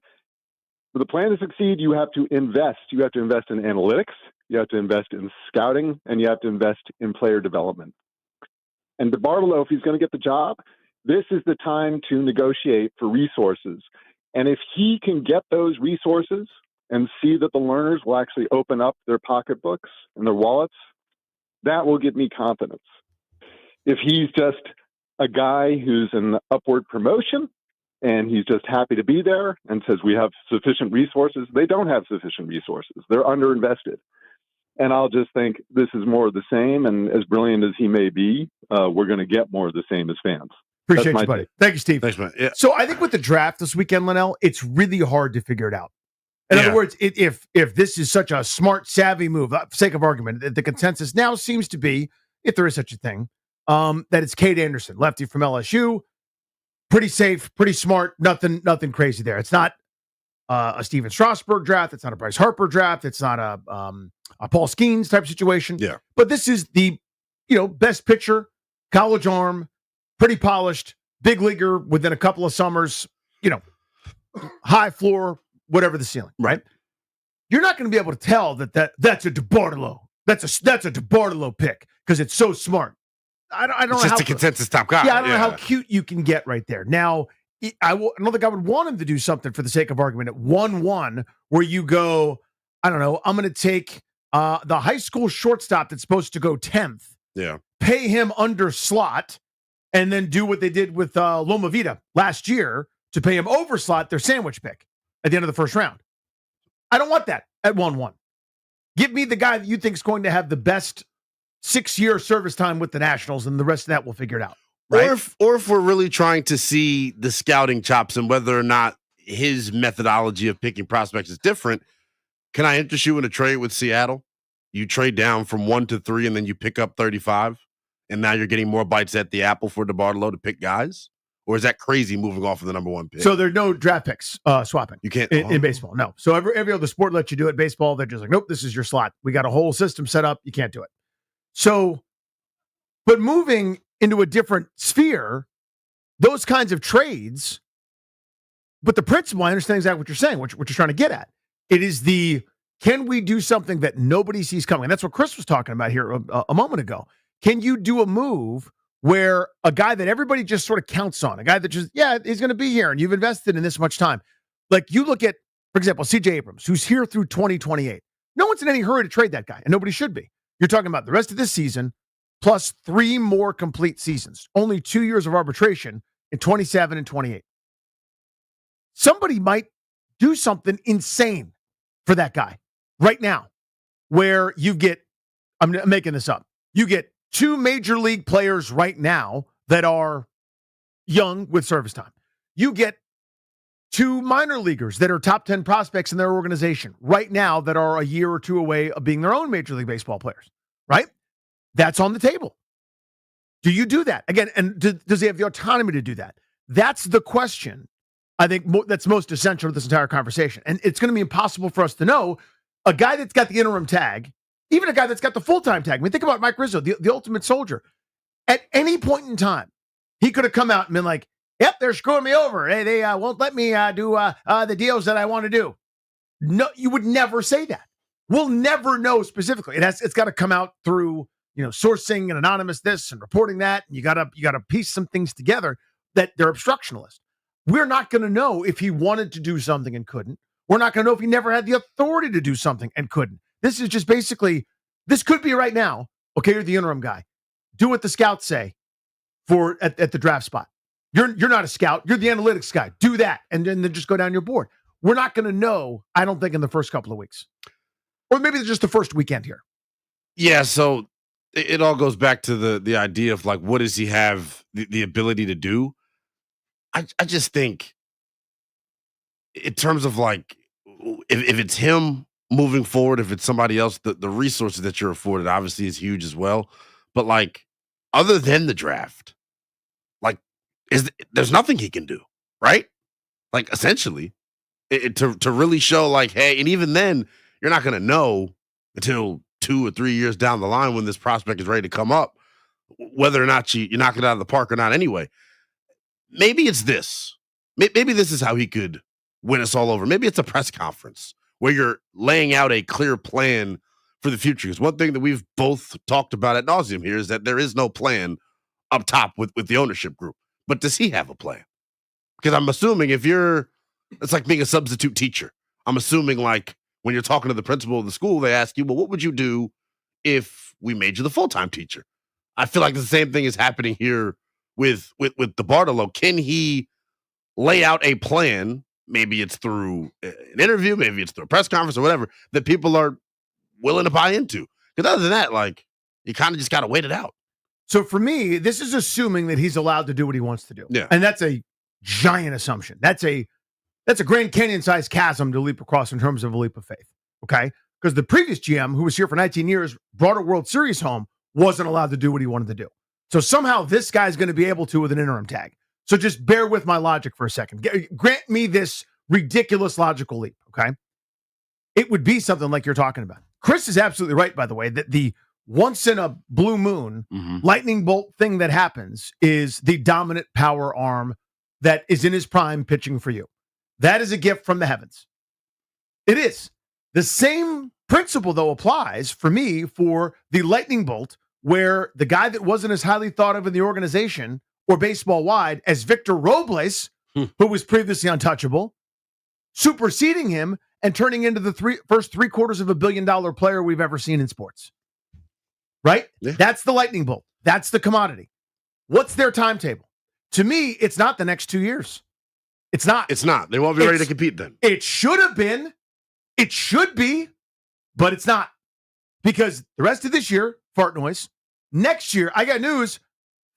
for the plan to succeed, you have to invest. You have to invest in analytics. You have to invest in scouting, and you have to invest in player development. And DeBartolo, if he's going to get the job, this is the time to negotiate for resources. And if he can get those resources and see that the learners will actually open up their pocketbooks and their wallets, that will give me confidence. If he's just a guy who's an upward promotion and he's just happy to be there and says we have sufficient resources, they don't have sufficient resources. They're underinvested. And I'll just think this is more of the same. And as brilliant as he may be, we're going to get more of the same as fans. Appreciate you, buddy. Take. Thank you, Steve. Thanks, man. Yeah. So I think with the draft this weekend, Linnell, it's really hard to figure it out. In other words, if this is such a smart, savvy move, for sake of argument, the consensus now seems to be, if there is such a thing, that it's Cade Anderson, lefty from LSU. Pretty safe, pretty smart, nothing crazy there. It's not a Steven Strasburg draft. It's not a Bryce Harper draft. It's not a Paul Skeens type situation. Yeah. But this is the, best pitcher, college arm, pretty polished, big leaguer within a couple of summers, high floor, whatever the ceiling, right? You're not going to be able to tell that's a DeBartolo. That's a DeBartolo pick because it's so smart. I don't know just a consensus top guy. Yeah, I don't know how cute you can get right there. Now, I don't think I would want him to do something for the sake of argument at 1-1 where you go, I don't know, I'm going to take the high school shortstop that's supposed to go 10th. Yeah. Pay him under slot and then do what they did with Loma Vida last year to pay him over slot, their sandwich pick at the end of the first round. I don't want that at 1-1. Give me the guy that you think is going to have the best 6-year service time with the Nationals, and the rest of that we'll figure it out. Right? Or if we're really trying to see the scouting chops and whether or not his methodology of picking prospects is different, can I interest you in a trade with Seattle? You trade down from 1 to 3, and then you pick up 35, and now you're getting more bites at the apple for DeBartolo to pick guys? Or is that crazy moving off of the number 1 pick? So there are no draft picks swapping. You can't in baseball. No. So every other sport lets you do it. Baseball, they're just like, nope, this is your slot. We got a whole system set up. You can't do it. So, but moving into a different sphere, those kinds of trades, but the principle, I understand exactly what you're saying, what you're trying to get at. It is can we do something that nobody sees coming? And that's what Chris was talking about here a moment ago. Can you do a move where a guy that everybody just sort of counts on, a guy that just, he's going to be here and you've invested in this much time. Like you look at, for example, CJ Abrams, who's here through 2028. No one's in any hurry to trade that guy, and nobody should be. You're talking about the rest of this season plus 3 more complete seasons, only 2 years of arbitration in 27 and 28. Somebody might do something insane for that guy right now, where you get, I'm making this up, you get 2 major league players right now that are young with service time. You get 2 minor leaguers that are top 10 prospects in their organization right now that are a year or 2 away of being their own Major League Baseball players, right? That's on the table. Do you do that? Again, and does he have the autonomy to do that? That's the question, I think, that's most essential to this entire conversation. And it's going to be impossible for us to know. A guy that's got the interim tag, even a guy that's got the full-time tag. I mean, think about Mike Rizzo, the ultimate soldier. At any point in time, he could have come out and been like, yep, they're screwing me over. Hey, they won't let me do the deals that I want to do. No, you would never say that. We'll never know specifically. It's got to come out through, sourcing and anonymous this and reporting that. And you got to piece some things together that they're obstructionalist. We're not going to know if he wanted to do something and couldn't. We're not going to know if he never had the authority to do something and couldn't. This is just basically, this could be right now. Okay, you're the interim guy. Do what the scouts say at the draft spot. You're not a scout. You're the analytics guy. Do that, and then just go down your board. We're not going to know, I don't think, in the first couple of weeks. Or maybe just the first weekend here. Yeah, so it all goes back to the idea of, like, what does he have the ability to do? I just think, in terms of, like, if it's him moving forward, if it's somebody else, the resources that you're afforded obviously is huge as well. But, like, other than the draft, like, there's nothing he can do, right? Like, essentially, to really show, like, hey, and even then, you're not going to know until 2 or 3 years down the line when this prospect is ready to come up, whether or not you knock it out of the park or not anyway. Maybe it's this. Maybe this is how he could win us all over. Maybe it's a press conference where you're laying out a clear plan for the future. Because one thing that we've both talked about ad nauseum here is that there is no plan up top with the ownership group. But does he have a plan? Because I'm assuming it's like being a substitute teacher. I'm assuming, like, when you're talking to the principal of the school, they ask you, well, what would you do if we made you the full-time teacher? I feel like the same thing is happening here with DeBartolo. Can he lay out a plan? Maybe it's through an interview, maybe it's through a press conference or whatever, that people are willing to buy into. Because other than that, like, you kind of just got to wait it out. So for me, this is assuming that he's allowed to do what he wants to do. Yeah. And that's a giant assumption. That's a Grand Canyon-sized chasm to leap across in terms of a leap of faith, okay? Because the previous GM, who was here for 19 years, brought a World Series home, wasn't allowed to do what he wanted to do. So somehow this guy's going to be able to with an interim tag. So just bear with my logic for a second. Grant me this ridiculous logical leap, okay? It would be something like you're talking about. Chris is absolutely right, by the way, that the once in a blue moon lightning bolt thing that happens is the dominant power arm that is in his prime pitching for you. That is a gift from the heavens. It is. The same principle, though, applies for me for the lightning bolt, where the guy that wasn't as highly thought of in the organization or baseball-wide as Victor Robles, who was previously untouchable, superseding him and turning into the first $750 million player we've ever seen in sports. Right? Yeah. That's the lightning bolt. That's the commodity. What's their timetable? To me, it's not the next 2 years. It's not. It's not. They won't be ready to compete then. It should have been. It should be, but it's not. Because the rest of this year, fart noise. Next year, I got news,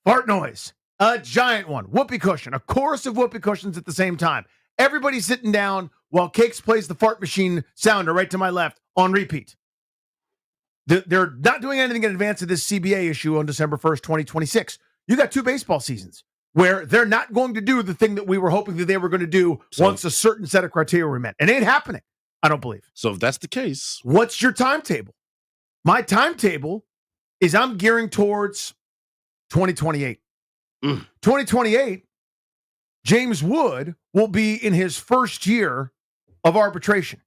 fart noise. A giant one. Whoopee cushion. A chorus of whoopee cushions at the same time. Everybody's sitting down while Cakes plays the fart machine sounder right to my left on repeat. They're not doing anything in advance of this CBA issue on December 1st, 2026. You got 2 baseball seasons. where they're not going to do the thing that we were hoping that they were going to do once a certain set of criteria were met. It ain't happening, I don't believe. So if that's the case, what's your timetable? My timetable is I'm gearing towards 2028. 2028, James Wood will be in his first year of arbitration.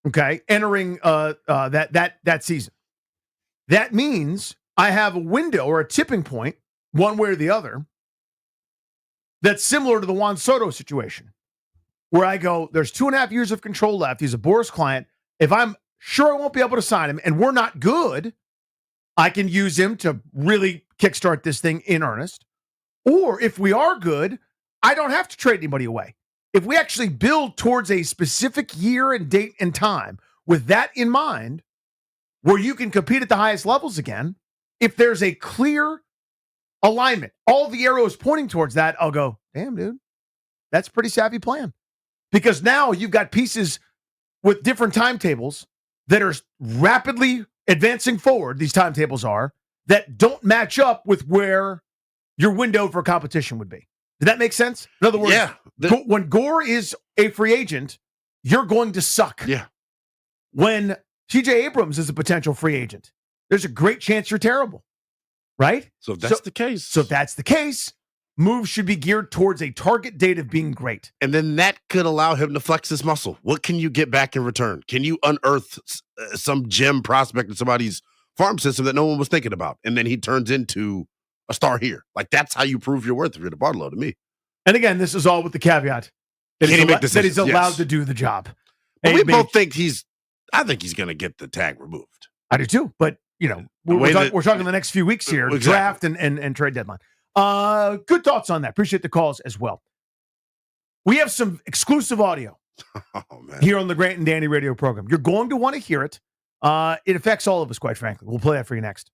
Okay, entering that season. That means I have a window or a tipping point, one way or the other, that's similar to the Juan Soto situation, where I go, there's 2.5 years of control left. He's a Boris client. If I'm sure I won't be able to sign him and we're not good, I can use him to really kickstart this thing in earnest. Or if we are good, I don't have to trade anybody away. If we actually build towards a specific year and date and time with that in mind, where you can compete at the highest levels again, if there's a clear alignment, all the arrows pointing towards that, I'll go, damn, dude, that's a pretty savvy plan. Because now you've got pieces with different timetables that are rapidly advancing forward, these timetables are, that don't match up with where your window for competition would be. Did that make sense? In other words, when Gore is a free agent, you're going to suck. Yeah. When TJ Abrams is a potential free agent, there's a great chance you're terrible. Right? So if that's the case. So if that's the case, moves should be geared towards a target date of being great. And then that could allow him to flex his muscle. What can you get back in return? Can you unearth some gem prospect in somebody's farm system that no one was thinking about? And then he turns into a star here. Like, that's how you prove your worth if you're the Barlow to me. And again, this is all with the caveat that he's allowed to do the job. But we both think I think he's going to get the tag removed. I do too. But, you know, we're talking the next few weeks here, Exactly. draft and trade deadline. Good thoughts on that. Appreciate the calls as well. We have some exclusive audio here on the Grant and Danny radio program. You're going to want to hear it. It affects all of us, quite frankly. We'll play that for you next.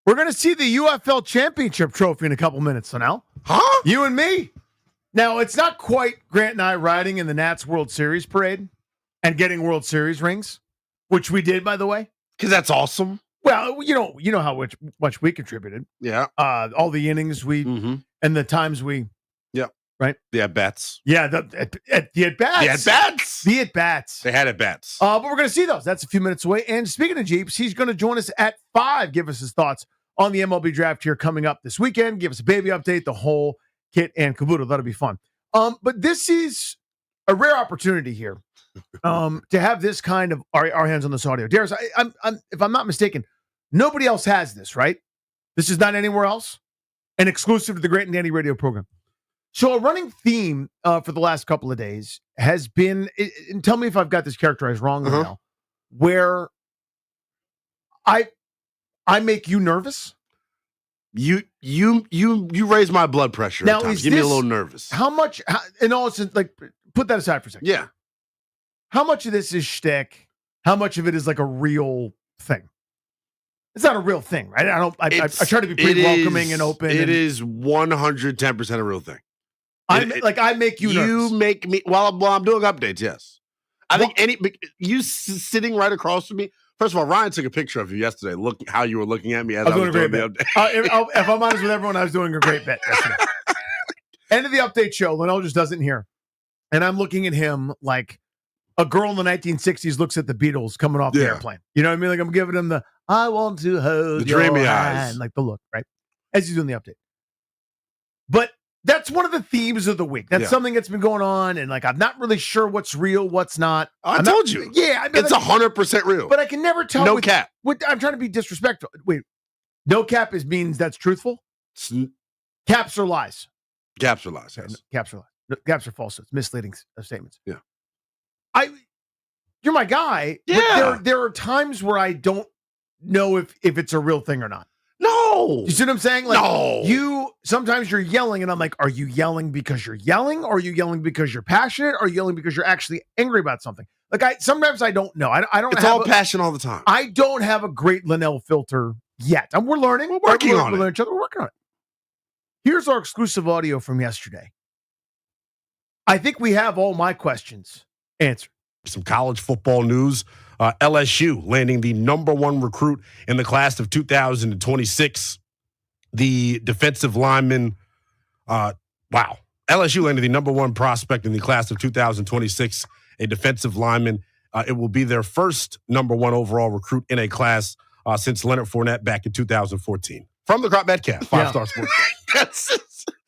We're going to see the UFL championship trophy in a couple minutes, so now. Huh? You and me. Now, it's not quite Grant and I riding in the Nats World Series parade and getting World Series rings, which we did, by the way. Because that's awesome. Well, you know how much we contributed. Yeah. All the innings and the times we. Yep. Right? The at-bats. Yeah, the at-bats. The at-bats. The at-bats. They had at-bats. But we're going to see those. That's a few minutes away. And speaking of Jeeps, he's going to join us at 5, give us his thoughts on the MLB draft here coming up this weekend. Give us a baby update, the whole kit and caboodle. That'll be fun. But this is a rare opportunity here to have this kind of our hands on this audio. Darius, I'm if I'm not mistaken, nobody else has this, right? This is not anywhere else, and exclusive to the Grant and Danny radio program. So a running theme for the last couple of days has been, and tell me if I've got this characterized wrong or now, where I make you nervous. You raise my blood pressure. Now, Give me a little nervous. How much? In all sense, like, put that aside for a second. Yeah. How much of this is shtick? How much of it is like a real thing? It's not a real thing, right? I try to be pretty welcoming and open. It is 110% a real thing. I make you nervous. You make me while I'm doing updates. Yes, I think you sitting right across from me. First of all, Ryan took a picture of you yesterday. Look how you were looking at me as I was doing the update. If I'm honest with everyone, I was doing a great bit yesterday. End of the update show. Linnell just doesn't hear, and I'm looking at him like a girl in the 1960s looks at the Beatles coming off the airplane. You know what I mean? Like I'm giving him the "I want to hold the dreamy your eyes," hand, like the look, right? As he's doing the update. But that's one of the themes of the week. That's something that's been going on, and like I'm not really sure what's real, what's not. I told you. Yeah, it's 100% real. But I can never tell. No cap. I'm trying to be disrespectful. Wait, no cap means that's truthful. Caps are lies. Caps are lies. Yes. Caps are lies. No, caps are falsehoods. Misleading statements. Yeah. You're my guy. Yeah. But there are times where I don't know if it's a real thing or not. No. You see what I'm saying? Like, no. Sometimes you're yelling, and I'm like, are you yelling because you're yelling? Or are you yelling because you're passionate? Or are you yelling because you're actually angry about something? Like, sometimes I don't know. I don't. It's all passion all the time. I don't have a great Linnell filter yet. We're learning. We're working on it. Each other. We're working on it. Here's our exclusive audio from yesterday. I think we have all my questions answered. Some college football news. LSU landing the #1 recruit in the class of 2026. The defensive lineman, LSU landed the #1 prospect in the class of 2026, a defensive lineman. It will be their first #1 overall recruit in a class since Leonard Fournette back in 2014. From the Crop Metcalf, 5-star sports.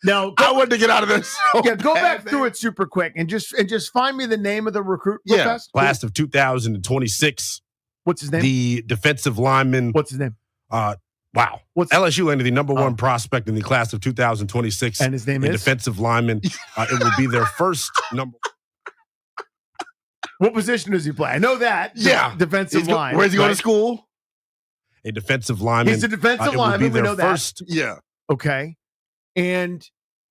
Now, I wanted to get out of this. Go back through it super quick and just find me the name of the recruit. Real fast. Class of 2026. What's his name? The defensive lineman. What's his name? What's LSU landed the #1 prospect in the class of 2026. And his name is? Defensive lineman. It will be their first number. What position does he play? I know that. Yeah. Defensive line. Where's he going to school? A defensive lineman. He's a defensive lineman. We know first, that. Yeah. Okay. And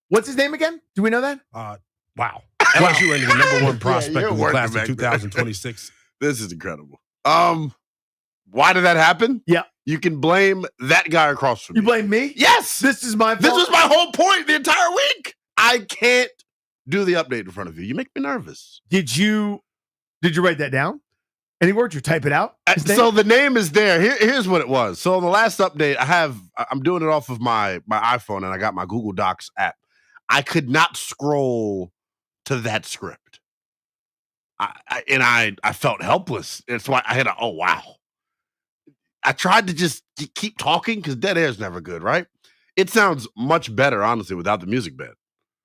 what's his name again? Do we know that? LSU landed the #1 prospect in the class of 2026. This is incredible. Why did that happen? Yeah. You can blame that guy across from you. You blame me? Yes. This is my fault. This was my whole point the entire week. I can't do the update in front of you. You make me nervous. Did you write that down? Any words? You type it out? So the name is there. Here's what it was. So on the last update, I'm doing it off of my iPhone, and I got my Google Docs app. I could not scroll to that script. I felt helpless. That's why I had wow. I tried to just keep talking because dead air is never good, right? It sounds much better, honestly, without the music bed.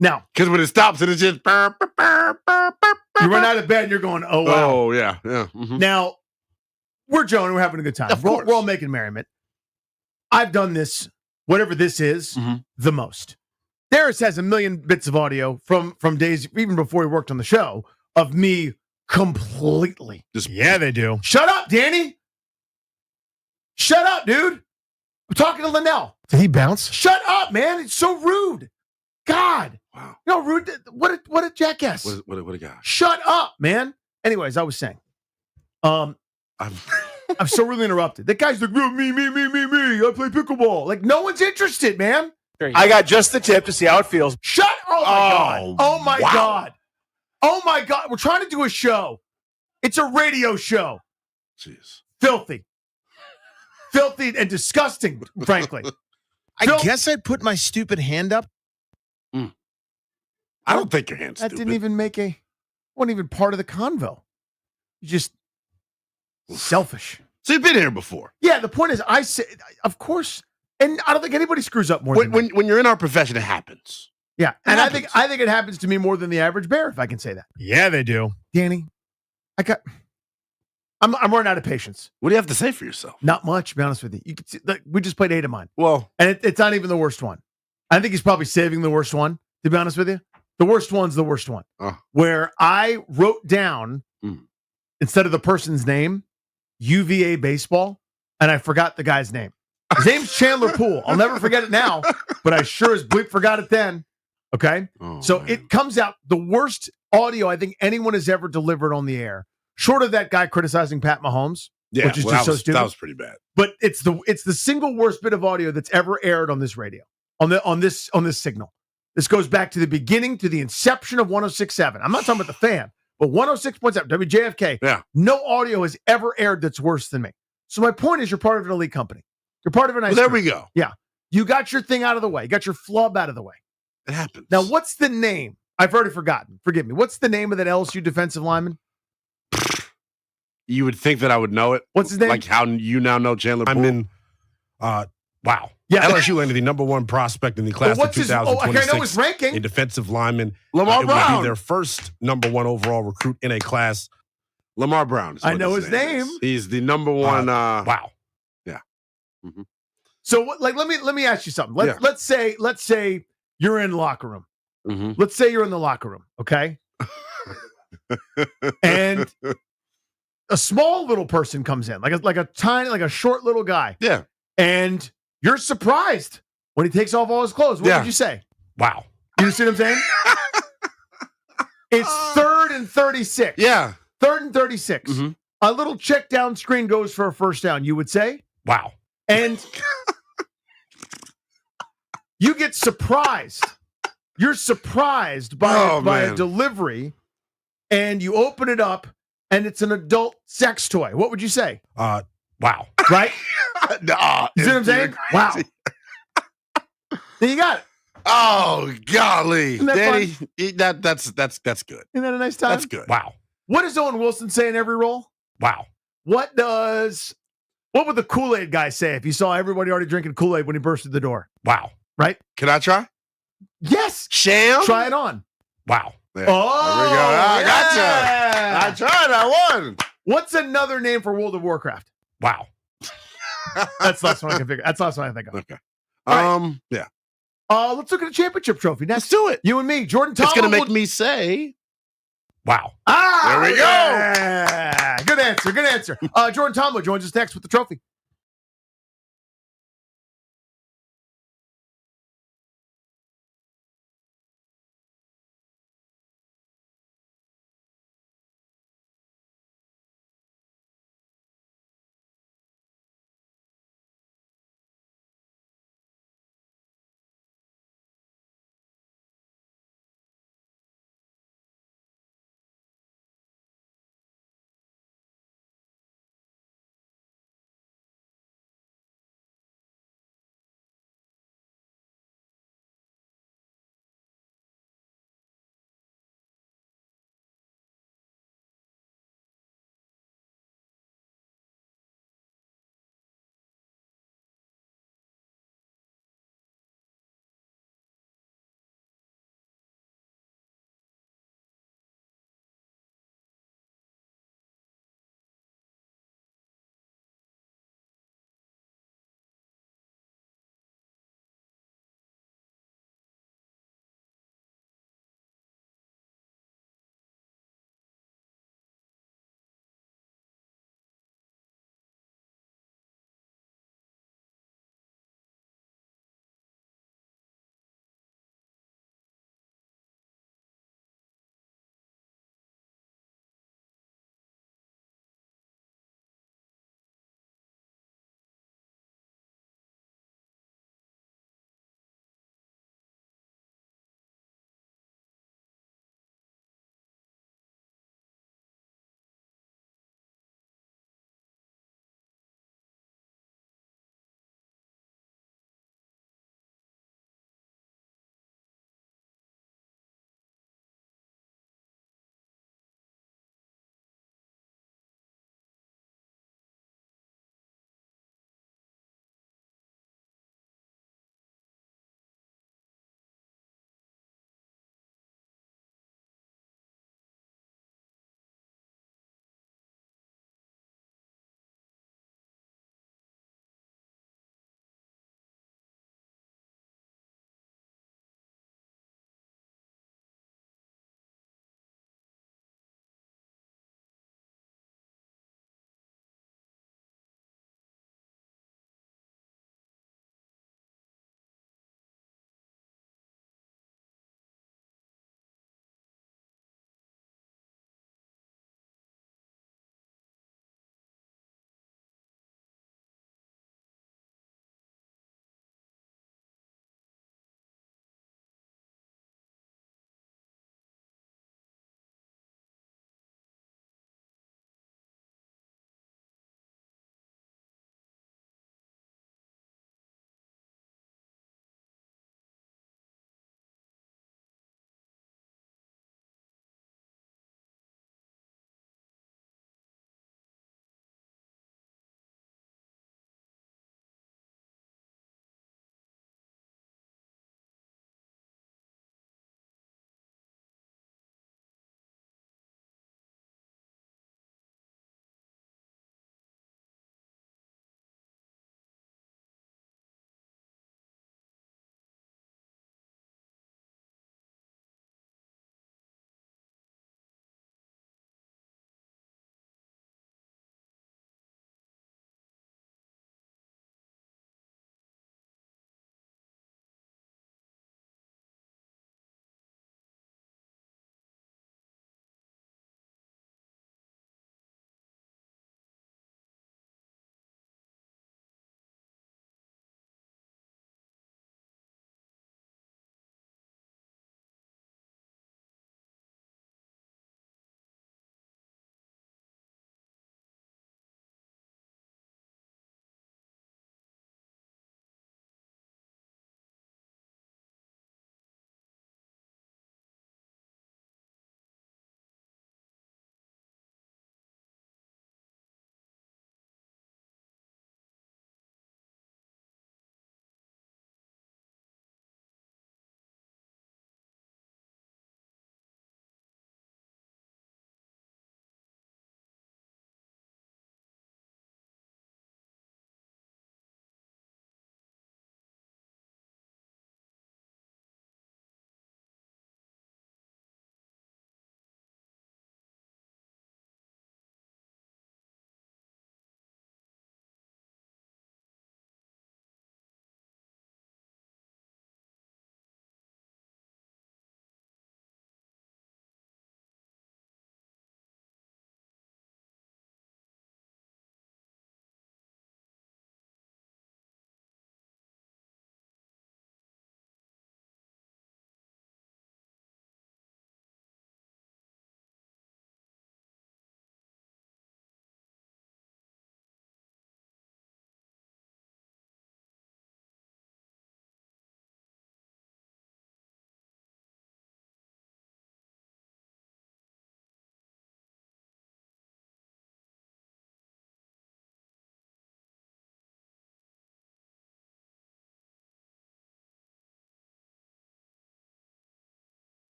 Now, because when it stops, it's just you run out of bed and you're going, oh, wow. Oh, yeah. Mm-hmm. Now, we're joking. We're having a good time. We're all making merriment. I've done this, whatever this is, the most. Darius has a million bits of audio from days, even before he worked on the show, of me completely. Yeah, they do. Shut up, Danny. Shut up, dude. I'm talking to Linnell. Did he bounce? Shut up, man. It's so rude. God. Wow. You know, rude. What a jackass. What a guy. Shut up, man. Anyways, I was saying, I'm so really interrupted. That guy's like, me. I play pickleball. Like, no one's interested, man. I got just the tip to see how it feels. Shut! Oh my god! Oh my god! Oh my god! We're trying to do a show. It's a radio show. Jeez. Filthy and disgusting, frankly. I guess I'd put my stupid hand up. I don't think your hand's that stupid. didn't even wasn't even part of the convo. You just selfish. So you've been here before. Yeah, the point is, I say, of course, and I don't think anybody screws up more than me. When you're in our profession, it happens. Yeah, and I think it happens to me more than the average bear, if I can say that. Yeah, they do. Danny, I'm running out of patience. What do you have to say for yourself? Not much, to be honest with you. You can see, like, we just played 8 of mine. Well, and it's not even the worst one. I think he's probably saving the worst one, to be honest with you. The worst one's the worst one. Where I wrote down, instead of the person's name, UVA baseball, and I forgot the guy's name. His name's Chandler Poole. I'll never forget it now, but I sure as bleep forgot it then. Okay? So it comes out the worst audio I think anyone has ever delivered on the air, short of that guy criticizing Pat Mahomes, which is just so stupid. That was pretty bad. But it's the single worst bit of audio that's ever aired on this radio, on this signal. This goes back to the beginning, to the inception of 106.7. I'm not talking about the fan, but 106.7, WJFK. Yeah. No audio has ever aired that's worse than me. So my point is, you're part of an elite company. You're part of a nice Well, there group. we go. Yeah. You got your thing out of the way. You got your flub out of the way. It happens. Now, what's the name? I've already forgotten. Forgive me. What's the name of that LSU defensive lineman? You would think that I would know it. What's his name? Like how you now know Chandler Poole. Wow. Yeah. LSU landed the number 1 prospect in the class of 2026. I know his ranking. A defensive lineman. Lamar It Brown. would be their first number 1 overall recruit in a class. Lamar Brown. I know his name. Is. He's the number 1. Wow. Yeah. Mm-hmm. So, let me ask you something. Let's say you're in the locker room. Mm-hmm. Let's say you're in the locker room, okay? And a small little person comes in, like a short little guy. Yeah. And you're surprised when he takes off all his clothes. What would you say? Wow. You see what I'm saying? It's 3rd and 36. Yeah. 3rd and 36. Mm-hmm. A little check down screen goes for a first down, you would say? Wow. And you get surprised. You're surprised by a delivery, and you open it up, and it's an adult sex toy. What would you say? Wow. Right? No, you see what I'm saying? Wow. Then you got it. Oh, golly. Isn't that Danny, fun? that's good. Isn't that a nice time? That's good. Wow. What does Owen Wilson say in every role? Wow. What would the Kool-Aid guy say if you saw everybody already drinking Kool-Aid when he bursted the door? Wow. Right? Can I try? Yes. Sham? Try it on. Wow. There. Oh, there we go. I yeah. gotcha. I tried. I won. What's another name for World of Warcraft? Wow. That's the last one I can figure. That's the last one I think of. Okay. Right. Yeah. Let's look at a championship trophy. Let's do it. You and me. Jordan Thomas. It's going to make me say, wow. Ah, there we go. Yeah. Good answer. Good answer. Jordan Tomlin joins us next with the trophy.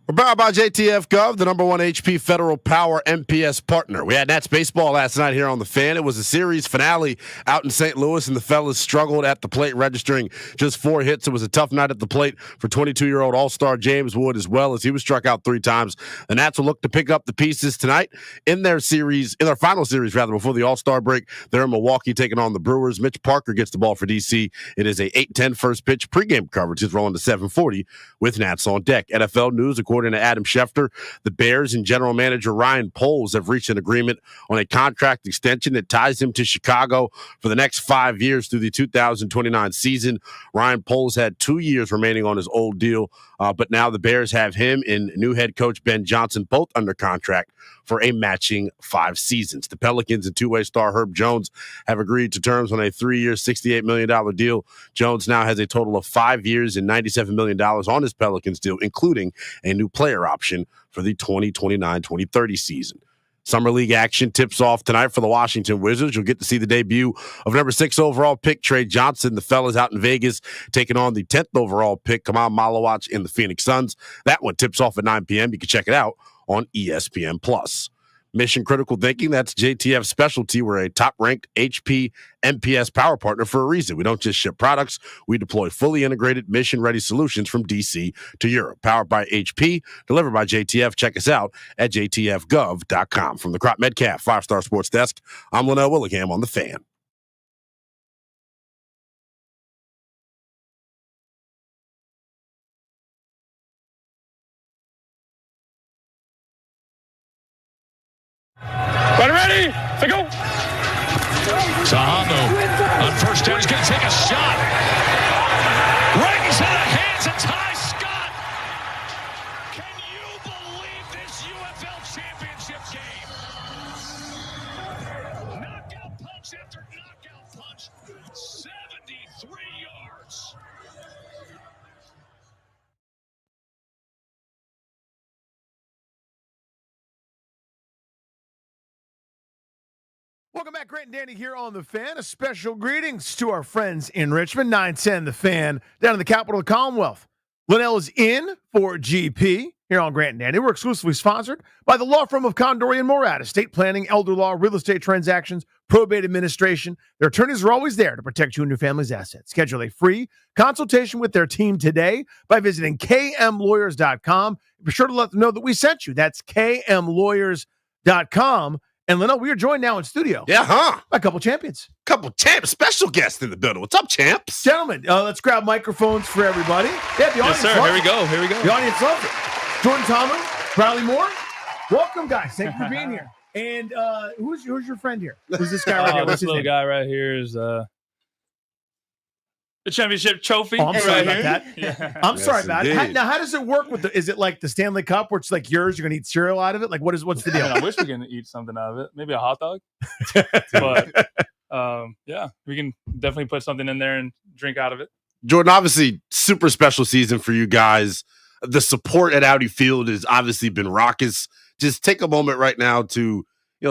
We're brought by JTF Gov, the #1 HP Federal Power MPS partner. We had Nats baseball last night here on the Fan. It was a series finale out in St. Louis, and the fellas struggled at the plate, registering just 4 hits. It was a tough night at the plate for 22-year-old All-Star James Wood, as well as he was struck out 3 times. The Nats will look to pick up the pieces tonight in their final series, before the All-Star break. They're in Milwaukee taking on the Brewers. Mitch Parker gets the ball for DC. It is a 8:10 first pitch. Pregame coverage is rolling to 7:40 with Nats on deck. NFL news, according to Adam Schefter, the Bears and general manager Ryan Poles have reached an agreement on a contract extension that ties him to Chicago for the next 5 years through the 2029 season. Ryan Poles had 2 years remaining on his old deal, but now the Bears have him and new head coach Ben Johnson both under contract for a matching 5 seasons. The Pelicans and two-way star Herb Jones have agreed to terms on a 3-year, $68 million deal. Jones now has a total of 5 years and $97 million on his Pelicans deal, including a new player option for the 2029-2030 season. Summer League action tips off tonight for the Washington Wizards. You'll get to see the debut of number 6 overall pick Trey Johnson. The fellas out in Vegas taking on the 10th overall pick Kamal Malawach in the Phoenix Suns. That one tips off at 9 p.m. You can check it out on ESPN+. Mission Critical Thinking, that's JTF's specialty. We're a top-ranked HP MPS power partner for a reason. We don't just ship products. We deploy fully integrated, mission-ready solutions from DC to Europe. Powered by HP, delivered by JTF. Check us out at jtfgov.com. From the Crop Metcalf 5-Star Sports Desk, I'm Linnell Willingham on The Fan. Ready? To go. Sahamo on first down. He's going to take a shot. Right into the hands of Ty Scott. Can you believe this UFL championship game? Knockout punch after knockout punch. 73 yards. Welcome back, Grant and Danny here on The Fan. A special greetings to our friends in Richmond, 910 The Fan, down in the capital of Commonwealth. Linnell is in for GP here on Grant and Danny. We're exclusively sponsored by the law firm of Condori and Morat, estate planning, elder law, real estate transactions, probate administration. Their attorneys are always there to protect you and your family's assets. Schedule a free consultation with their team today by visiting kmlawyers.com. Be sure to let them know that we sent you. That's kmlawyers.com. And Linnell, we are joined now in studio. Yeah, huh? By a couple champions. Couple champs, special guests in the building. What's up, champs? Gentlemen, let's grab microphones for everybody. Yeah, the audience. Yes, sir. Here we go. Here we go. The audience loves it. Jordan Tomlin, Bradley Moore. Welcome, guys. Thank you for being here. And who's your friend here? Who's this guy right here? What's this little guy right here is the championship trophy. Oh, I'm sorry right about here. that. Yeah. I'm sorry about it. Now, how does it work with is it like the Stanley Cup where it's like yours, you're going to eat cereal out of it? Like, what's the deal? I mean, I wish we could eat something out of it. Maybe a hot dog. But, yeah, we can definitely put something in there and drink out of it. Jordan, obviously, super special season for you guys. The support at Audi Field has obviously been raucous. Just take a moment right now to,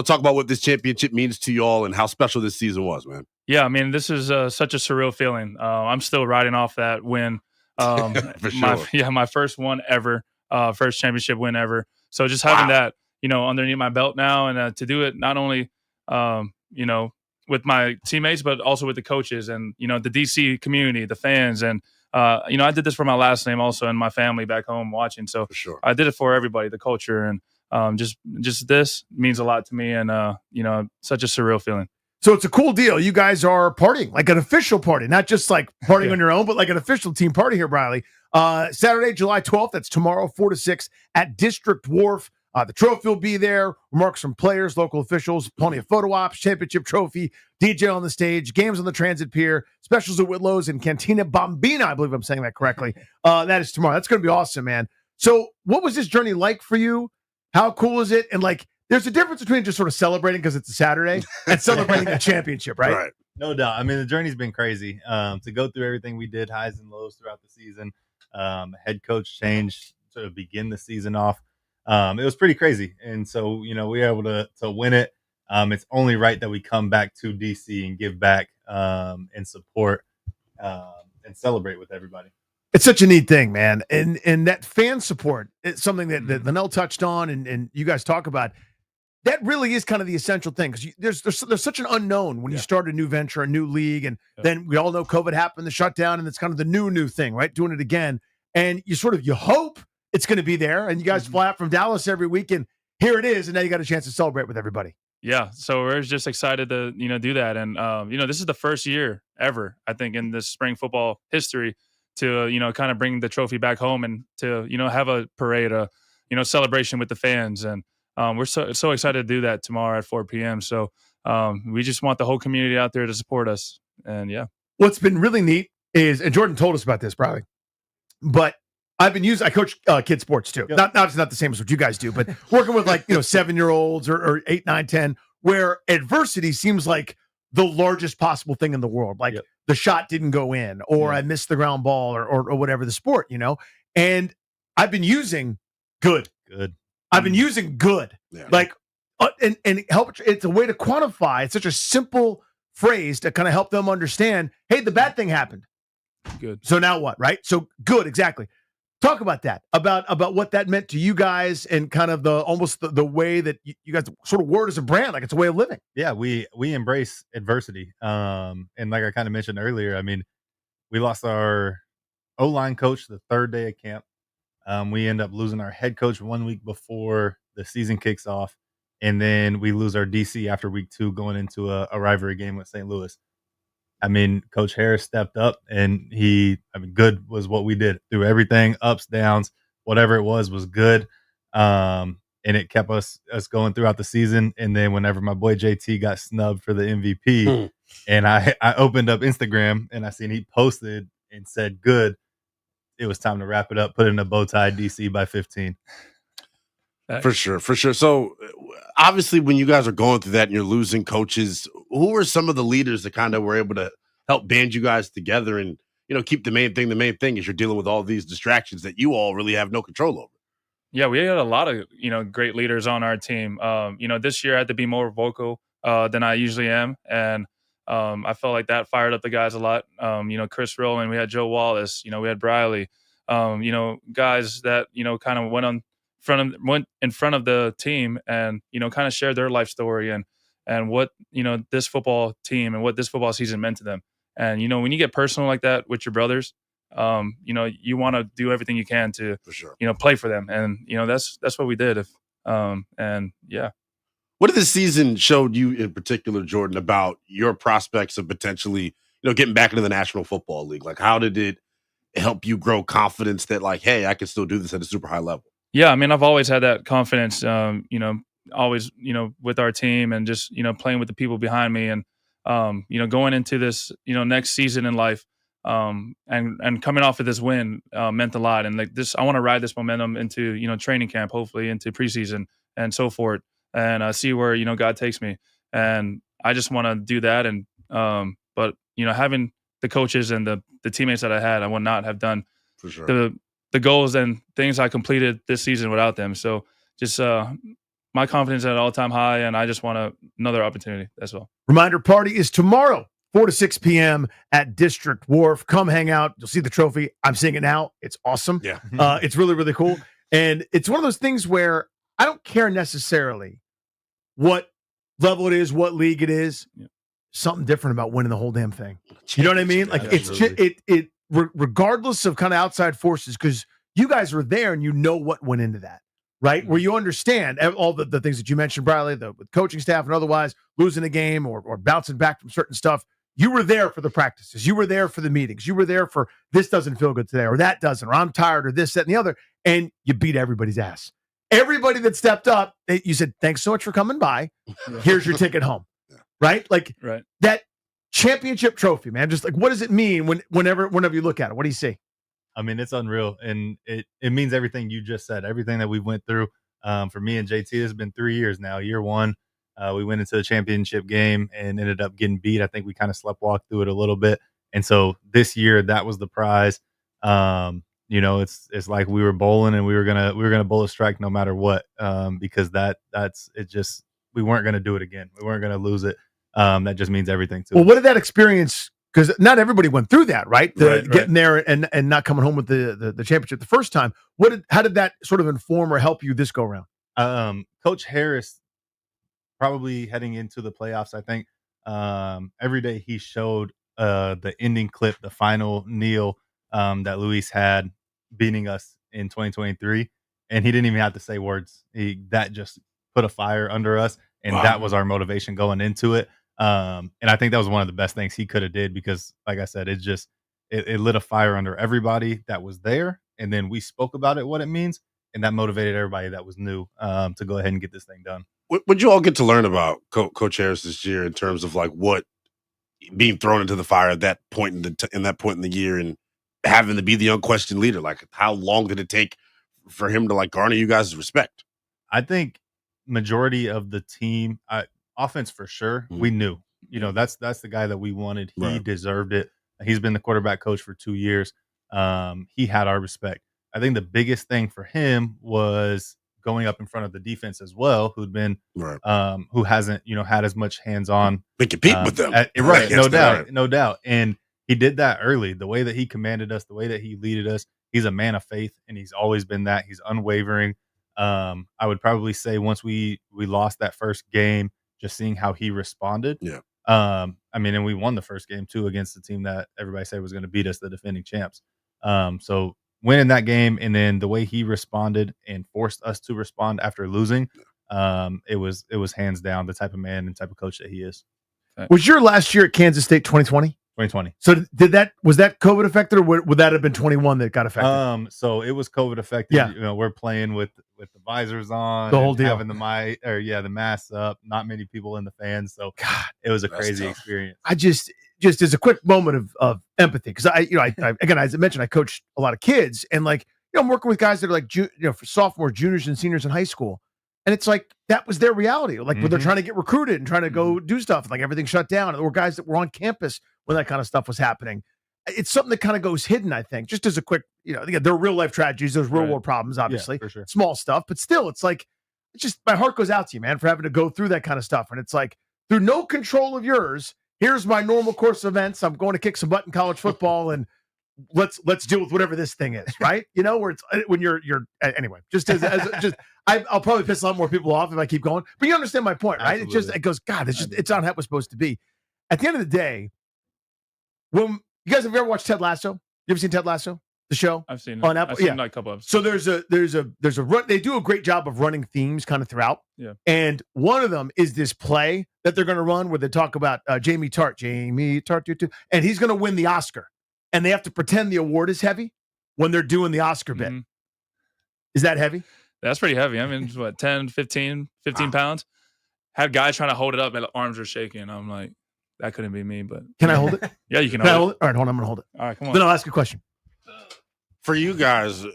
talk about what this championship means to you all and how special this season was, man. Yeah, I mean, this is such a surreal feeling. I'm still riding off that win. For sure. My first one ever, first championship win ever. So just having that, underneath my belt now, and to do it not only, with my teammates, but also with the coaches and, the DC community, the fans. And, I did this for my last name also and my family back home watching. So for sure. I did it for everybody, the culture. And just this means a lot to me. And, such a surreal feeling. So it's a cool deal. You guys are partying, like an official party, not just like partying on your own, but like an official team party here, Briley. Saturday, July 12th, that's tomorrow, 4 to 6 at District Wharf. The trophy will be there, remarks from players, local officials, plenty of photo ops, championship trophy, DJ on the stage, games on the Transit Pier, specials at Whitlow's and Cantina Bambina. I believe I'm saying that correctly. That is tomorrow. That's going to be awesome, man. So what was this journey like for you? How cool is it? And like, there's a difference between just sort of celebrating because it's a Saturday and celebrating the championship, right? Right. No doubt. I mean, the journey's been crazy. To go through everything we did, highs and lows throughout the season, head coach change to begin the season off. It was pretty crazy. And so, we were able to win it. It's only right that we come back to DC and give back and support and celebrate with everybody. It's such a neat thing, man. And that fan support, it's something that Linnell touched on and you guys talk about. That really is kind of the essential thing because there's such an unknown when you start a new venture, a new league, and then we all know COVID happened, the shutdown, and it's kind of the new thing, right? Doing it again. And you hope it's going to be there, and you guys fly out from Dallas every week, and here it is, and now you got a chance to celebrate with everybody. Yeah, so we're just excited to do that, and this is the first year ever, I think, in this spring football history to kind of bring the trophy back home and to have a parade, celebration with the fans, and we're so excited to do that tomorrow at 4 p.m. So we just want the whole community out there to support us, and yeah. What's been really neat is, and Jordan told us about this probably, but I coach kids sports too. Yep. Not the same as what you guys do, but working with 7-year-olds or 8, 9, 10, where adversity seems like the largest possible thing in the world. Like the shot didn't go in, or I missed the ground ball, or whatever the sport, And I've been using good. I've been using good. Yeah. And help. It's a way to quantify. It's such a simple phrase to kind of help them understand. Hey, the bad thing happened. Good. So now what? Right. So good. Exactly. Talk about that, about what that meant to you guys and kind of the way that you guys sort of word as a brand, like it's a way of living. Yeah, we embrace adversity. And like I kind of mentioned earlier, I mean, we lost our O-line coach the third day of camp. We end up losing our head coach 1 week before the season kicks off. And then we lose our DC after week 2 going into a rivalry game with St. Louis. I mean, Coach Harris stepped up, and good was what we did through everything, ups, downs, whatever it was good. And it kept us going throughout the season. And then whenever my boy JT got snubbed for the MVP, and I opened up Instagram and I seen he posted and said, good, it was time to wrap it up, put in a bow tie, DC by 15. For sure. So obviously when you guys are going through that and you're losing coaches, who are some of the leaders that kind of were able to help band you guys together and, keep the main thing as you're dealing with all these distractions that you all really have no control over? Yeah, we had a lot of, great leaders on our team. This year I had to be more vocal than I usually am. And I felt like that fired up the guys a lot. Chris Rowland, we had Joe Wallace, we had Briley, guys that, kind of went in front of the team and, kind of shared their life story and what, this football team and what this football season meant to them. And, when you get personal like that with your brothers, you want to do everything you can to, play for them. And, that's what we did. And yeah. What did the season showed you in particular, Jordan, about your prospects of potentially, getting back into the National Football League? Like, how did it help you grow confidence that hey, I can still do this at a super high level? Yeah, I mean, I've always had that confidence, always, with our team and just, playing with the people behind me and, going into this, next season in life and coming off of this win meant a lot. And I want to ride this momentum into, training camp, hopefully into preseason and so forth and see where, God takes me. And I just want to do that. And, but, having the coaches and the teammates that I had, I would not have done for sure the goals and things I completed this season without them. So just my confidence at an all-time high, and I just want another opportunity. That's all. Reminder party is tomorrow, 4 to 6 p.m. at District Wharf. Come hang out. You'll see the trophy. I'm seeing it now. It's awesome. Yeah. It's really, really cool. And it's one of those things where I don't care necessarily what level it is, what league it is. Yeah. Something different about winning the whole damn thing. You know what I mean? Like it regardless of kind of outside forces, because you guys were there and you know what went into that, right? Mm-hmm. Where you understand all the things that you mentioned, Briley, with coaching staff and otherwise, losing a game or bouncing back from certain stuff. You were there for the practices. You were there for the meetings. You were there for this doesn't feel good today or that doesn't, or I'm tired or this, that, and the other. And you beat everybody's ass. Everybody that stepped up, you said, thanks so much for coming by. Here's your ticket home. Right? Like that championship trophy, man. Just like, what does it mean whenever you look at it? What do you see? I mean, it's unreal. And it means everything you just said, everything that we went through. For me and JT, it's been 3 years now. Year one, we went into the championship game and ended up getting beat. I think we kind of sleptwalked through it a little bit. And so this year, that was the prize. It's like we were bowling and we were gonna bowl a strike no matter what. Because that's it. Just we weren't gonna do it again. We weren't gonna lose it. That just means everything to Well, us. what did that experience because not everybody went through that, right? Right. Getting there and not coming home with the championship the first time. How did that sort of inform or help you this go around? Coach Harris, probably heading into the playoffs, I think every day he showed the ending clip, the final kneel that Luis had beating us in 2023, and he didn't even have to say words. That just put a fire under us, and that was our motivation going into it. And I think that was one of the best things he could have did, because like I said, it lit a fire under everybody that was there, and then we spoke about it, what it means, and that motivated everybody that was new to go ahead and get this thing done. What you all get to learn about Coach Harris this year in terms of like what being thrown into the fire at that point in that point in the year and having to be the unquestioned leader? Like, how long did it take for him to like garner you guys' respect? I think majority of the team, offense for sure, we knew. That's the guy that we wanted. He deserved it. He's been the quarterback coach for 2 years. He had our respect. I think the biggest thing for him was going up in front of the defense as well, who'd been who hasn't had as much hands-on. Been competing with them, right? No doubt. And he did that early. The way that he commanded us, the way that he leaded us. He's a man of faith, and he's always been that. He's unwavering. I would probably say once we lost that first game, just seeing how he responded. Yeah. And we won the first game too against the team that everybody said was going to beat us, the defending champs. So winning that game, and then the way he responded and forced us to respond after losing, it was hands down the type of man and type of coach that he is. Was your last year at Kansas State 2020? 2020. So was that COVID affected, or would that have been 21 that got affected? So it was COVID affected. Yeah. We're playing with the visors on, the whole deal, having the masks up, not many people in the fans. So God, it was a crazy experience. I just as a quick moment of empathy, because I again, as I mentioned, I coached a lot of kids, and I'm working with guys that are like for sophomores, juniors, and seniors in high school, and it's like that was their reality. Like when they're trying to get recruited and trying to go do stuff, like everything shut down. There were guys that were on campus when that kind of stuff was happening. It's something that kind of goes hidden, I think, just as a quick, again, there are real life tragedies, there's real world problems, obviously, for sure. Small stuff, but still, it's just my heart goes out to you, man, for having to go through that kind of stuff. And it's like, through no control of yours, here's my normal course of events. I'm going to kick some butt in college football, and let's deal with whatever this thing is, right? Where it's when you're anyway. I'll probably piss a lot more people off if I keep going, but you understand my point, right? Absolutely. It goes, God, it's not how it was supposed to be. At the end of the day, when you guys have ever watched Ted Lasso? You ever seen Ted Lasso, the show? I've seen it on Apple. I've seen like a couple of. So there's a run. They do a great job of running themes kind of throughout. Yeah. And one of them is this play that they're going to run where they talk about Jamie Tart, and he's going to win the Oscar, and they have to pretend the award is heavy when they're doing the Oscar bit. Is that heavy? That's pretty heavy. I mean, it's what, 10, 15 pounds? Had guys trying to hold it up, and arms are shaking. I'm like, that couldn't be me, but can I hold it? Yeah, you can hold it. All right, hold on. I'm going to hold it. All right, come on. Then I'll ask you a question. For you guys,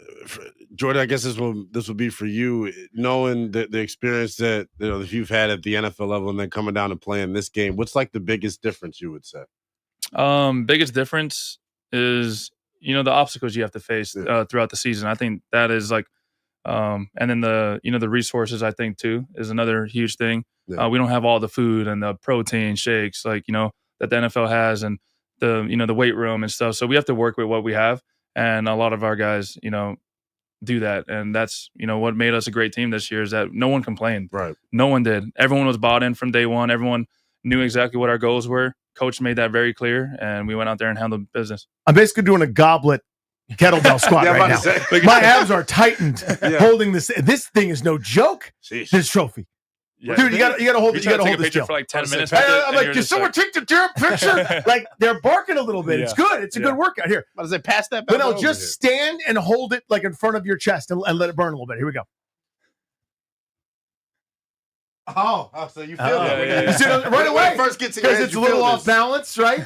Jordan, I guess this will be for you, knowing the experience that that you've had at the NFL level and then coming down and playing this game. What's like the biggest difference you would say? Biggest difference is the obstacles you have to face throughout the season. I think that is like, and then the resources, I think too, is another huge thing. Yeah. We don't have all the food and the protein shakes that the NFL has, and the weight room and stuff. So we have to work with what we have, and a lot of our guys do that, and that's what made us a great team this year is that no one complained. Right. No one did. Everyone was bought in from day one. Everyone knew exactly what our goals were. Coach made that very clear, and we went out there and handled business. I'm basically doing a goblet kettlebell squat right now. My abs are tightened holding this. This thing is no joke. Sheesh. This trophy. Yeah. Dude, you got to hold it. You got to hold this picture for like 10 minutes. I'm like, did someone take the damn picture? Like they're barking a little bit. It's good. It's a good workout here. What does it pass that? But no, just stand and hold it like in front of your chest and let it burn a little bit. Here we go. Oh, so you feel it. You see it right away. First gets in your head, because it's a little off balance, right?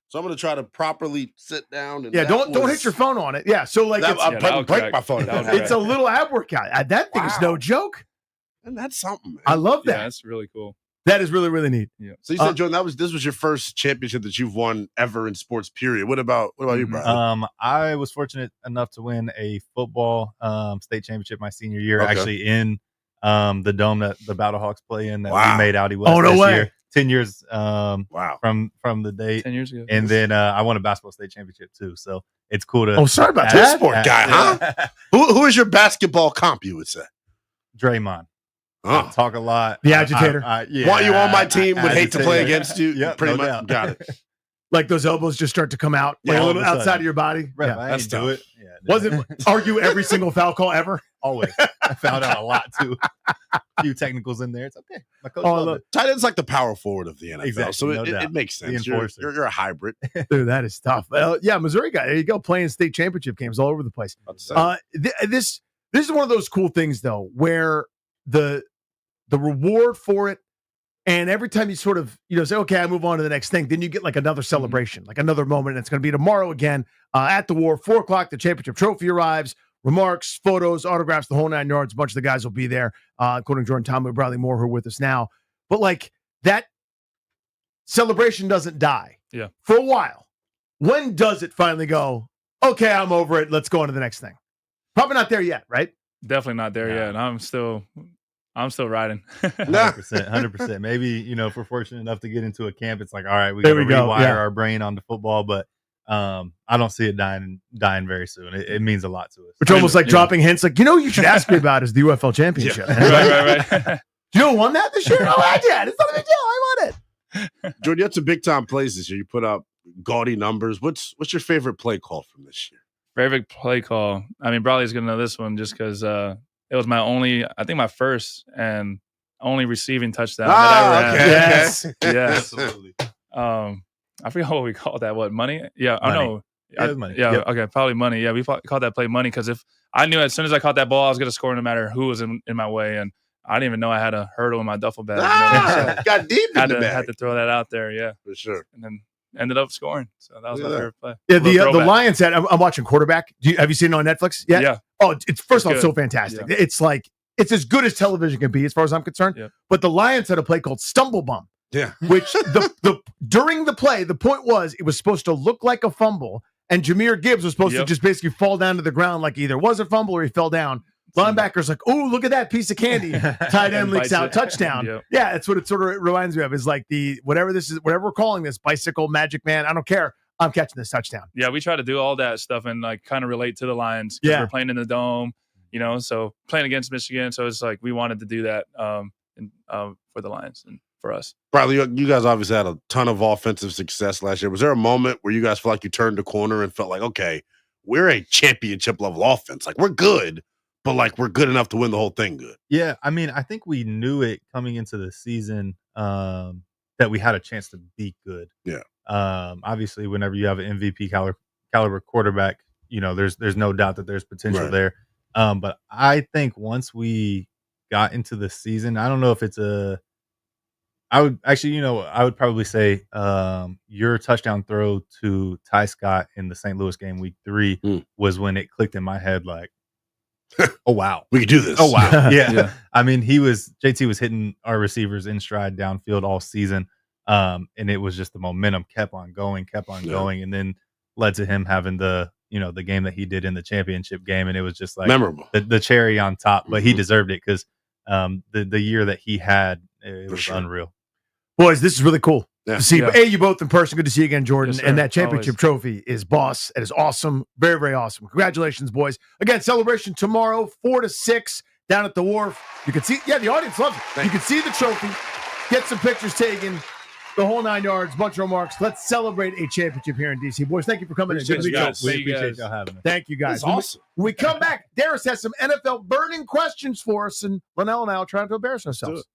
So I'm going to try to properly sit down. And don't hit your phone on it. Yeah, so like I'll break my phone. It's a little ab workout. That thing is no joke. And that's something, man. I love that. Yeah, that's really cool. That is really, really neat. Yeah. So you said, Jordan, this was your first championship that you've won ever in sports, period. What about you, Brian? I was fortunate enough to win a football state championship my senior year, actually in the dome that the Battlehawks play in that we made Audi West this year. 10 years wow from the date. 10 years ago. And then I won a basketball state championship too. So it's cool to. Oh, sorry about Two that. sport guy, huh? Who is your basketball comp, you would say? Draymond. Oh. Talk a lot. The agitator. Yeah, Want you on my team, would hate to play agitator. against you. Yep, Pretty no much. doubt. Got it. Like those elbows just start to come out, Yeah, like a all little of a sudden. outside of your body. Ref, Yeah. I That's ain't do tough. it. Yeah, no. Was it argue every single foul call ever? Always. I found out a lot too. A few technicals in there. It's okay. My coach loved it. Tight end's like the power forward of the NFL. Exactly, So no it doubt. makes The sense. enforcer. You're a hybrid. Dude, that is tough. Well, yeah, Missouri guy. There you go, playing state championship games all over the place. This is one of those cool things though, where the reward for it, and every time you sort of say, okay, I move on to the next thing, then you get like another celebration, like another moment. And it's going to be tomorrow again at the War, 4:00. The championship trophy arrives. Remarks, photos, autographs, the whole 9 yards. A bunch of the guys will be there, including Jordan Tomlin, Bradley Moore, who are with us now. But like that celebration doesn't die. Yeah. For a while. When does it finally go, okay, I'm over it. Let's go on to the next thing? Probably not there yet, right? Definitely not there yet. I'm still riding. 100%. Maybe, if we're fortunate enough to get into a camp, it's like, all right, we got There to we go, rewire yeah. our brain onto football. But I don't see it dying very soon. It means a lot to us. Which almost like dropping hints like, you should ask me about is the UFL championship. Right. Do you know who won that this year? Oh, I did. It's not a big deal. I won it. Jordan, you had some big time plays this year. You put up gaudy numbers. What's your favorite play call from this year? Favorite play call. I mean, Bradley's gonna know this one just because it was my first and only receiving touchdown that I ever had. Yes. Yes. Absolutely. I forgot what we called that. What, money? Yeah, I Money. know. Yeah, it was money. Yeah, Yep. okay, probably money. Yeah, we called that play money because if I knew as soon as I caught that ball, I was gonna score no matter who was in my way, and I didn't even know I had a hurdle in my duffel bag. So Got deep in had the to bag. had to throw that out there. Yeah, For sure. and then ended up scoring. So that was my favorite play. Yeah, Little the throwback. Lions had. I'm watching Quarterback. Have you seen it on Netflix yet? Yeah. Oh, it's first of all, It's it's so good. fantastic. Yeah. It's like it's as good as television can be, as far as I'm concerned. Yeah. But the Lions had a play called Stumble Bump, Yeah. which the during the play, the point was it was supposed to look like a fumble, and Jahmyr Gibbs was supposed to Yep. just basically fall down to the ground like either was a fumble or he fell down. Linebacker's like, oh, look at that piece of candy. Tight end And leaks bites out, it. touchdown. Yep. Yeah, that's what it sort of reminds me of. Is like whatever we're calling this, bicycle magic man. I don't care. I'm catching this touchdown. Yeah, we try to do all that stuff and like kind of relate to the Lions because Yeah. we're playing in the dome, so playing against Michigan. So it's like we wanted to do that for the Lions and for us. Bradley, you guys obviously had a ton of offensive success last year. Was there a moment where you guys felt like you turned the corner and felt like, okay, we're a championship level offense. Like we're good, but like we're good enough to win the whole thing good? Yeah, I mean, I think we knew it coming into the season that we had a chance to be good. Yeah. Obviously, whenever you have an MVP caliber quarterback, there's no doubt that there's potential Right. there. But I think once we got into the season, I don't know if it's I would probably say your touchdown throw to Ty Scott in the St. Louis game week 3 was when it clicked in my head like, oh, wow. We could do this. Oh, wow. Yeah. Yeah. I mean, JT was hitting our receivers in stride downfield all season. And it was just the momentum kept on going. And then led to him having the game that he did in the championship game. And it was just like Memorable. the cherry on top, but he deserved it because the year that he had, it was sure. unreal. Boys, this is really cool to see. Yeah. You both in person. Good to see you again, Jordan. Yes, sir. And that championship Always. trophy is boss. It is awesome. Very, very awesome. Congratulations, boys. Again, celebration tomorrow, 4 to 6 down at the Wharf. You can see, the audience loves it. You can see the trophy, get some pictures taken, the whole 9 yards, bunch of remarks. Let's celebrate a championship here in DC. Boys, thank you for coming in. Good to Appreciate meet you you. guys. We See you appreciate guys. y'all having us. Thank you, guys. That's awesome. When we come back, Darius has some NFL burning questions for us, and Linnell and I will try to embarrass ourselves.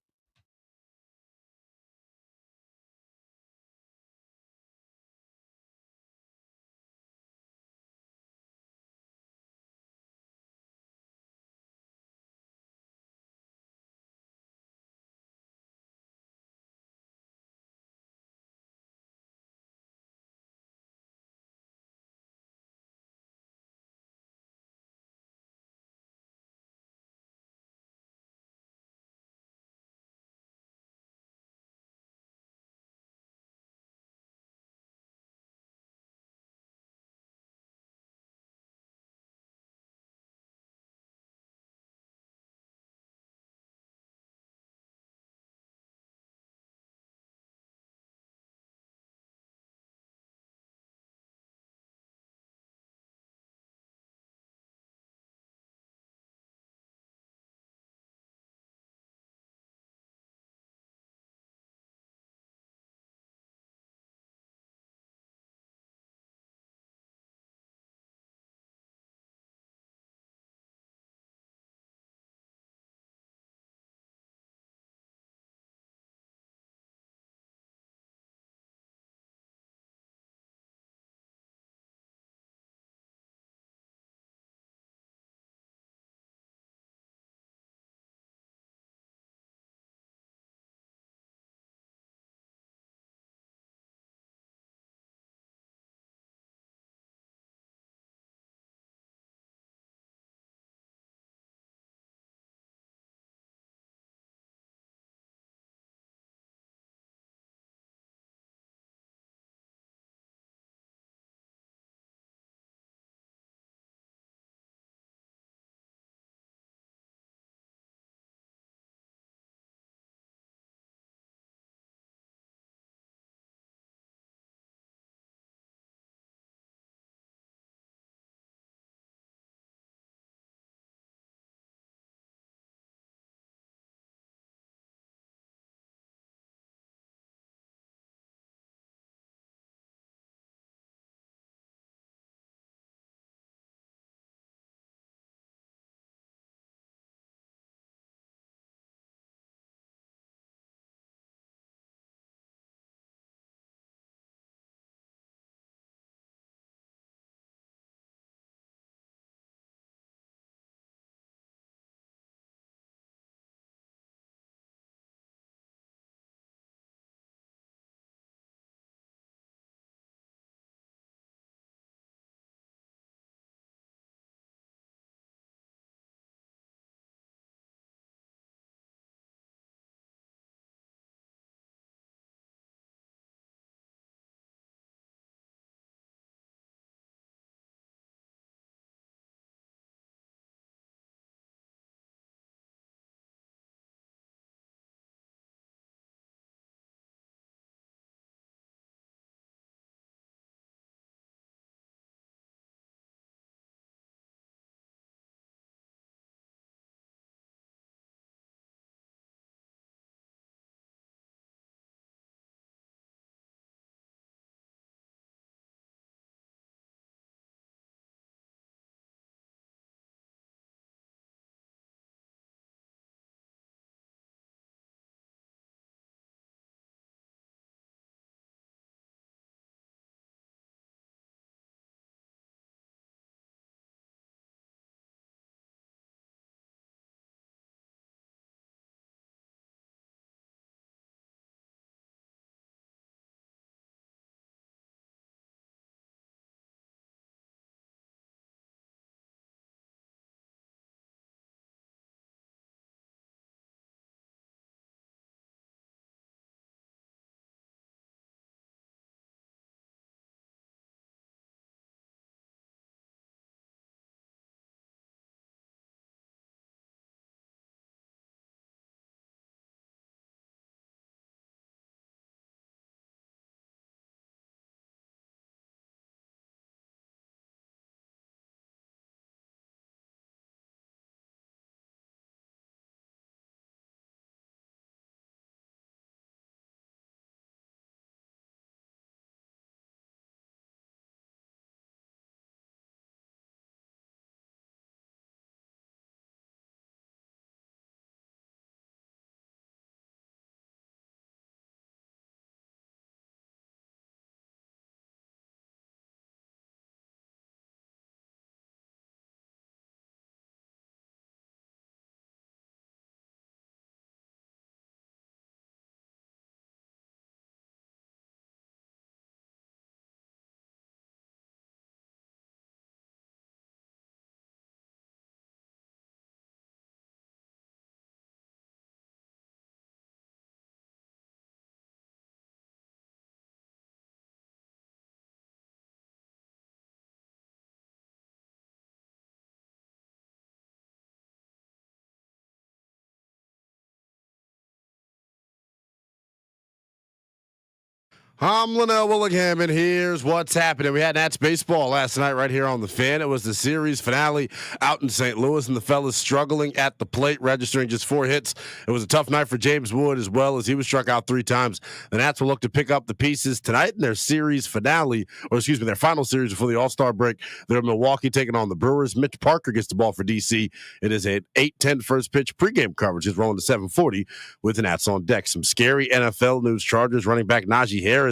I'm Linnell Willingham, and here's what's happening. We had Nats baseball last night right here on the Fan. It was the series finale out in St. Louis, and the fellas struggling at the plate, registering just 4 hits. It was a tough night for James Wood as well, as he was struck out 3 times. The Nats will look to pick up the pieces tonight in their series finale, their final series before the All-Star break. They're in Milwaukee taking on the Brewers. Mitch Parker gets the ball for D.C. It is an 8:10 first pitch pregame coverage. It's rolling to 7:40 with the Nats on deck. Some scary NFL news. Chargers running back Najee Harris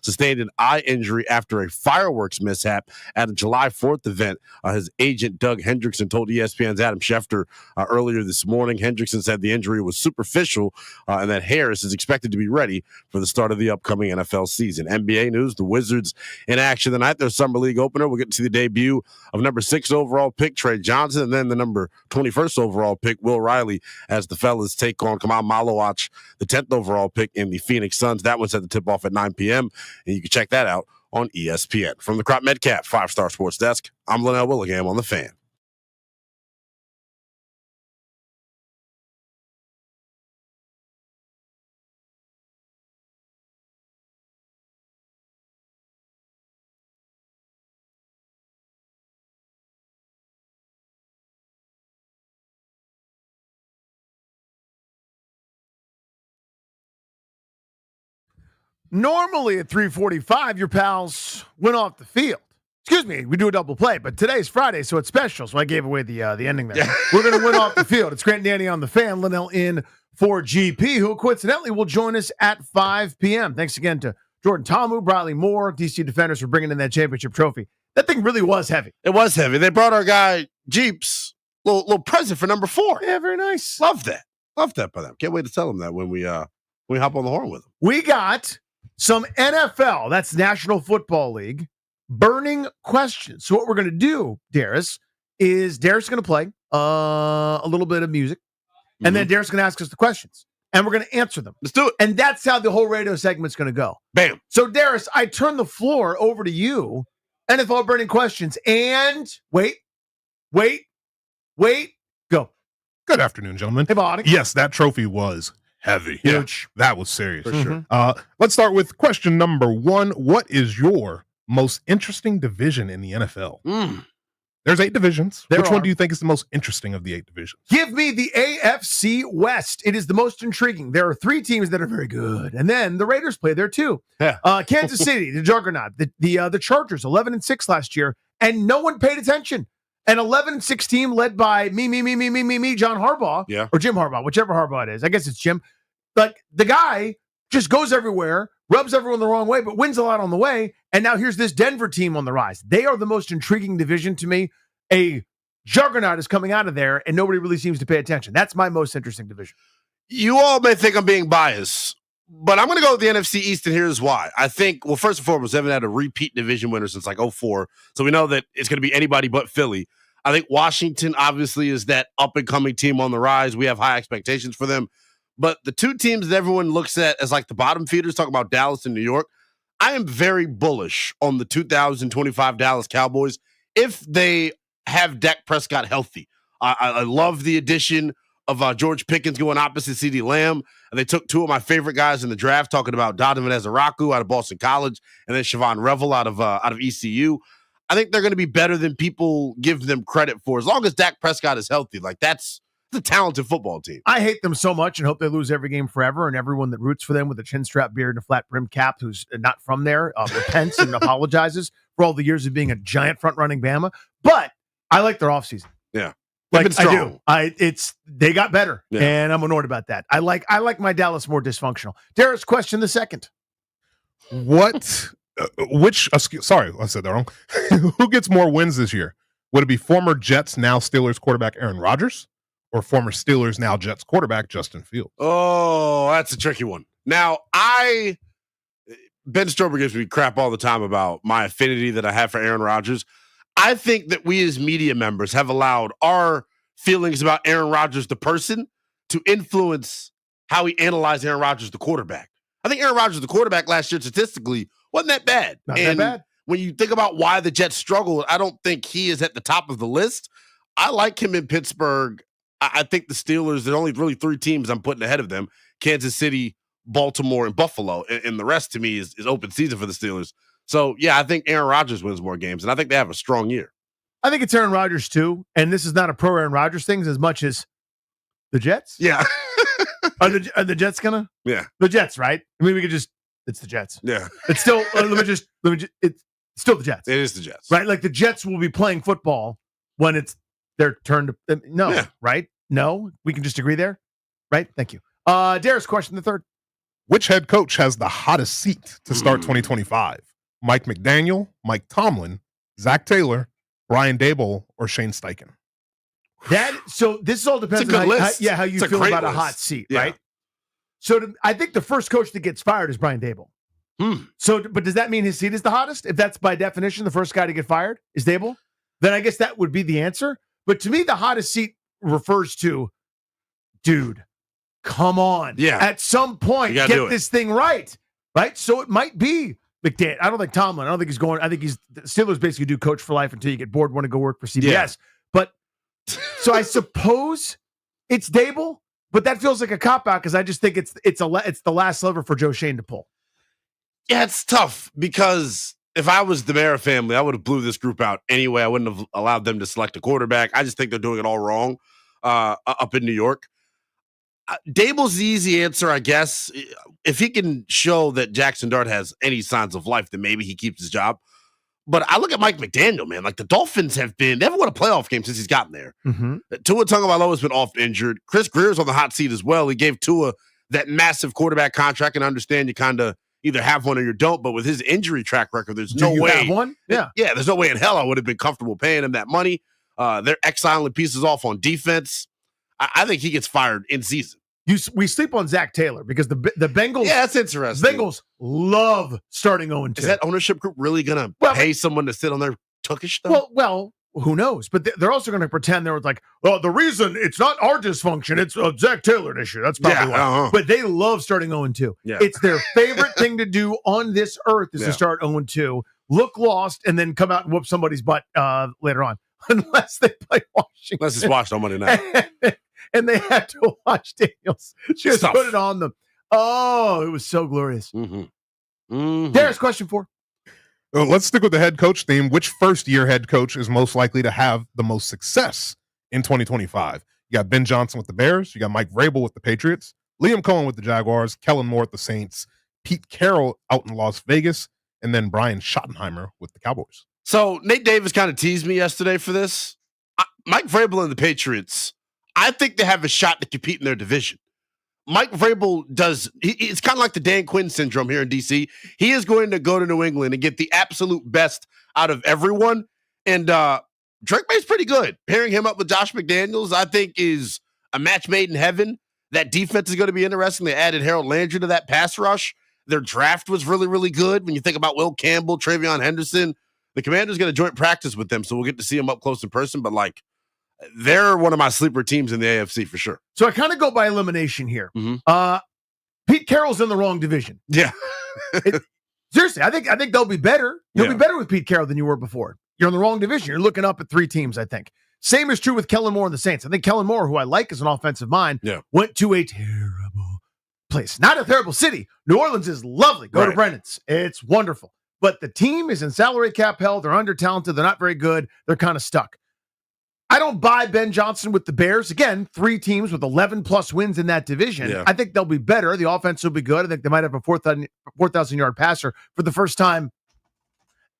sustained an eye injury after a fireworks mishap at a July 4th event. His agent, Doug Hendrickson, told ESPN's Adam Schefter earlier this morning. Hendrickson said the injury was superficial and that Harris is expected to be ready for the start of the upcoming NFL season. NBA news, the Wizards in action tonight. Their Summer League opener. We'll get to see the debut of number 6 overall pick, Trey Johnson, and then the number 21st overall pick, Will Riley, as the fellas take on Kamal Malowach, the 10th overall pick in the Phoenix Suns. That one's at the tip-off at 9 p.m., and you can check that out on ESPN. From the Crop Metcalf 5-Star Sports Desk, I'm Linnell Willingham on the Fan. Normally at 3:45, your pals went off the field. Excuse me, we do a double play, but today's Friday, so it's special. So I gave away the ending there. Yeah. We're going to win off the field. It's Grant and Danny on the Fan. Linnell in for GP, who coincidentally will join us at 5 p.m. Thanks again to Jordan Tomu, Bradley Moore, DC Defenders for bringing in that championship trophy. That thing really was heavy. It was heavy. They brought our guy Jeeps little present for number 4. Yeah, very nice. Love that. Love that by them. Can't wait to tell them that when we hop on the horn with them. We got some NFL, that's National Football League, burning questions. So what we're going to do, Darius, is Darius is going to play a little bit of music, and then Darius is going to ask us the questions, and we're going to answer them. Let's do it. And that's how the whole radio segment's going to go. Bam. So, Darius, I turn the floor over to you, NFL burning questions, and wait, go. Good afternoon, gentlemen. Hey, Bonnie. Yes, that trophy was heavy. Huge. Yeah, that was serious. For sure. Let's start with question number 1. What is your most interesting division in the NFL? There's 8 divisions. Which one do you think is the most interesting of the 8 divisions? Give me the AFC West. It is the most intriguing. There are 3 teams that are very good, and then the Raiders play there too. Yeah. Kansas City, the juggernaut, the Chargers, 11-6 last year, and no one paid attention. An 11-6 team led by me, John Harbaugh, or Jim Harbaugh, whichever Harbaugh it is. I guess it's Jim. But the guy just goes everywhere, rubs everyone the wrong way, but wins a lot on the way. And now here's this Denver team on the rise. They are the most intriguing division to me. A juggernaut is coming out of there, and nobody really seems to pay attention. That's my most interesting division. You all may think I'm being biased, but I'm going to go with the NFC East, and here's why. I think, well, first and foremost, they haven't had a repeat division winner since like 2004, so we know that it's going to be anybody but Philly. I think Washington, obviously, is that up-and-coming team on the rise. We have high expectations for them. But the 2 teams that everyone looks at as like the bottom feeders, talking about Dallas and New York, I am very bullish on the 2025 Dallas Cowboys if they have Dak Prescott healthy. I love the addition of George Pickens going opposite CeeDee Lamb. And they took 2 of my favorite guys in the draft, talking about Donovan Ezeraku out of Boston College and then Siobhan Revel out of ECU. I think they're going to be better than people give them credit for, as long as Dak Prescott is healthy. Like, that's a talented football team. I hate them so much and hope they lose every game forever, and everyone that roots for them with a chin strap beard and a flat brim cap who's not from there repents and apologizes for all the years of being a giant front-running Bama. But I like their offseason. Yeah. Like, I do. They got better, and I'm annoyed about that. I like my Dallas more dysfunctional. Darius, question the second. Sorry, I said that wrong. Who gets more wins this year? Would it be former Jets, now Steelers quarterback Aaron Rodgers, or former Steelers, now Jets quarterback Justin Fields? Oh, that's a tricky one. Now, Ben Strober gives me crap all the time about my affinity that I have for Aaron Rodgers. I think that we as media members have allowed our feelings about Aaron Rodgers, the person, to influence how we analyze Aaron Rodgers, the quarterback. I think Aaron Rodgers, the quarterback, last year statistically wasn't that bad. Not that bad. When you think about why the Jets struggled, I don't think he is at the top of the list. I like him in Pittsburgh. I think the Steelers, there are only really 3 teams I'm putting ahead of them: Kansas City, Baltimore, and Buffalo. And the rest to me is open season for the Steelers. So, yeah, I think Aaron Rodgers wins more games, and I think they have a strong year. I think it's Aaron Rodgers, too. And this is not a pro Aaron Rodgers thing as much as the Jets. Yeah. Are the Jets going to? Yeah. The Jets, right? I mean, we could just, it's the Jets. Yeah. It's still, it's still the Jets. It is the Jets. Right? Like the Jets will be playing football when it's their turn to, right? No, we can just agree there. Right? Thank you. Darius, question the third. Which head coach has the hottest seat to start 2025? Mike McDaniel, Mike Tomlin, Zach Taylor, Brian Daboll, or Shane Steichen? So this all depends on how you feel about a hot seat, right? So I think the first coach that gets fired is Brian Daboll. So, but does that mean his seat is the hottest? If that's by definition the first guy to get fired is Daboll, then I guess that would be the answer. But to me, the hottest seat refers to, dude, come on. Yeah. At some point, get this thing right. Right? So it might be McDaniel. I don't think Tomlin. I don't think he's going. I think the Steelers basically do coach for life until you get bored, want to go work for CBS. Yeah. But so I suppose it's Daboll, but that feels like a cop-out because I just think it's the last lever for Joe Shane to pull. Yeah, it's tough because if I was the Mara family, I would have blew this group out anyway. I wouldn't have allowed them to select a quarterback. I just think they're doing it all wrong up in New York. Daboll's the easy answer, I guess. If he can show that Jackson Dart has any signs of life, then maybe he keeps his job. But I look at Mike McDaniel, man. Like the Dolphins they haven't won a playoff game since he's gotten there. Tua Tagovailoa has been oft injured. Chris Greer's on the hot seat as well. He gave Tua that massive quarterback contract, and I understand you kind of either have one or you don't. But with his injury track record, there's no way. Have one? Yeah, there's no way in hell I would have been comfortable paying him that money. They're exiling pieces off on defense. I think he gets fired in season. We sleep on Zach Taylor because the Bengals. Yeah, that's interesting. Bengals love starting 0-2. Is that ownership group really going to pay someone to sit on their tuckish stuff? Well, who knows? But they're also going to pretend they're like, well, the reason it's not our dysfunction, it's a Zach Taylor issue. That's probably why. But they love starting 0-2. Yeah. It's their favorite thing to do on this earth is to start 0-2, look lost, and then come out and whoop somebody's butt later on, unless they play Washington. Unless it's watched on Monday night. And they had to watch Daniels just put it on them. Oh, it was so glorious. Darius, question 4. Let's stick with the head coach theme. Which first-year head coach is most likely to have the most success in 2025? You got Ben Johnson with the Bears. You got Mike Vrabel with the Patriots. Liam Cohen with the Jaguars. Kellen Moore with the Saints. Pete Carroll out in Las Vegas. And then Brian Schottenheimer with the Cowboys. So Nate Davis kind of teased me yesterday for this. Mike Vrabel and the Patriots, I think they have a shot to compete in their division. Mike Vrabel it's kind of like the Dan Quinn syndrome here in DC. He is going to go to New England and get the absolute best out of everyone. And Drake May's pretty good. Pairing him up with Josh McDaniels, I think, is a match made in heaven. That defense is going to be interesting. They added Harold Landry to that pass rush. Their draft was really, really good. When you think about Will Campbell, Travion Henderson, the Commanders going to joint practice with them, so we'll get to see them up close in person. But, they're one of my sleeper teams in the AFC for sure. So I kind of go by elimination here. Pete Carroll's in the wrong division. Yeah. Seriously, I think they'll be better. You'll be better with Pete Carroll than you were before. You're in the wrong division. You're looking up at 3 teams, I think. Same is true with Kellen Moore and the Saints. I think Kellen Moore, who I like as an offensive mind, went to a terrible place. Not a terrible city. New Orleans is lovely. Go to Brennan's. It's wonderful. But the team is in salary cap hell. They're under-talented. They're not very good. They're kind of stuck. I don't buy Ben Johnson with the Bears. Again, 3 teams with 11-plus wins in that division. Yeah. I think they'll be better. The offense will be good. I think they might have a 4,000-yard passer for the first time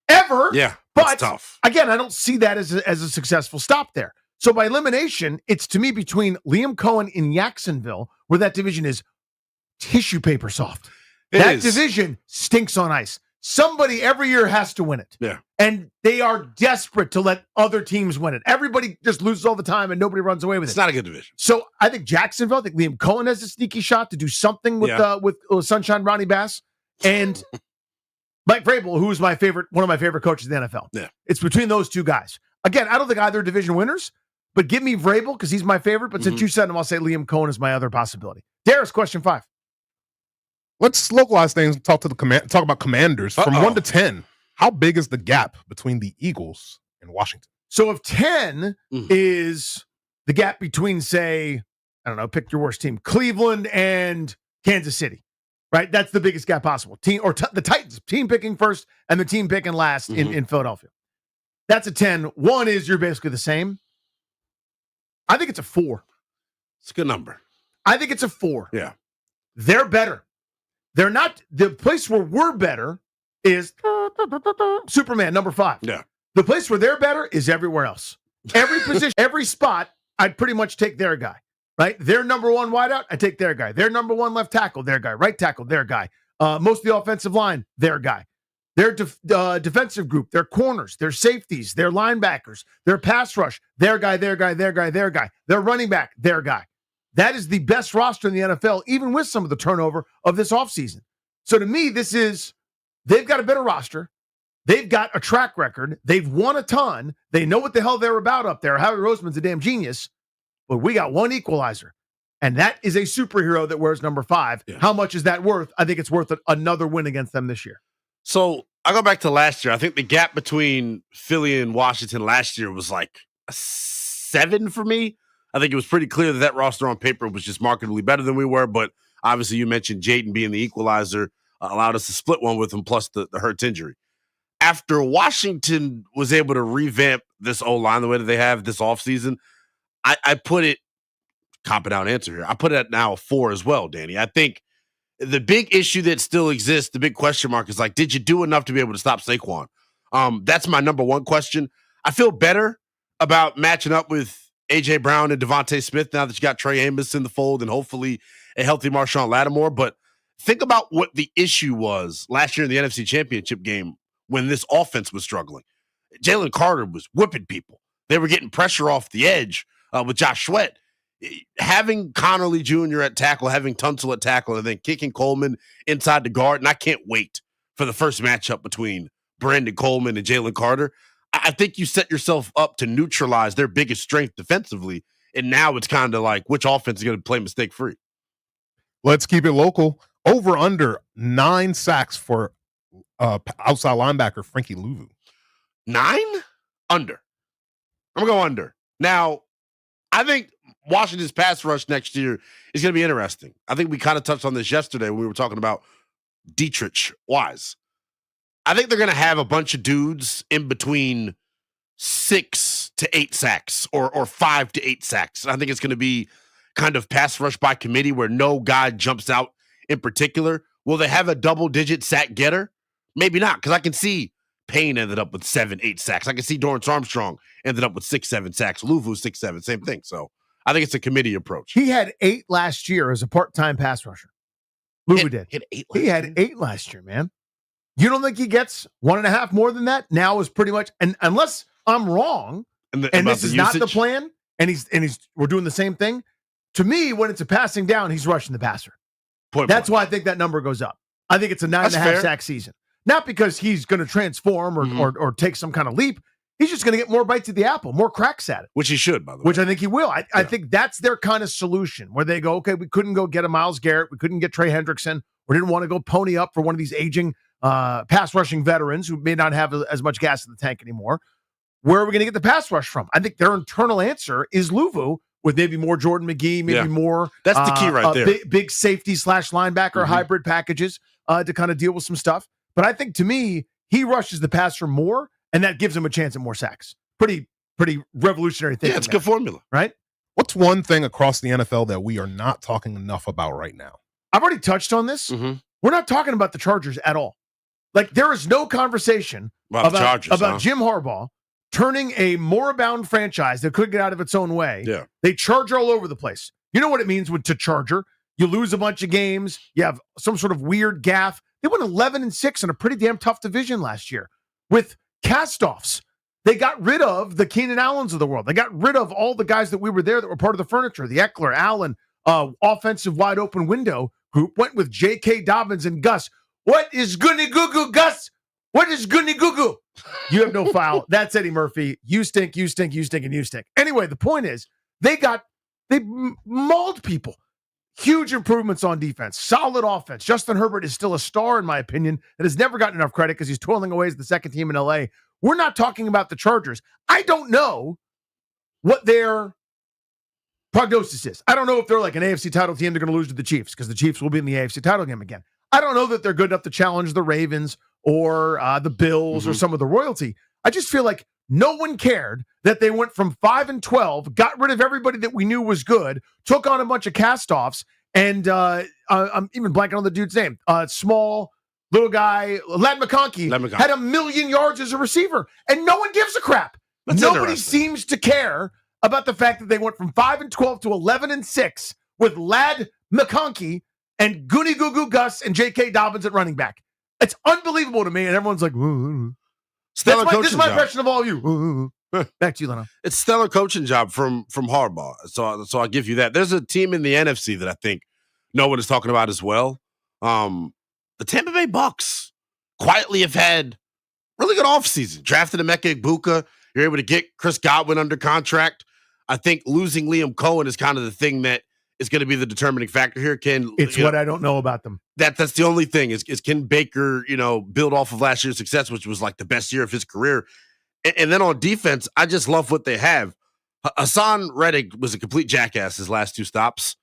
ever. Yeah, but that's tough. Again, I don't see that as a successful stop there. So by elimination, it's to me between Liam Cohen in Jacksonville, where that division is tissue paper soft. That division stinks on ice. Somebody every year has to win it. Yeah. And they are desperate to let other teams win it. Everybody just loses all the time and nobody runs away with it. It's not a good division. So I think Jacksonville, I think Liam Cohen has a sneaky shot to do something with Sunshine Ronnie Bass. And Mike Vrabel, who is one of my favorite coaches in the NFL. Yeah. It's between those 2 guys. Again, I don't think either division winners, but give me Vrabel because he's my favorite. But since you said him, I'll say Liam Cohen is my other possibility. Darius, question 5. Let's localize things and talk about Commanders. From 1 to 10, how big is the gap between the Eagles and Washington? So if 10 is the gap between, say, I don't know, pick your worst team, Cleveland and Kansas City, right? That's the biggest gap possible. The Titans, team picking first and the team picking last in Philadelphia. That's a 10. One is you're basically the same. I think it's a 4. It's a good number. I think it's a 4. Yeah. They're better. They're not. The place where we're better is Superman, number 5. Yeah. The place where they're better is everywhere else. Every position, every spot, I'd pretty much take their guy, right? Their number 1 wideout, I take their guy. Their number 1 left tackle, their guy. Right tackle, their guy. Most of the offensive line, their guy. Their defensive group, their corners, their safeties, their linebackers, their pass rush, their guy, their guy, their guy, their guy. Their running back, their guy. That is the best roster in the NFL, even with some of the turnover of this offseason. So to me, they've got a better roster. They've got a track record. They've won a ton. They know what the hell they're about up there. Howie Roseman's a damn genius. But we got one equalizer, and that is a superhero that wears number 5. Yeah. How much is that worth? I think it's worth another win against them this year. So I go back to last year. I think the gap between Philly and Washington last year was like a 7 for me. I think it was pretty clear that roster on paper was just markedly better than we were. But obviously, you mentioned Jayden being the equalizer allowed us to split one with him, plus the Hurts injury. After Washington was able to revamp this O-line the way that they have this offseason, I put it, cop it out answer here, I put it at now a 4 as well, Danny. I think the big issue that still exists, the big question mark is like, did you do enough to be able to stop Saquon? That's my number 1 question. I feel better about matching up with A.J. Brown and Devontae Smith now that you got Trey Amos in the fold and hopefully a healthy Marshawn Lattimore. But think about what the issue was last year in the NFC Championship game when this offense was struggling. Jalen Carter was whipping people. They were getting pressure off the edge with Josh Sweat. Having Connerly Jr. at tackle, having Tunsil at tackle, and then kicking Coleman inside the guard, and I can't wait for the first matchup between Brandon Coleman and Jalen Carter. I think you set yourself up to neutralize their biggest strength defensively, and now it's kind of like, which offense is going to play mistake-free? Let's keep it local. Over under 9 sacks for outside linebacker Frankie Louvu. 9? Under. I'm going to go under. Now, I think Washington's pass rush next year is going to be interesting. I think we kind of touched on this yesterday when we were talking about Dietrich Wise. I think they're going to have a bunch of dudes in between 6 to 8 sacks or 5 to 8 sacks. I think it's going to be kind of pass rush by committee where no guy jumps out in particular. Will they have a double-digit sack getter? Maybe not, because I can see Payne ended up with 7, 8 sacks. I can see Dorrance Armstrong ended up with 6, 7 sacks. Louvu 6, 7, same thing. So I think it's a committee approach. He had 8 last year as a part-time pass rusher. Louvu did. He had 8 last year, man. You don't think he gets 1.5 more than that? Now is pretty much, and unless I'm wrong, and this is not the plan, and we're doing the same thing. To me, when it's a passing down, he's rushing the passer. That's why I think that number goes up. I think it's a 9.5 sack season. Not because he's going to transform or take some kind of leap. He's just going to get more bites at the apple, more cracks at it. Which he should, by the way. Which I think he will. I think that's their kind of solution where they go, okay, we couldn't go get a Myles Garrett. We couldn't get Trey Hendrickson. We didn't want to go pony up for one of these aging pass rushing veterans who may not have as much gas in the tank anymore. Where are we going to get the pass rush from? I think their internal answer is Louvu with maybe more Jordan McGee, maybe more. That's the key right there. Big safety / linebacker hybrid packages to kind of deal with some stuff. But I think to me, he rushes the passer more, and that gives him a chance at more sacks. Pretty revolutionary thing. Yeah, it's a good formula. Right? What's one thing across the NFL that we are not talking enough about right now? I've already touched on this. We're not talking about the Chargers at all. Like, there is no conversation about Jim Harbaugh turning a moribund franchise that could get out of its own way. Yeah. They charge all over the place. You know what it means to charger? You lose a bunch of games. You have some sort of weird gaffe. They went 11-6 in a pretty damn tough division last year with cast-offs. They got rid of the Keenan Allens of the world. They got rid of all the guys that we were there that were part of the furniture. The Eckler, Allen, offensive wide open window group went with J.K. Dobbins and Gus. What is goony goo Gus? What is goony goo? You have no file. That's Eddie Murphy. You stink, you stink, you stink, and you stink. Anyway, the point is they mauled people. Huge improvements on defense. Solid offense. Justin Herbert is still a star, in my opinion, that has never gotten enough credit because he's toiling away as the second team in L.A. We're not talking about the Chargers. I don't know what their prognosis is. I don't know if they're like an AFC title team, they're going to lose to the Chiefs because the Chiefs will be in the AFC title game again. I don't know that they're good enough to challenge the Ravens or the Bills or some of the royalty. I just feel like no one cared that they went from 5-12, got rid of everybody that we knew was good, took on a bunch of cast-offs, and I'm even blanking on the dude's name. Small little guy, Ladd McConkey, had 1 million yards as a receiver, and no one gives a crap. Nobody seems to care about the fact that they went from 5-12 to 11-6 with Ladd McConkey and Goony Goo Goo Gus and J.K. Dobbins at running back. It's unbelievable to me, and everyone's like, this is my impression of all of you. Back to you, Leno. It's stellar coaching job from Harbaugh. So I'll give you that. There's a team in the NFC that I think no one is talking about as well. The Tampa Bay Bucks quietly have had really good offseason. Drafted Emeka Egbuka. You're able to get Chris Godwin under contract. I think losing Liam Cohen is kind of the thing that is going to be the determining factor here. It's what I don't know about them. That's the only thing is can Baker, build off of last year's success, which was like the best year of his career. And then on defense, I just love what they have. Hassan Reddick was a complete jackass his last 2 stops.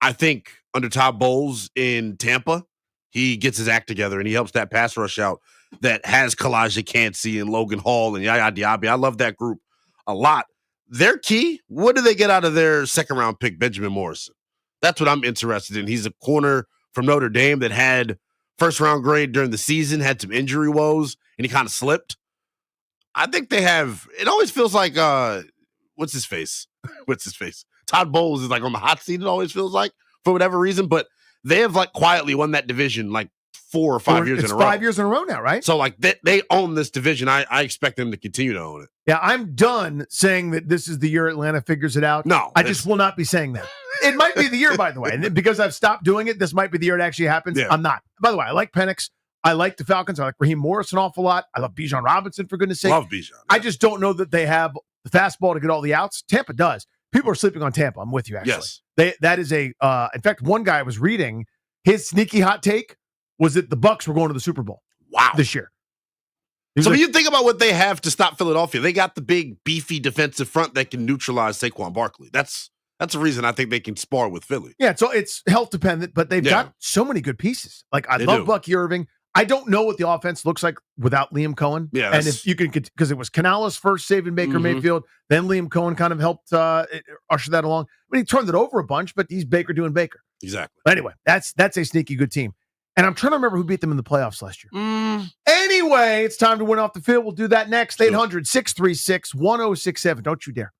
I think under Todd Bowles in Tampa, he gets his act together and he helps that pass rush out that has Kalijah Cansey and Logan Hall and Yaya Diaby. I love that group a lot. Their key, what do they get out of their second-round pick, Benjamin Morrison? That's what I'm interested in. He's a corner from Notre Dame that had first-round grade during the season, had some injury woes, and he kind of slipped. I think they have – it always feels like what's his face? Todd Bowles is like on the hot seat, it always feels like, for whatever reason. But they have like quietly won that division like 4 or 5 years in a row. 5 years in a row now, right? So like they own this division. I expect them to continue to own it. Yeah, I'm done saying that this is the year Atlanta figures it out. No. I just will not be saying that. It might be the year, by the way. And because I've stopped doing it, this might be the year it actually happens. Yeah. I'm not. By the way, I like Penix. I like the Falcons. I like Raheem Morris an awful lot. I love Bijan Robinson, for goodness sake. Love Bijan. Yeah. I just don't know that they have the fastball to get all the outs. Tampa does. People are sleeping on Tampa. I'm with you, actually. Yes. That is in fact, one guy I was reading, his sneaky hot take was that the Bucs were going to the Super Bowl. Wow. This year. So when you think about what they have to stop Philadelphia, they got the big, beefy defensive front that can neutralize Saquon Barkley. That's the reason I think they can spar with Philly. Yeah, so it's health dependent, but they've got so many good pieces. Like, I love Bucky Irving. I don't know what the offense looks like without Liam Cohen. Yeah, and if you can, because it was Canales first saving Baker Mayfield, then Liam Cohen kind of helped usher that along. I mean, he turned it over a bunch, but he's Baker doing Baker. Exactly. But anyway, that's a sneaky good team. And I'm trying to remember who beat them in the playoffs last year. Anyway, it's time to win off the field. We'll do that next. 800-636-1067. Don't you dare.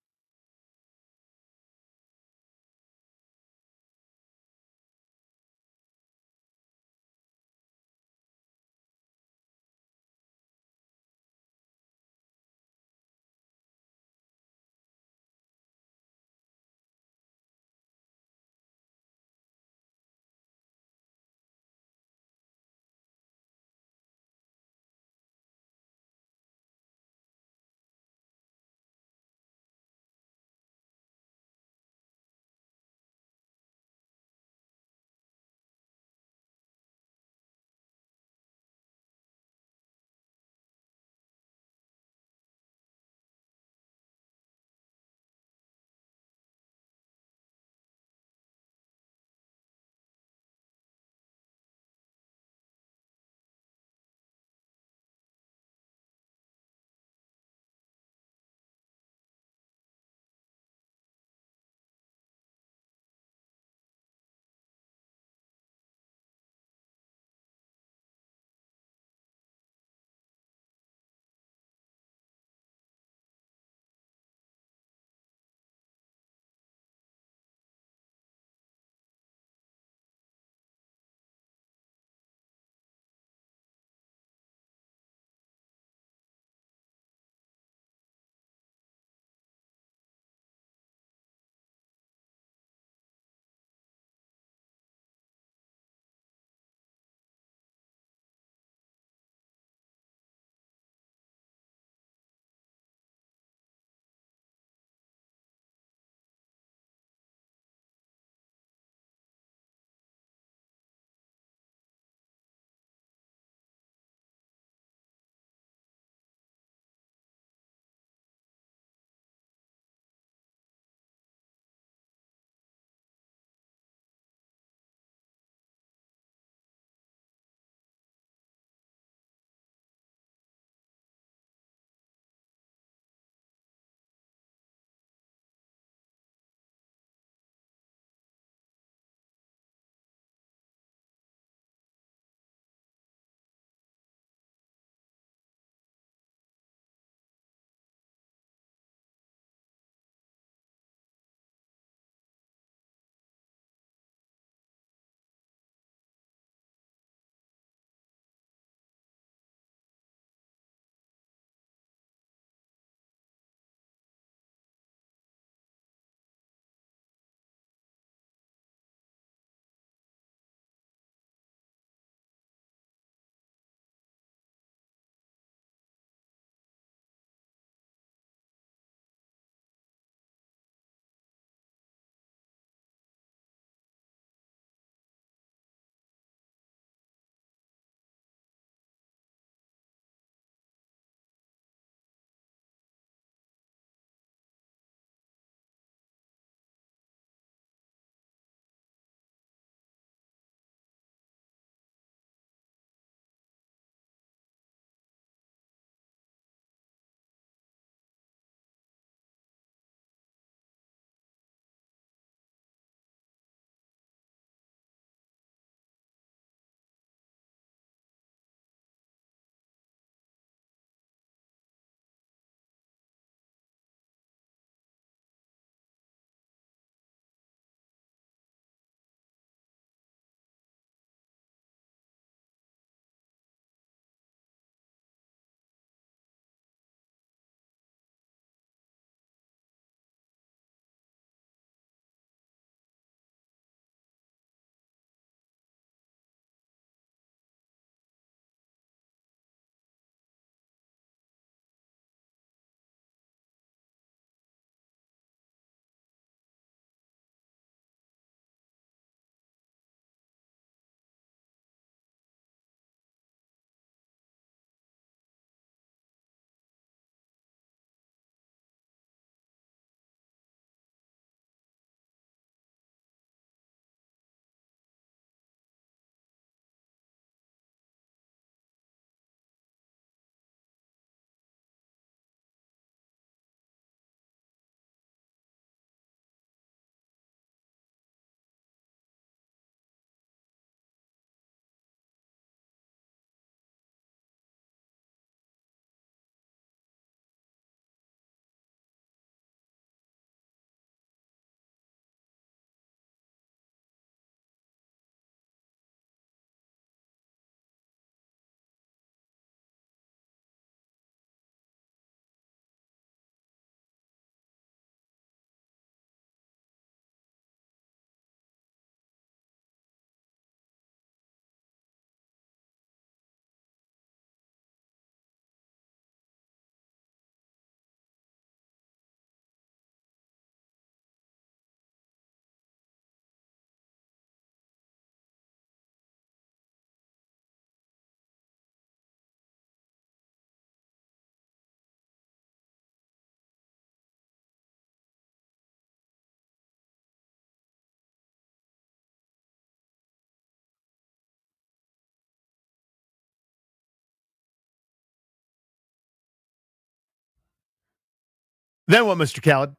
Then what, Mr. Khaled?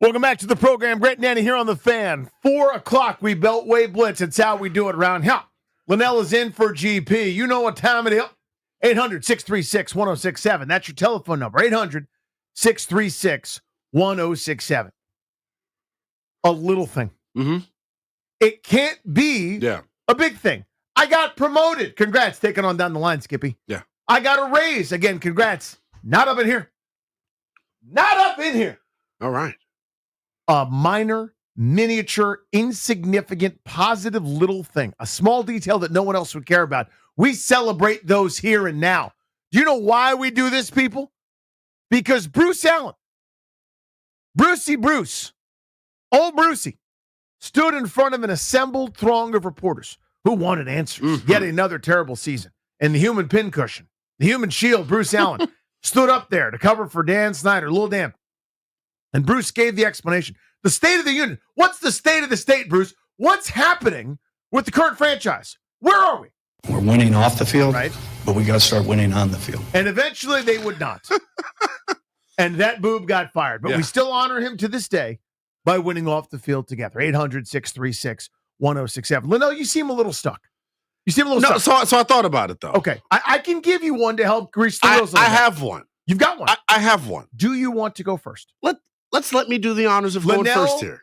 Welcome back to the program. Great and Danny here on The Fan. 4 o'clock, we Beltway Blitz. It's how we do it around here. Linnell is in for GP. You know what time it is. 800-636-1067. That's your telephone number. 800-636-1067. A little thing. Mm-hmm. It can't be Yeah. a big thing. I got promoted. Congrats. Taking on down the line, Skippy. Yeah. I got a raise. Again, congrats. Not up in here. Not up in here. All right. A minor, miniature, insignificant, positive little thing. A small detail that no one else would care about. We celebrate those here and now. Do you know why we do this, people? Because Bruce Allen, Bruce, old Brucey, stood in front of an assembled throng of reporters who wanted answers. Yet another terrible season. And the human pincushion, the human shield, Bruce Allen, stood up there to cover for Dan Snyder, Lil Dan. And Bruce gave the explanation. The State of the Union. What's the state of the state, Bruce? What's happening with the current franchise? Where are we? We're winning off the field, right? But we got to start winning on the field. And eventually they would not. And that boob got fired. But we still honor him to this day by winning off the field together. 800-636-1067. Linnell, you seem a little stuck. You seem a little stuck. So I thought about it, though. Okay. I can give you one to help grease the wheels. I have one. You've got one. I have one. Do you want to go first? Let me do the honors of Linnell, going first here.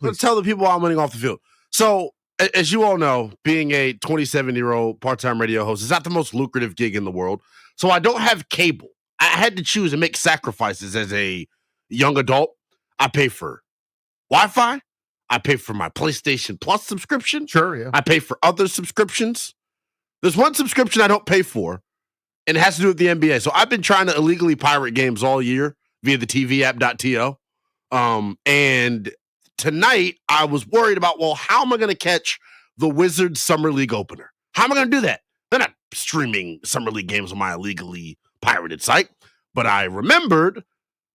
Let's tell the people I'm winning off the field. So, as you all know, being a 27-year-old part-time radio host is not the most lucrative gig in the world. So I don't have cable. I had to choose and make sacrifices as a young adult. I pay for Wi-Fi. I pay for my PlayStation Plus subscription. Sure, yeah. I pay for other subscriptions. There's one subscription I don't pay for, and it has to do with the NBA. So I've been trying to illegally pirate games all year via the TV app.to. And tonight I was worried about, well, how am I going to catch the Wizards Summer League opener? How am I going to do that? They're not streaming Summer League games on my illegally pirated site. But I remembered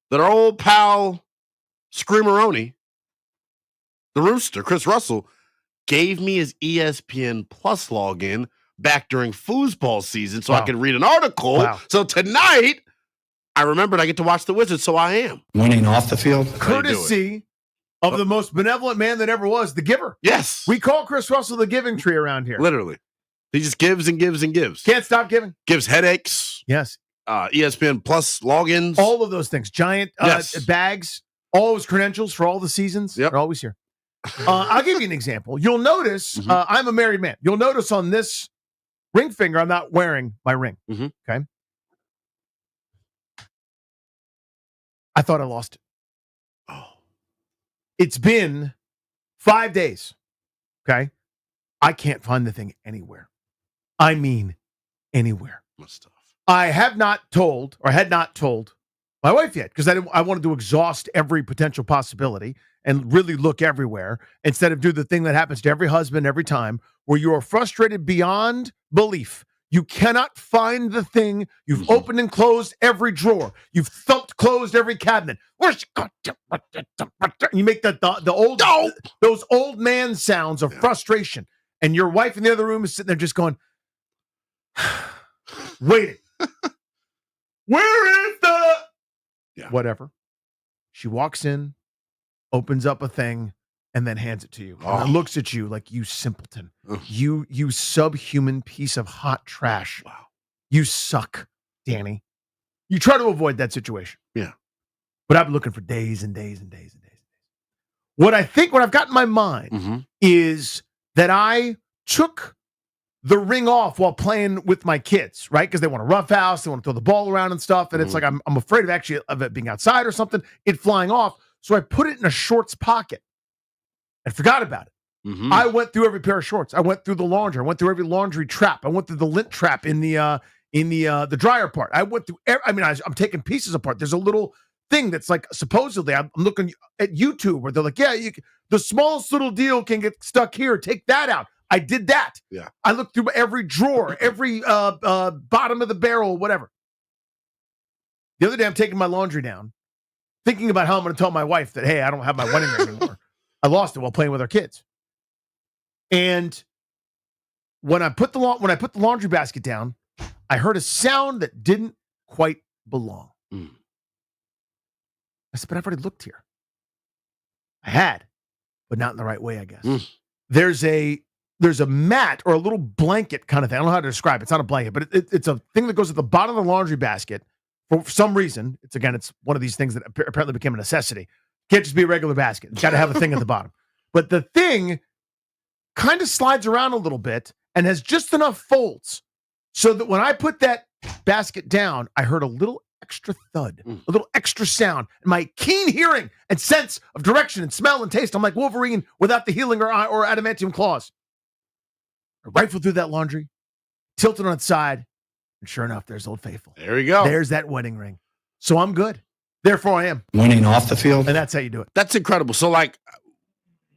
that our old pal Screameroni, the Rooster, Chris Russell, gave me his ESPN Plus login back during foosball season so I could read an article. Wow. So tonight, I remembered I get to watch the Wizards, so I am. Winning off the field. Courtesy of the most benevolent man that ever was, the giver. Yes. We call Chris Russell the giving tree around here. Literally. He just gives and gives and gives. Can't stop giving. Gives headaches. Yes. ESPN Plus logins. All of those things. Giant bags. All his credentials for all the seasons. They're always here. I'll give you an example. You'll notice, I'm a married man. You'll notice on this ring finger, I'm not wearing my ring. Okay. I thought I lost it. It's been 5 days. Okay. I can't find the thing anywhere. I mean, anywhere. I have not told, or had not told my wife yet, because I wanted to exhaust every potential possibility and really look everywhere instead of do the thing that happens to every husband every time, where you are frustrated beyond belief. You cannot find the thing. You've opened and closed every drawer. You've thumped closed every cabinet. Where's you make the old those old man sounds of frustration, and your wife in the other room is sitting there just going, waiting. Where is the whatever? She walks in, opens up a thing, and then hands it to you. And it looks at you like, you simpleton. You subhuman piece of hot trash. Wow. You suck, Danny. You try to avoid that situation. Yeah. But I've been looking for days and days and days and days. What I've got in my mind is that I took the ring off while playing with my kids, right? Because they want to roughhouse, they want to throw the ball around and stuff. And it's like, I'm afraid of it being outside or something, it flying off. So I put it in a shorts pocket and forgot about it. I went through every pair of shorts. I went through the laundry. I went through every laundry trap. I went through the lint trap in the dryer part. I went through. I'm taking pieces apart. There's a little thing that's like, supposedly, I'm looking at YouTube where they're like, yeah, the smallest little deal can get stuck here. Take that out. I did that. Yeah. I looked through every drawer, every bottom of the barrel, whatever. The other day, I'm taking my laundry down, thinking about how I'm going to tell my wife that, hey, I don't have my wedding ring anymore. I lost it while playing with our kids. And when I put the laundry basket down, I heard a sound that didn't quite belong. I said, but I've already looked here. I had, but not in the right way, I guess. There's a mat or a little blanket kind of thing. I don't know how to describe it. It's not a blanket, but it's a thing that goes at the bottom of the laundry basket. For some reason, it's one of these things that apparently became a necessity. Can't just be a regular basket. It's got to have a thing at the bottom. But the thing kind of slides around a little bit and has just enough folds so that when I put that basket down, I heard a little extra thud, a little extra sound. And my keen hearing and sense of direction and smell and taste, I'm like Wolverine without the healing or adamantium claws. I rifled through that laundry, tilted on its side, and sure enough, there's Old Faithful. There we go. There's that wedding ring. So I'm good. Therefore, I am. Winning off the field. And that's how you do it. That's incredible. So, like,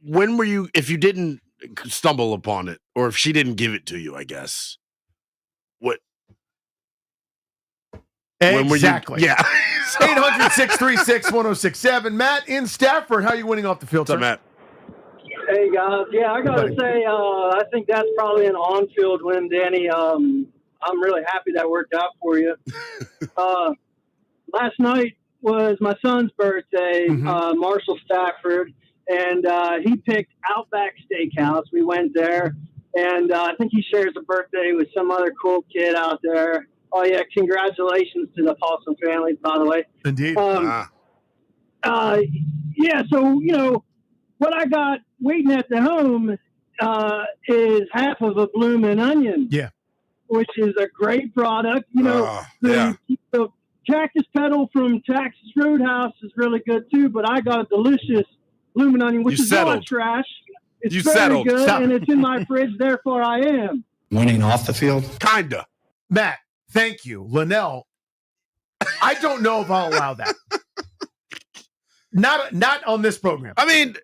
when were you, if you didn't stumble upon it, or if she didn't give it to you, I guess, what? Exactly. Yeah. 800-636-1067. Matt in Stafford. How are you winning off the field, What's up, sir? Matt? Hey, guys. Yeah, I got to say, I think that's probably an on-field win, Danny. I'm really happy that worked out for you. Last night was my son's birthday, Marshall Stafford, and he picked Outback Steakhouse. We went there, and I think he shares a birthday with some other cool kid out there. Oh, yeah, congratulations to the Paulson family, by the way. Indeed. Yeah, so, what I got waiting at the home is half of a bloomin' onion. Yeah. Which is a great product. The cactus petal from Texas Roadhouse is really good too, but I got a delicious bloomin' onion, which is not trash. It's very good, and it's in my fridge, therefore I am. Winning off the field? Kinda. Matt, thank you. Linnell, I don't know if I'll allow that. Not on this program. I mean,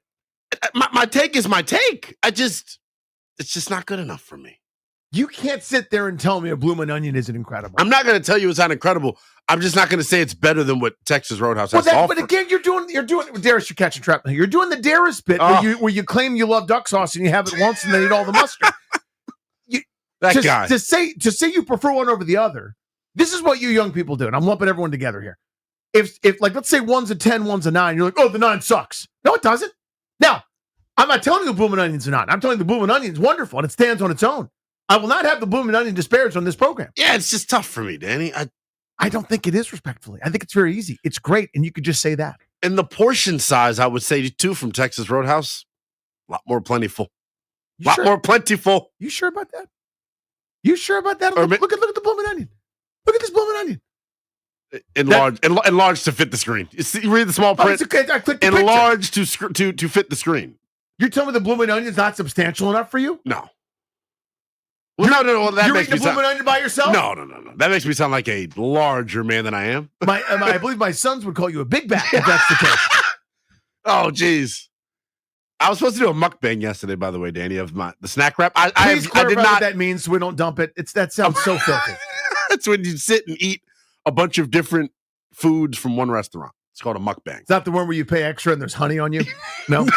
my take is my take. It's just not good enough for me. You can't sit there and tell me a bloomin' onion isn't incredible. I'm not going to tell you it's not incredible. I'm just not going to say it's better than what Texas Roadhouse has to offer. But again, you're doing Darius, you're catching trap. You're doing the Darius bit where you claim you love duck sauce and you have it once and then eat all the mustard. Guy. To say you prefer one over the other, this is what you young people do, and I'm lumping everyone together here. If like, let's say one's a 10, one's a 9, you're like, oh, the 9 sucks. No, it doesn't. Now, I'm not telling you the bloomin' onion's a 9. I'm telling you the bloomin' onion's wonderful and it stands on its own. I will not have the bloomin' onion disparaged on this program. Yeah, it's just tough for me, Danny. I don't think it is, respectfully. I think it's very easy. It's great, and you could just say that. And the portion size, I would say, too, from Texas Roadhouse, a lot more plentiful. More plentiful. You sure about that? You sure about that? Look at the bloomin' onion. Look at this bloomin' onion. Enlarged to fit the screen. You read the small print. It's okay. I clicked the enlarged to fit the screen. You're telling me the bloomin' onion's not substantial enough for you? No. Well, no. That you're makes eating me a bloomin' onion by yourself? No. That makes me sound like a larger man than I am. I believe my sons would call you a big back if that's the case. Oh, geez. I was supposed to do a mukbang yesterday, by the way, Danny, of the snack wrap. Please I did not. What that means so we don't dump it. That sounds so filthy. It's when you sit and eat a bunch of different foods from one restaurant. It's called a mukbang. It's not the one where you pay extra and there's honey on you? No.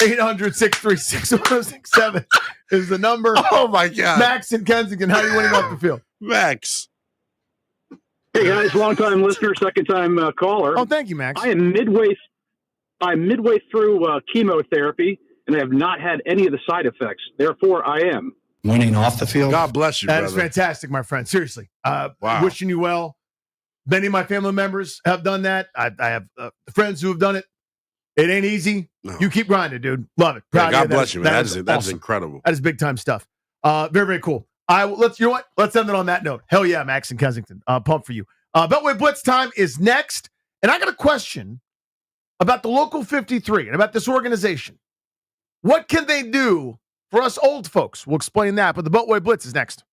800-636-1067 is the number. Oh, my God. Max in Kensington, how are you winning off the field? Max. Hey, guys, long-time listener, second-time caller. Oh, thank you, Max. I am midway through chemotherapy, and I have not had any of the side effects. Therefore, I am. Winning off the field? God bless you, That brother. is fantastic, my friend. Seriously. Wow. Wishing you well. Many of my family members have done that. I have friends who have done it. It ain't easy. No. You keep grinding, dude. Love it. Yeah, God bless you. you, man. That is awesome. incredible. That is big time stuff. Very, very cool. You know what? Let's end it on that note. Hell yeah, Max in Kensington. Pumped for you. Beltway Blitz time is next. And I got a question about the Local 53 and about this organization. What can they do for us old folks? We'll explain that. But the Beltway Blitz is next.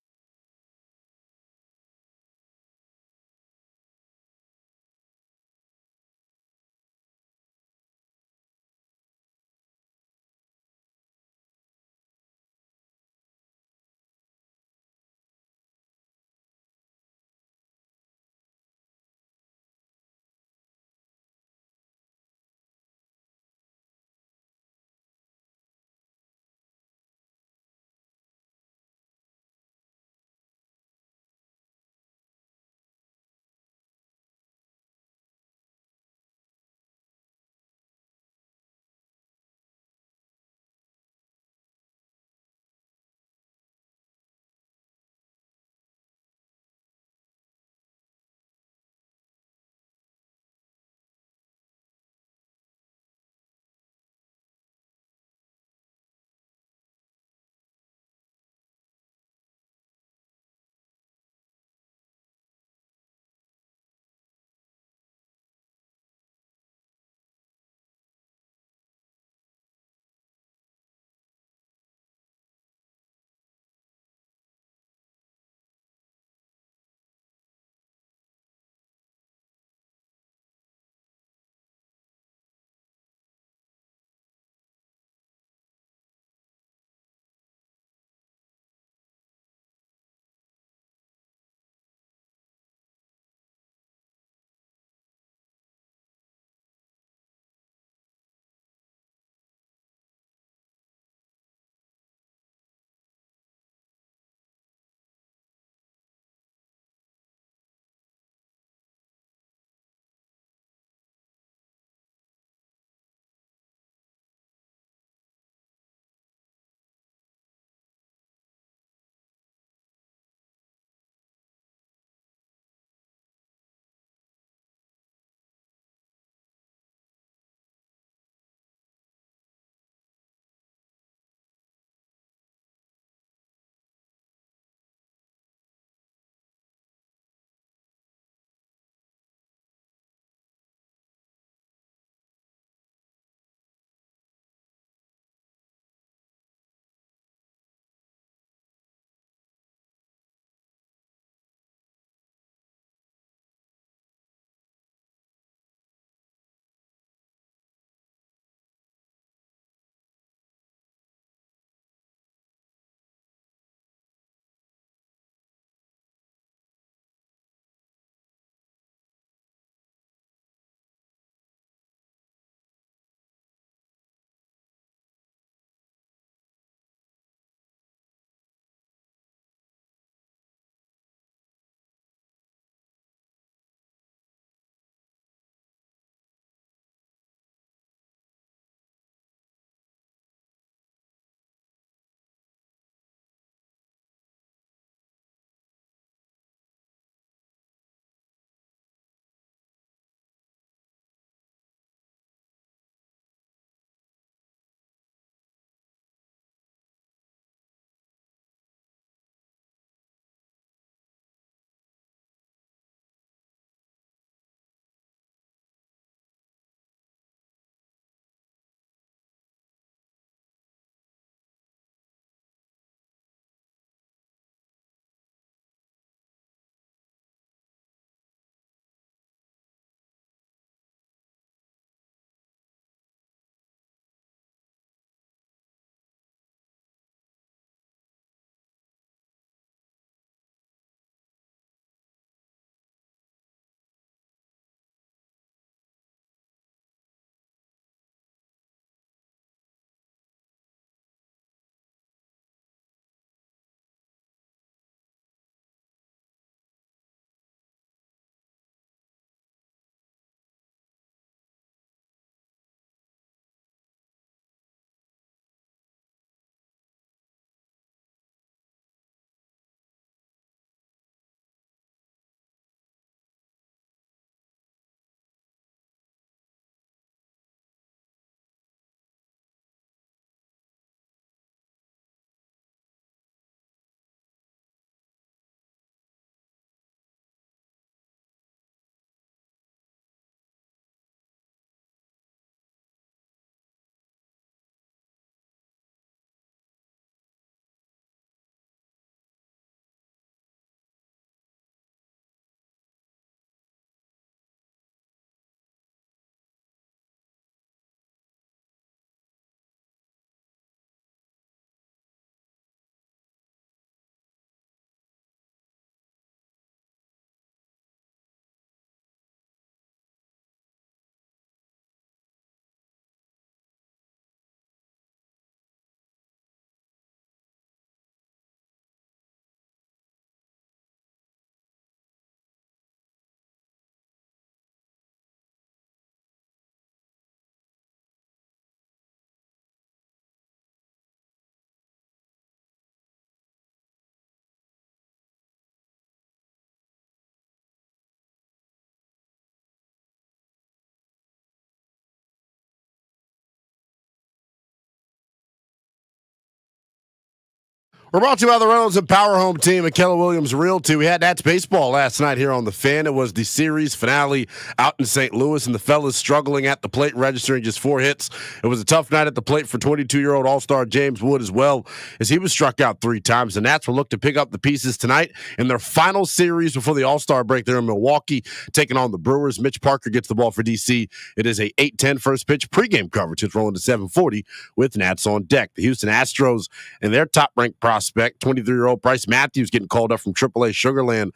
We're brought to you by the Reynolds and Power Home team at Keller Williams Realty. We had Nats baseball last night here on the Fan. It was the series finale out in St. Louis, and the fellas struggling at the plate, registering just 4 hits. It was a tough night at the plate for 22-year-old All-Star James Wood as well, as he was struck out 3 times. The Nats will look to pick up the pieces tonight in their final series before the All-Star break there in Milwaukee, taking on the Brewers. Mitch Parker gets the ball for D.C. It is a 8:10 first pitch pregame coverage. It's rolling to 7:40 with Nats on deck. The Houston Astros and their top-ranked prospect, 23-year-old Bryce Matthews, getting called up from AAA Sugarland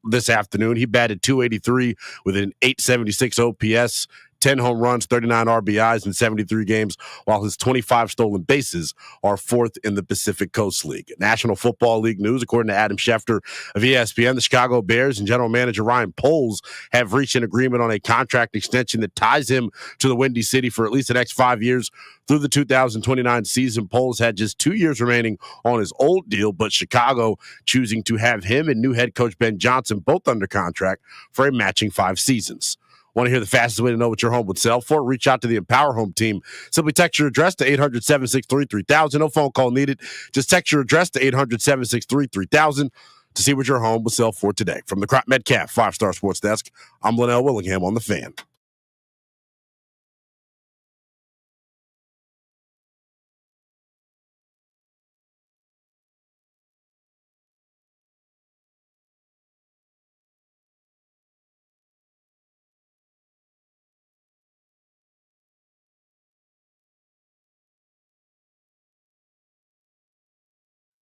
this afternoon. He batted .283 with an .876 OPS, 10 home runs, 39 RBIs in 73 games, while his 25 stolen bases are 4th in the Pacific Coast League. National Football League news, according to Adam Schefter of ESPN, the Chicago Bears and general manager Ryan Poles have reached an agreement on a contract extension that ties him to the Windy City for at least the next 5 years through the 2029 season. Poles had just 2 years remaining on his old deal, but Chicago choosing to have him and new head coach Ben Johnson both under contract for a matching 5 seasons. Want to hear the fastest way to know what your home would sell for? Reach out to the Empower Home team. Simply text your address to 800-763-3000. No phone call needed. Just text your address to 800-763-3000 to see what your home will sell for today. From the Crop Metcalf 5-Star Sports Desk, I'm Linnell Willingham on the Fan.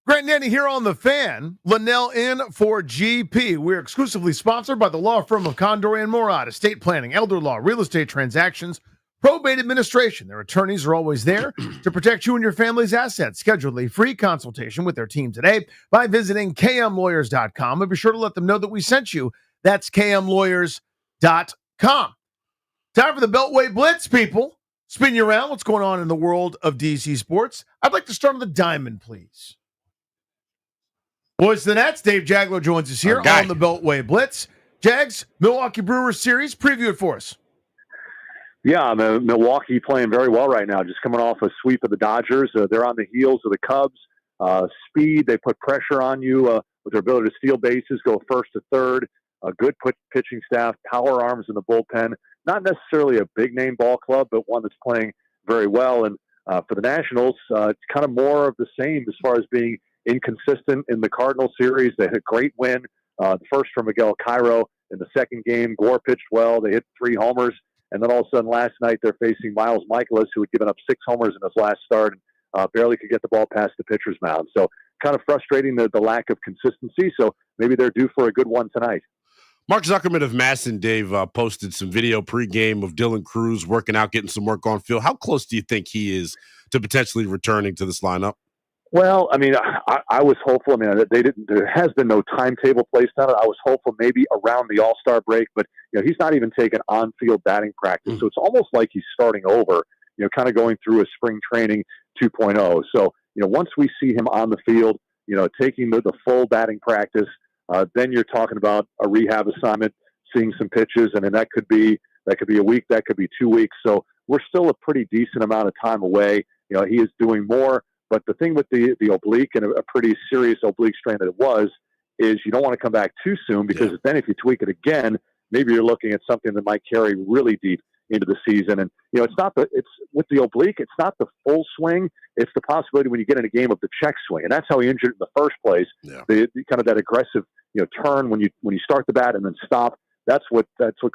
Grant Nanny here on the Fan. Linnell in for GP. We're exclusively sponsored by the law firm of Condor and Morad, estate planning, elder law, real estate transactions, probate administration. Their attorneys are always there to protect you and your family's assets. Schedule a free consultation with their team today by visiting kmlawyers.com, and be sure to let them know that we sent you. That's kmlawyers.com. Time for the Beltway Blitz, people. Spin you around. What's going on in the world of DC sports? I'd like to start on the diamond, please. Boys, the Nats. Dave Jaglow joins us here on the Beltway Blitz. Jags, Milwaukee Brewers series, preview it for us. Yeah, the Milwaukee playing very well right now, just coming off a sweep of the Dodgers. They're on the heels of the Cubs. Speed, they put pressure on you with their ability to steal bases, go first to third. A good pitching staff, power arms in the bullpen. Not necessarily a big-name ball club, but one that's playing very well. And for the Nationals, it's kind of more of the same as far as being inconsistent in the Cardinal series. They had a great win, the first from Miguel Cairo. In the second game, Gore pitched well. They hit 3 homers. And then all of a sudden last night, they're facing Miles Michaelis, who had given up 6 homers in his last start and barely could get the ball past the pitcher's mound. So kind of frustrating the lack of consistency. So maybe they're due for a good one tonight. Mark Zuckerman of Masson, Dave, posted some video pregame of Dylan Cruz working out, getting some work on field. How close do you think he is to potentially returning to this lineup? Well, I mean, I was hopeful. I mean, there has been no timetable placed on it. I was hopeful maybe around the All-Star break, but he's not even taken on-field batting practice. So it's almost like he's starting over, kind of going through a spring training 2.0. So, once we see him on the field, taking the full batting practice, then you're talking about a rehab assignment, seeing some pitches, and then that could be a week, that could be 2 weeks. So we're still a pretty decent amount of time away. He is doing more. But the thing with the oblique, and a pretty serious oblique strain that it was, is you don't want to come back too soon, because then if you tweak it again, maybe you're looking at something that might carry really deep into the season. And it's with the oblique, it's not the full swing. It's the possibility when you get in a game of the check swing, and that's how he injured it in the first place. Yeah. The kind of that aggressive turn when you start the bat and then stop. That's what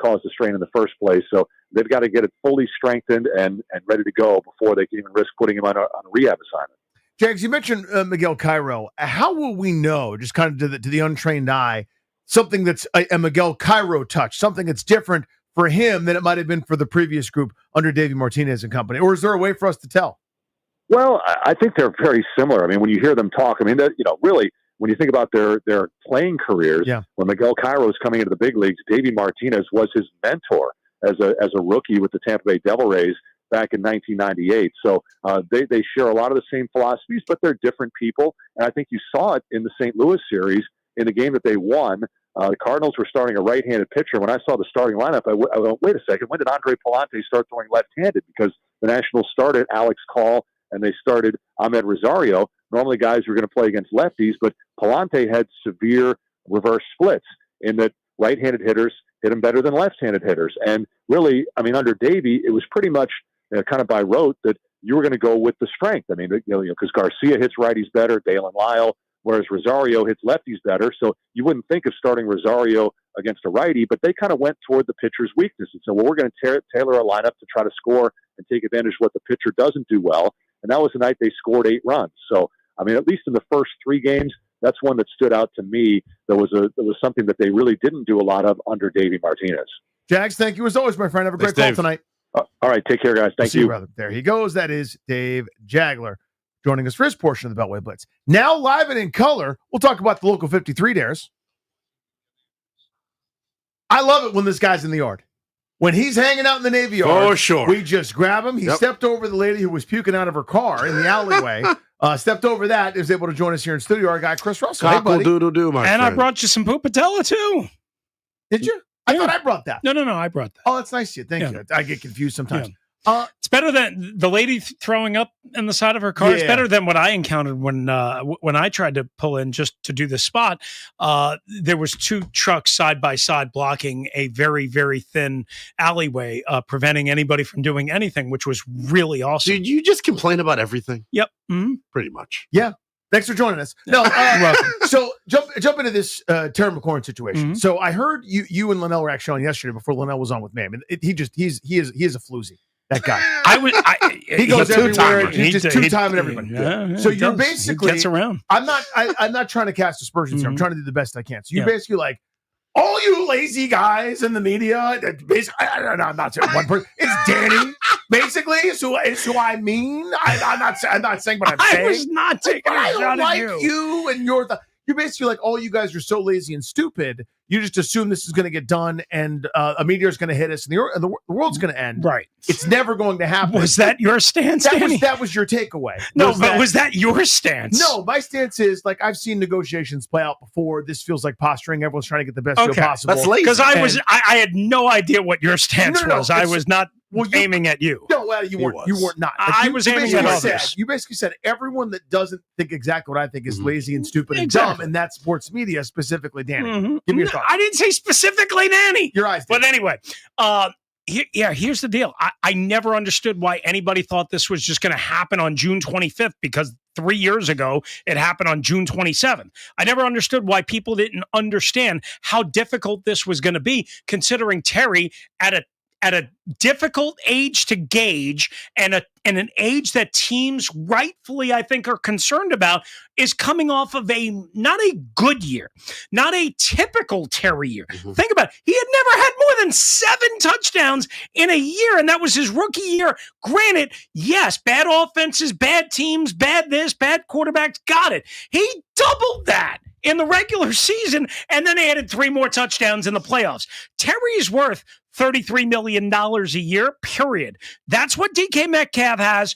caused the strain in the first place. So they've got to get it fully strengthened and ready to go before they can even risk putting him on a rehab assignment. Jags, you mentioned Miguel Cairo. How will we know, just kind of to the untrained eye, something that's a Miguel Cairo touch, something that's different for him than it might have been for the previous group under Davey Martinez and company? Or is there a way for us to tell? Well, I think they're very similar. I mean, when you hear them talk, I mean, really, when you think about their playing careers, when Miguel Cairo was coming into the big leagues, Davey Martinez was his mentor as a rookie with the Tampa Bay Devil Rays back in 1998. So they share a lot of the same philosophies, but they're different people. And I think you saw it in the St. Louis series in the game that they won. The Cardinals were starting a right-handed pitcher. When I saw the starting lineup, I went, wait a second, when did Andre Palante start throwing left-handed? Because the Nationals started Alex Call and they started Ahmed Rosario. Normally guys were going to play against lefties, but Palante had severe reverse splits in that right-handed hitters hit him better than left-handed hitters. And really, I mean, under Davey, it was pretty much kind of by rote that you were going to go with the strength. I mean, because Garcia hits righties better, Dalen Lyle, whereas Rosario hits lefties better. So you wouldn't think of starting Rosario against a righty, but they kind of went toward the pitcher's weakness and said, well, we're going to tailor a lineup to try to score and take advantage of what the pitcher doesn't do well. And that was the night they scored 8 runs. So, I mean, at least in the first 3 games, that's one that stood out to me. There was something that they really didn't do a lot of under Davey Martinez. Jags, thank you as always, my friend. Have a great call tonight. All right, take care, guys. Thank See you, brother. There he goes. That is Dave Jagler joining us for his portion of the Beltway Blitz. Now, live and in color, we'll talk about the local 53 dares. I love it when this guy's in the yard. When he's hanging out in the Navy yard, For sure. we just grab him. He stepped over the lady who was puking out of her car in the alleyway. Stepped over that, is able to join us here in studio. Our guy, Chris Russell. Hey, buddy. Cockle-doodle-doo, my And friend. I brought you some Pupatella, too. Did you? I thought I brought that. No, I brought that. Oh, that's nice of you. Thank you. I get confused sometimes. It's better than the lady throwing up in the side of her car. It's better than what I encountered when I tried to pull in just to do the spot. There was 2 trucks side by side blocking a very, very thin alleyway, preventing anybody from doing anything, which was really awesome. Dude, you just complain about everything. Yep. Mm-hmm. Pretty much. Yeah. Thanks for joining us. No, so jump into this Terry McLaurin situation. Mm-hmm. So I heard you and Linnell were actually on yesterday before Linnell was on with me. I mean, he is a floozy. That guy. He goes everywhere. He's just two-timing everybody. So you're basically he gets around. I'm not trying to cast aspersions here. I'm trying to do the best I can. So you're basically like, all you lazy guys in the media. Basically, I'm not saying one person. It's Danny. Basically, is who I mean. I'm not saying what I'm saying. I was not taking a shot at you and you're basically like, all you guys are so lazy and stupid. You just assume this is going to get done, and a meteor is going to hit us, and the world's going to end. Right? It's never going to happen. Was that your stance, Danny? That was your takeaway. Was that your stance? No, my stance is like I've seen negotiations play out before. This feels like posturing. Everyone's trying to get the best deal possible. That's lazy. Because I had no idea what your stance was. I was not aiming at you. No, well, you weren't. You weren't not. I was aiming at others. You basically said everyone that doesn't think exactly what I think is lazy and stupid and dumb, and that's sports media, specifically Danny. Mm-hmm. Give me your thoughts. I didn't say specifically Danny. Your eyes did. But anyway, here's the deal. I never understood why anybody thought this was just going to happen on June 25th, because 3 years ago, it happened on June 27th. I never understood why people didn't understand how difficult this was going to be, considering Terry at a difficult age to gauge and an age that teams rightfully, I think, are concerned about, is coming off of not a good year, not a typical Terry year. Mm-hmm. Think about it. He had never had more than 7 touchdowns in a year, and that was his rookie year. Granted, yes, bad offenses, bad teams, bad this, bad quarterbacks, got it. He doubled that in the regular season, and then added 3 more touchdowns in the playoffs. Terry's worth $33 million a year, period. That's what DK Metcalf has.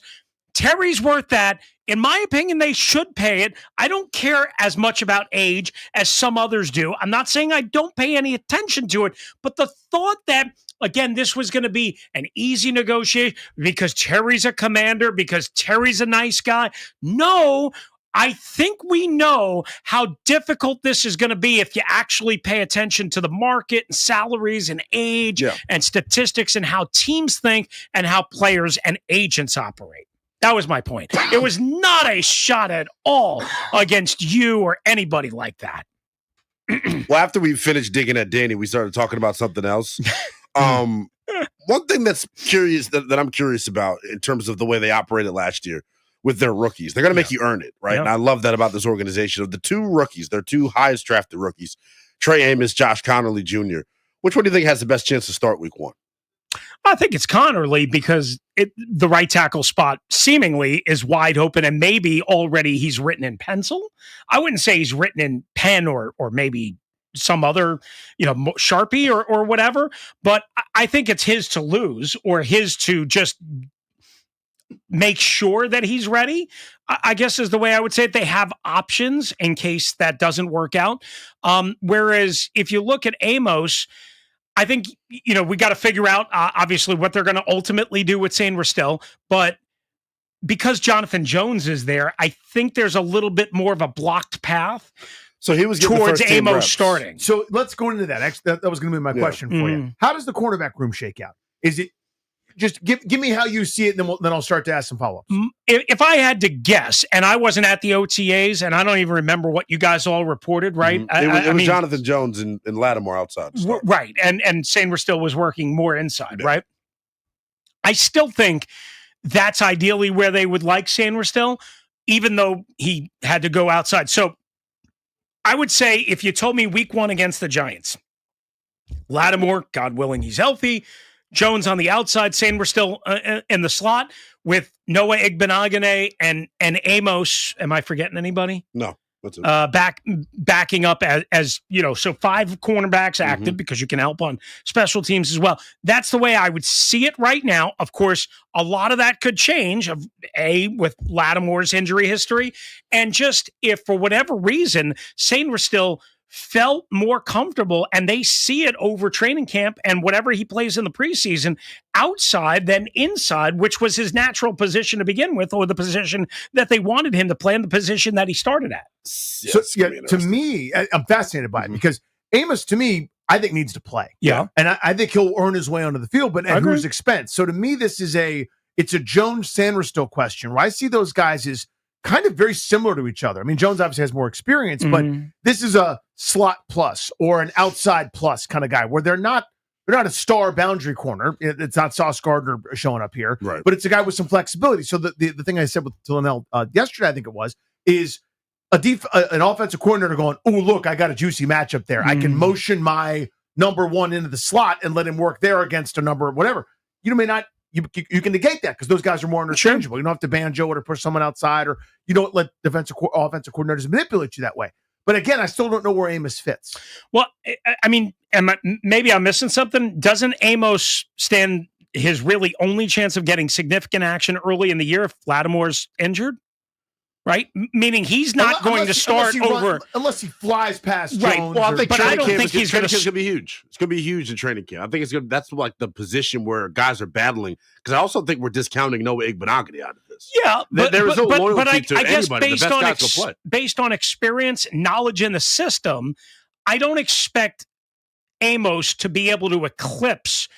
Terry's worth that. In my opinion, they should pay it. I don't care as much about age as some others do. I'm not saying I don't pay any attention to it, but the thought that, again, this was going to be an easy negotiation because Terry's a commander, because Terry's a nice guy. No, I think we know how difficult this is going to be if you actually pay attention to the market and salaries and age and statistics and how teams think and how players and agents operate. That was my point. It was not a shot at all against you or anybody like that. Well, after we finished digging at Danny, we started talking about something else. One thing that's curious that I'm curious about in terms of the way they operated last year with their rookies, they're going to make you earn it, right? And I love that about this organization. Of the 2 rookies, their 2 highest drafted rookies, Trey Amos, Josh Connerly Jr. Which one do you think has the best chance to start week 1? I think it's Connerly because the right tackle spot seemingly is wide open, and maybe already he's written in pencil. I wouldn't say he's written in pen or maybe some other, Sharpie or whatever, but I think it's his to lose or his to just make sure that he's ready, I guess is the way I would say it. They have options in case that doesn't work out. Whereas if you look at Amos, I think, we got to figure out, obviously, what they're going to ultimately do with Shane Ristel. But because Jonathan Jones is there, I think there's a little bit more of a blocked path. So he was getting towards the first 10 Amos reps. starting. So let's go into that. Actually, that was going to be my question for you. How does the cornerback room shake out? Is it just give me how you see it, and then I'll start to ask some follow-ups. If I had to guess, and I wasn't at the OTAs, and I don't even remember what you guys all reported, right? It was Jonathan Jones and Latimore outside. Right, and Sainristil still was working more inside, right? I still think that's ideally where they would like Sainristil, even though he had to go outside. So I would say if you told me week 1 against the Giants, Latimore, God willing, he's healthy, Jones on the outside, Sainristil in the slot with Noah Igbenogany and Amos. Am I forgetting anybody? No. What's it? Backing up as you know, so 5 cornerbacks active because you can help on special teams as well. That's the way I would see it right now. Of course, a lot of that could change with Latimore's injury history, and just if for whatever reason Sainristil felt more comfortable and they see it over training camp and whatever he plays in the preseason outside than inside, which was his natural position to begin with, or the position that they wanted him to play, in the position that he started at. So to me, I'm fascinated by it because Amos, to me, I think needs to play. Yeah. And I think he'll earn his way onto the field, but at whose expense? So to me, it's a Jones Sainristil question where I see those guys as kind of very similar to each other. I mean, Jones obviously has more experience, but this is a slot plus or an outside plus kind of guy where they're not a star boundary corner. It's not Sauce Gardner showing up here, right? But it's a guy with some flexibility. So the thing I said with Tillanell yesterday, I think it was, is an offensive coordinator going, oh, look, I got a juicy matchup there. I can motion my number 1 into the slot and let him work there against a number, whatever. You may not, you can negate that because those guys are more interchangeable. You don't have to banjo it or push someone outside, or you don't let offensive coordinators manipulate you that way. But again, I still don't know where Amos fits. Well, I mean, maybe I'm missing something. Doesn't Amos stand his really only chance of getting significant action early in the year if Latimore's injured? Right? Meaning he's not going to start unless he flies past Jones. Right. Well, I don't think he's going to be huge. It's going to be huge in training camp. I think that's like the position where guys are battling, because I also think we're discounting Noah Igbenogany out of this. Yeah, there is no loyalty to I guess anybody. The best guys will play. Based on experience, knowledge in the system, I don't expect Amos to be able to eclipse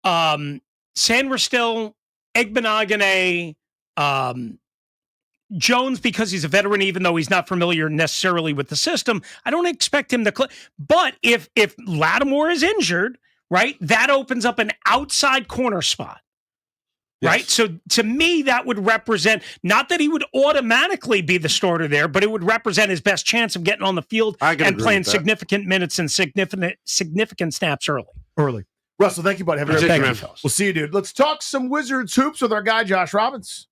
Sainristil, Igbenogany, Jones, because he's a veteran, even though he's not familiar necessarily with the system. I don't expect him to but if Latimore is injured, right, that opens up an outside corner spot. Yes. Right? So to me, that would represent, not that he would automatically be the starter there, but it would represent his best chance of getting on the field and playing significant minutes and significant snaps early. Russell, thank you, buddy. Have a great day. We'll see you, dude. Let's talk some Wizards hoops with our guy, Josh Robbins.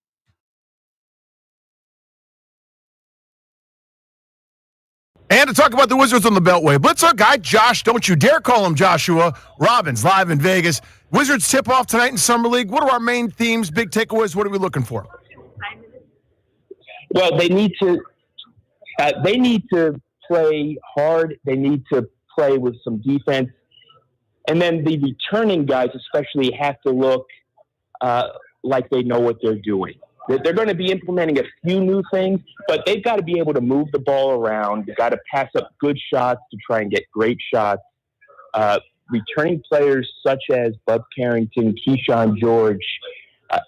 And to talk about the Wizards on the Beltway, Blitzer guy, Josh, don't you dare call him Joshua, Robbins, live in Vegas. Wizards tip-off tonight in Summer League. What are our main themes, big takeaways? What are we looking for? Well, they need to play hard. They need to play with some defense. And then the returning guys especially have to look like they know what they're doing. They're going to be implementing a few new things, but they've got to be able to move the ball around. They've got to pass up good shots to try and get great shots. Returning players such as Bud Carrington, Keyshawn George,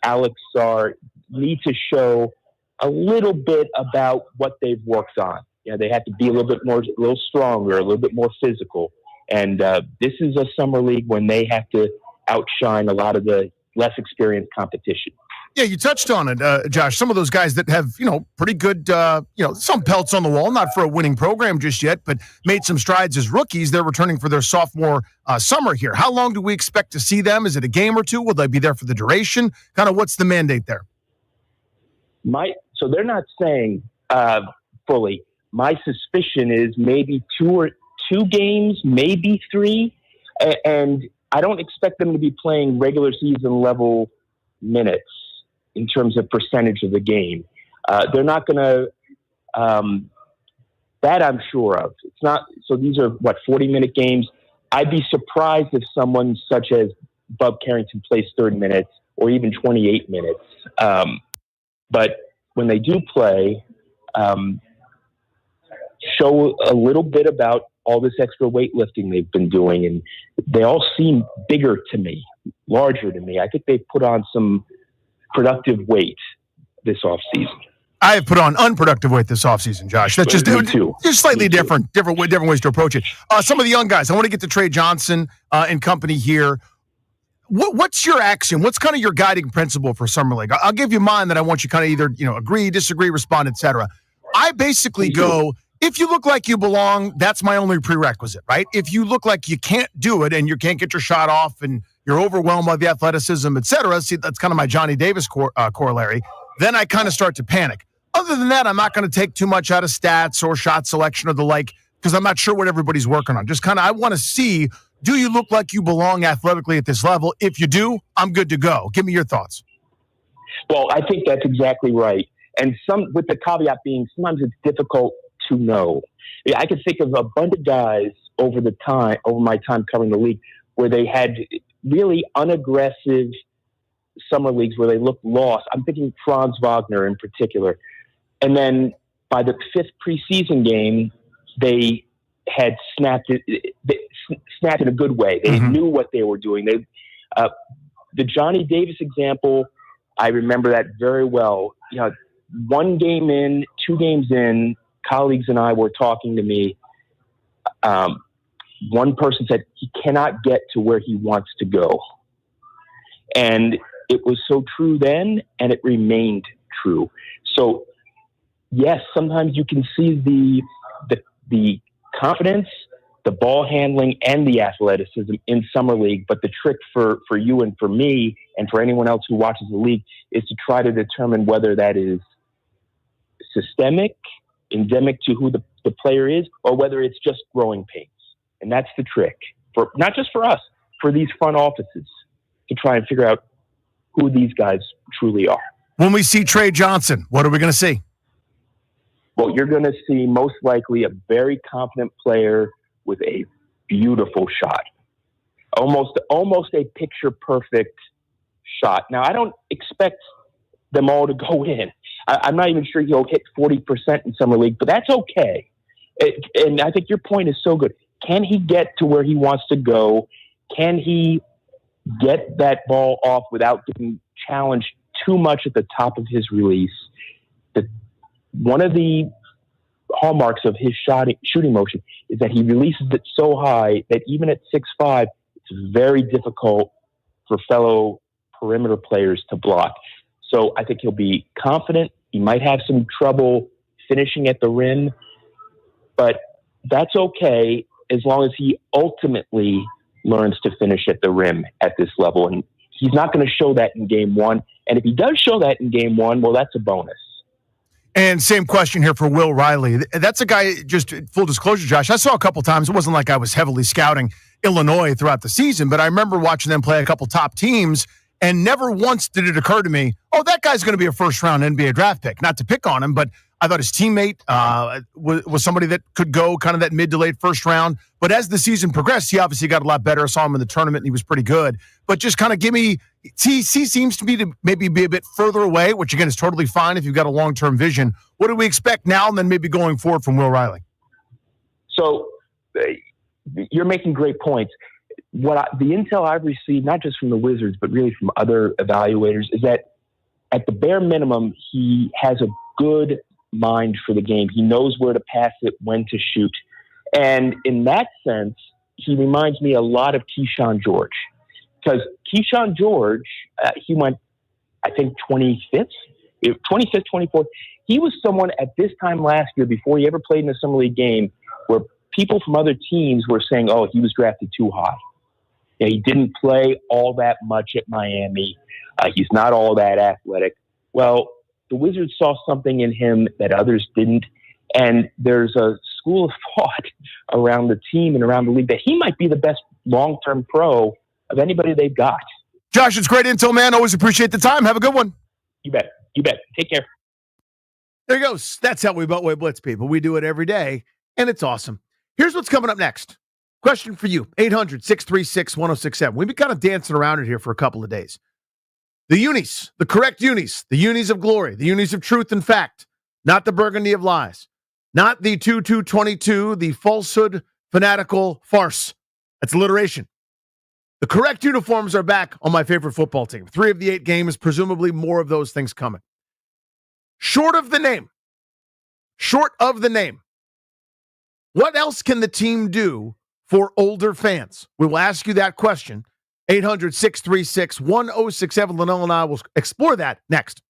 Alex Sarr need to show a little bit about what they've worked on. Yeah, they have to be a little stronger, a little bit more physical. And this is a summer league when they have to outshine a lot of the less experienced competition. Yeah, you touched on it, Josh. Some of those guys that have, pretty good, some pelts on the wall, not for a winning program just yet, but made some strides as rookies. They're returning for their sophomore summer here. How long do we expect to see them? Is it a game or two? Will they be there for the duration? Kind of what's the mandate there? So they're not saying fully. My suspicion is maybe two games, maybe 3. And I don't expect them to be playing regular season level minutes in terms of percentage of the game. They're not going to, that I'm sure of. It's not, so these are 40-minute games. I'd be surprised if someone such as Bub Carrington plays 30 minutes or even 28 minutes. But when they do play, show a little bit about all this extra weightlifting they've been doing, and they all seem bigger to me, larger to me. I think they've put on some productive weight this offseason. I have put on unproductive weight this offseason, Josh. That's just slightly different ways to approach it. Some of the young guys, I want to get to Trey Johnson and company here. What's your axiom? What's kind of your guiding principle for Summer League? I'll give you mine that I want you kind of either agree, disagree, respond, etc. I basically go, if you look like you belong, that's my only prerequisite, right? If you look like you can't do it and you can't get your shot off and you're overwhelmed by the athleticism, etc. See, that's kind of my Johnny Davis corollary. Then I kind of start to panic. Other than that, I'm not going to take too much out of stats or shot selection or the like, because I'm not sure what everybody's working on. Just kind of, I want to see, do you look like you belong athletically at this level? If you do, I'm good to go. Give me your thoughts. Well, I think that's exactly right. And with the caveat being, sometimes it's difficult to know. Yeah, I can think of a bunch of guys over my time covering the league, where they had really unaggressive summer leagues where they looked lost. I'm thinking Franz Wagner in particular. And then by the 5th preseason game, they had snapped in a good way. They knew what they were doing. The Johnny Davis example, I remember that very well. 1 game in, 2 games in, colleagues and I were talking to me. One person said he cannot get to where he wants to go. And it was so true then, and it remained true. So, yes, sometimes you can see the confidence, the ball handling, and the athleticism in Summer League. But the trick for you and for me and for anyone else who watches the league is to try to determine whether that is systemic, endemic to who the player is, or whether it's just growing pains. And that's the trick, for not just for us, for these front offices, to try and figure out who these guys truly are. When we see Trey Johnson, what are we going to see? Well, you're going to see most likely a very confident player with a beautiful shot, almost a picture-perfect shot. Now, I don't expect them all to go in. I'm not even sure he'll hit 40% in Summer League, but that's okay. And I think your point is so good. Can he get to where he wants to go? Can he get that ball off without getting challenged too much at the top of his release? One of the hallmarks of his shooting motion is that he releases it so high that even at 6'5", it's very difficult for fellow perimeter players to block. So I think he'll be confident. He might have some trouble finishing at the rim, but that's okay as long as he ultimately learns to finish at the rim at this level. And he's not going to show that in game 1. And if he does show that in game 1, well, that's a bonus. And same question here for Will Riley. That's a guy, just full disclosure, Josh, I saw a couple times. It wasn't like I was heavily scouting Illinois throughout the season, but I remember watching them play a couple top teams, and never once did it occur to me, oh, that guy's going to be a first-round NBA draft pick. Not to pick on him, but I thought his teammate was somebody that could go kind of that mid to late first round. But as the season progressed, he obviously got a lot better. I saw him in the tournament, and he was pretty good. But just kind of give me – he seems to me to maybe be a bit further away, which, again, is totally fine if you've got a long-term vision. What do we expect now and then maybe going forward from Will Riley? So you're making great points. The intel I've received, not just from the Wizards, but really from other evaluators, is that at the bare minimum, he has a good mind for the game. He knows where to pass it, when to shoot. And in that sense, he reminds me a lot of Keyshawn George. Because Keyshawn George, he went, I think, 25th, 24th. He was someone at this time last year, before he ever played in a Summer League game, where people from other teams were saying, oh, he was drafted too high. Yeah, he didn't play all that much at Miami. He's not all that athletic. Well, the Wizards saw something in him that others didn't. And there's a school of thought around the team and around the league that he might be the best long-term pro of anybody they've got. Josh, it's great intel, man. Always appreciate the time. Have a good one. You bet. Take care. There he goes. That's how we Beltway Blitz, people. We do it every day, and it's awesome. Here's what's coming up next. Question for you, 800-636-1067. We've been kind of dancing around it here for a couple of days. The unis, the correct unis, the unis of glory, the unis of truth and fact, not the burgundy of lies, not the 2222, the falsehood, fanatical farce. That's alliteration. The correct uniforms are back on my favorite football team. 3 of the 8 games, presumably more of those things coming. Short of the name, what else can the team do for older fans? We will ask you that question. 800-636-1067. Linnell and I will explore that next.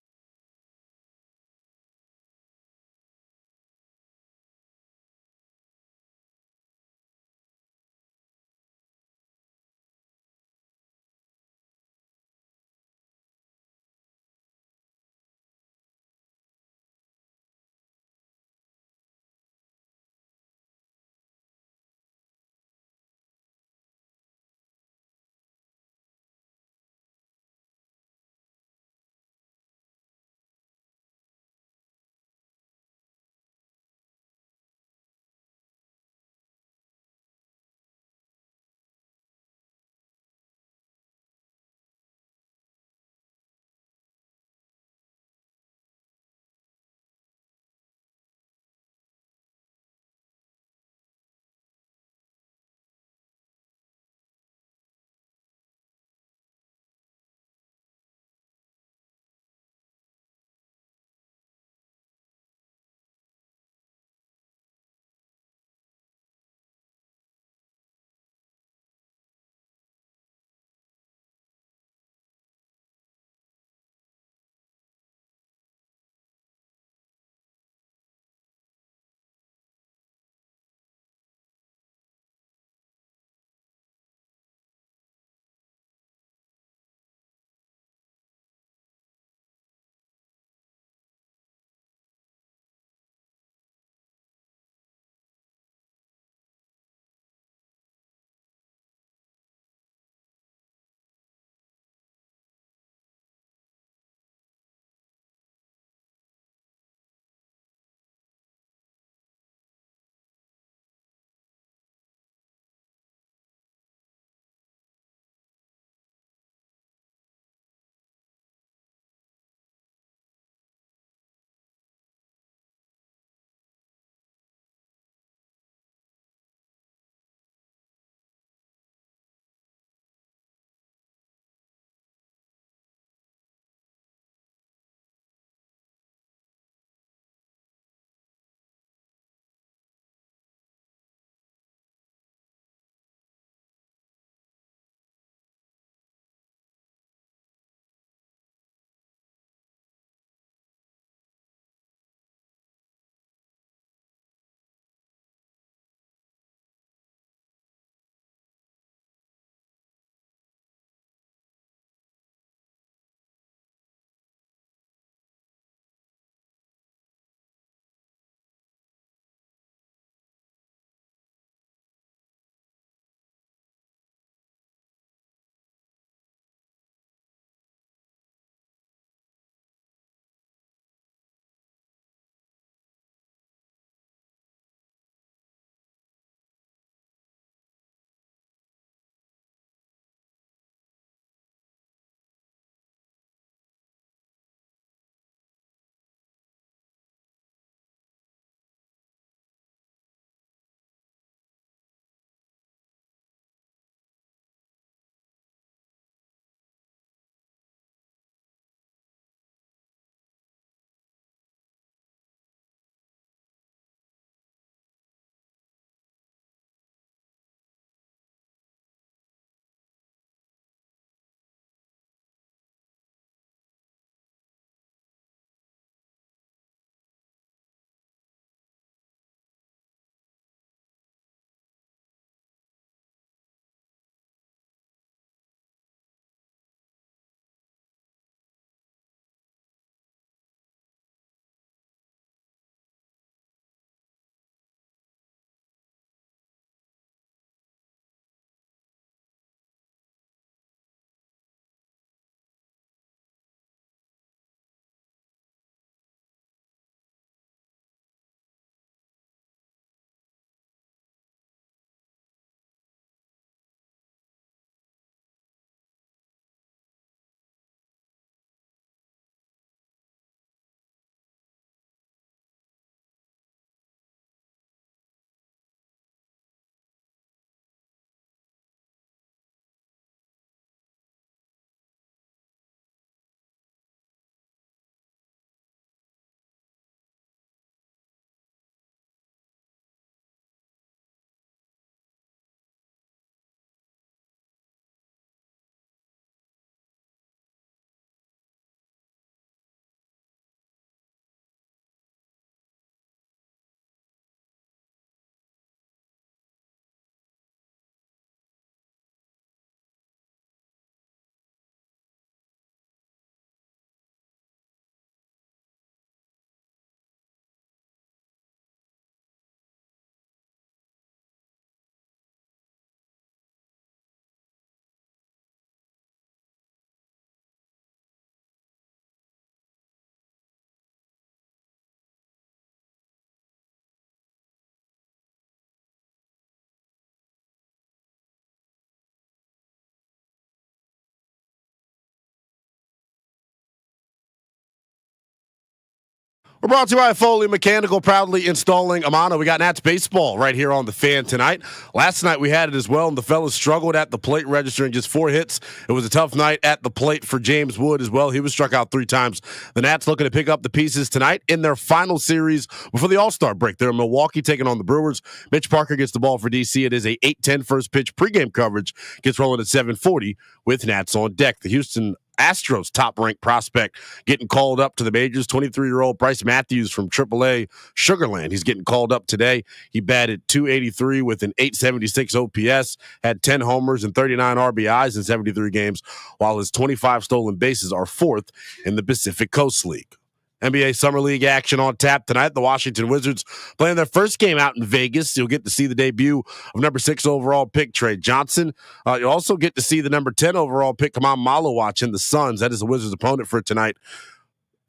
We're brought to you by Foley Mechanical, proudly installing Amana. We got Nats baseball right here on the Fan tonight. Last night we had it as well, and the fellas struggled at the plate, registering just 4 hits. It was a tough night at the plate for James Wood as well. He was struck out 3 times. The Nats looking to pick up the pieces tonight in their final series before the All-Star break. They're in Milwaukee taking on the Brewers. Mitch Parker gets the ball for DC. It is a 8:10 first pitch. Pregame coverage gets rolling at 7:40 with Nats on deck. The Houston Astros top-ranked prospect getting called up to the majors, 23-year-old Bryce Matthews from AAA Sugarland. He's getting called up today. He batted .283 with an .876 OPS, had 10 homers and 39 RBIs in 73 games, while his 25 stolen bases are 4th in the Pacific Coast League. NBA Summer League action on tap tonight. The Washington Wizards playing their first game out in Vegas. You'll get to see the debut of number 6 overall pick Trey Johnson. You'll also get to see the number 10 overall pick Kamal Malowach in the Suns. That is the Wizards' opponent for tonight.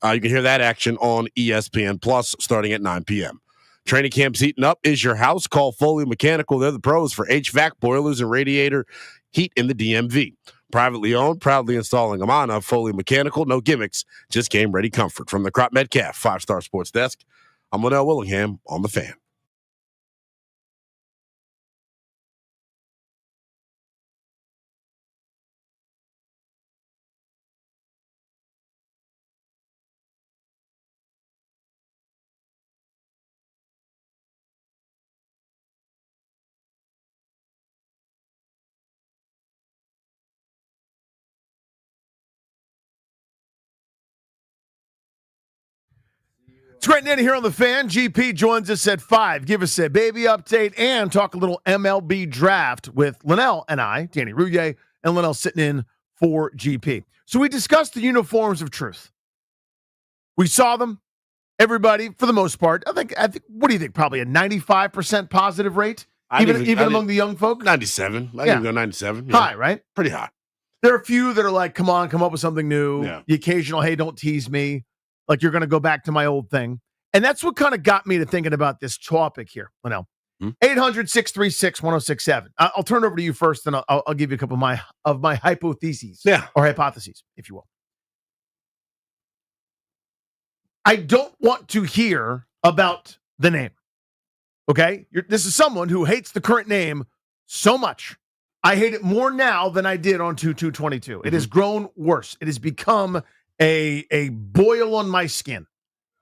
You can hear that action on ESPN Plus starting at 9 p.m. Training camp's heating up. Is your house? Call Foley Mechanical. They're the pros for HVAC, boilers, and radiator heat in the DMV. Privately owned, proudly installing Amana. Foley Mechanical, no gimmicks, just game-ready comfort. From the Crop Metcalf 5-Star Sports Desk, I'm Linnell Willingham on the Fan. It's great Nanny here on the Fan. GP joins us at 5. Give us a baby update and talk a little MLB draft with Linnell and I, Danny Rouillet, and Linnell sitting in for GP. So we discussed the uniforms of truth. We saw them. Everybody, for the most part, I think. What do you think? Probably a 95% positive rate, even among the young folk. 97. I can go 97. Yeah. High, right? Pretty high. There are a few that are like, come on, come up with something new. Yeah. The occasional, hey, don't tease me. Like you're going to go back to my old thing. And that's what kind of got me to thinking about this topic here, Linnell. 800-636-1067. I'll turn over to you first, and I'll give you a couple of my hypotheses. Or hypotheses, if you will. I don't want to hear about the name. Okay? This is someone who hates the current name so much. I hate it more now than I did on 2/2/22. It has grown worse. It has become a boil on my skin.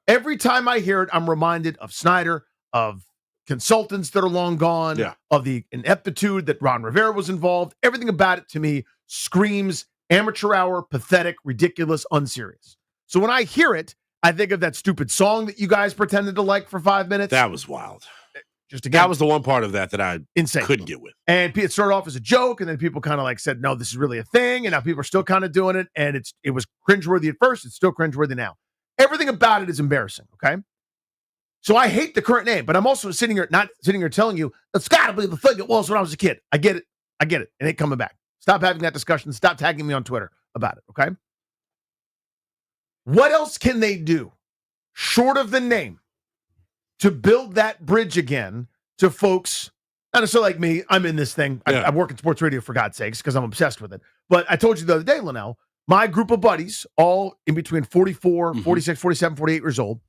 Every time I hear it, I'm reminded of Snyder, of consultants that are long gone, of the ineptitude that Ron Rivera was involved. Everything about it to me screams amateur hour, pathetic, ridiculous, unserious. So when I hear it, I think of that stupid song that you guys pretended to like for 5 minutes. That was wild. Just again, that was the one part of that I insane. Couldn't get with. And it started off as a joke, and then people kind of like said, no, this is really a thing, and now people are still kind of doing it, and it was cringeworthy at first. It's still cringeworthy now. Everything about it is embarrassing, okay? So I hate the current name, but I'm also not sitting here telling you, it's got to be the thing it was when I was a kid. I get it. It ain't coming back. Stop having that discussion. Stop tagging me on Twitter about it, okay? What else can they do, short of the name, to build that bridge again to folks, not necessarily like me? I'm in this thing. I work in sports radio, for God's sakes, because I'm obsessed with it. But I told you the other day, Linnell, my group of buddies, all in between 44, 46, 47, 48 years old,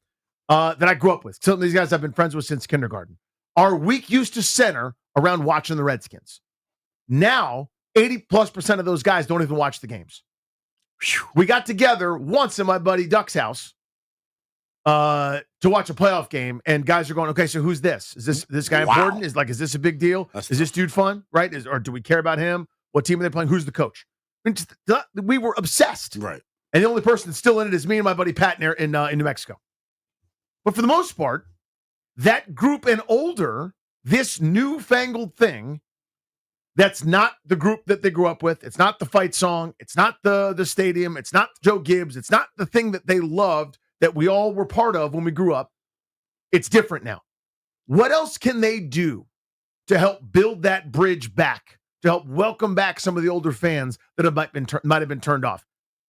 that I grew up with. Some of these guys I've been friends with since kindergarten. Our week used to center around watching the Redskins. Now, 80+% of those guys don't even watch the games. We got together once in my buddy Duck's house to watch a playoff game, and guys are going, okay, so who's this? Is this guy important? Is this a big deal? Is this dude fun? Right? Or do we care about him? What team are they playing? Who's the coach? I mean, we were obsessed. Right. And the only person that's still in it is me and my buddy Pat in New Mexico. But for the most part, that group and older, this newfangled thing, that's not the group that they grew up with. It's not the fight song. It's not the stadium. It's not Joe Gibbs. It's not the thing that they loved that we all were part of when we grew up. It's different now. What else can they do to help build that bridge back, to help welcome back some of the older fans that might have been turned off?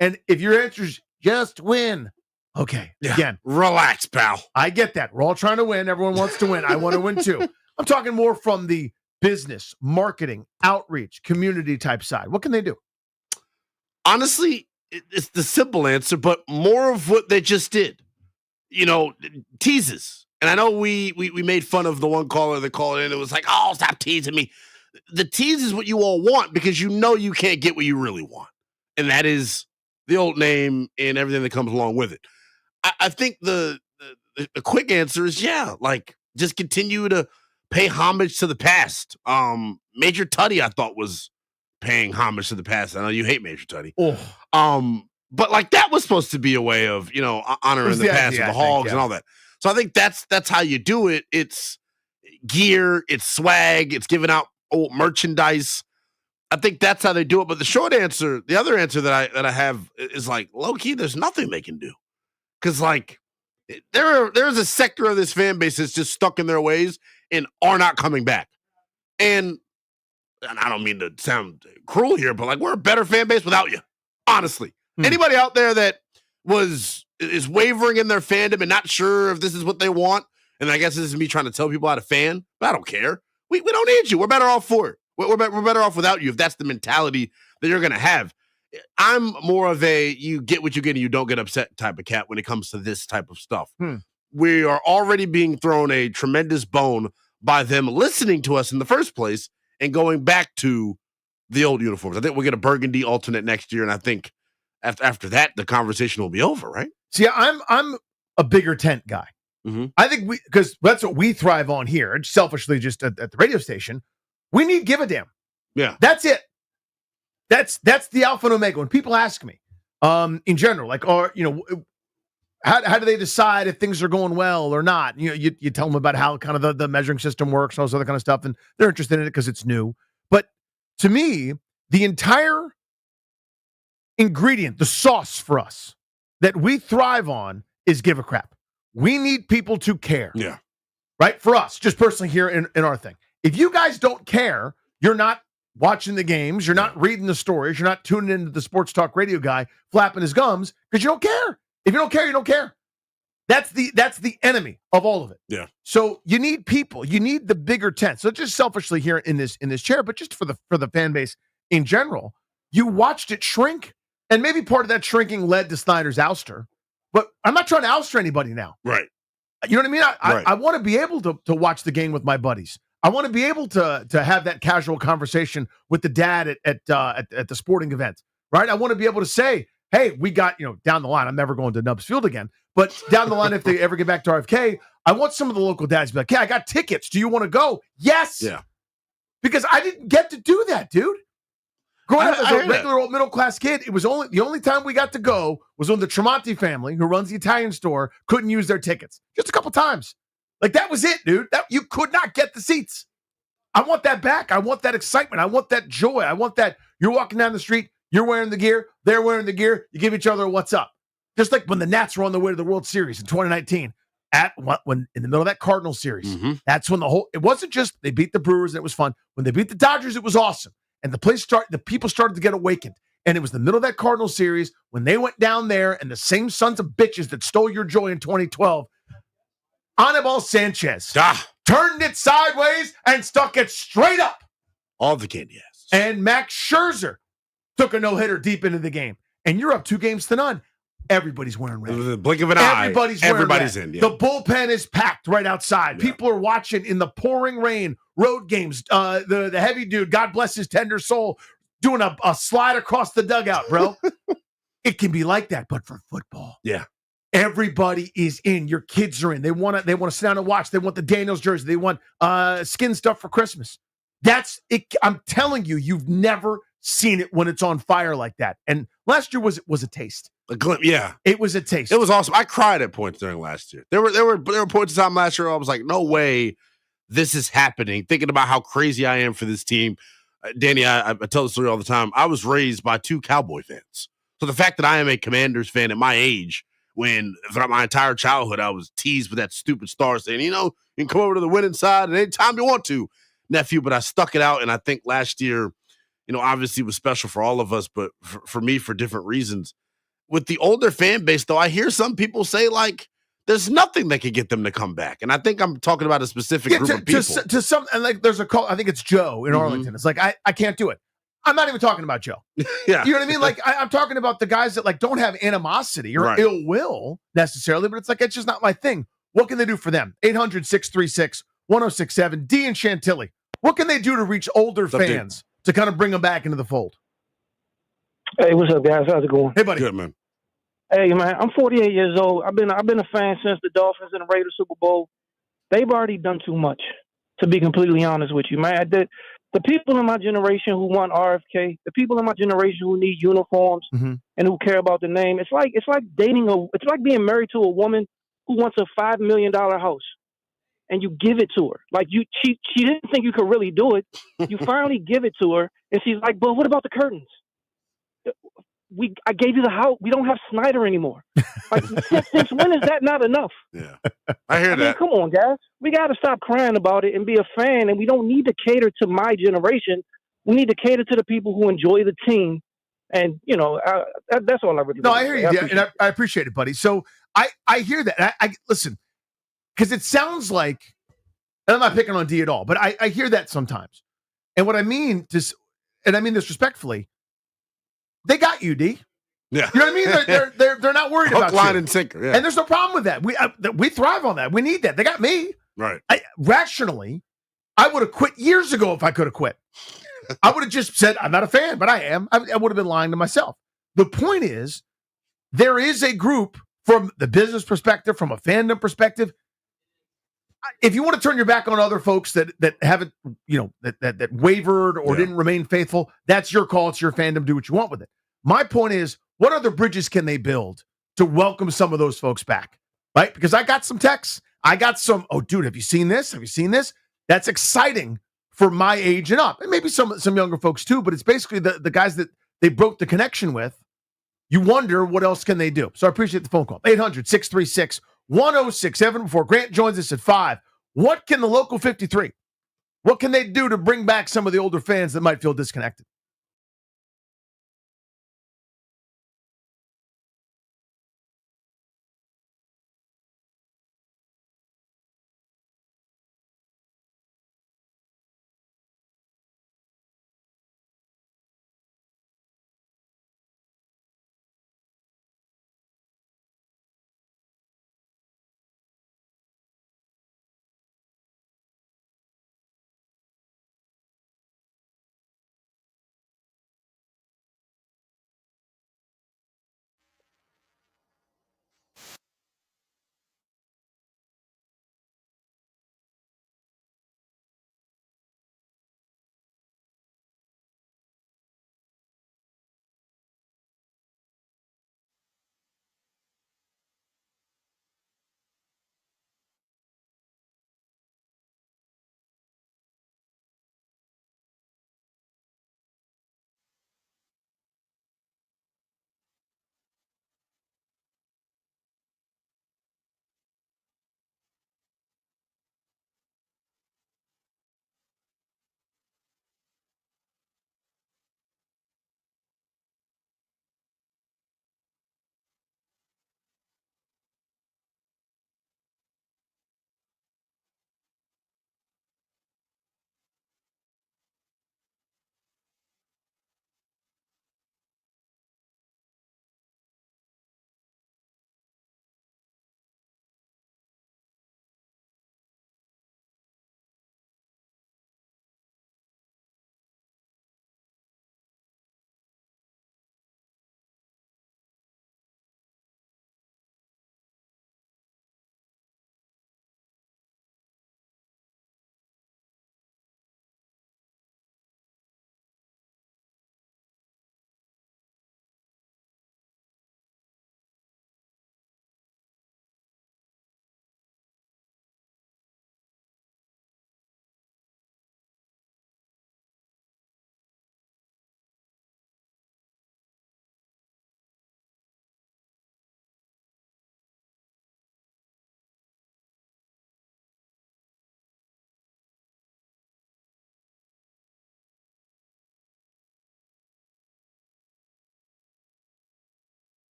And if your answer is just win, okay, again, relax, pal. I get that. We're all trying to win. Everyone wants to win. I want to win too. I'm talking more from the business, marketing, outreach, community type side. What can they do? Honestly, it's the simple answer, but more of what they just did. teases. And I know we made fun of the one caller that called in. It was like, oh, stop teasing me. The tease is what you all want because you can't get what you really want. And that is the old name and everything that comes along with it. I think the quick answer is, just continue to pay homage to the past. Major Tutty, I thought, was paying homage to the past. I know you hate Major Tutty. But that was supposed to be a way of, honoring the past of the Hogs and all that. So I think that's how you do it. It's gear, it's swag, it's giving out old merchandise. I think that's how they do it. But the short answer, the other answer that I have is low key, there's nothing they can do. Because there's a sector of this fan base that's just stuck in their ways and are not coming back. And I don't mean to sound cruel here, but we're a better fan base without you. Honestly. Anybody out there that is wavering in their fandom and not sure if this is what they want, and I guess this is me trying to tell people how to fan, but I don't care. We don't need you. We're better off for it. We're better off without you if that's the mentality that you're going to have. I'm more of a you get what you get and you don't get upset type of cat when it comes to this type of stuff. We are already being thrown a tremendous bone by them listening to us in the first place and going back to the old uniforms. I think we'll get a burgundy alternate next year, and I think after that, the conversation will be over, right? See, I'm a bigger tent guy. I think because that's what we thrive on here. Selfishly, just at the radio station, we need give a damn. Yeah, that's it. That's the alpha and omega. When people ask me, in general, how do they decide if things are going well or not? You tell them about how kind of the measuring system works, all this other kind of stuff, and they're interested in it because it's new. But to me, the entire ingredient, the sauce for us that we thrive on is give a crap. We need people to care. Yeah. Right? For us, just personally here in our thing. If you guys don't care, you're not watching the games, you're not reading the stories, you're not tuning into the sports talk radio guy flapping his gums because you don't care. If you don't care, you don't care. That's the enemy of all of it. Yeah. So you need people. You need the bigger tent. So just selfishly here in this chair, but just for the fan base in general, you watched it shrink. And maybe part of that shrinking led to Snyder's ouster. But I'm not trying to ouster anybody now. Right. You know what I mean? I want to be able to watch the game with my buddies. I want to be able to have that casual conversation with the dad at the sporting event, right? I want to be able to say, hey, we got, down the line, I'm never going to Nubbs Field again, but down the line, if they ever get back to RFK, I want some of the local dads to be like, hey, I got tickets. Do you want to go? Yes. Yeah. Because I didn't get to do that, dude. Growing up as a regular that. old middle-class kid, it was the only time we got to go was when the Tremonti family, who runs the Italian store, couldn't use their tickets. Just a couple times. That was it, dude. You could not get the seats. I want that back. I want that excitement. I want that joy. I want that you're walking down the street, you're wearing the gear, they're wearing the gear, you give each other a what's up. Just like when the Nats were on the way to the World Series in 2019, when in the middle of that Cardinals series, that's when it wasn't just they beat the Brewers and it was fun. When they beat the Dodgers, it was awesome. And the people started to get awakened. And it was the middle of that Cardinal series when they went down there and the same sons of bitches that stole your joy in 2012, Anibal Sanchez turned it sideways and stuck it straight up. All the candy asses. And Max Scherzer took a no-hitter deep into the game. And you're up 2-0. Everybody's wearing red. The blink of an eye. Everybody's in. Yeah. The bullpen is packed right outside. Yeah. People are watching in the pouring rain, road games. The heavy dude, God bless his tender soul, doing a slide across the dugout, bro. It can be like that, but for football. Yeah. Everybody is in. Your kids are in. They want to sit down and watch. They want the Daniels jersey. They want skin stuff for Christmas. That's it. I'm telling you, you've never seen it when it's on fire like that. And last year was a taste. A glimpse, yeah. It was a taste. It was awesome. I cried at points during last year. There were points in time last year where I was like, no way this is happening. Thinking about how crazy I am for this team. Danny, I tell the story all the time. I was raised by 2 Cowboy fans. So the fact that I am a Commanders fan at my age, when throughout my entire childhood I was teased with that stupid star saying, you can come over to the winning side at any time you want to, nephew. But I stuck it out, and I think last year, obviously was special for all of us, but for me, for different reasons. With the older fan base, though, I hear some people say, there's nothing that can get them to come back. And I think I'm talking about a specific group of people. To some, and there's a call, I think it's Joe in Arlington. It's like, I can't do it. I'm not even talking about Joe. Yeah. You know what I mean? Like, I'm talking about the guys that, like, don't have animosity or Right. ill will necessarily, but it's like, it's just not my thing. What can they do for them? 800-636-1067. D and Chantilly. What can they do to reach older fans to kind of bring them back into the fold? Hey, what's up, guys? How's it going? Hey, buddy. Good, man. Hey, man, I'm 48 years old. I've been a fan since the Dolphins and the Raiders Super Bowl. They've already done too much, to be completely honest with you, man. The people in my generation who want RFK, the people in my generation who need uniforms and who care about the name, it's like being married to a woman who wants a $5 million house, and you give it to her. Like she didn't think you could really do it. You finally give it to her, and she's like, "But what about the curtains? I gave you the house. We don't have Snyder anymore. Like, since when is that not enough?" Yeah, I hear that. Come on, guys. We got to stop crying about it and be a fan. And we don't need to cater to my generation. We need to cater to the people who enjoy the team. And that's all I really. No, I hear you, and I appreciate it, buddy. So I hear that. I listen, because it sounds like, and I'm not picking on D at all, but I hear that sometimes. And what I mean and I mean this respectfully, they got you, D. Yeah. You know what I mean? They're not worried Hook, about line, you. and sinker. Yeah. And there's no problem with that. We thrive on that. We need that. They got me. Right. Rationally, I would have quit years ago if I could have quit. I would have just said, I'm not a fan, but I am. I would have been lying to myself. The point is, there is a group from the business perspective, from a fandom perspective. If you want to turn your back on other folks that haven't, that wavered or didn't remain faithful, that's your call. It's your fandom. Do what you want with it. My point is, what other bridges can they build to welcome some of those folks back? Right? Because I got some texts. I got some, oh, dude, have you seen this? Have you seen this? That's exciting for my age and up. And maybe some younger folks too, but it's basically the guys that they broke the connection with. You wonder what else can they do. So I appreciate the phone call. 800-636-1067 before Grant joins us at 5. What can the local 53, what can they do to bring back some of the older fans that might feel disconnected?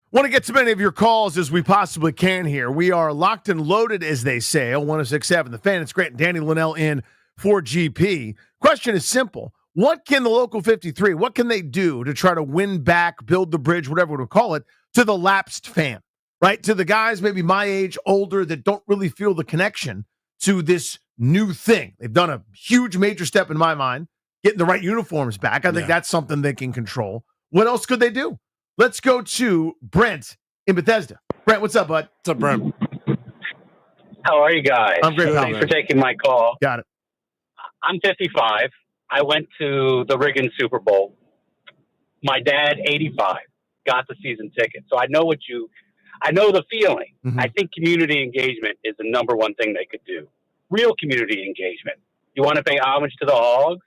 Want to get to many of your calls as we possibly can here. We are locked and loaded, as they say, on 106.7 The Fan. It's great. Danny Linnell in for GP. Question is simple. What can the local 53, what can they do to try to win back, build the bridge, whatever we'll call it, to the lapsed fan, right? To the guys maybe my age, older, that don't really feel the connection to this new thing. They've done a huge major step in my mind, getting the right uniforms back. I think that's something they can control. What else could they do? Let's go to Brent in Bethesda. Brent, what's up, bud? What's up, Brent? How are you guys? I'm great. Thanks for taking my call. Got it. I'm 55. I went to the Riggin Super Bowl. My dad, 85, got the season ticket. So I know the feeling. Mm-hmm. I think community engagement is the number one thing they could do. Real community engagement. You want to pay homage to the Hogs?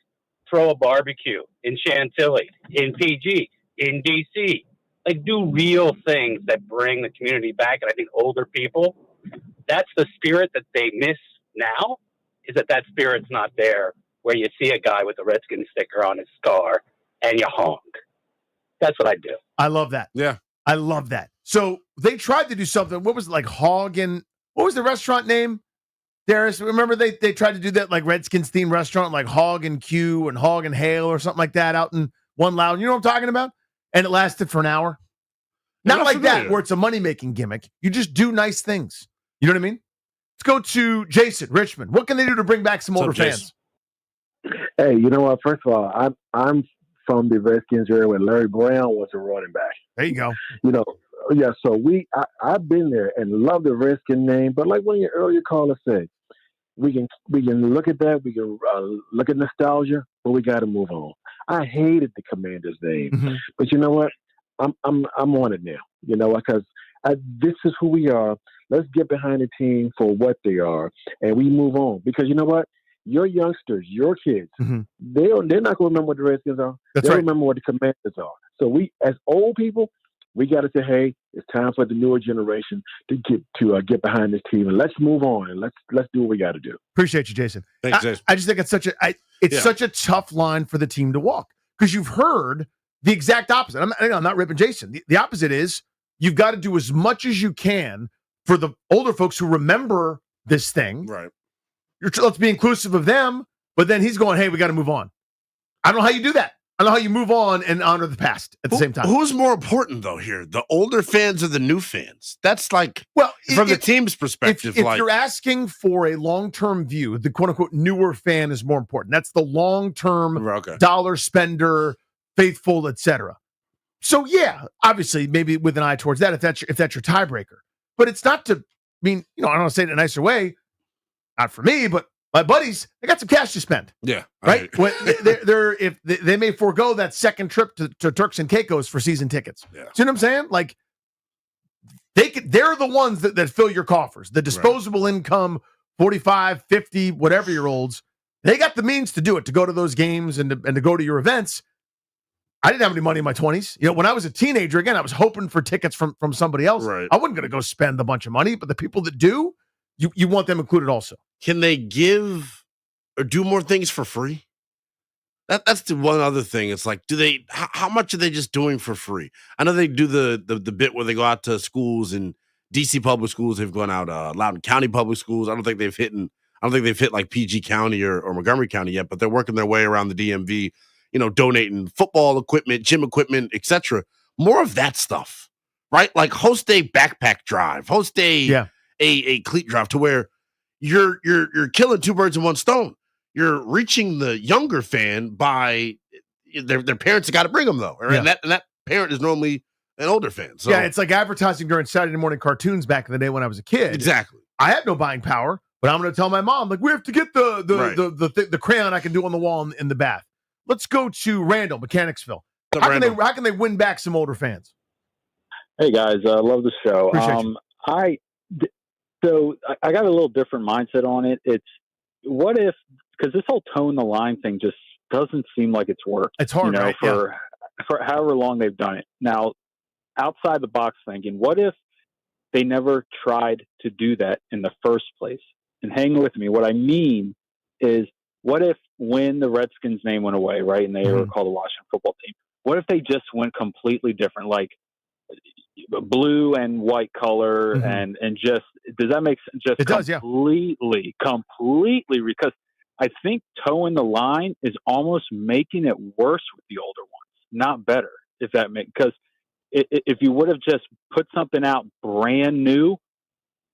Throw a barbecue in Chantilly, in PG, in DC. Like, do real things that bring the community back. And I think older people, that's the spirit that they miss now, is that spirit's not there where you see a guy with a Redskins sticker on his car and you honk. That's what I do. I love that. Yeah. I love that. So they tried to do something. What was it, like Hog and what was the restaurant name? Darius, remember they tried to do that like Redskins themed restaurant, like Hog and Q and Hog and Hale or something like that out in One Loud. You know what I'm talking about? And it lasted for an hour. Not like that, where it's a money-making gimmick. You just do nice things. You know what I mean? Let's go to Jason, Richmond. What can they do to bring back some older fans? Hey, you know what? First of all, I'm from the Redskins area where Larry Brown was a running back. There you go. You know, yeah, so I've been there and love the Redskin name, but like one of your earlier callers said, we can look at that, we can look at nostalgia, but we got to move on. I hated the Commander's name, but you know what? I'm on it now. You know, because this is who we are. Let's get behind the team for what they are, and we move on. Because you know what? Your youngsters, your kids, they're not going to remember what the Redskins are. They'll remember what the Commanders are. So we, as old people, we got to say, hey, it's time for the newer generation to get behind this team, and let's move on and let's do what we got to do. Appreciate you, Jason. Thanks, Jason. I just think it's such a tough line for the team to walk, because you've heard the exact opposite. I'm not ripping Jason. The opposite is you've got to do as much as you can for the older folks who remember this thing. Right. Let's be inclusive of them, but then he's going, hey, we got to move on. I don't know how you do that. I don't know how you move on and honor the past at the same time. Who's more important, though, here? The older fans or the new fans? That's like, from the team's perspective. If you're asking for a long-term view, the quote-unquote newer fan is more important. That's the long-term dollar spender, faithful, etc. So, yeah, obviously, maybe with an eye towards that, if that's your tiebreaker. But it's not to, I don't want to say it in a nicer way, not for me, but my buddies, they got some cash to spend. Yeah. Right? If they may forego that second trip to Turks and Caicos for season tickets. Yeah. See what I'm saying? Like, they're the ones that fill your coffers. The disposable income, 45, 50, whatever year olds, they got the means to do it, to go to those games and to go to your events. I didn't have any money in my 20s. When I was a teenager, again, I was hoping for tickets from somebody else. Right. I wasn't going to go spend a bunch of money, but the people that do, you want them included also. Can they give or do more things for free? That's the one other thing. It's like, how much are they just doing for free? I know they do the bit where they go out to schools, and DC public schools have gone out, Loudoun County public schools. I don't think they've hit like PG County or Montgomery County yet, but they're working their way around the DMV, donating football equipment, gym equipment, etc. More of that stuff, right? Like host a backpack drive, host a cleat drive, to where you're killing two birds in one stone. You're reaching the younger fan by their parents have got to bring them, though. Right? Yeah. And that parent is normally an older fan. So yeah, it's like advertising during Saturday morning cartoons back in the day when I was a kid. Exactly. I had no buying power, but I'm going to tell my mom, like, we have to get the crayon I can do on the wall in the bath. Let's go to Randall, Mechanicsville. How can they win back some older fans? Hey guys, love the show. Appreciate you. So I got a little different mindset on it. It's what if, because this whole tone the line thing just doesn't seem like it's worked. It's hard, right? for however long they've done it. Now, outside the box thinking, what if they never tried to do that in the first place? And hang with me. What I mean is, what if when the Redskins name went away, right, and they were called the Washington Football Team, what if they just went completely different? Like, blue and white color, and just does that make sense? Just it does, completely, because I think towing the line is almost making it worse with the older ones, not better. If that makes, because if you would have just put something out brand new,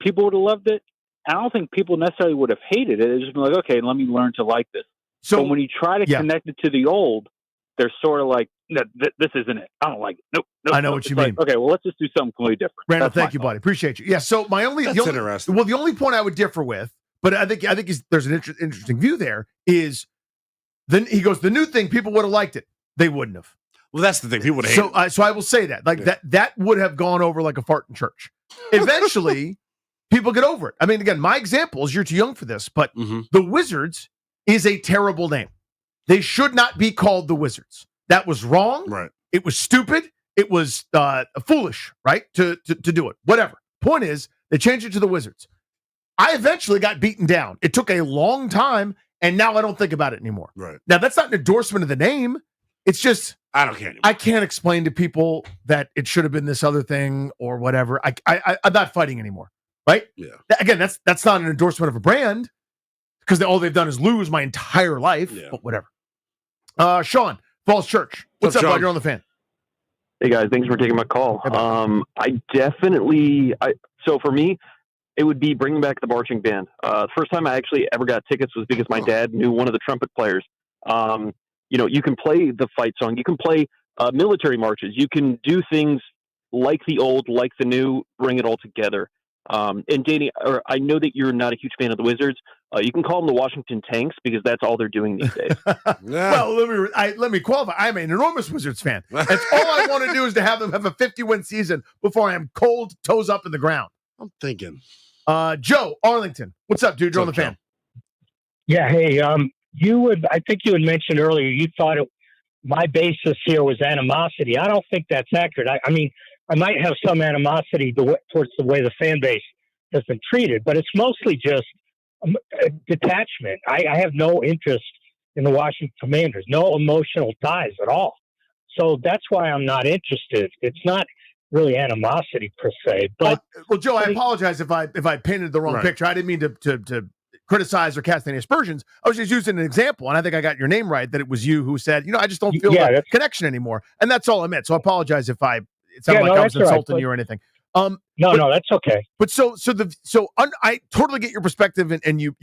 people would have loved it. I don't think people necessarily would have hated it. It's just been like, okay, let me learn to like this. So when you try to connect it to the old, they're sort of like, no, this isn't it. I don't like it. Nope. I know what you mean. Okay, well, let's just do something completely different. Randall, thank you, buddy. Appreciate you. Yeah. So Interesting. Well, the only point I would differ with, but I think there's an interesting view there. Is then he goes, the new thing, people would have liked it. They wouldn't have. Well, that's the thing. People would have hated it. So I will say that, that would have gone over like a fart in church. Eventually, people get over it. I mean, again, my example is you're too young for this, but the Wizards is a terrible name. They should not be called the Wizards. That was wrong. Right. It was stupid. It was foolish, right? To do it. Whatever. Point is, they changed it to the Wizards. I eventually got beaten down. It took a long time, and now I don't think about it anymore. Right. Now, that's not an endorsement of the name. It's just I don't care anymore. I can't explain to people that it should have been this other thing or whatever. I'm not fighting anymore. Right? Yeah. Again, that's not an endorsement of a brand because all they've done is lose my entire life. Yeah. But whatever. Sean, Falls Church. What's up, bud? You're on the Fan. Hey guys, thanks for taking my call. So for me, it would be bringing back the marching band. The first time I actually ever got tickets was because my dad knew one of the trumpet players. You can play the fight song, you can play military marches, you can do things like the old, like the new, bring it all together. And Danny, I know that you're not a huge fan of the Wizards. You can call them the Washington Tanks because that's all they're doing these days. Well, let me qualify. I'm an enormous Wizards fan. That's all I want to do is to have them have a 50-win season before I am cold, toes up in the ground. I'm thinking. Joe Arlington, what's up, dude? You're on the Fan. Yeah, hey, I think you had mentioned earlier you thought my basis here was animosity. I don't think that's accurate. I mean, I might have some animosity towards the way the fan base has been treated, but it's mostly just a detachment. I have no interest in the Washington Commanders, no emotional ties at all. So that's why I'm not interested. It's not really animosity per se. But well, Joe, I apologize if I painted the wrong picture. I didn't mean to criticize or cast any aspersions. I was just using an example, and I think I got your name right, that it was you who said, I just don't feel that connection anymore. And that's all I meant. So I apologize if it sounded like I was insulting you or anything. No, that's okay. But I totally get your perspective, and you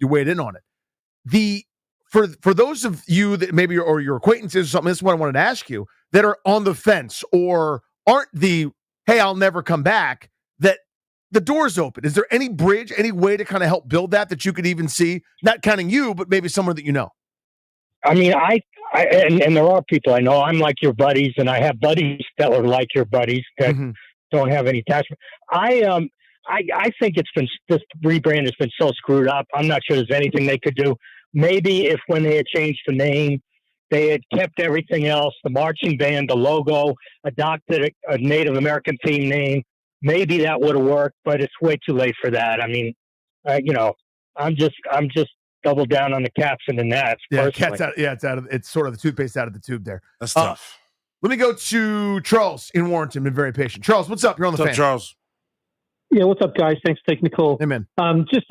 weighed in on it. For those of you that maybe or your acquaintances or something, this is what I wanted to ask you, that are on the fence or aren't hey, I'll never come back, that the door's open. Is there any bridge, any way to kind of help build that you could even see, not counting you, but maybe someone that you know? I mean, and there are people I know. I'm like your buddies, and I have buddies that are like your buddies that don't have any attachment. I think this rebrand has been so screwed up. I'm not sure there's anything they could do. Maybe if when they had changed the name, they had kept everything else, the marching band, the logo, adopted a Native American theme name, maybe that would have worked, but it's way too late for that. I mean, I'm just double down on the caps and the nats. Yeah, cat's out. Yeah, it's sort of the toothpaste out of the tube there. That's tough. Let me go to Charles in Warrenton. Been very patient. Charles, what's up? You're on the Fan. Charles? Yeah, what's up, guys? Thanks for taking the call. Amen. Just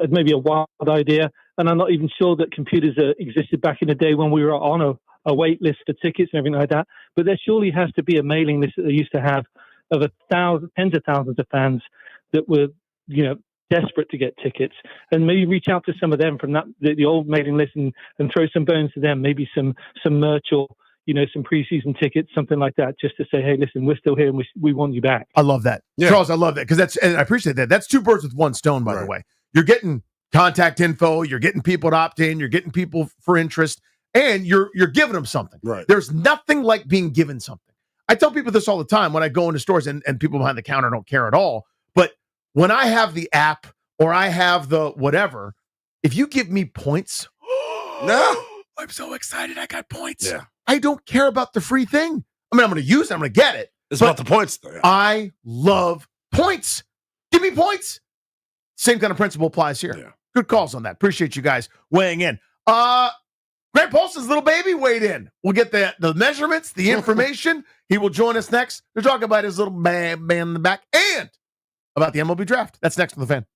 maybe a wild idea, and I'm not even sure that computers existed back in the day when we were on a wait list for tickets and everything like that. But there surely has to be a mailing list that they used to have of tens of thousands of fans that were, desperate to get tickets, and maybe reach out to some of them from the old mailing list and throw some bones to them, maybe some merch or some preseason tickets, something like that, just to say, hey, listen, we're still here and we want you back. I love that. Yeah. Charles, I love that because and I appreciate that. That's two birds with one stone, by the way. You're getting contact info, you're getting people to opt in, you're getting people for interest, and you're giving them something. Right. There's nothing like being given something. I tell people this all the time when I go into stores and people behind the counter don't care at all. But when I have the app or I have the whatever, if you give me points, no, I'm so excited I got points. Yeah. I don't care about the free thing. I mean, I'm going to use it. I'm going to get it. It's about the points, though. Yeah. I love points. Give me points. Same kind of principle applies here. Yeah. Good calls on that. Appreciate you guys weighing in. Greg Paulson's little baby weighed in. We'll get the measurements, the information. He will join us next to talk about his little man in the back and about the MLB draft. That's next on The Fan.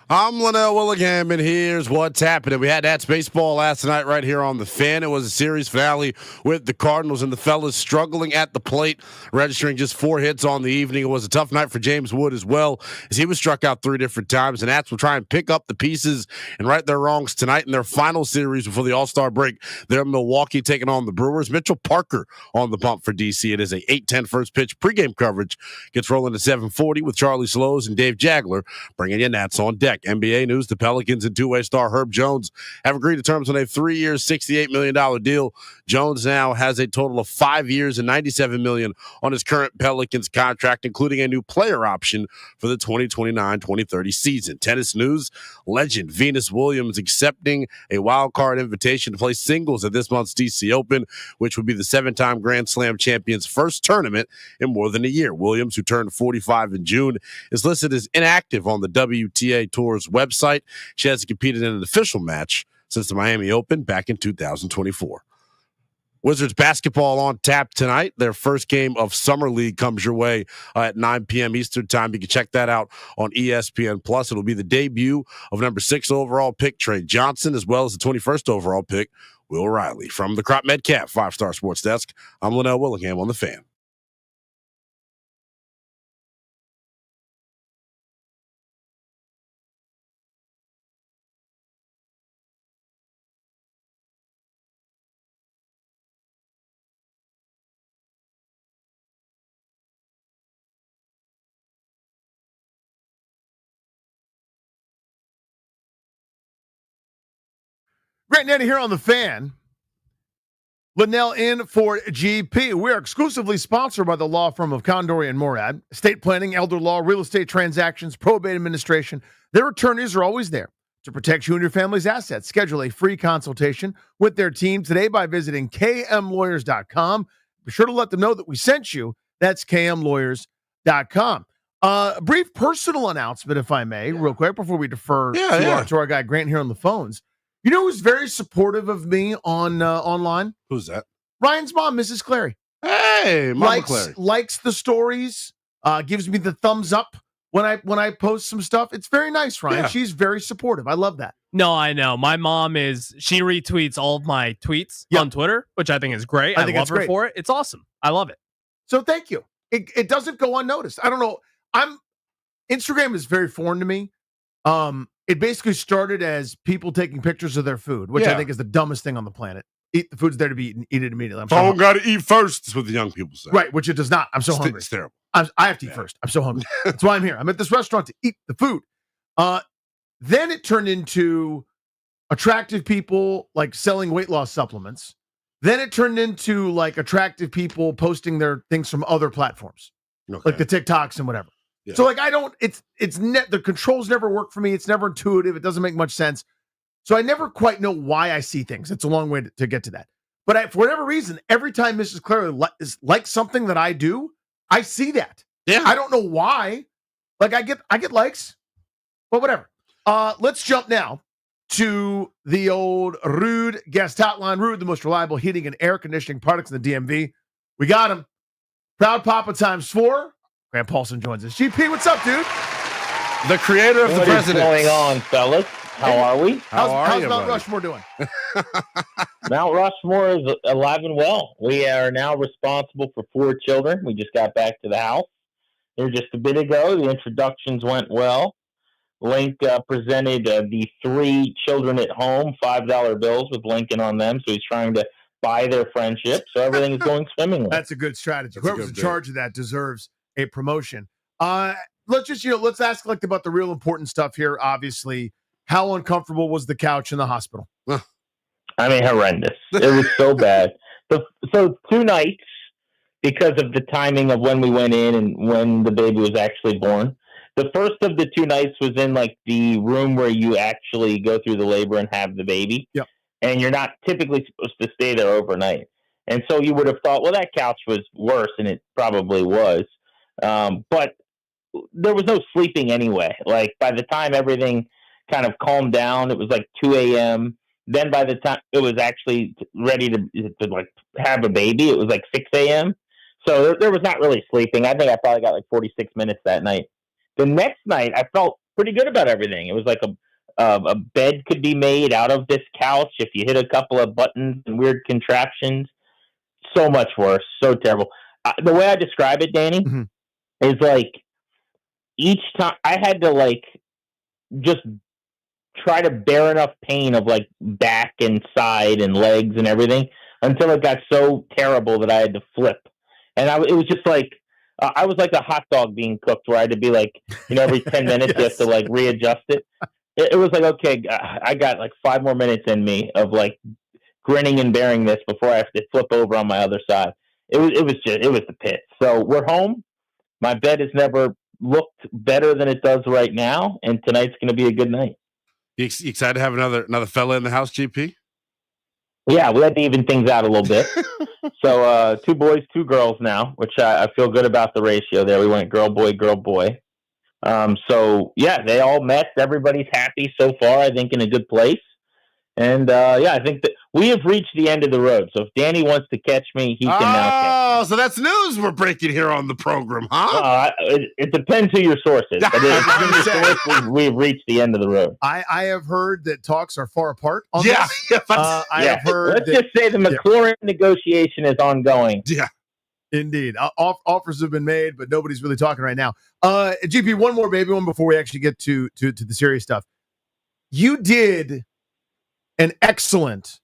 I'm Linnell Willingham, and here's what's happening. We had Nats baseball last night right here on the Fan. It was a series finale with the Cardinals and the fellas struggling at the plate, registering just 4 hits on the evening. It was a tough night for James Wood as well, as he was struck out 3 different times. The Nats will try and pick up the pieces and right their wrongs tonight in their final series before the All-Star break. They're in Milwaukee taking on the Brewers. Mitchell Parker on the bump for DC. It is a 8:10 first pitch. Pregame coverage gets rolling at 7:40 with Charlie Slows and Dave Jagler bringing you Nats on deck. NBA news, the Pelicans and two-way star Herb Jones have agreed to terms on a 3-year, $68 million deal. Jones now has a total of 5 years and $97 million on his current Pelicans contract, including a new player option for the 2029-2030 season. Tennis news, legend Venus Williams accepting a wild card invitation to play singles at this month's DC Open, which would be the 7-time Grand Slam champion's first tournament in more than a year. Williams, who turned 45 in June, is listed as inactive on the WTA Tour's website. She hasn't competed in an official match since the Miami Open back in 2024. Wizards basketball on tap tonight. Their first game of Summer League comes your way at 9 p.m. Eastern time. You can check that out on ESPN+. It'll be the debut of number 6 overall pick Trey Johnson, as well as the 21st overall pick Will Riley. From the Crop Metcalf 5-Star Sports Desk, I'm Linnell Willingham on the Fan. Grant Nanny here on the Fan. Linnell in for GP. We are exclusively sponsored by the law firm of Condori and Morad. Estate planning, elder law, real estate transactions, probate administration. Their attorneys are always there to protect you and your family's assets. Schedule a free consultation with their team today by visiting kmlawyers.com. Be sure to let them know that we sent you. That's kmlawyers.com. A brief personal announcement, if I may, real quick, before we defer to our guy Grant here on the phones. You know who's very supportive of me on online? Who's that? Ryan's mom, Mrs. Clary. Hey, Mama Clary. Likes the stories, gives me the thumbs up when I post some stuff. It's very nice, Ryan. Yeah. She's very supportive. I love that. No, I know. My mom she retweets all of my tweets on Twitter, which I think is great. I love her for it. It's awesome. I love it. So thank you. It doesn't go unnoticed. I don't know. Instagram is very foreign to me. It basically started as people taking pictures of their food, which I think is the dumbest thing on the planet. Eat the food's there to be eaten, eat it immediately. Phone got to eat first. That's what the young people say. Right, which it does not. I'm so hungry. It's terrible. I have to eat first. I'm so hungry. That's why I'm here. I'm at this restaurant to eat the food. Then it turned into attractive people like selling weight loss supplements. Then it turned into like attractive people posting their things from other platforms, like the TikToks and whatever. Yeah. So like the controls never work for me. It's never intuitive. It doesn't make much sense. So I never quite know why I see things. It's a long way to get to that. But for whatever reason, every time Mrs. Clary likes something that I do, I see that. Yeah. I don't know why. Like I get likes, but whatever. Let's jump now to the old Rude guest hotline. Rude, the most reliable heating and air conditioning products in the DMV. We got him. Proud Papa times 4. Grant Paulson joins us. GP, what's up, dude? The creator of the president. What's going on, fellas? How are we? How's Mount Rushmore doing? Mount Rushmore is alive and well. We are now responsible for 4 children. We just got back to the house here just a bit ago. The introductions went well. Link presented the 3 children at home $5 bills with Lincoln on them, so he's trying to buy their friendship. So everything is going swimmingly. That's a good strategy. Whoever's in charge of that deserves a promotion. Let's ask about the real important stuff here. Obviously, how uncomfortable was the couch in the hospital? I mean, horrendous. It was so bad. So 2 nights, because of the timing of when we went in and when the baby was actually born. The first of the 2 nights was in like the room where you actually go through the labor and have the baby. Yep. And you're not typically supposed to stay there overnight. And so you would have thought, well, that couch was worse, and it probably was. But there was no sleeping anyway. Like by the time everything kind of calmed down, it was like 2 a.m. Then by the time it was actually ready to like have a baby, it was like 6 a.m. So there was not really sleeping. I think I probably got like 46 minutes that night. The next night, I felt pretty good about everything. It was like a bed could be made out of this couch if you hit a couple of buttons and weird contraptions. So much worse, so terrible. The way I describe it, Danny, is like each time I had to like just try to bear enough pain of like back and side and legs and everything until it got so terrible that I had to flip. And it was just like, I was like a hot dog being cooked where I had to be like, every 10 minutes you have to like readjust it. It was like, okay, I got like 5 more minutes in me of like grinning and bearing this before I have to flip over on my other side. It was the pit. So we're home. My bed has never looked better than it does right now. And tonight's going to be a good night. You excited to have another fella in the house, GP? Yeah, we had to even things out a little bit. So 2 boys, 2 girls now, which I feel good about the ratio there. We went girl, boy, girl, boy. So, yeah, they all met. Everybody's happy so far, I think, in a good place. And, I think that we have reached the end of the road. So if Danny wants to catch me, he can now catch me. Oh, so that's news we're breaking here on the program, huh? It depends who your source is. But we've reached the end of the road. I have heard that talks are far apart on this. I have heard Let's just say the McLaurin negotiation is ongoing. Yeah. Indeed. Offers have been made, but nobody's really talking right now. GP, one more baby one before we actually get to the serious stuff. You did an excellent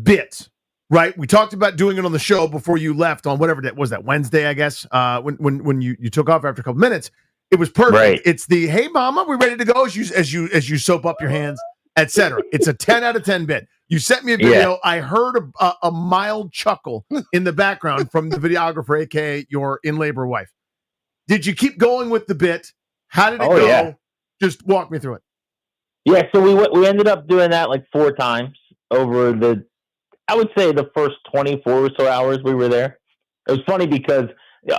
bit, right? We talked about doing it on the show before you left on whatever that was, that Wednesday, I guess, when you took off after a couple minutes. It was perfect. Right. It's the, hey mama, we ready to go, as you soap up your hands, etc. It's a 10 out of 10 bit. You sent me a video. Yeah. I heard a mild chuckle in the background from the videographer, aka your in labor wife. Did you keep going with the bit? How did it go? Yeah. Just walk me through it. Yeah, so we ended up doing that like 4 times over I would say the first 24 or so hours we were there. It was funny because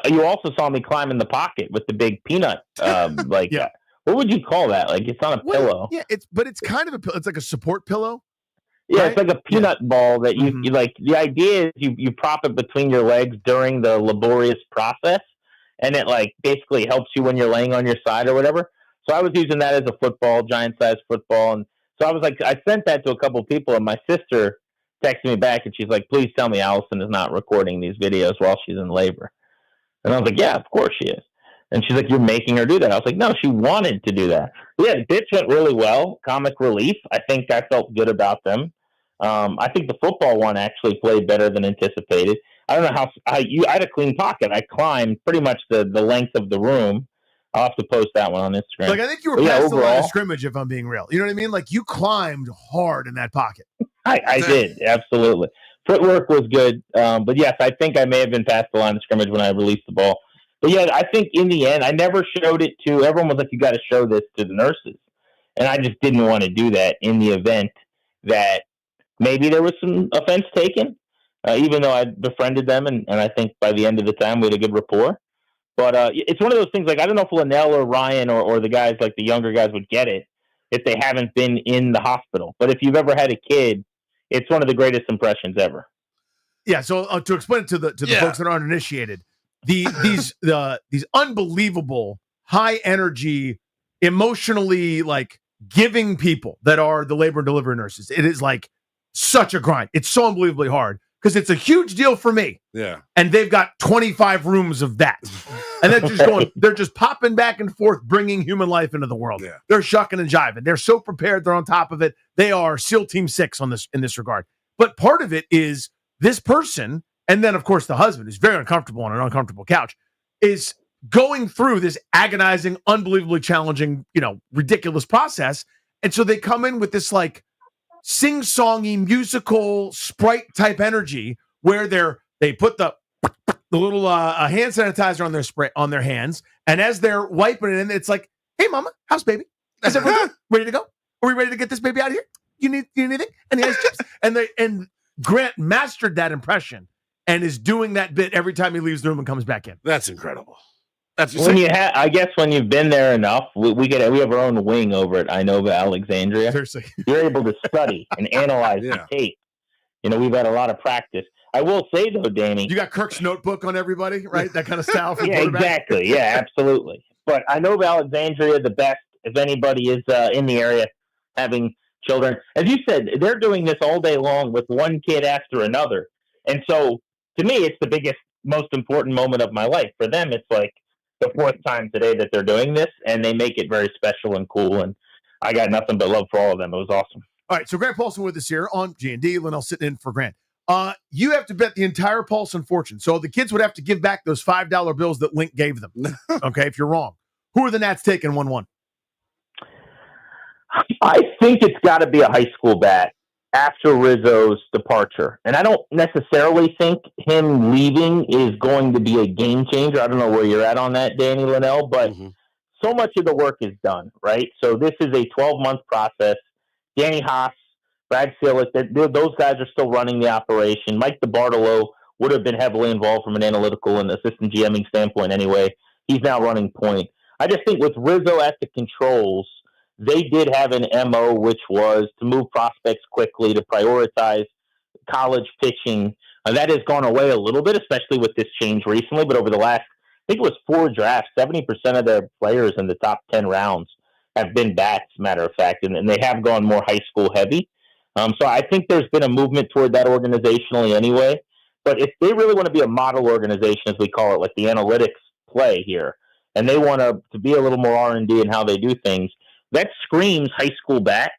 you also saw me climb in the pocket with the big peanut, what would you call that? Like it's on a pillow. Yeah, it's kind of a pillow. It's like a support pillow. Yeah, right? It's like a peanut ball that you like. The idea is you prop it between your legs during the laborious process, and it like basically helps you when you're laying on your side or whatever. So I was using that as a football, giant-sized football. And so I was like, I sent that to a couple of people, and my sister texted me back, and she's like, please tell me Allison is not recording these videos while she's in labor. And I was like, yeah, of course she is. And she's like, you're making her do that. I was like, no, she wanted to do that. But yeah, the bits went really well. Comic relief. I think I felt good about them. I think the football one actually played better than anticipated. I don't know how I had a clean pocket. I climbed pretty much the length of the room. I'll have to post that one on Instagram. Like, I think you were past the line of scrimmage, if I'm being real. You know what I mean? Like, you climbed hard in that pocket. I did, absolutely. Footwork was good. But, yes, I think I may have been past the line of scrimmage when I released the ball. But, yeah, I think in the end, I never showed it to – everyone was like, you got to show this to the nurses. And I just didn't want to do that in the event that maybe there was some offense taken, even though I befriended them. And I think by the end of the time, we had a good rapport. But it's one of those things, like, I don't know if Linnell or Ryan or the guys, like the younger guys, would get it if they haven't been in the hospital. But if you've ever had a kid, it's one of the greatest impressions ever. Yeah, so to explain it to the folks that aren't initiated, these unbelievable, high-energy, emotionally, like, giving people that are the labor and delivery nurses, it is, like, such a grind. It's so unbelievably hard. Because it's a huge deal for me. Yeah. And they've got 25 rooms of that. And they're just they're just popping back and forth, bringing human life into the world. Yeah. They're shucking and jiving. They're so prepared. They're on top of it. They are SEAL Team 6 in this regard. But part of it is this person, and then, of course, the husband, who's very uncomfortable on an uncomfortable couch, is going through this agonizing, unbelievably challenging, ridiculous process. And so they come in with this, like, sing-songy musical sprite type energy where they put the little hand sanitizer on their hands, and as they're wiping it in, it's like, hey mama, how's baby? Is everyone good? Ready to go? Are we ready to get this baby out of here? You need anything? Any ice chips? And Grant mastered that impression and is doing that bit every time he leaves the room and comes back in. That's incredible. I guess when you've been there enough, we have our own wing over at Inova Alexandria. Seriously. You're able to study and analyze the tape. We've had a lot of practice. I will say though, Danny, you got Kirk's notebook on everybody, right? That kind of style. Yeah, exactly. Yeah, absolutely. But Inova Alexandria, the best if anybody is in the area having children. As you said, they're doing this all day long with one kid after another. And so to me, it's the biggest, most important moment of my life. For them, it's like the fourth time today that they're doing this, and they make it very special and cool. And I got nothing but love for all of them. It was awesome. All right, so Grant Paulson with us here on G&D. Linnell sitting in for Grant. You have to bet the entire Paulson fortune. So the kids would have to give back those $5 bills that Link gave them. Okay, if you're wrong. Who are the Nats taking 1-1? I think it's got to be a high school bat after Rizzo's departure. And I don't necessarily think him leaving is going to be a game changer. I don't know where you're at on that, Danny Linnell, but so much of the work is done, right? So this is a 12-month process. Danny Haas, Brad Sillick, those guys are still running the operation. Mike DeBartolo would have been heavily involved from an analytical and assistant GMing standpoint anyway. He's now running point. I just think with Rizzo at the controls, they did have an MO, which was to move prospects quickly, to prioritize college pitching. That has gone away a little bit, especially with this change recently. But over the last, I think it was 4 drafts, 70% of their players in the top 10 rounds have been bats, matter of fact, and they have gone more high school heavy. So I think there's been a movement toward that organizationally anyway. But if they really want to be a model organization, as we call it, like the analytics play here, and they want to be a little more R&D in how they do things, that screams high school bat.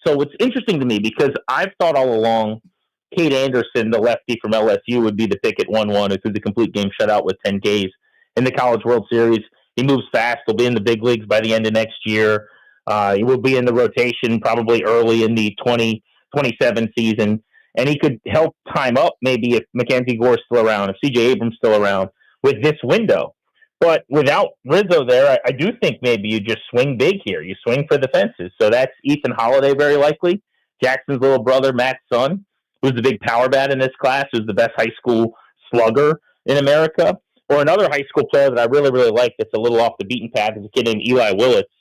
So it's interesting to me because I've thought all along Cade Anderson, the lefty from LSU, would be the pick at 1-1 who threw the complete game shutout with 10 Ks in the College World Series. He moves fast. He'll be in the big leagues by the end of next year. He will be in the rotation probably early in the 2027 season. And he could help time up maybe if Mackenzie Gore's still around, if C.J. Abrams still around with this window. But without Rizzo there, I do think maybe you just swing big here. You swing for the fences. So that's Ethan Holiday very likely, Jackson's little brother, Matt's son, who's the big power bat in this class, who's the best high school slugger in America. Or another high school player that I really, really like that's a little off the beaten path is a kid named Eli Willits,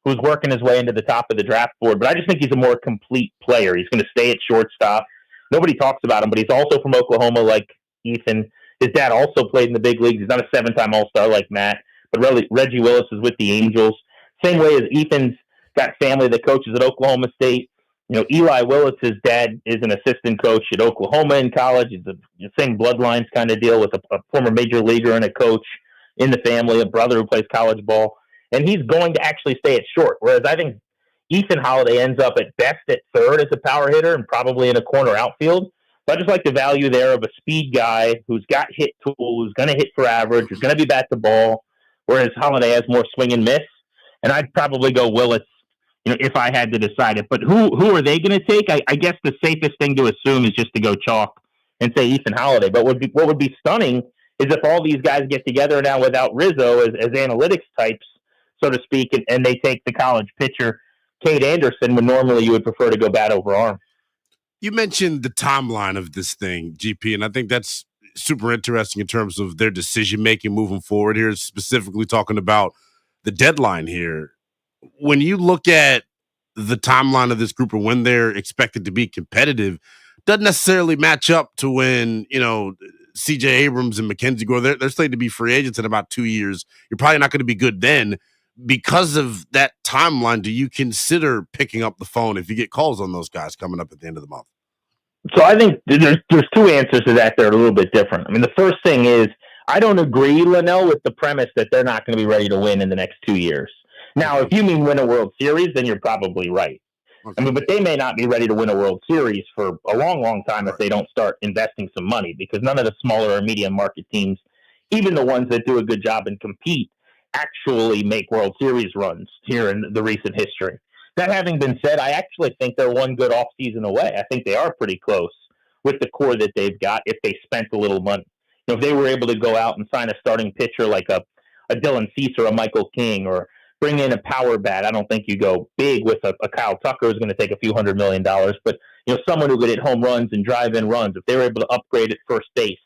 who's working his way into the top of the draft board. But I just think he's a more complete player. He's going to stay at shortstop. Nobody talks about him, but he's also from Oklahoma like Ethan. His dad also played in the big leagues. He's not a 7-time All-Star like Matt, but really Reggie Willis is with the Angels. Same way as Ethan's got family that coaches at Oklahoma State. You know, Eli Willis' dad is an assistant coach at Oklahoma in college. It's the same bloodlines kind of deal with a former major leaguer and a coach in the family, a brother who plays college ball. And he's going to actually stay at short, whereas I think Ethan Holiday ends up at best at third as a power hitter and probably in a corner outfield. So I just like the value there of a speed guy who's got hit tool, who's going to hit for average, who's going to be bat the ball, whereas Holiday has more swing and miss. And I'd probably go Willis, you know, if I had to decide it. But who are they going to take? I guess the safest thing to assume is just to go chalk and say Ethan Holiday. But what would be stunning is if all these guys get together now without Rizzo as analytics types, so to speak, and they take the college pitcher, Cade Anderson, when normally you would prefer to go bat over arm. You mentioned the timeline of this thing, GP, and I think that's super interesting in terms of their decision-making moving forward here, specifically talking about the deadline here. When you look at the timeline of this group or when they're expected to be competitive, doesn't necessarily match up to when, you know, C.J. Abrams and Mackenzie Gore, they're slated to be free agents in about 2 years. You're probably not going to be good then. Because of that timeline, do you consider picking up the phone if you get calls on those guys coming up at the end of the month? So I think there's 2 answers to that that are a little bit different. I mean, the first thing is I don't agree, Linnell, with the premise that they're not going to be ready to win in the next 2 years. Now, if you mean win a World Series, then you're probably right. Okay. I mean, but they may not be ready to win a World Series for a long, long time if they don't start investing some money, because none of the smaller or medium market teams, even the ones that do a good job and compete, actually make World Series runs here in the recent history. That having been said, I actually think they're one good offseason away. I think they are pretty close with the core that they've got if they spent a little money. You know, if they were able to go out and sign a starting pitcher like a Dylan Cease or a Michael King, or bring in a power bat. I don't think you go big with a Kyle Tucker who's going to take a few $100 million, but you know, someone who could hit home runs and drive in runs. If they were able to upgrade at first base,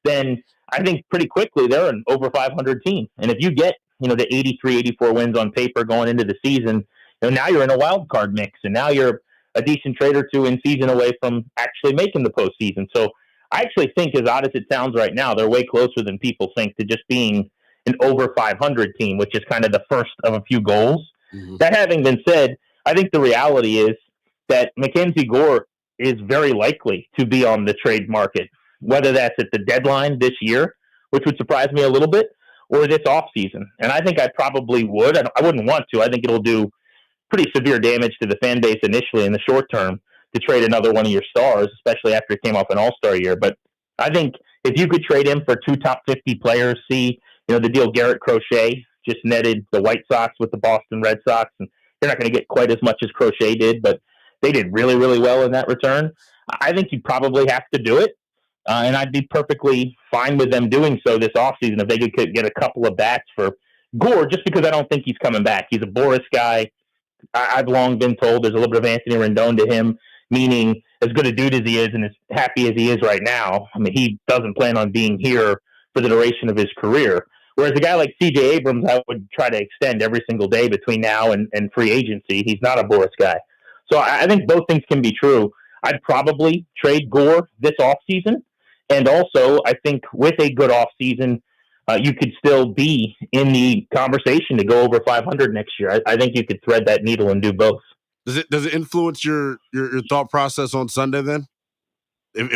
then I think pretty quickly they're an over 500 team. And if you get, you know, the 83, 84 wins on paper going into the season, you know, now you're in a wild card mix, and now you're a decent trade or two in season away from actually making the postseason. So I actually think, as odd as it sounds right now, they're way closer than people think to just being an over 500 team, which is kind of the first of a few goals. That having been said, I think the reality is that Mackenzie Gore is very likely to be on the trade market, whether that's at the deadline this year, which would surprise me a little bit, or this offseason. And I think I probably would. I wouldn't want to. I think it'll do pretty severe damage to the fan base initially in the short term to trade another one of your stars, especially after he came off an all-star year. But I think if you could trade him for 2 top 50 players, the deal Garrett Crochet just netted the White Sox with the Boston Red Sox, and they're not going to get quite as much as Crochet did, but they did really, really well in that return. I think you'd probably have to do it, and I'd be perfectly fine with them doing so this offseason if they could get a couple of bats for Gore, just because I don't think he's coming back. He's a Boris guy. I've long been told there's a little bit of Anthony Rendon to him, meaning as good a dude as he is and as happy as he is right now, I mean, he doesn't plan on being here for the duration of his career. Whereas a guy like C.J. Abrams, I would try to extend every single day between now and free agency. He's not a Boris guy. So I think both things can be true. I'd probably trade Gore this offseason. And also, I think with a good offseason, you could still be in the conversation to go over 500 next year. I think you could thread that needle and do both. Does it influence your thought process on Sunday then?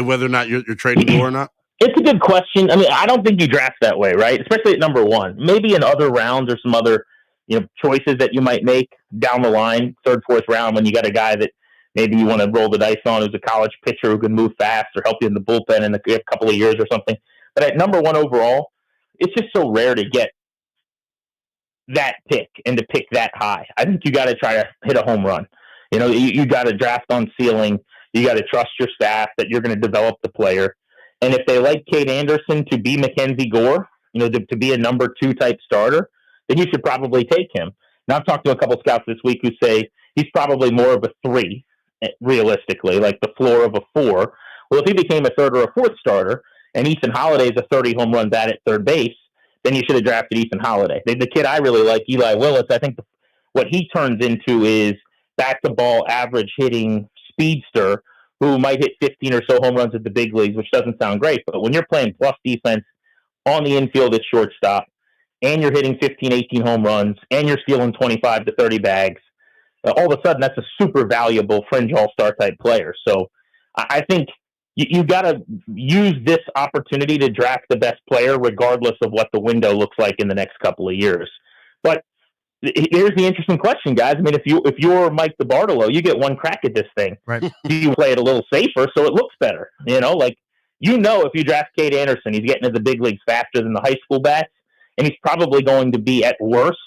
Whether or not you're trading Gore or not? It's a good question. I mean, I don't think you draft that way, right? Especially at number 1. Maybe in other rounds or some other, choices that you might make down the line, 3rd, 4th round, when you got a guy that maybe you want to roll the dice on who's a college pitcher who can move fast or help you in the bullpen in a couple of years or something. But at number 1 overall, it's just so rare to get that pick and to pick that high. I think you got to try to hit a home run. You got to draft on ceiling. You got to trust your staff that you're going to develop the player. And if they like Cade Anderson to be Mackenzie Gore, to be a number 2 type starter, then you should probably take him. Now, I've talked to a couple scouts this week who say he's probably more of a 3, realistically, like the floor of a 4. Well, if he became a 3rd or a 4th starter, and Ethan Holiday's a 30 home run bat at third base, then you should have drafted Ethan Holiday. The kid I really like, Eli Willis, I think what he turns into is back-to-ball average hitting speedster who might hit 15 or so home runs at the big leagues, which doesn't sound great. But when you're playing plus defense on the infield at shortstop, and you're hitting 15, 18 home runs, and you're stealing 25 to 30 bags, all of a sudden that's a super valuable fringe all-star type player. So I think you got to use this opportunity to draft the best player regardless of what the window looks like in the next couple of years. But here's the interesting question, guys. I mean, if you're Mike DiBartolo, you get one crack at this thing. Right. Do you play it a little safer so it looks better? If you draft Cade Anderson, he's getting to the big leagues faster than the high school bats, and he's probably going to be, at worst,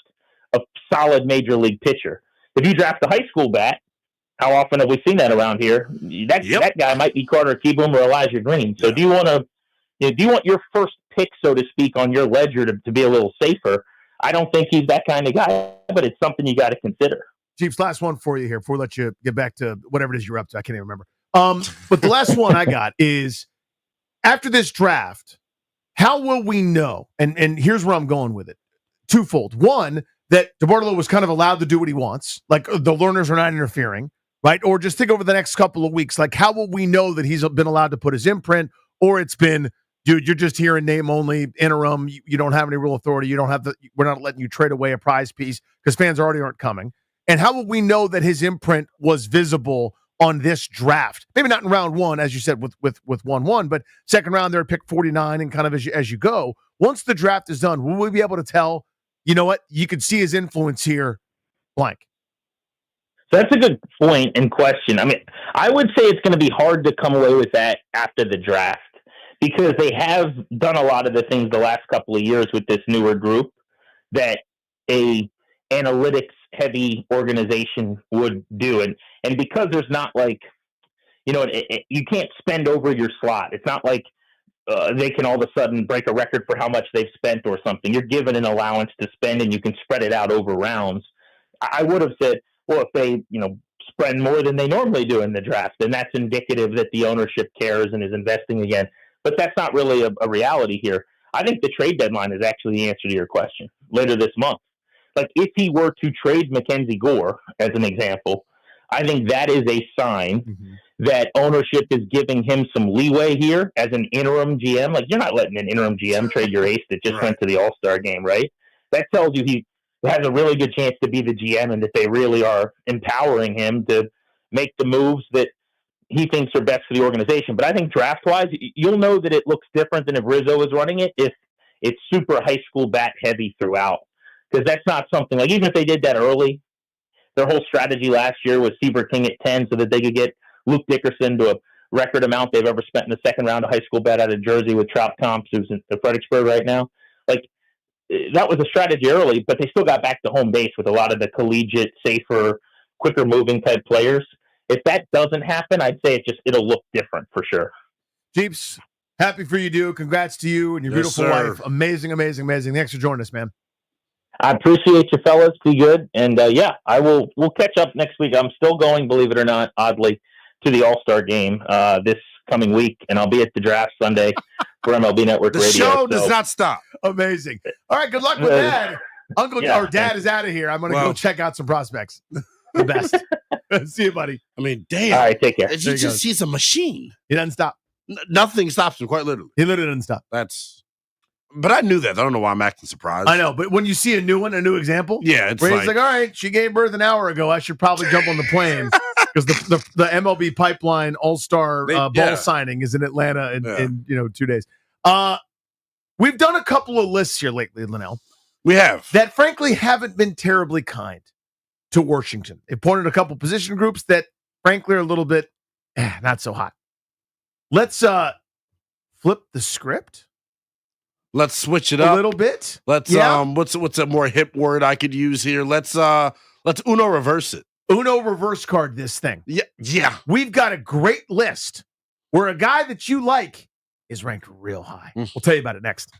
a solid major league pitcher. If you draft the high school bat, how often have we seen that around here? That guy might be Carter Kieboom or Elijah Green. So do you want your first pick, so to speak, on your ledger to be a little safer? I don't think he's that kind of guy, but it's something you got to consider. Jeeps, last one for you here before we let you get back to whatever it is you're up to. I can't even remember. But the last one I got is, after this draft, how will we know? And here's where I'm going with it. Twofold. One, that DiBartolo was kind of allowed to do what he wants. Like, the learners are not interfering, right? Or just think over the next couple of weeks, like, how will we know that he's been allowed to put his imprint, or it's been, dude, you're just here in name only, interim. You don't have any real authority. We're not letting you trade away a prize piece because fans already aren't coming. And how will we know that his imprint was visible on this draft? Maybe not in round 1, as you said, with 1-1, but second round there at pick 49 and kind of as you go. Once the draft is done, will we be able to tell, you know what, you could see his influence here, blank? So that's a good point and question. I mean, I would say it's going to be hard to come away with that after the draft, because they have done a lot of the things the last couple of years with this newer group that a analytics heavy organization would do. And because there's not like, you can't spend over your slot. It's not like they can all of a sudden break a record for how much they've spent or something. You're given an allowance to spend and you can spread it out over rounds. I would have said, well, if they, spend more than they normally do in the draft, then that's indicative that the ownership cares and is investing again. But that's not really a reality here. I think the trade deadline is actually the answer to your question later this month. Like, if he were to trade Mackenzie Gore, as an example, I think that is a sign that ownership is giving him some leeway here as an interim GM. Like, you're not letting an interim GM trade your ace that just went to the All-Star game, right? That tells you has a really good chance to be the GM and that they really are empowering him to make the moves that he thinks are best for the organization. But I think draft-wise, you'll know that it looks different than if Rizzo is running it if it's super high school bat heavy throughout. Because that's not something, like even if they did that early, their whole strategy last year was Seaver King at 10 so that they could get Luke Dickerson to a record amount they've ever spent in the second round of high school bat out of Jersey with Trout Comps, who's in Fredericksburg right now. Like, that was a strategy early, but they still got back to home base with a lot of the collegiate, safer, quicker moving type players. If that doesn't happen, I'd say it'll look different for sure. Jeeps, happy for you, dude. Congrats to you and your beautiful wife. Amazing, amazing, amazing. Thanks for joining us, man. I appreciate you fellas. Be good. And we'll catch up next week. I'm still going, believe it or not, oddly, to the All-Star game this coming week, and I'll be at the draft Sunday for MLB Network the Radio. The show does not stop. Amazing. All right, good luck with Dad. Dad is out of here. I'm going to go check out some prospects. The best. See you, buddy. I mean, damn. All right, take care. He's a machine. He doesn't stop. Nothing stops him, quite literally. He literally doesn't stop. But I knew that. I don't know why I'm acting surprised. I know, but when you see a new one, a new example, it's where he's like, all right, she gave birth an hour ago. I should probably jump on the plane because the MLB Pipeline All-Star ball signing is in Atlanta in 2 days. We've done a couple of lists here lately, Linnell. We have. That, frankly, haven't been terribly kind to Washington. They pointed a couple position groups that, frankly, are a little bit not so hot. Let's flip the script. Let's switch it up a little bit. Let's what's a more hip word I could use here? Let's Uno reverse it. Uno reverse card this thing. Yeah. We've got a great list where a guy that you like is ranked real high. We'll tell you about it next.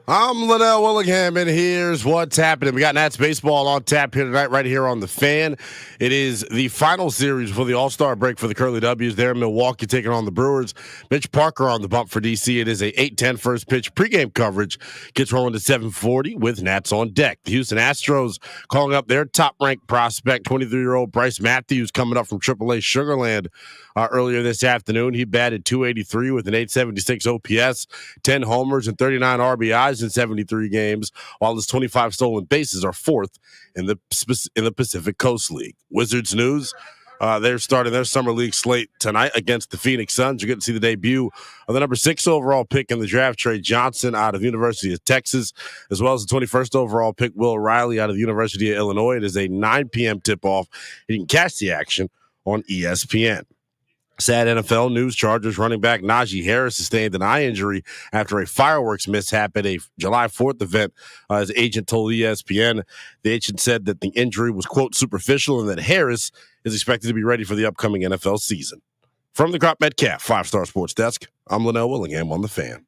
I'm Linnell Willingham, and here's what's happening. We got Nats baseball on tap here tonight, right here on the Fan. It is the final series for the All-Star break for the Curly W's. There in Milwaukee, taking on the Brewers. Mitch Parker on the bump for DC. It is a 8:10 first pitch pregame coverage. Gets rolling to 7:40 with Nats on deck. The Houston Astros calling up their top-ranked prospect, 23-year-old Bryce Matthews, coming up from AAA Sugarland earlier this afternoon. He batted .283 with an .876 OPS, 10 homers, and 39 RBIs in 73 games, while his 25 stolen bases are fourth in the Pacific Coast League. Wizards news, they're starting their summer league slate tonight against the Phoenix Suns. You're getting to see the debut of the number 6 overall pick in the draft, Trey Johnson, out of the University of Texas, as well as the 21st overall pick, Will Riley, out of the University of Illinois. It is a 9 p.m. tip-off. You can catch the action on ESPN. Sad NFL news, Chargers running back Najee Harris sustained an eye injury after a fireworks mishap at a July 4th event. His agent told ESPN. The agent said that the injury was, quote, superficial, and that Harris is expected to be ready for the upcoming NFL season. From the Crop Metcalf 5-Star Sports Desk, I'm Linnell Willingham on the Fan.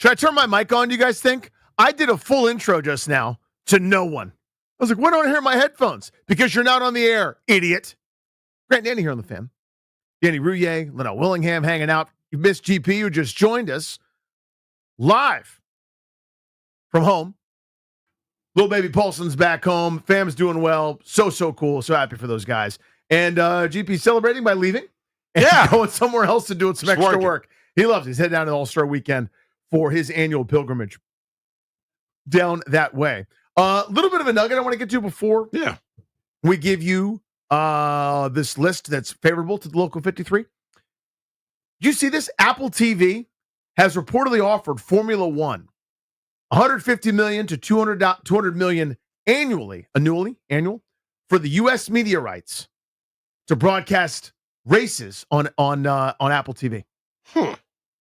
Should I turn my mic on, do you guys think? I did a full intro just now to no one. I was like, why don't I hear my headphones? Because you're not on the air, idiot. Grant Danny here on the Fan. Danny Rouillet, Linnell Willingham hanging out. You missed GP, who just joined us live from home. Little baby Paulson's back home. Fam's doing well. So cool. So happy for those guys. And GP celebrating by leaving and going somewhere else and doing some extra work. He loves it. He's heading down to All-Star Weekend for his annual pilgrimage down that way. A little bit of a nugget I want to get to before we give you this list that's favorable to the local 53. Did you see this? Apple TV has reportedly offered Formula One $150 million to $200 million annual for the U.S. media rights to broadcast races on Apple TV.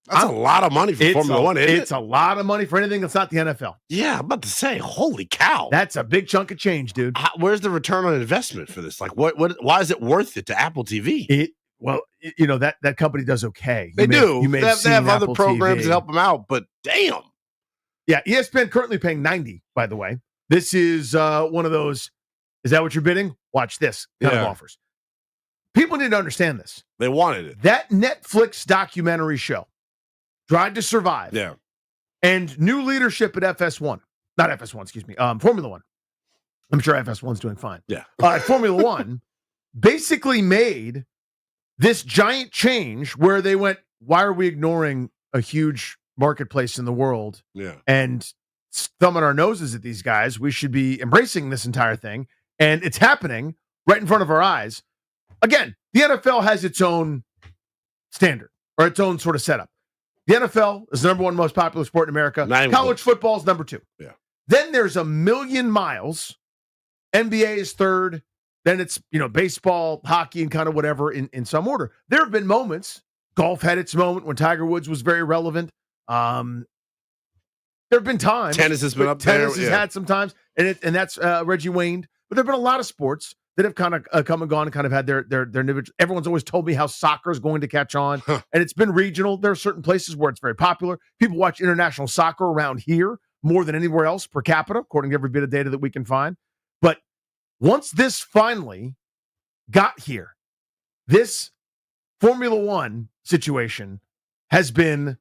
That's a lot of money for Formula One, isn't it? It's a lot of money for anything that's not the NFL. Yeah, I'm about to say, holy cow. That's a big chunk of change, dude. Where's the return on investment for this? Like, why is it worth it to Apple TV? That company does okay. They have other programs that help them out, but damn. Yeah, ESPN currently paying $90, by the way. This is one of those, is that what you're bidding? Watch this kind of offers. People need to understand this. They wanted it. That Netflix documentary show, Drive to Survive. Yeah. And new leadership at FS1. Not FS1, excuse me. Formula One. I'm sure FS1's doing fine. Yeah. Formula One basically made this giant change where they went, why are we ignoring a huge marketplace in the world? Yeah. And thumbing our noses at these guys. We should be embracing this entire thing. And it's happening right in front of our eyes. Again, the NFL has its own standard or its own sort of setup. The NFL is the number one most popular sport in America. College football is number 2. Yeah. Then there's a million miles. NBA is third. Then it's, baseball, hockey, and kind of whatever in some order. There have been moments. Golf had its moment when Tiger Woods was very relevant. There have been times. Tennis has been up there. Tennis has had some times. And that's Reggie waned. But there have been a lot of sports that have kind of come and gone and kind of had their individual. Everyone's always told me how soccer is going to catch on, and it's been regional. There are certain places where it's very popular. People watch international soccer around here more than anywhere else per capita, according to every bit of data that we can find. But once this finally got here, this Formula One situation has been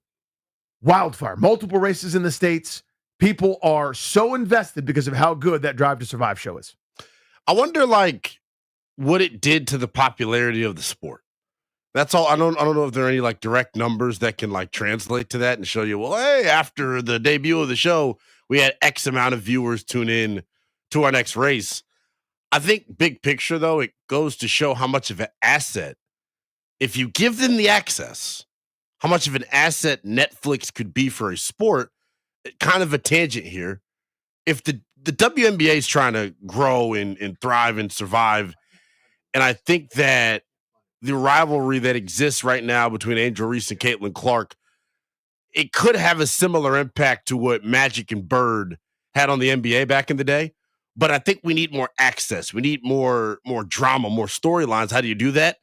wildfire. Multiple races in the States. People are so invested because of how good that Drive to Survive show is. I wonder, what it did to the popularity of the sport. That's all. I don't know if there are any direct numbers that can translate to that and show you, well, hey, after the debut of the show, we had X amount of viewers tune in to our next race. I think big picture, though, it goes to show how much of an asset, if you give them the access, how much of an asset Netflix could be for a sport. Kind of a tangent here. If the WNBA is trying to grow and thrive and survive, And I think that the rivalry that exists right now between Angel Reese and Caitlin Clark, it could have a similar impact to what Magic and Bird had on the NBA back in the day. But I think we need more access. We need more drama, more storylines. How do you do that?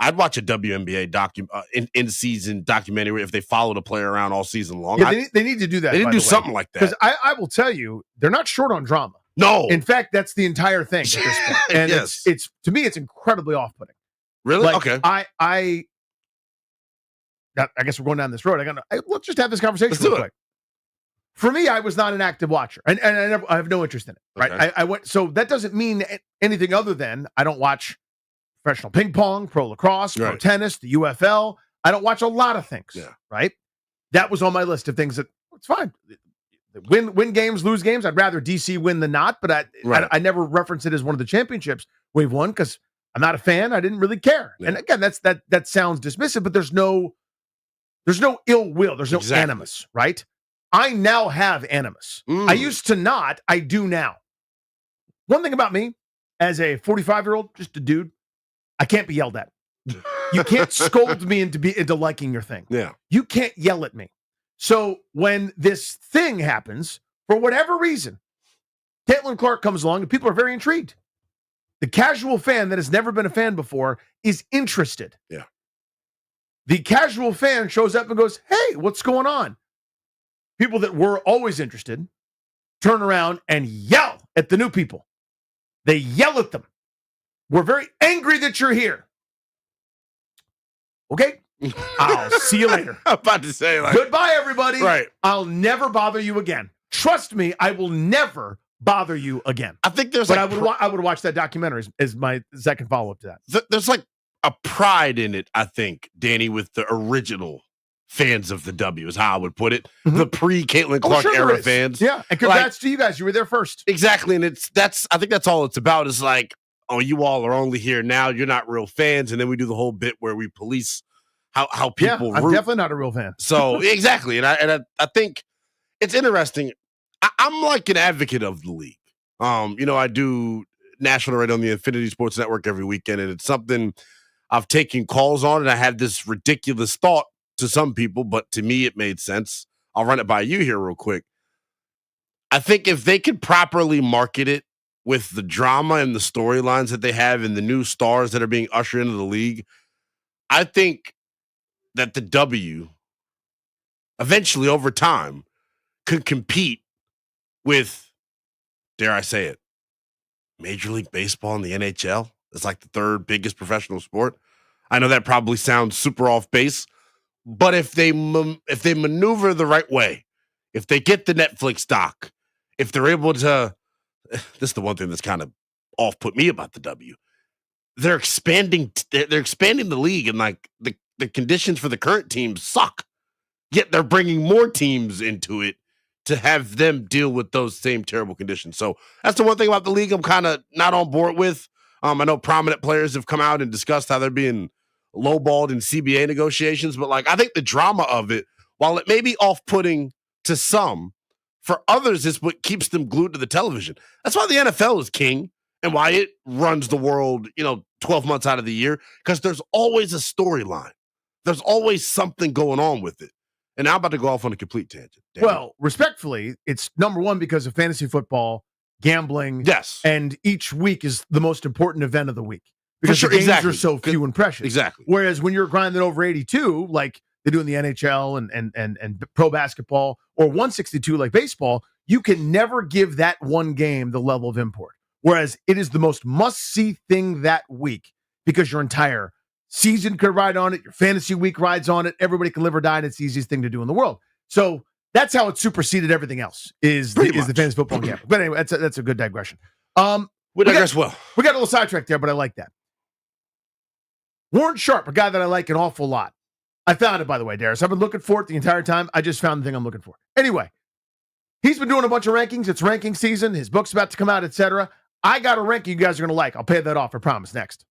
I'd watch a WNBA in-season documentary if they followed a player around all season long. Yeah, they need to do that. They need to do something like that. Because I will tell you, they're not short on drama. No. In fact, that's the entire thing at this point. And Yes. it's to me, it's incredibly off-putting. Really? Like, Okay. I guess we're going down this road. Let's just have this conversation real quick. For me, I was not an active watcher, and I have no interest in it. Right? Okay. I went. So that doesn't mean anything other than I don't watch professional ping pong, pro lacrosse, pro tennis, the UFL. I don't watch a lot of things. Yeah. Right. That was on my list of things that it's fine. Win games, lose games. I'd rather DC win than not, but I never reference it as one of the championships we've won because I'm not a fan. I didn't really care. Yeah. And again, that sounds dismissive, but there's no ill will. There's no animus, right? I now have animus. I used to not. I do now. One thing about me, as a 45-year-old, just a dude, I can't be yelled at. You can't scold me into liking your thing. Yeah. You can't yell at me. So when this thing happens, for whatever reason, Caitlin Clark comes along and people are very intrigued. The casual fan that has never been a fan before is interested. Yeah. The casual fan shows up and goes, hey, what's going on? People that were always interested turn around and yell at the new people. They yell at them. We're very angry that you're here. Okay? I'll see you later. I'm about to say, goodbye, everybody. Right. I'll never bother you again. Trust me, I will never bother you again. I think there's but I would watch that documentary as my second follow-up to that. There's like a pride in it, I think, Danny, with the original fans of the W is how I would put it. Mm-hmm. The pre-Caitlin Clark era fans. Yeah, and congrats to you guys. You were there first. Exactly, and I think that's all it's about is like, oh, you all are only here now. You're not real fans, and then we do the whole bit where we police how people root. I'm definitely not a real fan. So exactly, and I think it's interesting. I'm like an advocate of the league. I do national radio on the Infinity Sports Network every weekend, and it's something I've taken calls on, and I had this ridiculous thought to some people, but to me, it made sense. I'll run it by you here real quick. I think if they could properly market it with the drama and the storylines that they have and the new stars that are being ushered into the league, I think that the W eventually over time could compete with, dare I say it, Major League Baseball and the NHL. It's like the third biggest professional sport. I know that probably sounds super off base, but if they maneuver the right way, if they get the Netflix doc, if they're able to, this is the one thing that's kind of off-put me about the W. They're expanding the league, and like the conditions for the current teams suck. Yet they're bringing more teams into it to have them deal with those same terrible conditions. So that's the one thing about the league I'm kind of not on board with. I know prominent players have come out and discussed how they're being lowballed in CBA negotiations, but like I think the drama of it, while it may be off-putting to some, for others is what keeps them glued to the television. That's why the NFL is king and why it runs the world, 12 months out of the year, because there's always a storyline. There's always something going on with it. And I'm about to go off on a complete tangent. Well, respectfully, it's number one because of fantasy football, gambling. Yes. And each week is the most important event of the week. Because the games are so few and precious. Exactly. Whereas when you're grinding over 82, like they do in the NHL and pro basketball, or 162 like baseball, you can never give that one game the level of import. Whereas it is the most must-see thing that week because your entire season could ride on it, your fantasy week rides on it, everybody can live or die, and it's the easiest thing to do in the world. So that's how it superseded everything else, is the fantasy football game. But anyway, that's a good digression. We digress well. We got a little sidetracked there, but I like that. Warren Sharp, a guy that I like an awful lot. I found it, by the way, Darius. I've been looking for it the entire time. I just found the thing I'm looking for. Anyway, he's been doing a bunch of rankings. It's ranking season. His book's about to come out, etc. I got a ranking you guys are going to like. I'll pay that off, I promise, next.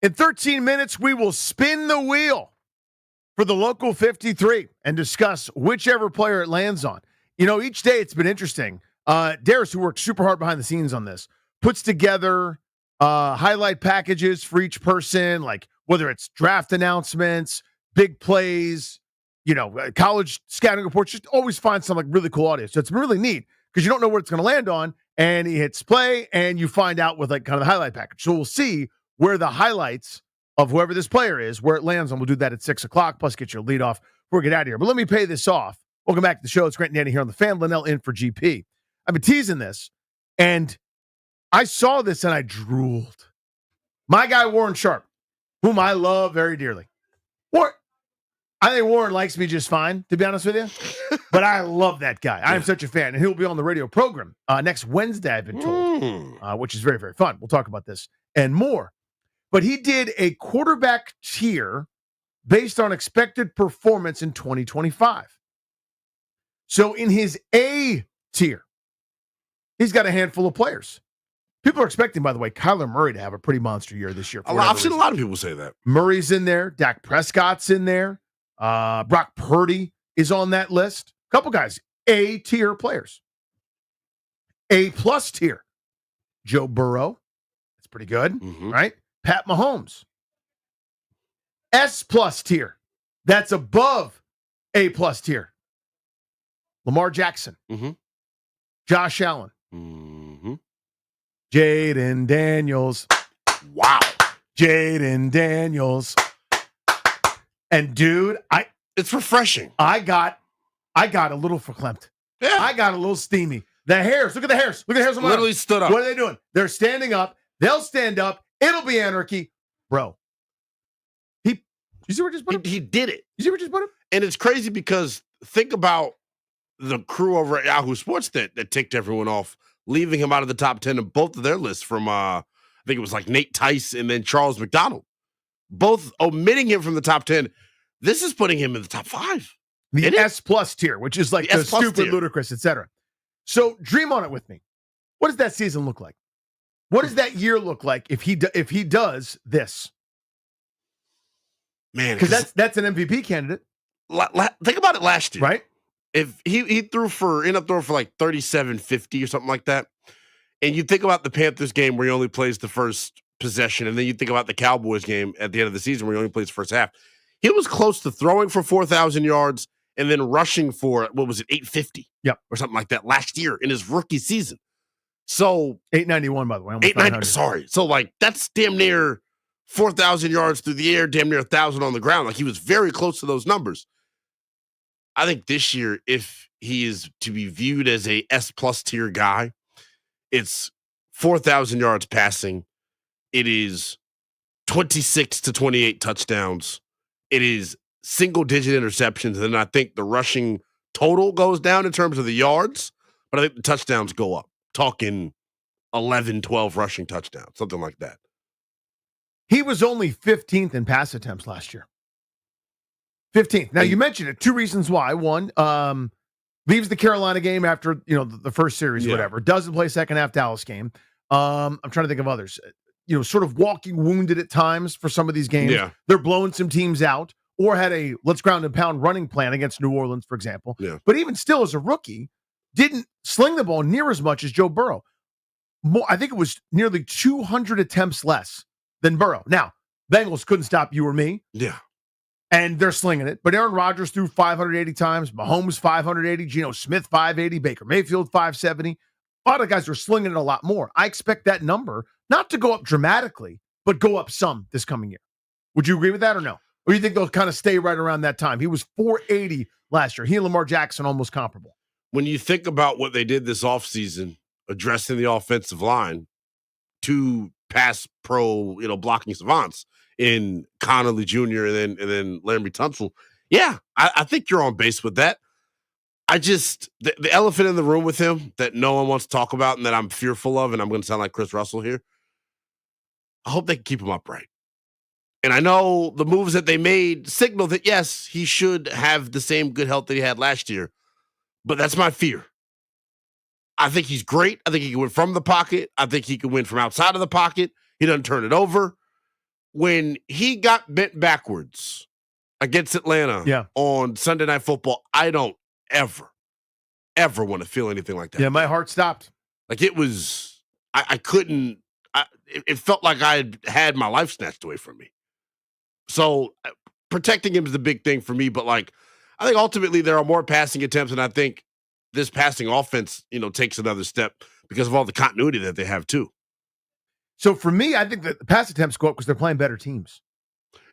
In 13 minutes, we will spin the wheel for the local 53 and discuss whichever player it lands on. You know, each day it's been interesting. Darius, who works super hard behind the scenes on this, puts together highlight packages for each person, like whether it's draft announcements, big plays, college scouting reports, just always find some like really cool audio. So it's been really neat because you don't know where it's going to land on, and he hits play and you find out with like kind of the highlight package. So we'll see where the highlights of whoever this player is, where it lands on. We'll do that at 6 o'clock, plus get your lead off before we get out of here. But let me pay this off. Welcome back to the show. It's Grant and Danny here on the Fan. Linnell in for GP. I've been teasing this, and I saw this and I drooled. My guy, Warren Sharp, whom I love very dearly. I think Warren likes me just fine, to be honest with you. But I love that guy. I am such a fan. And he'll be on the radio program next Wednesday, I've been told, which is very, very fun. We'll talk about this and more. But he did a quarterback tier based on expected performance in 2025. So in his A tier, he's got a handful of players. People are expecting, by the way, Kyler Murray to have a pretty monster year this year. I've seen a lot of people say that. Murray's in there. Dak Prescott's in there. Brock Purdy is on that list. A couple guys, A-tier players. A-plus tier. Joe Burrow. That's pretty good, right? Pat Mahomes. S-plus tier. That's above A-plus tier. Lamar Jackson. Josh Allen. Jaden Daniels. Wow. Jaden Daniels. And dude, it's refreshing. I got a little verklempt. Yeah. I got a little steamy. The hairs, look at the hairs. Look at the hairs on my Literally arm. stood up. What are they doing? They're standing up. They'll stand up. It'll be anarchy. Bro. You see where I just put him? He did it. You see where I just put him? And it's crazy because think about the crew over at Yahoo Sports that ticked everyone off, leaving him out of the top 10 of both of their lists from, I think it was like Nate Tice and then Charles McDonald. Both omitting him from the top 10. This is putting him in the top 5. The S-plus tier, which is like the stupid, tier. Ludicrous, etc. So dream on it with me. What does that season look like? What does that year look like if he does this? Man, because that's an MVP candidate. Think about it last year, right? If he ended up throwing for like 37-50 or something like that, and you think about the Panthers game where he only plays the first possession, and then you think about the Cowboys game at the end of the season where he only plays the first half, he was close to throwing for 4,000 yards and then rushing for, 850? Yep. Or something like that last year in his rookie season. So 891, by the way. 890. Sorry. So that's damn near 4,000 yards through the air, damn near 1,000 on the ground. Like he was very close to those numbers. I think this year, if he is to be viewed as a S-plus tier guy, it's 4,000 yards passing. It is 26 to 28 touchdowns. It is single-digit interceptions. And I think the rushing total goes down in terms of the yards, but I think the touchdowns go up. Talking 11, 12 rushing touchdowns, something like that. He was only 15th in pass attempts last year. 15th. Now, you mentioned it. Two reasons why. One, leaves the Carolina game after, the first series or whatever. Doesn't play second half Dallas game. I'm trying to think of others. Sort of walking wounded at times for some of these games. Yeah. They're blowing some teams out or had a let's ground and pound running plan against New Orleans, for example. Yeah. But even still, as a rookie, didn't sling the ball near as much as Joe Burrow. I think it was nearly 200 attempts less than Burrow. Now, Bengals couldn't stop you or me. Yeah. And they're slinging it. But Aaron Rodgers threw 580 times. Mahomes 580. Geno Smith 580. Baker Mayfield 570. A lot of guys are slinging it a lot more. I expect that number not to go up dramatically, but go up some this coming year. Would you agree with that or no? Or do you think they'll kind of stay right around that time? He was 480 last year. He and Lamar Jackson almost comparable. When you think about what they did this offseason, addressing the offensive line, two pass pro, blocking savants in Connolly Jr. and then Laremy Tunsil. Yeah, I think you're on base with that. I just, the elephant in the room with him that no one wants to talk about and that I'm fearful of, and I'm going to sound like Chris Russell here, I hope they can keep him upright. And I know the moves that they made signal that, yes, he should have the same good health that he had last year, but that's my fear. I think he's great. I think he can win from the pocket. I think he can win from outside of the pocket. He doesn't turn it over. when he got bent backwards against Atlanta on Sunday Night Football, I don't ever want to feel anything like that. Yeah, my heart stopped. Like it was, I couldn't, it felt like I had my life snatched away from me. So protecting him is the big thing for me. But like, I think ultimately there are more passing attempts, and I think this passing offense, takes another step because of all the continuity that they have too. So for me, I think that the pass attempts go up because they're playing better teams.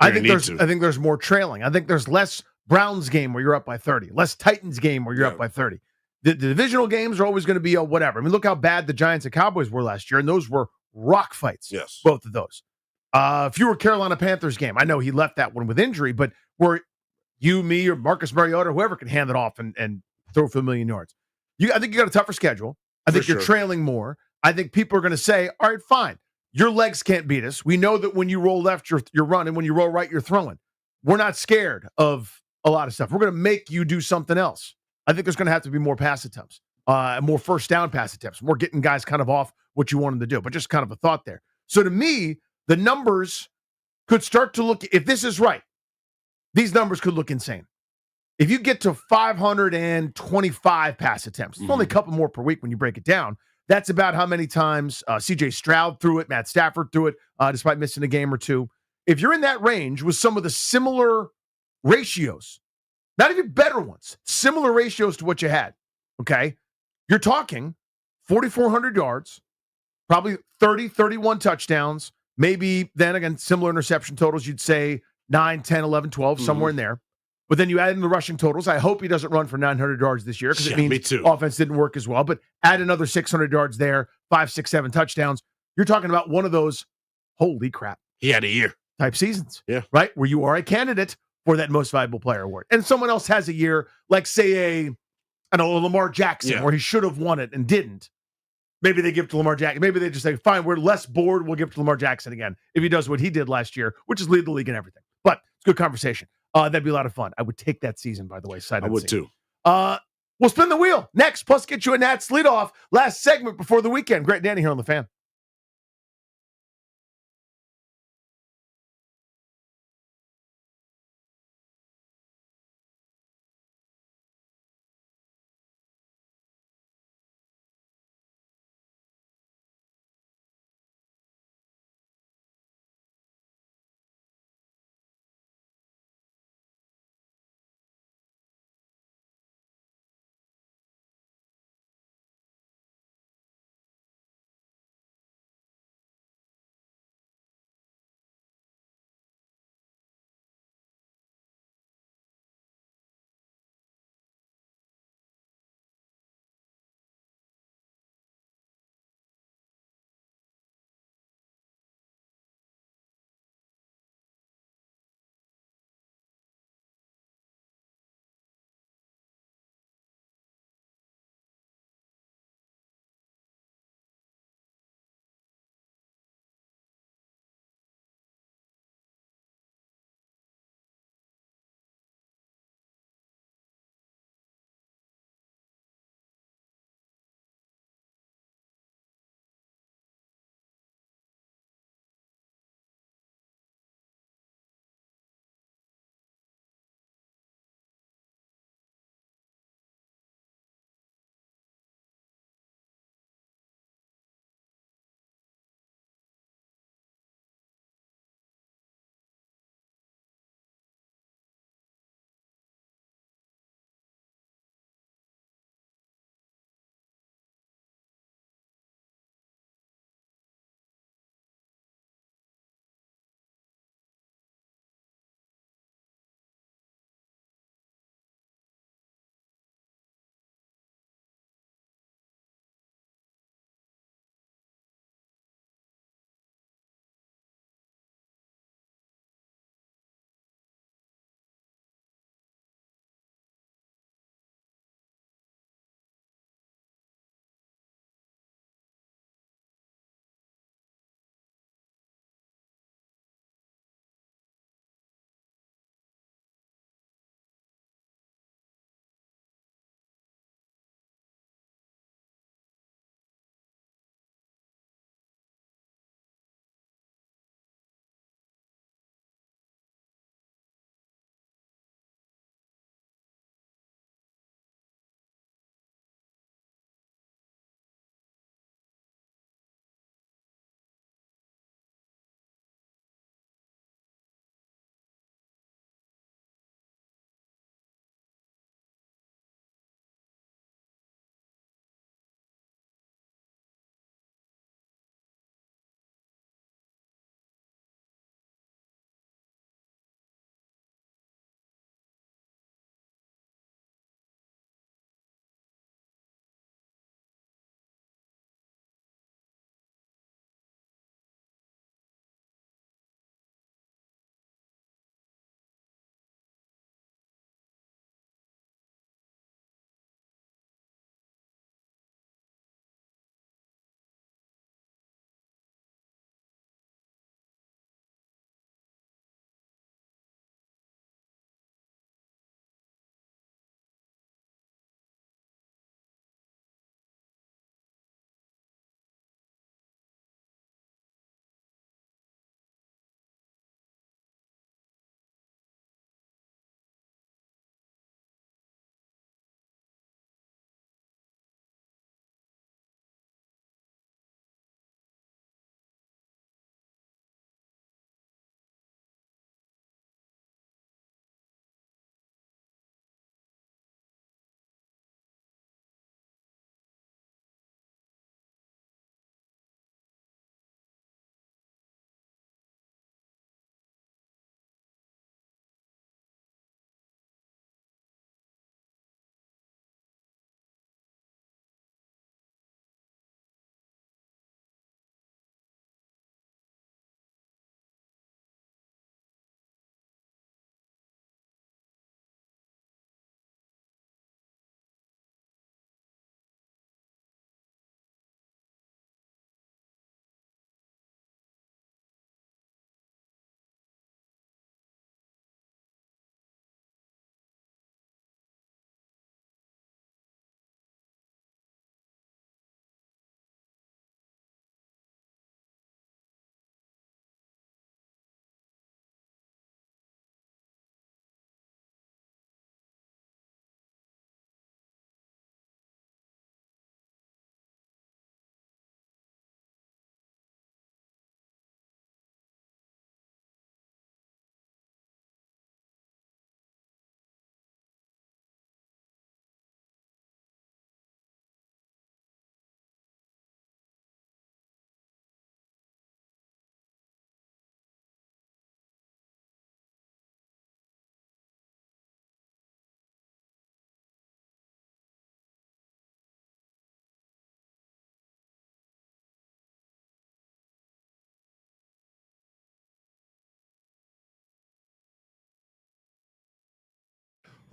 I think there's more trailing. I think there's less Browns game where you're up by 30, less Titans game where you're up by 30. The divisional games are always going to be a whatever. I mean, look how bad the Giants and Cowboys were last year, and those were rock fights. Yes, both of those. Fewer Carolina Panthers game. I know he left that one with injury, but where you, me, or Marcus Mariota, whoever can hand it off and throw for 1 million yards. I think you got a tougher schedule. I think you're trailing more. I think people are going to say, all right, fine. Your legs can't beat us. We know that when you roll left, you're running. When you roll right, you're throwing. We're not scared of a lot of stuff. We're going to make you do something else. I think there's going to have to be more pass attempts, more first down pass attempts, more getting guys kind of off what you want them to do. But just kind of a thought there. So to me, the numbers could start to look, if this is right, these numbers could look insane. If you get to 525 pass attempts, it's only a couple more per week when you break it down. That's about how many times C.J. Stroud threw it, Matt Stafford threw it, despite missing a game or two. If you're in that range with some of the similar ratios, not even better ones, similar ratios to what you had, okay, you're talking 4,400 yards, probably 30, 31 touchdowns, maybe then again, similar interception totals, you'd say 9, 10, 11, 12, somewhere in there. But then you add in the rushing totals. I hope he doesn't run for 900 yards this year because it means offense didn't work as well. But add another 600 yards there, 5, 6, 7 touchdowns. You're talking about one of those, holy crap. He had a year. Type seasons. Yeah. Right? Where you are a candidate for that most valuable player award. And someone else has a year, like say a Lamar Jackson, where he should have won it and didn't. Maybe they give it to Lamar Jackson. Maybe they just say, fine, we're less bored. We'll give it to Lamar Jackson again if he does what he did last year, which is lead the league and everything. But it's a good conversation. That'd be a lot of fun. I would take that season, by the way. I would too. We'll spin the wheel next, plus get you a Nats leadoff. Last segment before the weekend. Great Danny here on The Fan.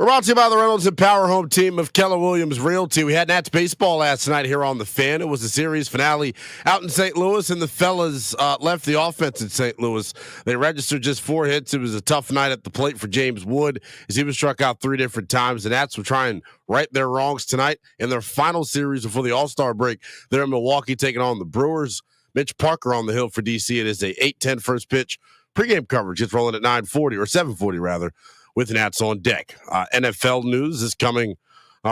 We're brought to you by the Reynolds and Power Home team of Keller Williams Realty. We had Nats baseball last night here on The Fan. It was a series finale out in St. Louis, and the fellas left the offense in St. Louis. They registered just 4 hits. It was a tough night at the plate for James Wood as he was struck out 3 different times. The Nats will try and right their wrongs tonight in their final series before the All-Star break. They're in Milwaukee taking on the Brewers. Mitch Parker on the hill for DC. It is a 8:10 first pitch. Pregame coverage gets rolling at 9:40 or 7:40 rather, with Nats on deck. NFL news is coming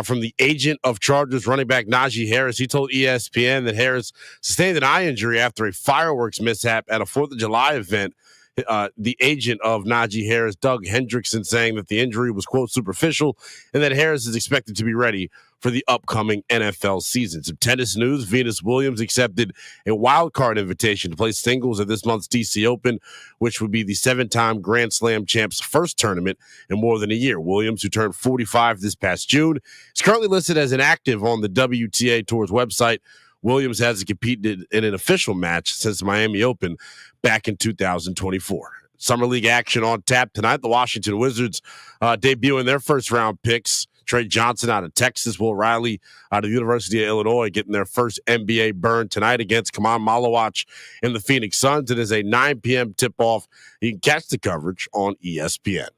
from the agent of Chargers running back Najee Harris. He told ESPN that Harris sustained an eye injury after a fireworks mishap at a 4th of July event. The agent of Najee Harris, Doug Hendrickson, saying that the injury was, quote, superficial and that Harris is expected to be ready for the upcoming NFL season. Some tennis news. Venus Williams accepted a wild card invitation to play singles at this month's DC Open, which would be the 7-time Grand Slam champ's first tournament in more than a year. Williams, who turned 45 this past June, is currently listed as inactive on the WTA Tour's website. Williams hasn't competed in an official match since Miami Open back in 2024. Summer League action on tap tonight. The Washington Wizards debuting their first-round picks. Trey Johnson out of Texas, Will Riley out of the University of Illinois getting their first NBA burn tonight against Kaman Malawach and the Phoenix Suns. It is a 9 p.m. tip-off. You can catch the coverage on ESPN.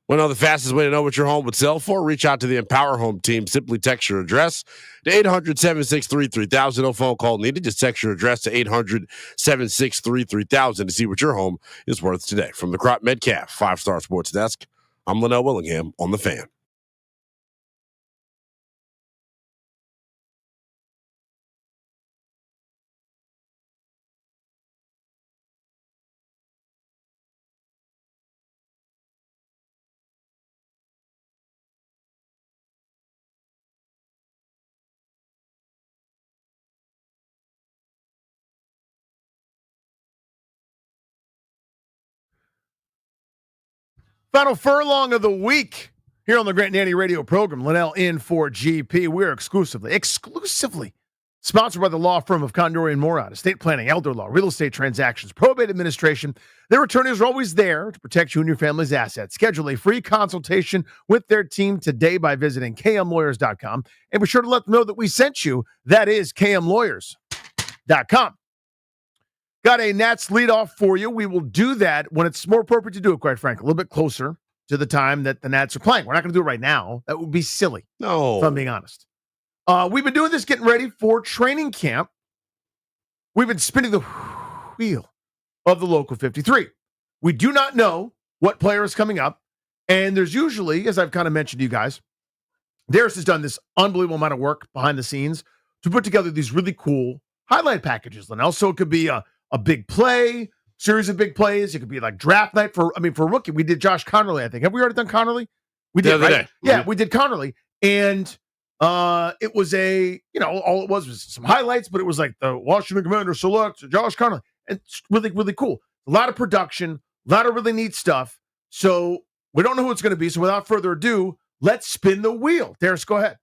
Want to know the fastest way to know what your home would sell for? Reach out to the Empower Home team. Simply text your address to 800-763-3000. No phone call needed. Just text your address to 800-763-3000 to see what your home is worth today. From the Crop Metcalf 5-Star Sports Desk, I'm Linnell Willingham on The Fan. Final furlong of the week here on the Grant Nanny radio program. Linnell in for GP. We're exclusively sponsored by the law firm of Condori and Morad, estate planning, elder law, real estate transactions, probate administration. Their attorneys are always there to protect you and your family's assets. Schedule a free consultation with their team today by visiting kmlawyers.com, and be sure to let them know that we sent you. That is kmlawyers.com. Got a Nats leadoff for you. We will do that when it's more appropriate to do it, quite frankly, a little bit closer to the time that the Nats are playing. We're not going to do it right now. That would be silly, if I'm being honest. We've been doing this, getting ready for training camp. We've been spinning the wheel of the local 53. We do not know what player is coming up, and there's usually, as I've kind of mentioned to you guys, Darius has done this unbelievable amount of work behind the scenes to put together these really cool highlight packages, Linnell. So it could be a big play, series of big plays. It could be like draft night for rookie. We did Josh Connerly, I think. Have we already done Connerly? We did, right? Yeah, we did Connerly. And it was all it was some highlights, but it was like the Washington Commander selects Josh Connerly. And it's really, really cool. A lot of production, a lot of really neat stuff. So we don't know who it's going to be. So without further ado, let's spin the wheel. Darius, go ahead.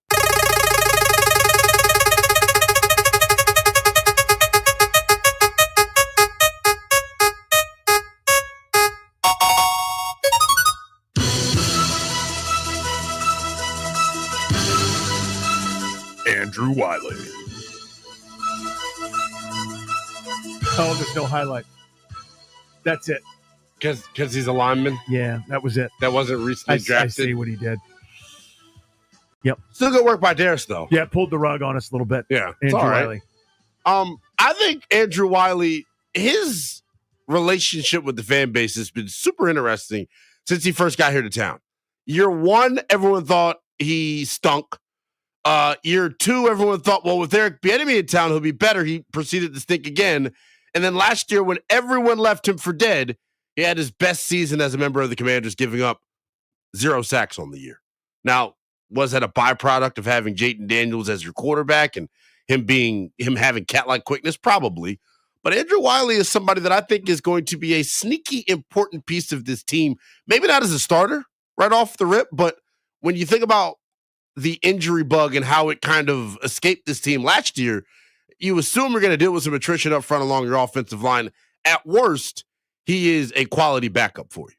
Andrew Wiley. Oh, there's no highlight. That's it. Because he's a lineman? Yeah, that was it. That wasn't recently drafted? I see what he did. Yep. Still good work by Darius, though. Yeah, pulled the rug on us a little bit. Yeah, Andrew Wiley. I think Andrew Wiley, his relationship with the fan base has been super interesting since he first got here to town. Year one, everyone thought he stunk. Year two, everyone thought, well, with Eric Bieniemy in town, he'll be better. He proceeded to stink again. And then last year, when everyone left him for dead, he had his best season as a member of the Commanders, giving up 0 sacks on the year. Now, was that a byproduct of having Jayden Daniels as your quarterback and him having cat-like quickness? Probably. But Andrew Wiley is somebody that I think is going to be a sneaky important piece of this team. Maybe not as a starter right off the rip, but when you think about the injury bug and how it kind of escaped this team last year, you assume you're going to deal with some attrition up front along your offensive line. At worst, he is a quality backup for you.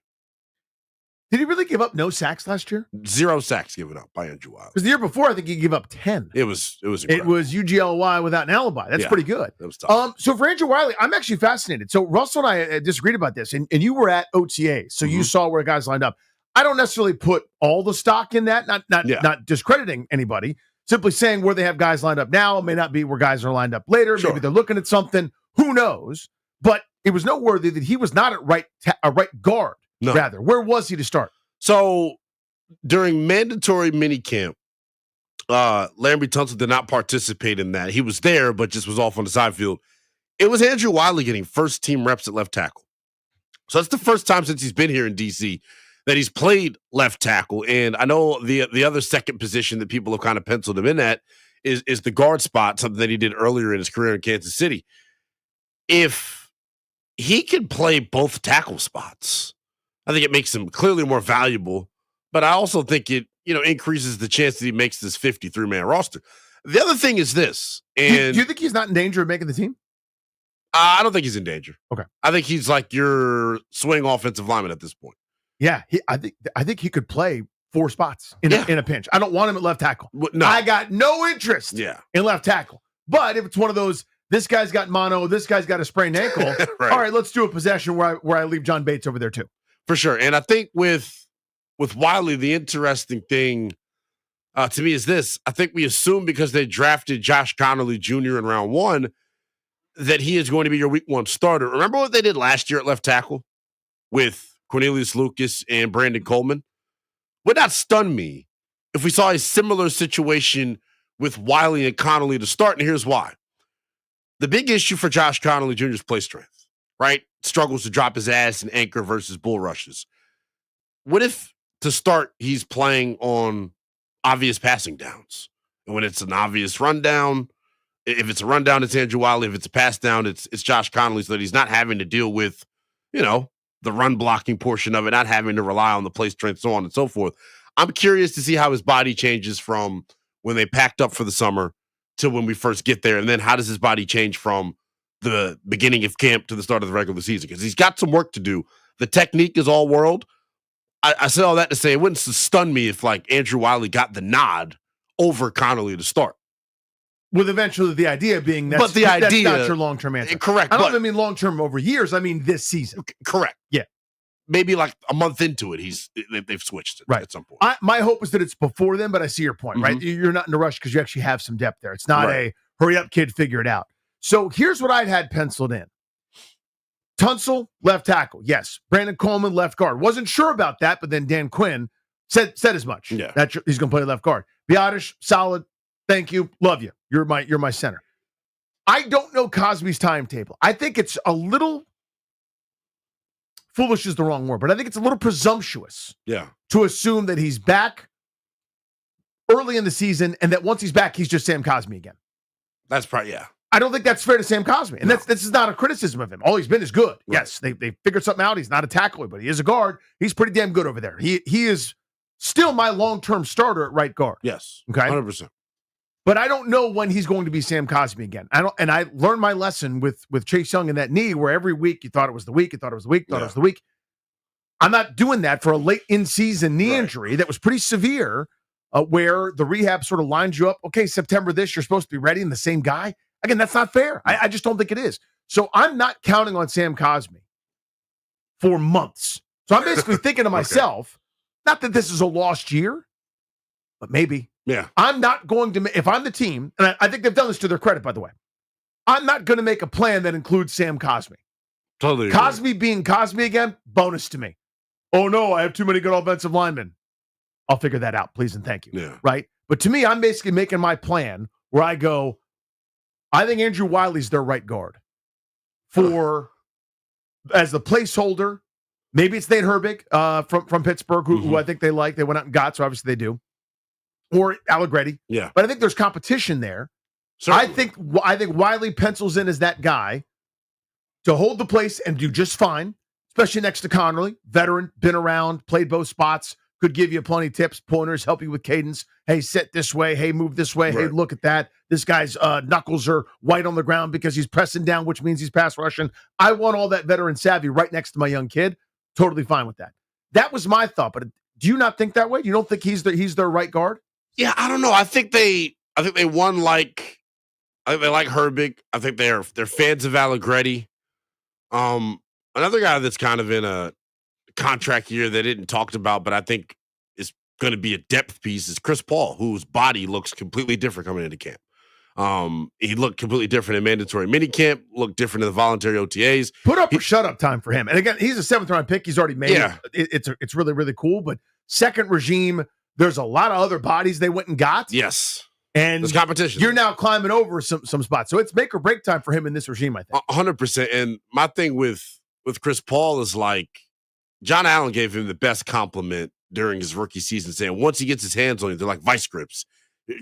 Did he really give up no sacks last year? 0 sacks given up by Andrew Wiley. Because the year before, I think he gave up 10. It was incredible. It was UGLY without an alibi. That's pretty good. That was tough. So for Andrew Wiley, I'm actually fascinated. So Russell and I disagreed about this, and you were at OTA, so you saw where guys lined up. I don't necessarily put all the stock in that, not discrediting anybody, simply saying where they have guys lined up now may not be where guys are lined up later. Sure. Maybe they're looking at something. Who knows? But it was noteworthy that he was not at right guard, rather. Where was he to start? So during mandatory minicamp, Larry Tunsil did not participate in that. He was there, but just was off on the side field. It was Andrew Wiley getting first-team reps at left tackle. So that's the first time since he's been here in D.C. that he's played left tackle. And I know the other second position that people have kind of penciled him in at is the guard spot, something that he did earlier in his career in Kansas City. If he can play both tackle spots, I think it makes him clearly more valuable. But I also think it, increases the chance that he makes this 53-man roster. The other thing is this. And do you think he's not in danger of making the team? I don't think he's in danger. Okay. I think he's like your swing offensive lineman at this point. Yeah, I think he could play 4 spots in a pinch. I don't want him at left tackle. No. I got no interest in left tackle. But if it's one of those, this guy's got mono, this guy's got a sprained ankle, right. All right, let's do a possession where I leave John Bates over there too. For sure. And I think with Wiley, the interesting thing to me is this. I think we assume because they drafted Josh Connolly Jr. in round 1 that he is going to be your week 1 starter. Remember what they did last year at left tackle with Cornelius Lucas and Brandon Coleman? Would not stun me if we saw a similar situation with Wiley and Connolly to start, and here's why. The big issue for Josh Connolly Jr. is play strength, right? Struggles to drop his ass and anchor versus bull rushes. What if, to start, he's playing on obvious passing downs? And when it's an obvious rundown, if it's a rundown, it's Andrew Wiley. If it's a pass down, it's Josh Connolly, so that he's not having to deal with, the run blocking portion of it, not having to rely on the play strength, so on and so forth. I'm curious to see how his body changes from when they packed up for the summer to when we first get there. And then how does his body change from the beginning of camp to the start of the regular season? Because he's got some work to do. The technique is all world. I say all that to say it wouldn't stun me if Andrew Wiley got the nod over Connolly to start. With eventually the idea being that's not your long-term answer. Correct. I don't even mean long-term over years. I mean this season. Correct. Yeah. Maybe a month into it, they've switched it at some point. My hope is that it's before then, but I see your point, right? You're not in a rush because you actually have some depth there. It's not a hurry up, kid, figure it out. So here's what I'd had penciled in. Tunsil, left tackle. Yes. Brandon Coleman, left guard. Wasn't sure about that, but then Dan Quinn said as much. Yeah. That he's going to play left guard. Biotish, solid. Thank you. Love you. You're my center. I don't know Cosby's timetable. I think it's a little foolish is the wrong word, but I think it's a little presumptuous to assume that he's back early in the season and that once he's back, he's just Sam Cosby again. That's probably, I don't think that's fair to Sam Cosby. And this is not a criticism of him. All he's been is good. Right. Yes, they figured something out. He's not a tackler, but he is a guard. He's pretty damn good over there. He is still my long-term starter at right guard. Yes. Okay. 100%. But I don't know when he's going to be Sam Cosby again. I learned my lesson with Chase Young and that knee where every week you thought it was the week, you thought it was the week, thought it was the week. I'm not doing that for a late in-season knee injury that was pretty severe where the rehab sort of lines you up. Okay, September this, you're supposed to be ready and the same guy. Again, that's not fair. I just don't think it is. So I'm not counting on Sam Cosby for months. So I'm basically thinking to myself, not that this is a lost year, but maybe. Yeah. I'm not going to, if I'm the team, and I think they've done this to their credit, by the way, I'm not going to make a plan that includes Sam Cosby. Totally. Cosby being Cosby again, bonus to me. Oh, no, I have too many good offensive linemen. I'll figure that out, please and thank you. Yeah. Right? But to me, I'm basically making my plan where I go, I think Andrew Wiley's their right guard as the placeholder. Maybe it's Nate Herbig from Pittsburgh, who I think they like. They went out and got, so obviously they do. Or Allegretti. Yeah. But I think there's competition there. Certainly. I think Wiley pencils in as that guy to hold the place and do just fine, especially next to Connolly, veteran, been around, played both spots, could give you plenty of tips, pointers, help you with cadence. Hey, sit this way. Hey, move this way. Hey, look at that. This guy's knuckles are white on the ground because he's pressing down, which means he's pass rushing. I want all that veteran savvy right next to my young kid. Totally fine with that. that was my thought. But do you not think that way? You don't think he's their right guard? Yeah, I don't know. I think they won like. I think they like Herbig. I think they're fans of Allegretti. Another guy that's kind of in a contract year that didn't talked about, but I think is going to be a depth piece is Chris Paul, whose body looks completely different coming into camp. He looked completely different in mandatory minicamp, looked different in the voluntary OTAs. Put up or shut up time for him. And again, he's a 7th round pick. He's already made it. It's really, really cool. But second regime, there's a lot of other bodies they went and got. Yes. And there's competition. You're now climbing over some spots. So it's make or break time for him in this regime, I think. 100%. And my thing with Chris Paul is like, John Allen gave him the best compliment during his rookie season, saying once he gets his hands on you, they're like vice grips.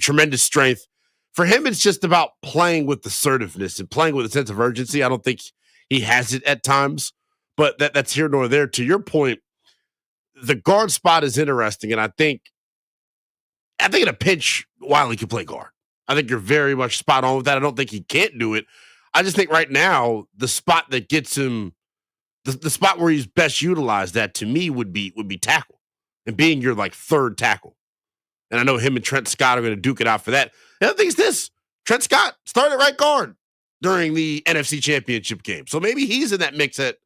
Tremendous strength. For him, it's just about playing with assertiveness and playing with a sense of urgency. I don't think he has it at times, but that's here nor there. To your point, the guard spot is interesting, and I think in a pinch, Wiley can play guard. I think you're very much spot on with that. I don't think he can't do it. I just think right now, the spot that gets him, the spot where he's best utilized, that to me would be tackle, and being your like third tackle. And I know him and Trent Scott are going to duke it out for that. The other thing is this: Trent Scott started at right guard during the NFC Championship game, so maybe he's in that mix at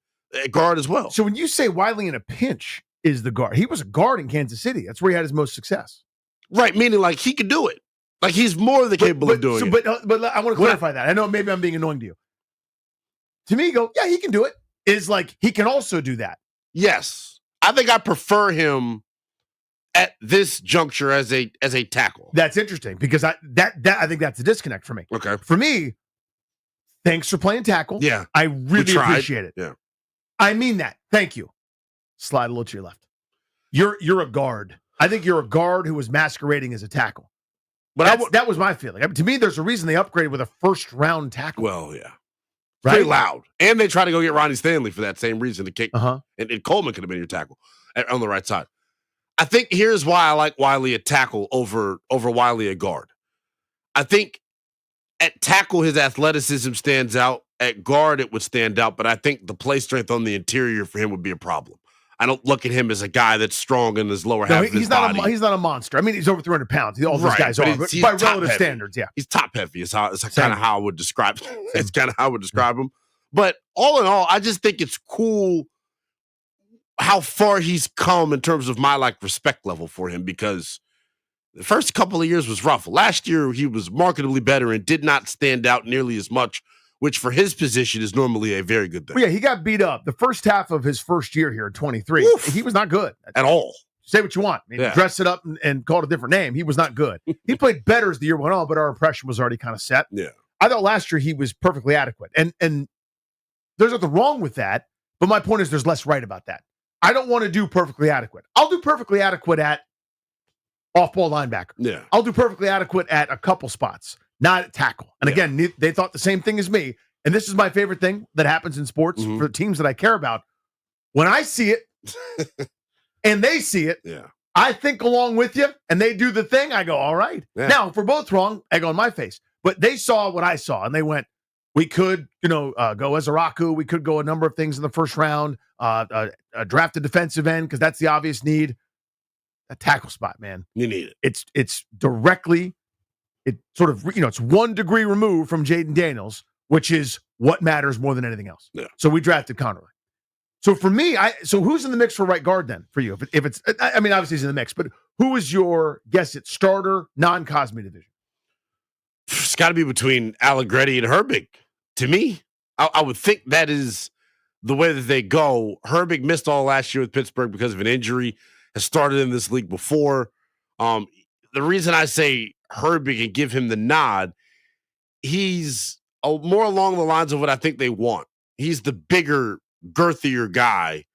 guard as well. So when you say Wiley in a pinch is the guard, he was a guard in Kansas City. That's where he had his most success. Right, meaning like he could do it. Like he's more than capable of doing it. But I want to clarify that. I know maybe I'm being annoying to you. To me, yeah, he can do it. Is like he can also do that. Yes, I think I prefer him at this juncture as a tackle. That's interesting because I think that's a disconnect for me. Okay, for me, thanks for playing tackle. Yeah, I really appreciate it. Yeah, I mean that. Thank you. Slide a little to your left. You're a guard. I think you're a guard who was masquerading as a tackle. But that was my feeling. I mean, to me, there's a reason they upgraded with a first-round tackle. Well, yeah. Right? Pretty loud. And they try to go get Ronnie Stanley for that same reason to kick. And Coleman could have been your tackle on the right side. I think here's why I like Wiley at tackle over Wiley at guard. I think at tackle, his athleticism stands out. At guard, it would stand out. But I think the play strength on the interior for him would be a problem. I don't look at him as a guy that's strong in his lower half of his body. He's not a monster. I mean, he's over 300 pounds. All those guys are. But by relative standards, yeah. He's top heavy. It's kind of how I would describe him. It's kind of how I would describe him. But all in all, I just think it's cool how far he's come in terms of my respect level for him, because the first couple of years was rough. Last year, he was markedly better and did not stand out nearly as much, which for his position is normally a very good thing. Well, yeah, he got beat up. The first half of his first year here at 23, he was not good. At all. Say what you want. I mean, dress it up and call it a different name. He was not good. He played better as the year went on, but our impression was already kind of set. Yeah. I thought last year he was perfectly adequate. And there's nothing wrong with that, but my point is there's less right about that. I don't want to do perfectly adequate. I'll do perfectly adequate at off-ball linebacker. Yeah. I'll do perfectly adequate at a couple spots. Not at tackle. And again, they thought the same thing as me. And this is my favorite thing that happens in sports for teams that I care about. When I see it and they see it, I think along with you and they do the thing, I go, all right. Yeah. Now, if we're both wrong, egg on my face. But they saw what I saw and they went, we could, go Ezaraku. We could go a number of things in the first round, draft a defensive end because that's the obvious need. A tackle spot, man. You need it. It's directly, it sort of, it's 1 degree removed from Jaden Daniels, which is what matters more than anything else. Yeah. So we drafted Conroy. So for me, so who's in the mix for right guard then for you? If it's, I mean, obviously he's in the mix, but who is your guess at starter, non-Cosme division? It's got to be between Allegretti and Herbig. To me, I would think that is the way that they go. Herbig missed all last year with Pittsburgh because of an injury, has started in this league before. The reason I say Herbig and give him the nod, he's more along the lines of what I think they want. He's the bigger, girthier guy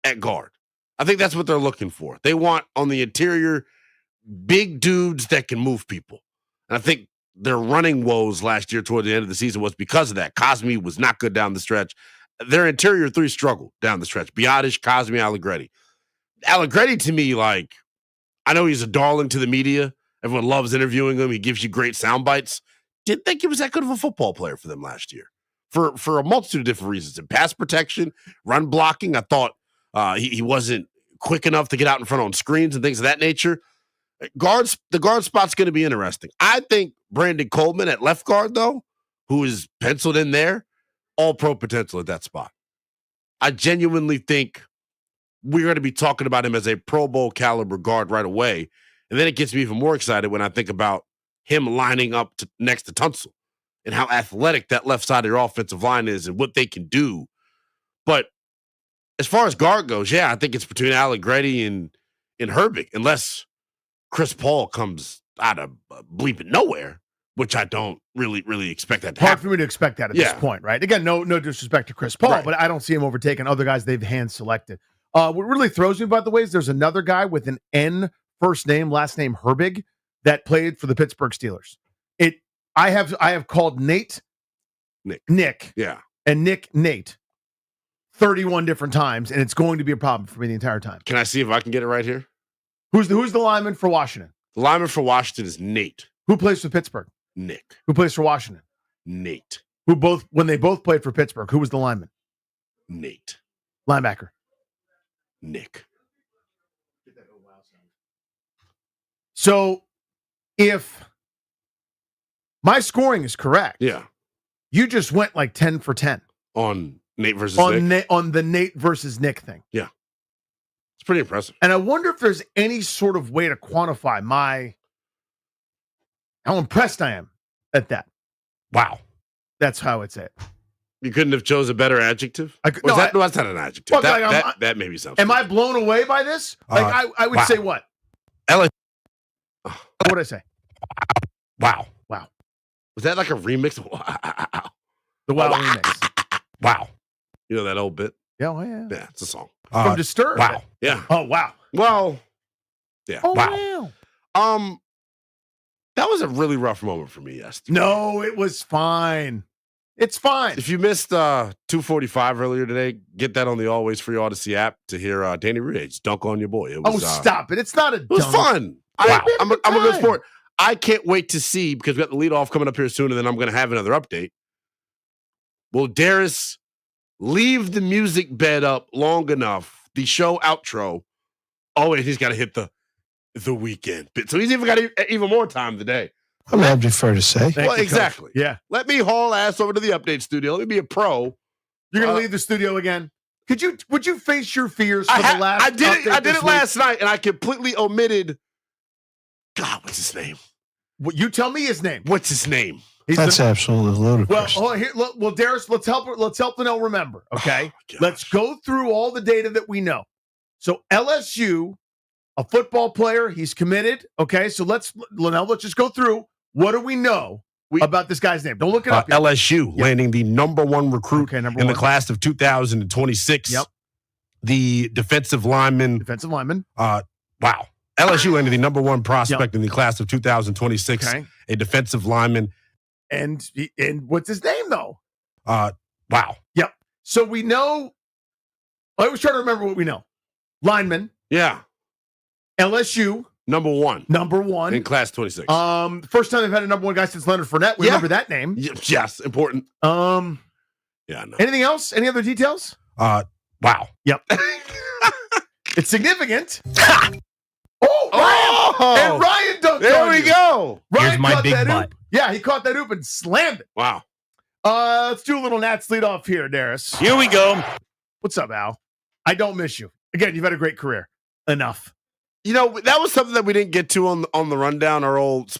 at guard. I think that's what they're looking for. They want on the interior big dudes that can move people. And I think their running woes last year toward the end of the season was because of that. Cosme was not good down the stretch. Their interior three struggled down the stretch. Biotish, Cosme, Allegretti. Allegretti to me, I know he's a darling to the media. Everyone loves interviewing him. He gives you great sound bites. Didn't think he was that good of a football player for them last year for a multitude of different reasons. In pass protection, run blocking, I thought he wasn't quick enough to get out in front on screens and things of that nature. The guard spot's going to be interesting. I think Brandon Coleman at left guard, though, who is penciled in there, all pro potential at that spot. I genuinely think we're going to be talking about him as a Pro Bowl caliber guard right away. And then it gets me even more excited when I think about him lining up next to Tunsil and how athletic that left side of your offensive line is and what they can do. But as far as guard goes, yeah, I think it's between Allegretti and Herbig, unless Chris Paul comes out of bleeping nowhere, which I don't really expect that to happen. Hard for me to expect that at this point, right? Again, no disrespect to Chris Paul, but I don't see him overtaking other guys they've hand-selected. What really throws me, by the way, is there's another guy with an N first name, last name Herbig, that played for the Pittsburgh Steelers. I have called Nick, yeah, and Nate 31 different times, and it's going to be a problem for me the entire time. Can I see if I can get it right here? Who's the lineman for Washington? The lineman for Washington is Nate. Who plays for Pittsburgh? Nick. Who plays for Washington? Nate. When they both played for Pittsburgh, who was the lineman? Nate. Linebacker. Nick. So if my scoring is correct, you just went like 10 for 10 on Nate versus Nick. On the Nate versus Nick thing. Yeah. It's pretty impressive. And I wonder if there's any sort of way to quantify how impressed I am at that. Wow. That's how I'd say it. You couldn't have chose a better adjective? That's not an adjective. Well, that maybe sounds Am I blown away by this? I would say what? What would I say? Wow. Wow. Was that like a remix? Wow. The Wow remix. Wow. You know that old bit? Yeah, yeah. Yeah, it's a song. From Disturbed. Wow. Yeah. Oh, wow. Well, yeah. Oh, wow. That was a really rough moment for me yesterday. No, it was fine. It's fine. If you missed 245 earlier today, get that on the Always Free Odyssey app to hear Danny Ridge dunk on your boy. It was, stop it. It's not a dunk. It was fun. I'm a good sport. I can't wait to see, because we got the leadoff coming up here soon, and then I'm going to have another update. Will Darius leave the music bed up long enough, the show outro? Oh, and he's got to hit the weekend bit. So he's even got even more time today. I mean, I'd be fair to say. Well, exactly. Yeah. Let me haul ass over to the update studio. Let me be a pro. You're going to leave the studio again? Would you face your fears for the last I did it week? last night, and I completely omitted. God, what's his name? You tell me his name. What's his name? That's absolutely ludicrous. Well, Darius, let's help Linnell remember. Okay, let's go through all the data that we know. So LSU, a football player, he's committed. Okay, so let's just go through. What do we know about this guy's name? Don't look it up yet. LSU landing the number one recruit in the class of 2026. Yep. The defensive lineman. Wow. LSU landed the number one prospect in the class of 2026. Okay. A defensive lineman. And what's his name, though? Wow. Yep. So we know. I was trying to remember what we know. Lineman. Yeah. LSU. Number one. In class 26. First time they've had a number one guy since Leonard Fournette. We remember that name. Yes, important. Yeah, no. Anything else? Any other details? Wow. Yep. It's significant. And Ryan dunked there we go. Ryan Here's my big butt. Yeah, he caught that oop and slammed it. Wow. Let's do a little Nats lead off here, Darius. Here we go. What's up, Al? I don't miss you. Again, you've had a great career. Enough. You know, that was something that we didn't get to on the rundown, our old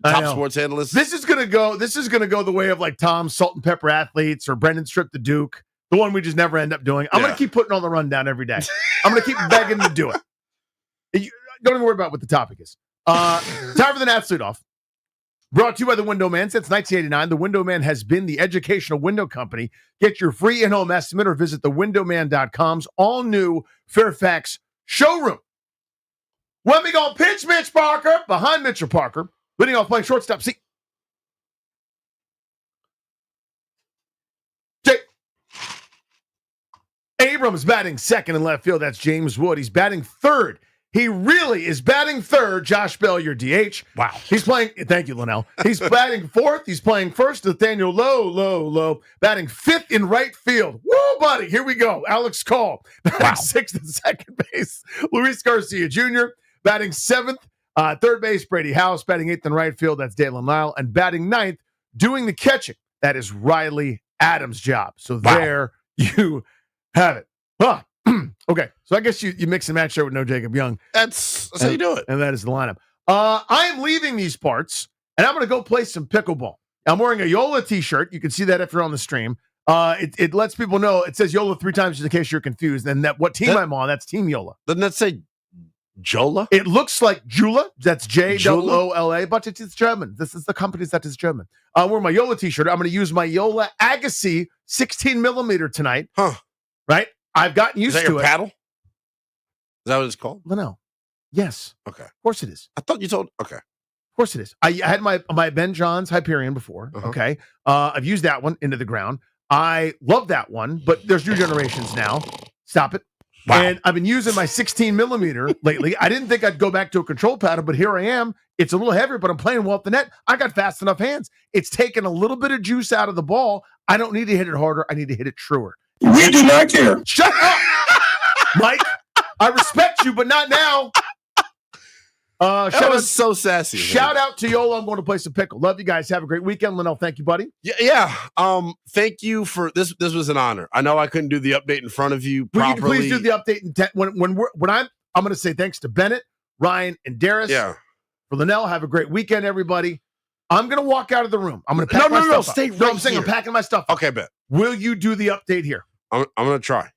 top sports analyst. This is gonna go the way of like Tom's Salt and Pepper Athletes or Brendan Strip the Duke, the one we just never end up doing. I'm gonna keep putting on the rundown every day. I'm gonna keep begging to do it. Don't even worry about what the topic is. Time for the Nats lead off. Brought to you by The Window Man. Since 1989, The Window Man has been the educational window company. Get your free in-home estimate or visit thewindowman.com's all-new Fairfax showroom. When we go pitch, Mitch Parker, behind Mitchell Parker, leading off playing shortstop. See. Jake. Abrams batting second in left field. That's James Wood. He's batting third He really is batting third. Josh Bell, your DH. Wow. He's playing. Thank you, Linnell. He's batting fourth. He's playing first. Nathaniel Lowe. Batting fifth in right field. Woo, buddy. Here we go. Alex Call. Batting sixth in second base. Luis Garcia Jr. Batting seventh. Third base, Brady House. Batting eighth in right field. That's Dalen Lyle. And batting ninth, doing the catching. That is Riley Adams' job. So there you have it. Huh. Okay, so I guess you mix and match there with no Jacob Young. That's how you do it. And that is the lineup. I am leaving these parts, and I'm going to go play some pickleball. I'm wearing a Yola t-shirt. You can see that if you're on the stream. It lets people know. It says Yola 3 times just in case you're confused. And what team I'm on, that's Team Yola. Doesn't that say Jola? It looks like Jula. That's Jola, but it is German. This is the company that is German. I'm wearing my Yola t-shirt. I'm going to use my Yola Agassi 16 millimeter tonight. Huh. Right? I've gotten used to it. Is that your paddle? Is that what it's called? No. Yes. Okay. Of course it is. I thought you told. Okay. Of course it is. I had my Ben Johns Hyperion before. Okay. I've used that one into the ground. I love that one, but there's new generations now. Stop it. Wow. And I've been using my 16 millimeter lately. I didn't think I'd go back to a control paddle, but here I am. It's a little heavier, but I'm playing well at the net. I got fast enough hands. It's taken a little bit of juice out of the ball. I don't need to hit it harder. I need to hit it truer. We do not care. Shut up, Mike. I respect you, but not now. That was so sassy. Shout out to Yola. I'm going to play some pickle. Love you guys. Have a great weekend. Linnell, thank you, buddy. Yeah. Thank you for this. This was an honor. I know I couldn't do the update in front of you properly. Will you please do the update when I'm going to say thanks to Bennett, Ryan, and Darius. Yeah. For Linnell, have a great weekend, everybody. I'm going to walk out of the room. I'm going to pack my stuff up. Stay right I'm saying here. I'm packing my stuff up. Okay, bet. Will you do the update here? I'm going to try.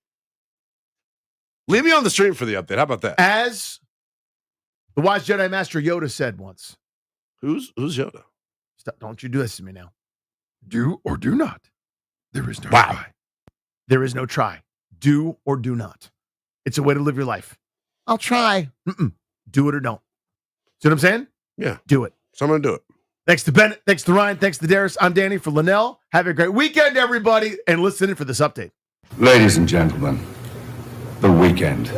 Leave me on the stream for the update. How about that? As the wise Jedi Master Yoda said once. Who's Yoda? Stop, don't you do this to me now. Do or do not. There is no try. There is no try. Do or do not. It's a way to live your life. I'll try. Do it or don't. See what I'm saying? Yeah. Do it. So I'm going to do it. Thanks to Bennett. Thanks to Ryan. Thanks to Darius. I'm Danny for Linnell. Have a great weekend, everybody. And listen in for this update. Ladies and gentlemen, the weekend.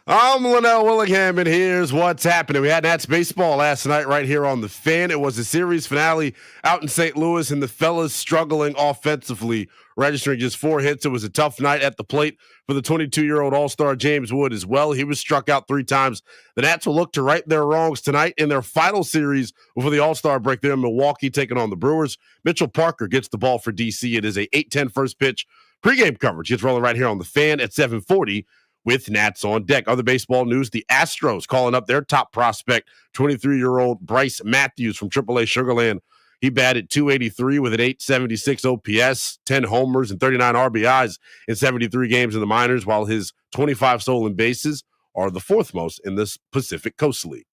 I'm Linnell Willingham, and here's what's happening. We had Nats baseball last night right here on the Fan. It was a series finale out in St. Louis, and the fellas struggling offensively, registering just 4 hits. It was a tough night at the plate for the 22-year-old All-Star James Wood as well. He was struck out 3 times. The Nats will look to right their wrongs tonight in their final series before the All-Star break there in Milwaukee, taking on the Brewers. Mitchell Parker gets the ball for D.C. It is a 8:10 first pitch. Pre-game coverage gets rolling right here on the Fan at 7:40. With Nats on deck. Other baseball news, the Astros calling up their top prospect, 23-year-old Bryce Matthews from AAA Sugarland. He batted .283 with an .876 OPS, 10 homers, and 39 RBIs in 73 games in the minors, while his 25 stolen bases are the 4th most in the Pacific Coast League.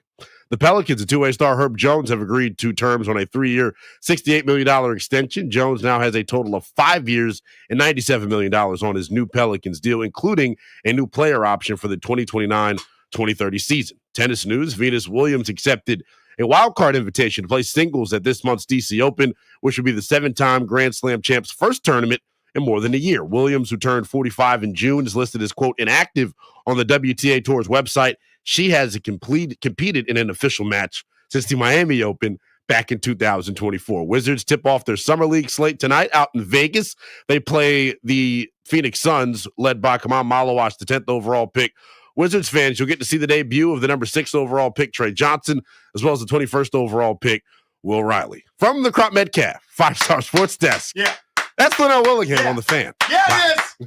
The Pelicans and two-way star Herb Jones have agreed to terms on a 3-year, $68 million extension. Jones now has a total of 5 years and $97 million on his new Pelicans deal, including a new player option for the 2029-2030 season. Tennis news, Venus Williams accepted a wildcard invitation to play singles at this month's DC Open, which would be the 7-time Grand Slam champ's first tournament in more than a year. Williams, who turned 45 in June, is listed as, quote, inactive on the WTA Tour's website. She has competed in an official match since the Miami Open back in 2024. Wizards tip off their Summer League slate tonight out in Vegas. They play the Phoenix Suns, led by Kamal Malawash, the 10th overall pick. Wizards fans, you'll get to see the debut of the number 6 overall pick, Trey Johnson, as well as the 21st overall pick, Will Riley. From the Crop Metcalf 5-Star Sports Desk. Yeah. That's Linnell Willingham on the Fan. Yeah, it is.